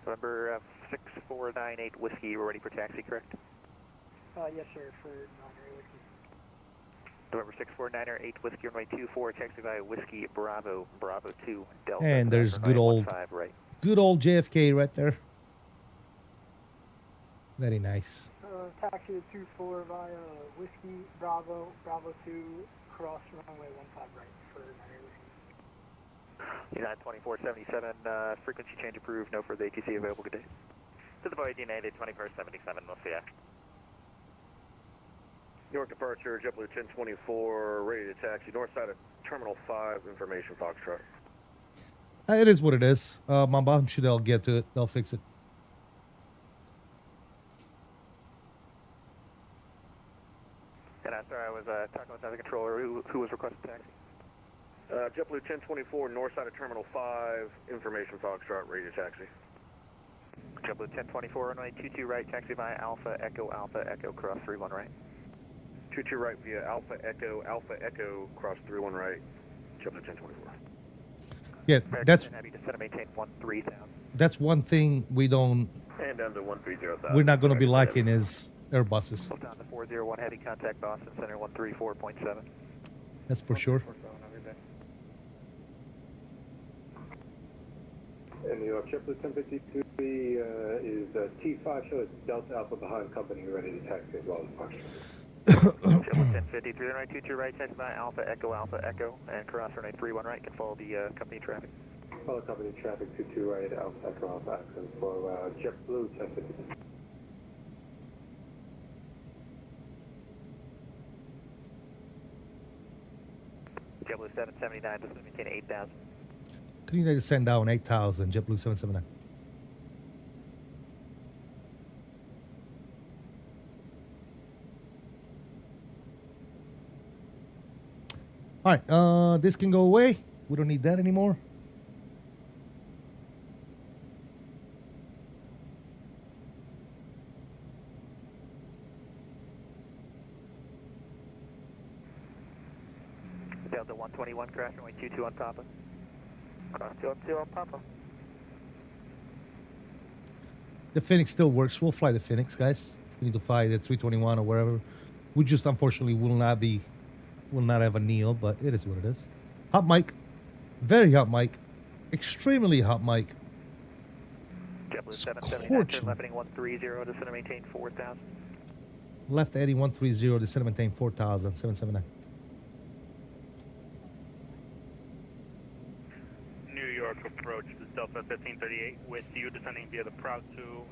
November 6498 Whiskey, we're ready for taxi, correct?
Yes, sir, for non-air Whiskey.
November 6498 Whiskey, runway 24, taxi via Whiskey, Bravo 2, Delta.
And there's good old,
right.
good old JFK right there. Very nice.
Taxi to 24 via Whiskey, Bravo 2, cross runway 15 right for non-air Whiskey.
United 2477, frequency change approved, no further ATC available, good day.
To the Void, United 2477, we'll see ya.
York departure, JetBlue 1024, ready to taxi, north side of Terminal 5, information Foxtrot.
It is what it is. Mamba, I'm sure they'll get to it. They'll fix it.
And I'm sorry, I was talking with the controller. Who was requesting taxi?
JetBlue 1024, north side of Terminal 5, information Foxtrot, ready to taxi.
JetBlue 1024, runway 22 right, taxi via Alpha Echo, cross 31 right.
22 right via Alpha Echo, cross 31 right, JetBlue 1024.
Yeah, that's
Heavy, descend and maintain 13,000.
that's one thing we don't.
And down to 130,000.
We're not going to be liking is Airbuses.
Lufthansa 401 Heavy, contact Boston Center 134.7.
That's for sure.
In New York, JetBlue 1053 is T5, show it's Delta Alpha behind company, ready to taxi as well as function.
JetBlue 1053, runway 22 right, taxi by Alpha Echo, and cross runway 31 right, can follow the company traffic.
Follow company traffic 22 right, Alpha Echo, accent for JetBlue 1053.
JetBlue 779, just maintain 8,000.
Can you send down 8,000, JetBlue 779? All right, this can go away. We don't need that anymore.
Delta 121, crash runway 22 on Papa. Cross 212 on Papa.
The Phoenix still works. We'll fly the Phoenix, guys. If we need to fly the 321 or wherever. We just unfortunately will not have a Neo, but it is what it is. Hot mic. Very hot mic. Extremely hot mic.
JetBlue 779, turn left heading 130, descend and maintain 4,000.
Left heading 130, descend and maintain 4,000, 779.
New York approach to Delta 1538 with you descending via the Proud 2.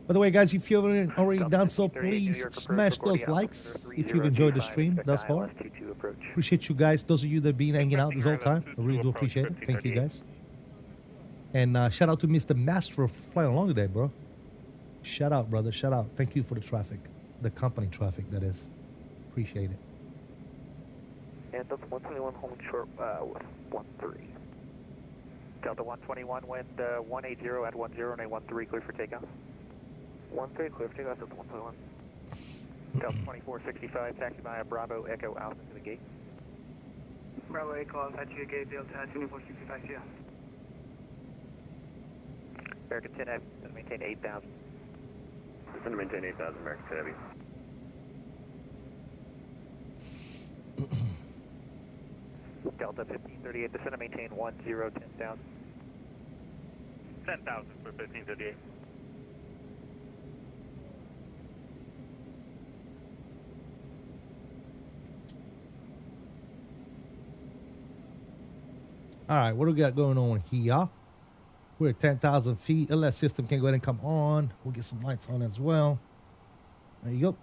By the way, guys, if you haven't already done so, please smash those likes if you've enjoyed the stream thus far. Appreciate you guys. Those of you that have been hanging out this whole time, I really do appreciate it. Thank you, guys. And shout out to Mr. Master for flying along today, bro. Shout out, brother. Shout out. Thank you for the traffic. The company traffic, that is. Appreciate it.
And Delta 121, holding short 13. Delta 121, wind 180 at 10, and 13, clear for takeoff. 13, clear for takeoff, Delta 121. Delta 2465, taxi via Bravo Echo Alpha to the gate.
Bravo Echo Alpha to the gate, Delta 2465, yeah.
American 10 Heavy, descend and maintain 8,000.
Descend and maintain 8,000, American 10 Heavy.
Delta 1538, descend and maintain 10,000.
10,000 for 1538.
All right, what do we got going on here? We're at 10,000 feet. LS system can go ahead and come on. We'll get some lights on as well. There you go.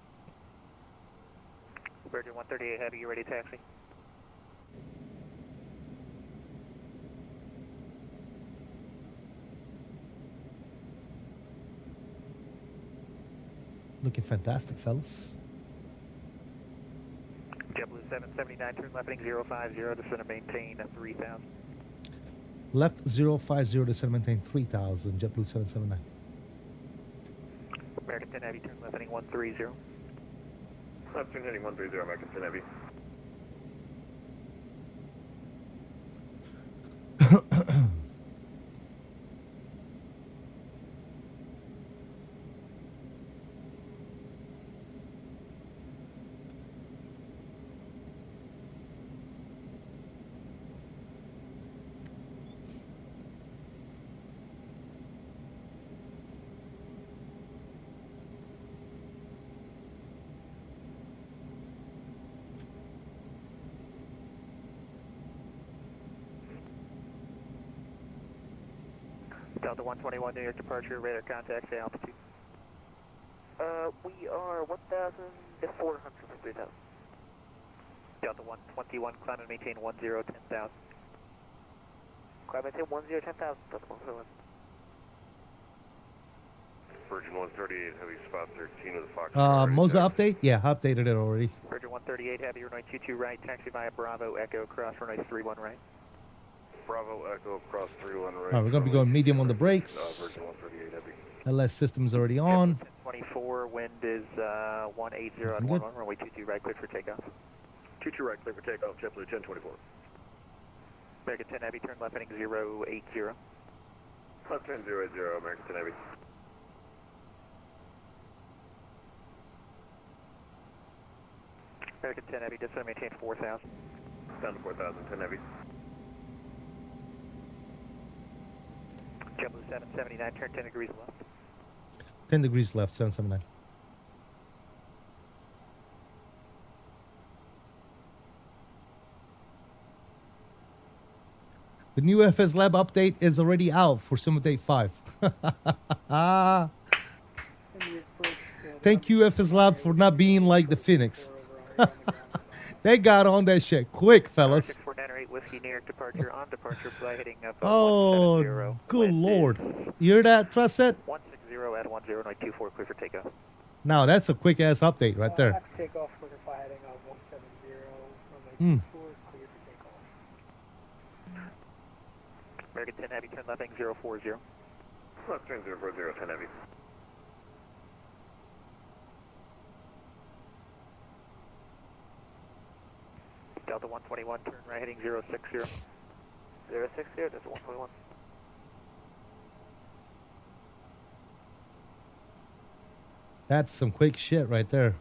Virgin 138 Heavy, you ready to taxi?
Looking fantastic, fellas.
JetBlue 779, turn left heading 050, descend and maintain 3,000.
Left 050, descend and maintain 3,000. JetBlue 779.
American 10 Heavy, turn left heading 130.
Left turn heading 130, American 10 Heavy.
Delta 121, New York departure, radar contact, say altitude. We are 1,400 for 3,000. Delta 121, climb and maintain 10,000. Climb and maintain 10,000, Delta 121.
Virgin 138, Heavy, spot 13 of the Fox.
Moza update? Yeah, I updated it already.
Virgin 138 Heavy, runway 22 right, taxi via Bravo Echo, cross runway 31 right.
Bravo Echo, cross 31 right.
All right, we're going to be going medium on the brakes.
Virgin 138 Heavy.
LS system's already on.
24, wind is 180 on 11, runway 22 right, clear for takeoff.
22 right, clear for takeoff, JetBlue 1024.
American 10 Heavy, turn left heading 080.
Left turn 080, American 10 Heavy.
American 10 Heavy, descend and maintain 4,000.
Down to 4,000, 10 Heavy.
JetBlue 779, turn 10 degrees left.
10 degrees left, 779. The new FSLab update is already out for Simulate 5. Thank you, FSLab, for not being like the Phoenix. They got on that shit quick, fellas.
6498 Whiskey New York departure on departure fly heading up
Oh,
170.
good lord. You hear that, Trusset?
160 at 10.24 clear for takeoff.
Now, that's a quick-ass update right there.
LAX takeoff, clear for fly heading up 170,
Hmm.
runway 24, clear for takeoff.
American 10 Heavy, turn left heading 040.
Left turn 040, 10 Heavy.
Delta 121, turn right heading 060. 060, Delta 121.
That's some quick shit right there.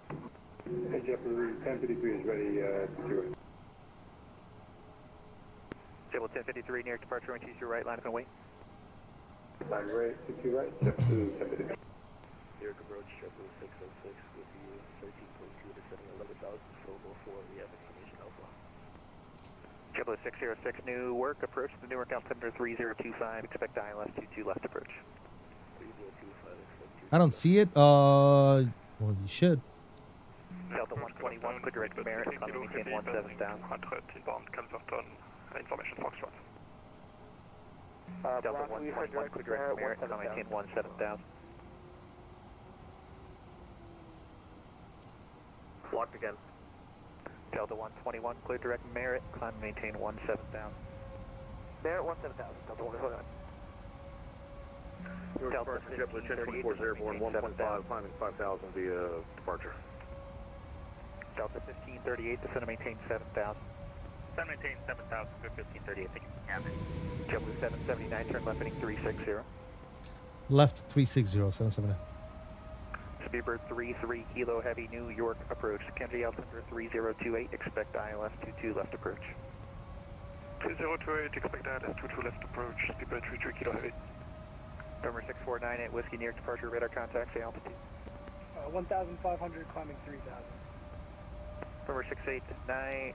Hey, JetBlue 1053 is ready to do it.
JetBlue 1053 near departure, runway 22 right, line up and wait.
Line right, 22 right, JetBlue 1053.
York approach, JetBlue 606 with you 13.2 to 711,000, Fogo 4, we have information Alpha.
JetBlue 606, Newark, approach the Newark altimeter 3025, expect ILS 22 left approach.
3025, expect
I don't see it. Well, you should.
Delta 121, clear direct to Merritt, maintain 17 down.
Information Foxtrot.
Delta 121, clear direct to Merritt, maintain 17,000.
Locked again.
Delta 121, clear direct Merritt, climb maintain 17,000. Merritt 17,000, Delta 121.
Delta JetBlue 1024 airborne 1.5, climbing 5,000 via departure.
Delta 1538, descend and maintain 7,000. Descend and maintain 7,000, good 1538, thank you. Captain. JetBlue 779, turn left heading 360.
Left 360, 779.
Speedbird 33 Kilo Heavy, New York approach. KJ altimeter 3028, expect ILS 22 left approach.
2028, expect ILS 22 left approach, Speedbird 33 Kilo Heavy.
November 6498, Whiskey New York departure, radar contact, say altitude.
1,500, climbing 3,000.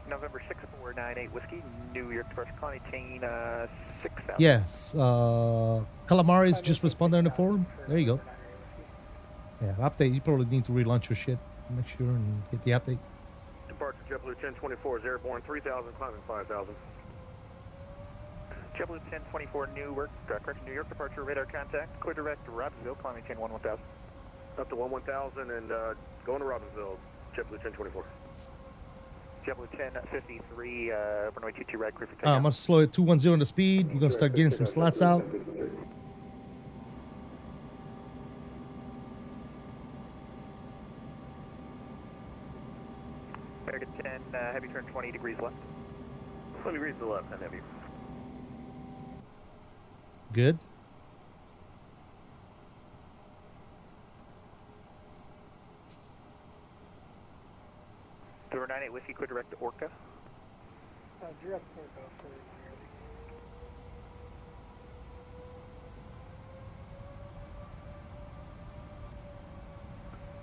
November 6498, Whiskey New York departure, climb maintain 6,000.
Yes. Calamari's just responded on the forum. There you go. Yeah, update. You probably need to relaunch your shit. Make sure and get the update.
Departure JetBlue 1024 airborne 3,000, climbing 5,000.
JetBlue 1024 Newark, correction, New York departure, radar contact, clear direct to Robbinsville, climb maintain 11,000.
Up to 11,000 and going to Robbinsville, JetBlue 1024.
JetBlue 1053, runway 22 right, clear for takeoff.
I'm going to slow it 210 on the speed. We're going to start getting some slots out.
American 10, heavy turn 20 degrees left.
20 degrees to the left, and heavy.
Good.
Door 98 Whiskey, clear direct to Orca.
Direct takeoff for nearly.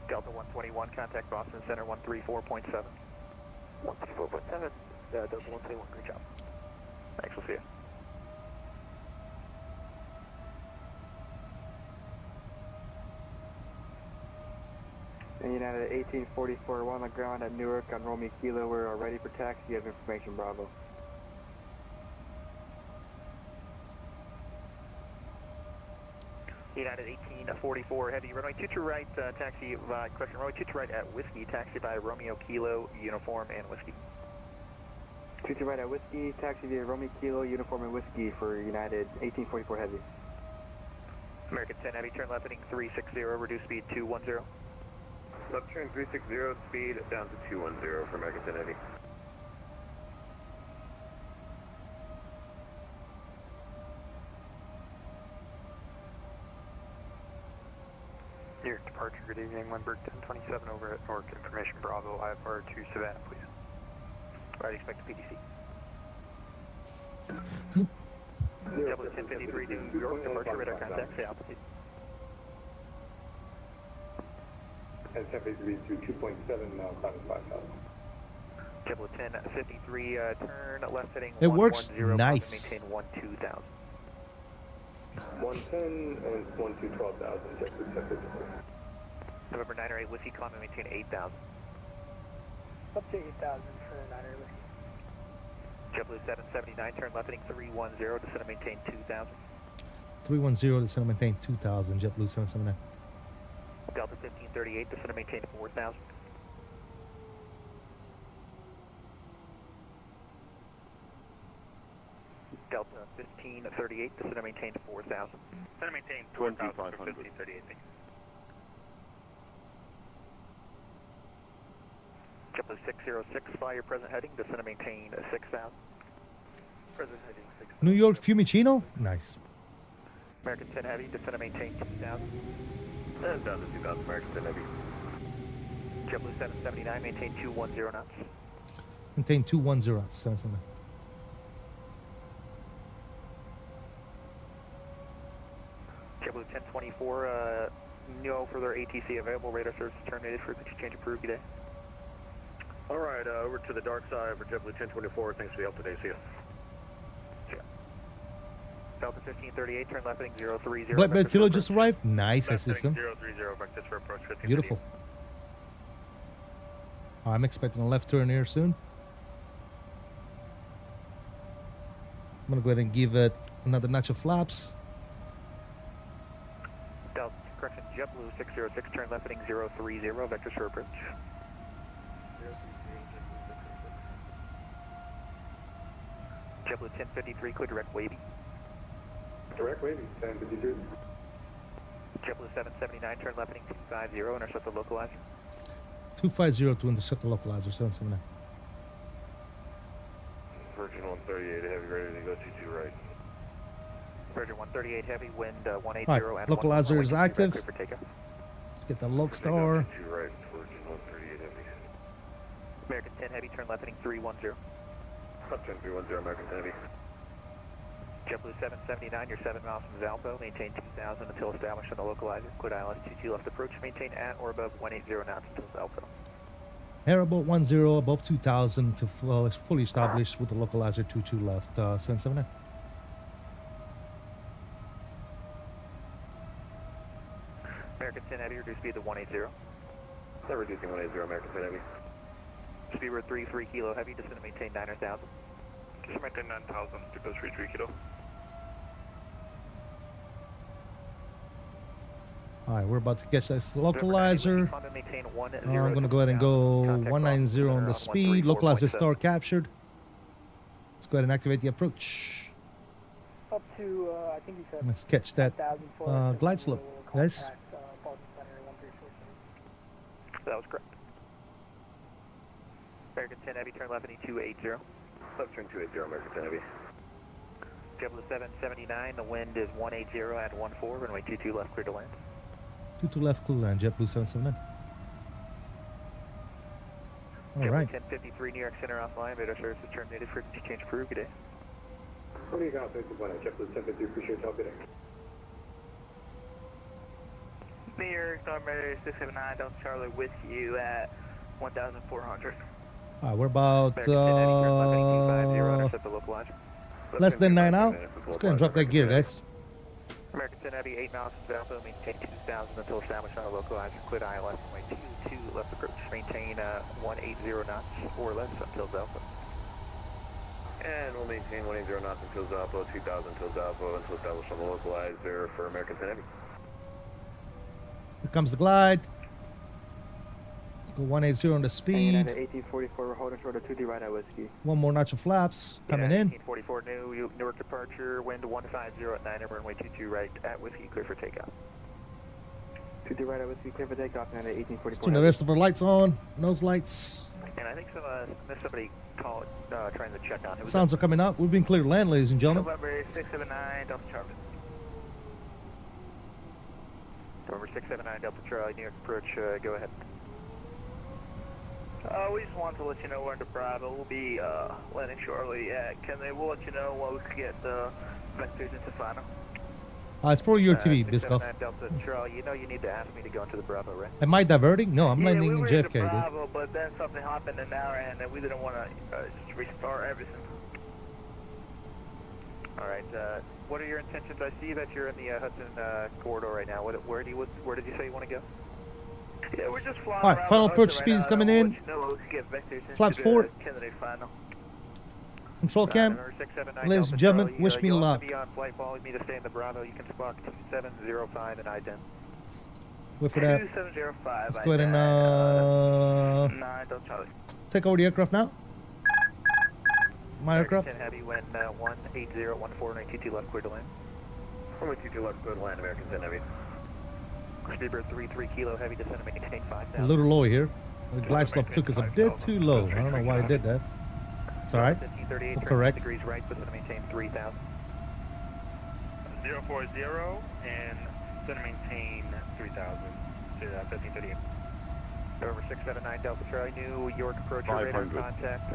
Delta 121, contact Boston Center 134.7. 134.7, Delta 121, great job. Thanks, we'll see you.
United 1844, we're on the ground at Newark on Romeo Kilo. We're ready for taxi. You have information, Bravo.
United 1844 Heavy, runway 22 right, taxi by, question, runway 22 right at Whiskey, taxi by Romeo Kilo, uniform and Whiskey.
22 right at Whiskey, taxi via Romeo Kilo, uniform and Whiskey for United 1844 Heavy.
American 10 Heavy, turn left heading 360, reduce speed 210.
Left turn 360, speed down to 210 for American 10 Heavy.
New York departure, good evening, Lindbergh 1027 over at Newark, information Bravo, IFR to Savannah, please.
Right, expect a PDC. JetBlue 1053 New York departure, radar contact, say altitude.
And 1053 to 2.7 now, climbing 5,000.
JetBlue 1053, turn left heading
It works
110,
nice.
maintain 12,000.
110 and 12,000, JetBlue 1053.
November 908 Whiskey, climb and maintain 8,000.
Up to 8,000 for 9er whiskey.
JetBlue 779, turn left heading 310, descend and maintain 2,000.
310, descend and maintain 2,000, JetBlue 779.
Delta 1538, descend and maintain 4,000. Delta 1538, descend and maintain 4,000.
Descend and maintain 4,000 for 1538.
JetBlue 606, fly your present heading, descend and maintain 6,000. Present heading 6,000.
New York Fiumicino? Nice.
American 10 Heavy, descend and maintain 2,000.
And down to 2,000, American 10 Heavy.
JetBlue 779, maintain 210 knots.
Maintain 210 knots, 779.
JetBlue 1024, no further ATC available, radar service terminated, frequency change approved, good day.
Alright, over to the dark side for JetBlue 1024, thanks for the help today, see ya.
Delta 1538, turn left heading 030.
Blackbird Kilo just arrived. Nice, I system.
030, vectors for approach 1538.
Beautiful. I'm expecting a left turn here soon. I'm gonna go ahead and give it another notch of flaps.
Delta, correction, JetBlue 606, turn left heading 030, vectors for approach. JetBlue 1053, clear direct wavy.
Direct wavy, 1052.
JetBlue 779, turn left heading 250, intercept the localizer.
250 to intercept the localizer, 779.
Virgin 138 Heavy, ready to go 22 right.
Virgin 138 Heavy, wind 180
Alright,
and
localizer is active.
Clear for takeoff.
Let's get the loc star.
22 right, Virgin 138 Heavy.
American 10 Heavy, turn left heading 310.
Up 10310, American 10 Heavy.
JetBlue 779, you're 7 miles from Valpo, maintain 2,000 until established on the localizer. Quit ILS 22 left approach, maintain at or above 180 knots until Valpo.
Air about 10 above 2,000 to fully established with the localizer 22 left, 779.
American 10 Heavy, reduce speed to 180.
They're reducing 180, American 10 Heavy.
Speed road 33 kilo heavy, descend and maintain 9,000.
Just maintain 9,000 to go 33 kilo.
Alright, we're about to catch this localizer. I'm going to go ahead and go 190 on the speed. Localizer star captured. Let's go ahead and activate the approach.
Up to, I think you said.
Let's catch that glide slope, guys.
That was correct. American 10 Heavy, turn left heading 280.
Left turn 280, American 10 Heavy.
JetBlue 779, the wind is 180 at 14, runway 22 left, clear to land.
22 left, clear to land, JetBlue 779. All right.
JetBlue 1053, New York Center offline, radar service is terminated, frequency change approved, good day.
What do you got, 51 at JetBlue 1053, appreciate your help today.
New York, November 679, Delta Charlie with you at 1,400.
Alright, we're about less than 9 out. Let's go and drop that gear, guys.
American 10 Heavy, 8 miles from Valpo, maintain 2,000 until established on a localizer. Quit ILS, runway 22 left approach, maintain 180 knots or less until Valpo.
And we'll maintain 180 knots until Valpo, 2,000 until Valpo, until established on the localizer for American 10 Heavy.
Here comes the glide. Go 180 on the speed.
1844, we're holding short of 2D right at whiskey.
One more notch of flaps coming in.
1844 Newark departure, wind 150 at 9, runway 22 right at whiskey, clear for takeoff.
2D right at whiskey, clear for takeoff, and at 1844.
Let's turn the rest of our lights on. Nose lights.
And I think somebody called trying to check on.
Sounds are coming up. We've been cleared to land, ladies and gentlemen.
November 679, Delta Charlie.
November 679, Delta Charlie, New York approach, go ahead.
We just wanted to let you know we're into Bravo. We'll be landing shortly. Can they? We'll let you know when we can get the vectors into final.
It's for your TV, Biscoff.
Delta Charlie, you know you need to ask me to go into the Bravo, right?
Am I diverting? No, I'm landing
we
in
were
JFK,
into Bravo, but then something happened in our end, and we didn't want to just restart everything.
All right. What are your intentions? I see that you're in the Hudson corridor right now. Where did you say you want to go?
Yeah, we're just flying
Alright,
around
final
the
approach
hotel
speed
right
is
now.
coming
I'll
in.
let you know when we get vectors into
Flaps
the
forward.
candidate final.
Control cam. Ladies and gentlemen, wish me luck.
Be on flight ball. You need to stay in the Bravo. You can squawk 2705 and IDEN.
Wait for that.
2705.
Let's go ahead and
9 Delta Charlie.
take over the aircraft now. My aircraft.
10 heavy when 18014 left, clear to land.
Runway 22 left, clear to land, American 10 heavy.
Speedbird 33 kilo heavy, descend and maintain 5,000.
A little low here. The glide slope took us a bit too low. I don't know why it did that. It's alright. We'll correct.
Degrees right, descend and maintain 3,000.
040 and descend and maintain 3000 to 1538.
November 679 Delta Charlie, New York approach radar contact.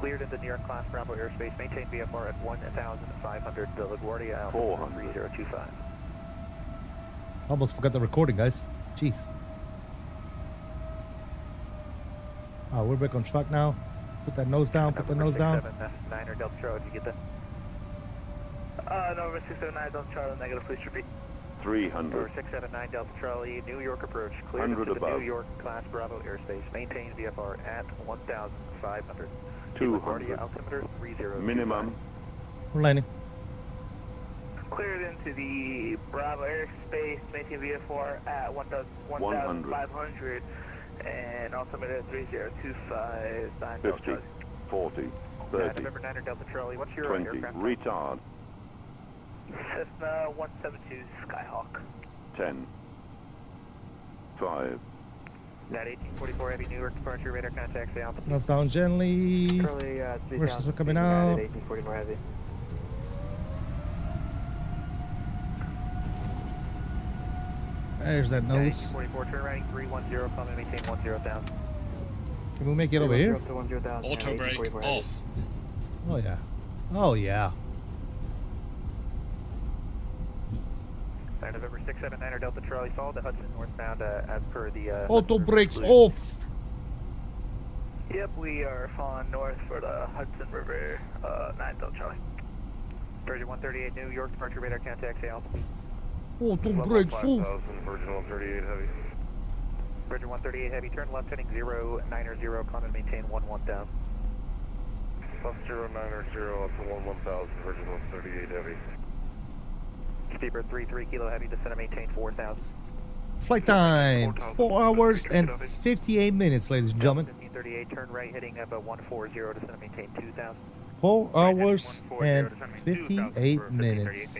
Cleared into New York class Bravo airspace. Maintain VFR at 1,500. The LaGuardia Alpha 3025.
Almost forgot the recording, guys. Jeez. We're back on track now. Put that nose down. Put the nose down.
9er Delta Charlie, if you get that.
November 679 Delta Charlie, negative, please repeat.
300.
November 679 Delta Charlie, New York approach. Cleared into the New York class Bravo airspace. Maintain VFR at 1,500.
200.
Altimeter 30.
Minimum.
We're landing.
Cleared into the Bravo airspace, maintain VFR at 1,500 and altimeter 3025.
50. 40. 30.
November 9er Delta Charlie, what's your
20.
aircraft?
Retard.
Cessna 172 Skyhawk.
10. 5.
That 1844 heavy New York departure radar contact, stay altitude.
Nose down gently.
Currently,
Versus coming out.
1844 heavy.
There's that nose.
1844, turn right, 310, climb and maintain 10,000.
Can we make it over here?
Auto brake off.
Oh yeah. Oh yeah.
November 679er Delta Charlie, follow the Hudson northbound as per the...
Auto brakes off.
Yep, we are falling north for the Hudson River, 9 Delta Charlie.
Virgin 138 New York departure radar contact, stay altitude.
Auto brakes off.
Virgin 138 heavy.
Virgin 138 heavy, turn left heading 090, climb and maintain 11,000.
Left 090 up to 11,000, Virgin 138 heavy.
Speedbird 33 kilo heavy, descend and maintain 4,000.
Flight time 4 hours and 58 minutes, ladies and gentlemen.
1538, turn right heading up 140, descend and maintain 2,000.
4 hours and 58 minutes.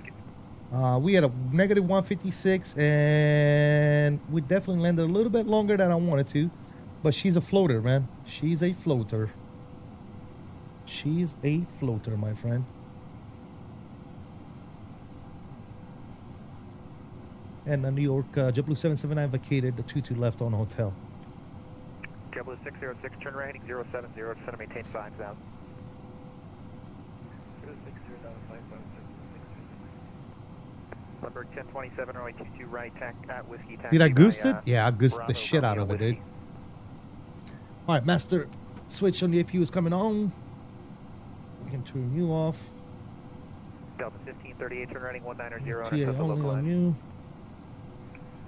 We had a negative 156 and we definitely landed a little bit longer than I wanted to, but she's a floater, man. She's a floater. She's a floater, my friend. And New York JetBlue 779 vacated, the 22 left on hotel.
JetBlue 606, turn right heading 070, descend and maintain 5,000. Lundberg 1027, runway 22 right, tack at whiskey.
Did I goose it? Yeah, I goosed the shit out of it, dude. All right, master switch on the APU is coming on. We can turn you off.
Delta 1538, turn right heading 190
TA
and accept the
only
localizer.
on you.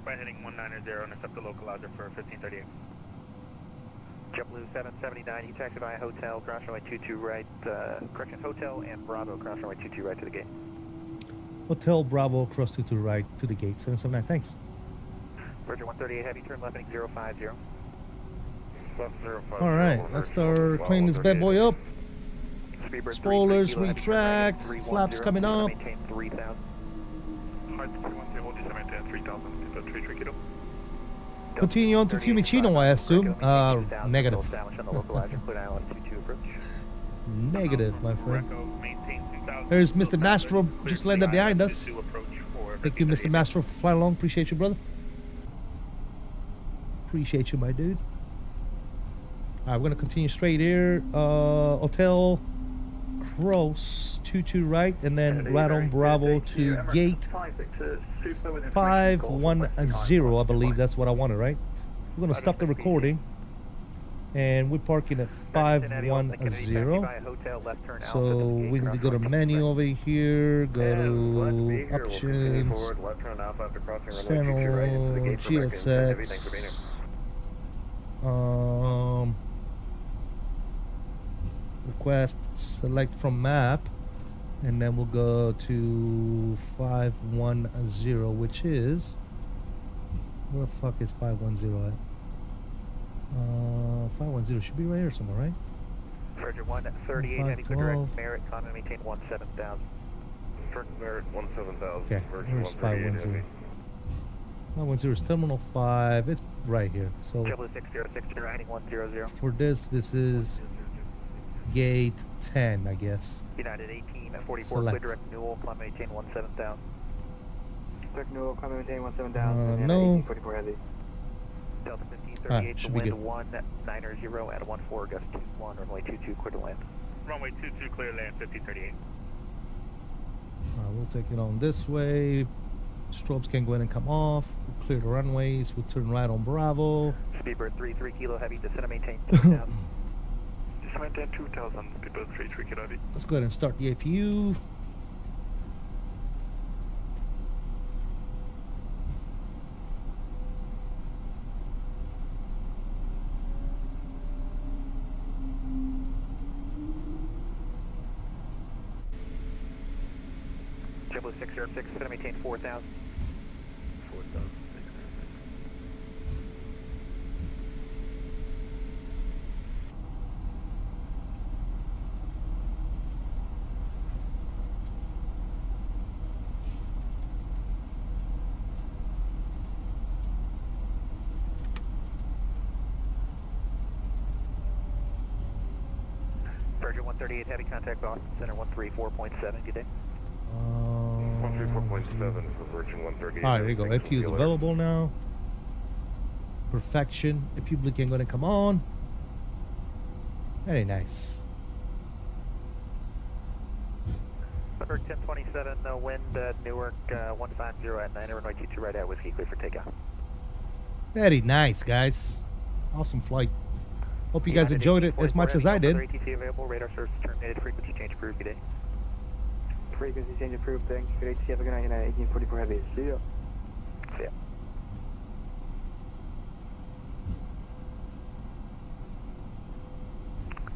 Right heading 190 and accept the localizer for 1538.
JetBlue 779, you taxi via hotel, cross runway 22 right, correction, hotel and Bravo, cross runway 22 right to the gate.
Hotel Bravo, cross 22 right to the gate, 779, thanks.
Virgin 138 heavy, turn left heading 050.
All right, let's start cleaning this bad boy up. Spoilers, retract, flaps coming up.
Maintain 3,000.
Continue on to Fiumicino, I assume. Negative. Negative, my friend. There's Mr. Mastro, just landed behind us. Thank you, Mr. Mastro, for flying along. Appreciate you, brother. Appreciate you, my dude. Alright, we're gonna continue straight here. Hotel cross 22 right, and then right on Bravo to gate 510. I believe that's what I wanted, right? We're gonna stop the recording, and we're parking at 510. So we need to go to menu over here, go to options, channel, GSX, Request select from map, and then we'll go to 510, which is where the fuck is 510 at? 510 should be right here somewhere, right?
Roger, 138, heading for direct Merritt, continent maintain 17,000.
Direct Merritt 17,000.
Okay,
Virgin
here's
138
510.
heavy.
510 is Terminal 5. It's right here. So
JetBlue 606, heading 100.
for this is gate 10, I guess.
United 1844,
Select.
clear direct Newell, climb maintain 17,000.
Direct Newell, climb maintain 17,000.
No.
1844 heavy.
Delta 1538,
Alright,
the
should be
wind
good.
190 at 14, gust 21, runway 22, clear to land.
Runway 22, clear land, 1538.
We'll take it on this way. Strobes can go in and come off. We'll clear the runways. We'll turn right on Bravo.
Speedbird 3 kilo heavy, descend and maintain 2,000.
Descend maintain 2,000, Speedbird 3 kilo heavy.
Let's go ahead and start the APU.
JetBlue 606, descend and maintain 4,000.
4,000.
Virgin 138, heavy contact Boston Center 134.7, good day.
134.7 for Virgin 138.
Alright, there you go.
Thanks,
APU is
Wheeler.
available now. Perfection. APU blink ain't gonna come on. Very nice.
Number 1027, wind Newark 150 at 9, runway 22 right at whiskey, clear for takeoff.
Very nice, guys. Awesome flight. Hope you guys enjoyed it as much as I did.
ATC available, radar service terminated, frequency change approved, good day.
Frequency change approved, thanks. Good ATC, have a good night, United 1844 heavy. See ya.
See ya.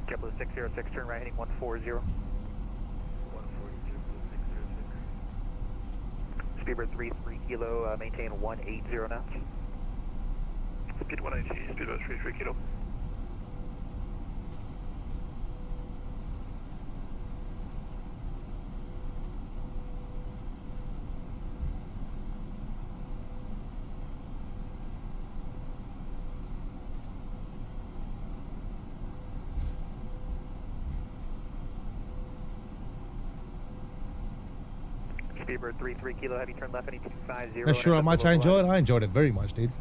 JetBlue 606, turn right heading 140. Speedbird 3 kilo, maintain 180 knots.
Speed 180, Speedbird 3 kilo.
Speedbird 3 kilo, heavy turn left heading 250.
Not sure how much I enjoyed it. I enjoyed it very much, dude.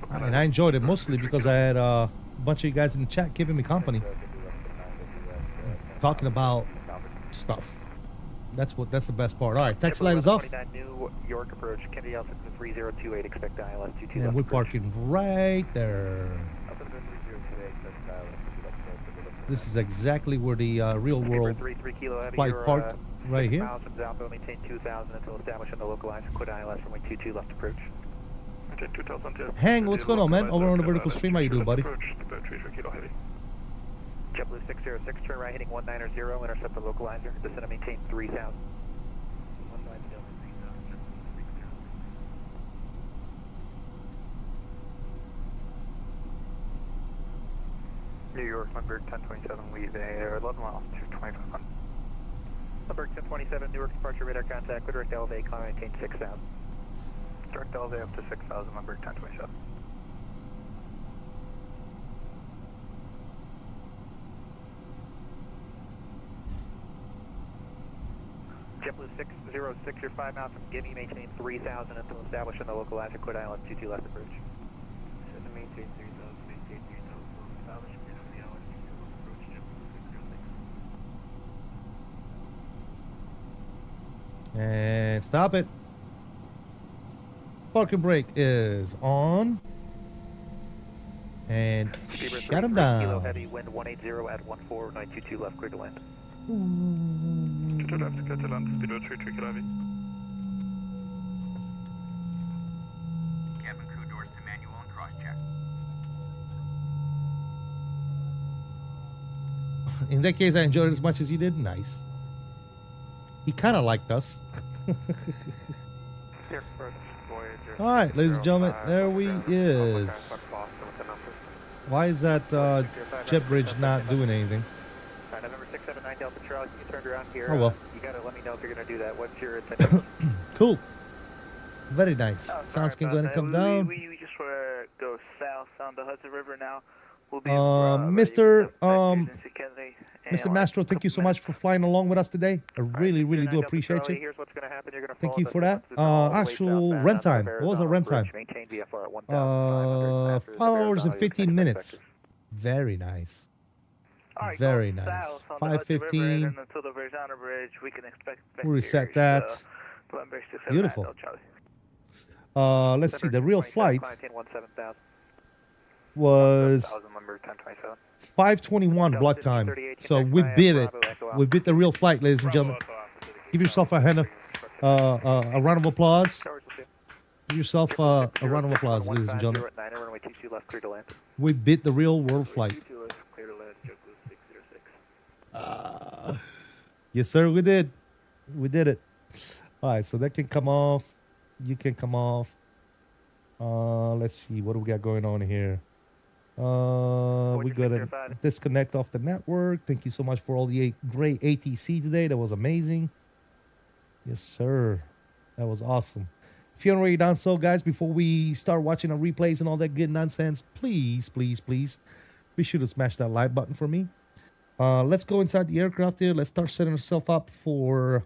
And I enjoyed it mostly because I had a bunch of you guys in the chat keeping me company, talking about stuff. That's the best part. All right, taxi light is off,
New York approach, Kennedy Alpha 3028, expect ILS 22.
and we're parking right there. This is exactly where the real world flight parked, right here.
Miles from Zalpo, maintain 2,000 until established on the localized, quit ILS runway 22 left approach.
Maintain 2,000.
Hang, what's going on, man? Over on the vertical stream, how you doing, buddy?
JetBlue 606, turn right heading 190, intercept the localizer, descend and maintain 3,000.
New York, Lindbergh 1027, lead 11 miles, 225.
Lindbergh 1027, Newark departure radar contact, direct LV, climb maintain 6,000.
Direct LV up to 6,000, Lindbergh 1027.
JetBlue 606, you're 5 miles from Gimme, maintain 3,000 until established on the localizer, quit ILS 22 left approach.
Descend and maintain 3,000, maintain 3,000, establish on the ILS 22 left approach, JetBlue 606.
And stop it. Parking brake is on. And shut him
Kilo
down.
heavy, wind 180 at 14, 922 left, clear to land.
Clear to land, Speedbird 3 kilo heavy.
Cabin crew doors to manual and cross-check.
In that case, I enjoyed it as much as you did. Nice. He kind of liked us. All right, ladies and gentlemen, there we is. Why is that jet bridge not doing anything?
November 679 Delta Charlie, you turned around here.
Oh well.
You gotta let me know if you're gonna do that. What's your intention?
Cool. Very nice. Sounds can go ahead and come down.
We just want to go south on the Hudson River now. We'll be
Mr. Mastro, thank you so much for flying along with us today. I really, really do appreciate you.
Here's what's gonna happen. You're gonna
Thank you for that. Actual rent time. What was our rent time? 5 hours and 15 minutes. Very nice. Very nice. 5:15. We'll reset that. Beautiful. Let's see. The real flight was 5:21 block time. So we beat it. We beat the real flight, ladies and gentlemen. Give yourself a round of applause. Give yourself a round of applause, ladies and gentlemen. We beat the real world flight. Yes, sir, we did. We did it. All right, so that can come off. You can come off. Let's see. What do we got going on here? We got to disconnect off the network. Thank you so much for all the great ATC today. That was amazing. Yes, sir. That was awesome. If you haven't already done so, guys, before we start watching the replays and all that good nonsense, please, please, please be sure to smash that like button for me. Let's go inside the aircraft here. Let's start setting ourselves up for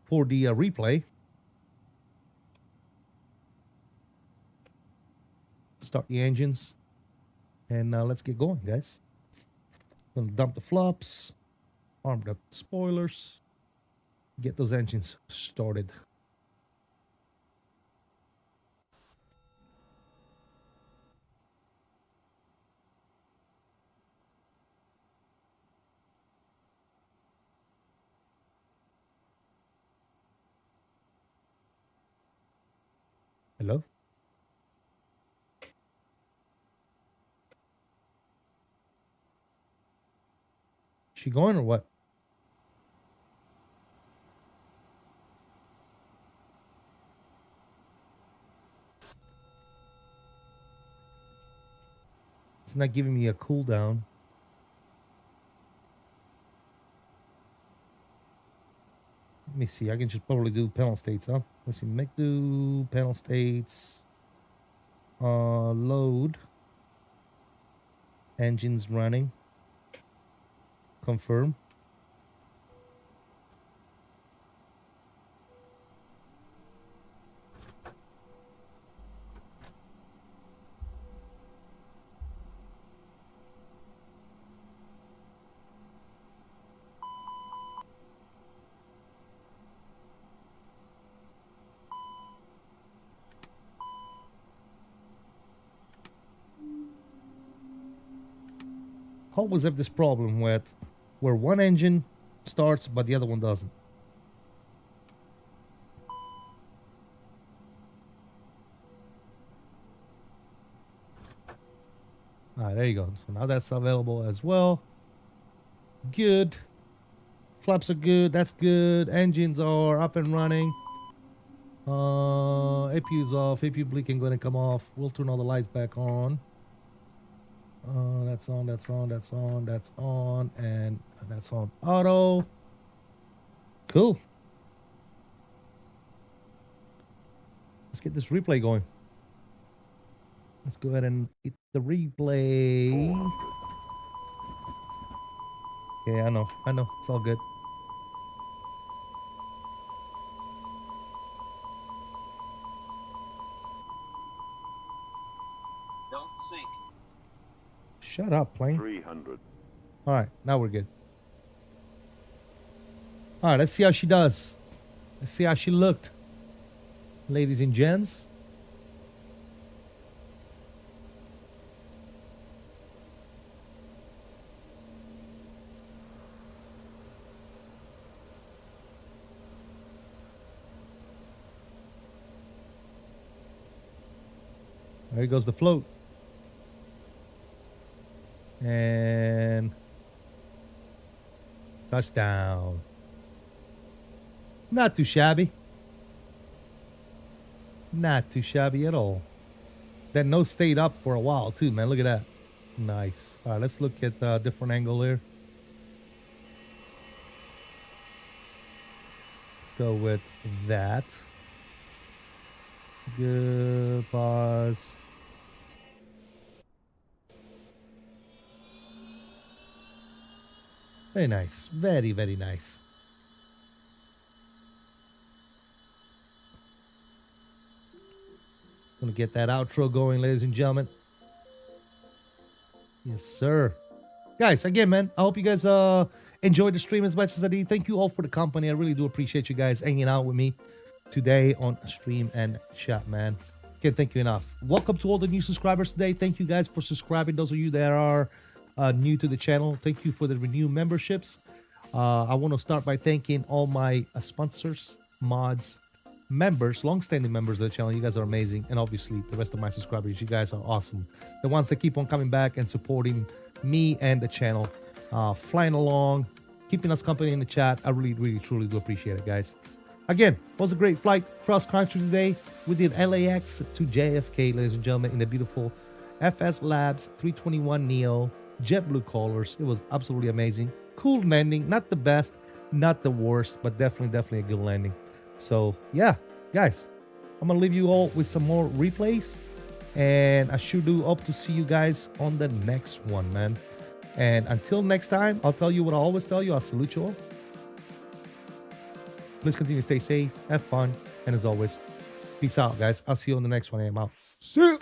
the replay. Start the engines and let's get going, guys. Gonna dump the flops, arm the spoilers, get those engines started. Hello? She going or what? It's not giving me a cooldown. Let me see. I can just probably do panel states, huh? Let's see. Make do panel states. Load. Engines running. Confirm. Always have this problem with where one engine starts but the other one doesn't. All right, there you go. So now that's available as well. Good. Flaps are good. That's good. Engines are up and running. APU's off. APU blinking going to come off. We'll turn all the lights back on. That's on, that's on, that's on, that's on, and that's on auto. Cool. Let's get this replay going. Let's go ahead and hit the replay. Yeah, I know, it's all good.
Don't sink.
Shut up, plane.
300.
All right, now we're good. All right, let's see how she does. Let's see how she looked. Ladies and gents. There goes the float. And touchdown. Not too shabby. Not too shabby at all. That nose stayed up for a while too, man. Look at that. Nice. All right, let's look at a different angle here. Let's go with that. Good. Pause. Very nice. Very, very nice. Gonna get that outro going, ladies and gentlemen. Yes, sir. Guys, again, man, I hope you guys enjoyed the stream as much as I did. Thank you all for the company. I really do appreciate you guys hanging out with me today on stream and chat, man. Can't thank you enough. Welcome to all the new subscribers today. Thank you guys for subscribing. Those of you that are new to the channel, thank you for the renewed memberships. I want to start by thanking all my sponsors, mods, members, long-standing members of the channel. You guys are amazing. And obviously the rest of my subscribers, you guys are awesome. The ones that keep on coming back and supporting me and the channel, flying along, keeping us company in the chat. I really, really, truly do appreciate it, guys. Again, it was a great flight cross country today. We did LAX to JFK, ladies and gentlemen, in the beautiful FSLabs A321NEO JetBlue colors. It was absolutely amazing. Cool landing. Not the best, not the worst, but definitely a good landing. So yeah, guys, I'm gonna leave you all with some more replays, and I sure do hope to see you guys on the next one, man. And until next time, I'll tell you what I always tell you. I'll salute you all. Please continue to stay safe, have fun, and as always, peace out, guys. I'll see you on the next one. I'm out. See you.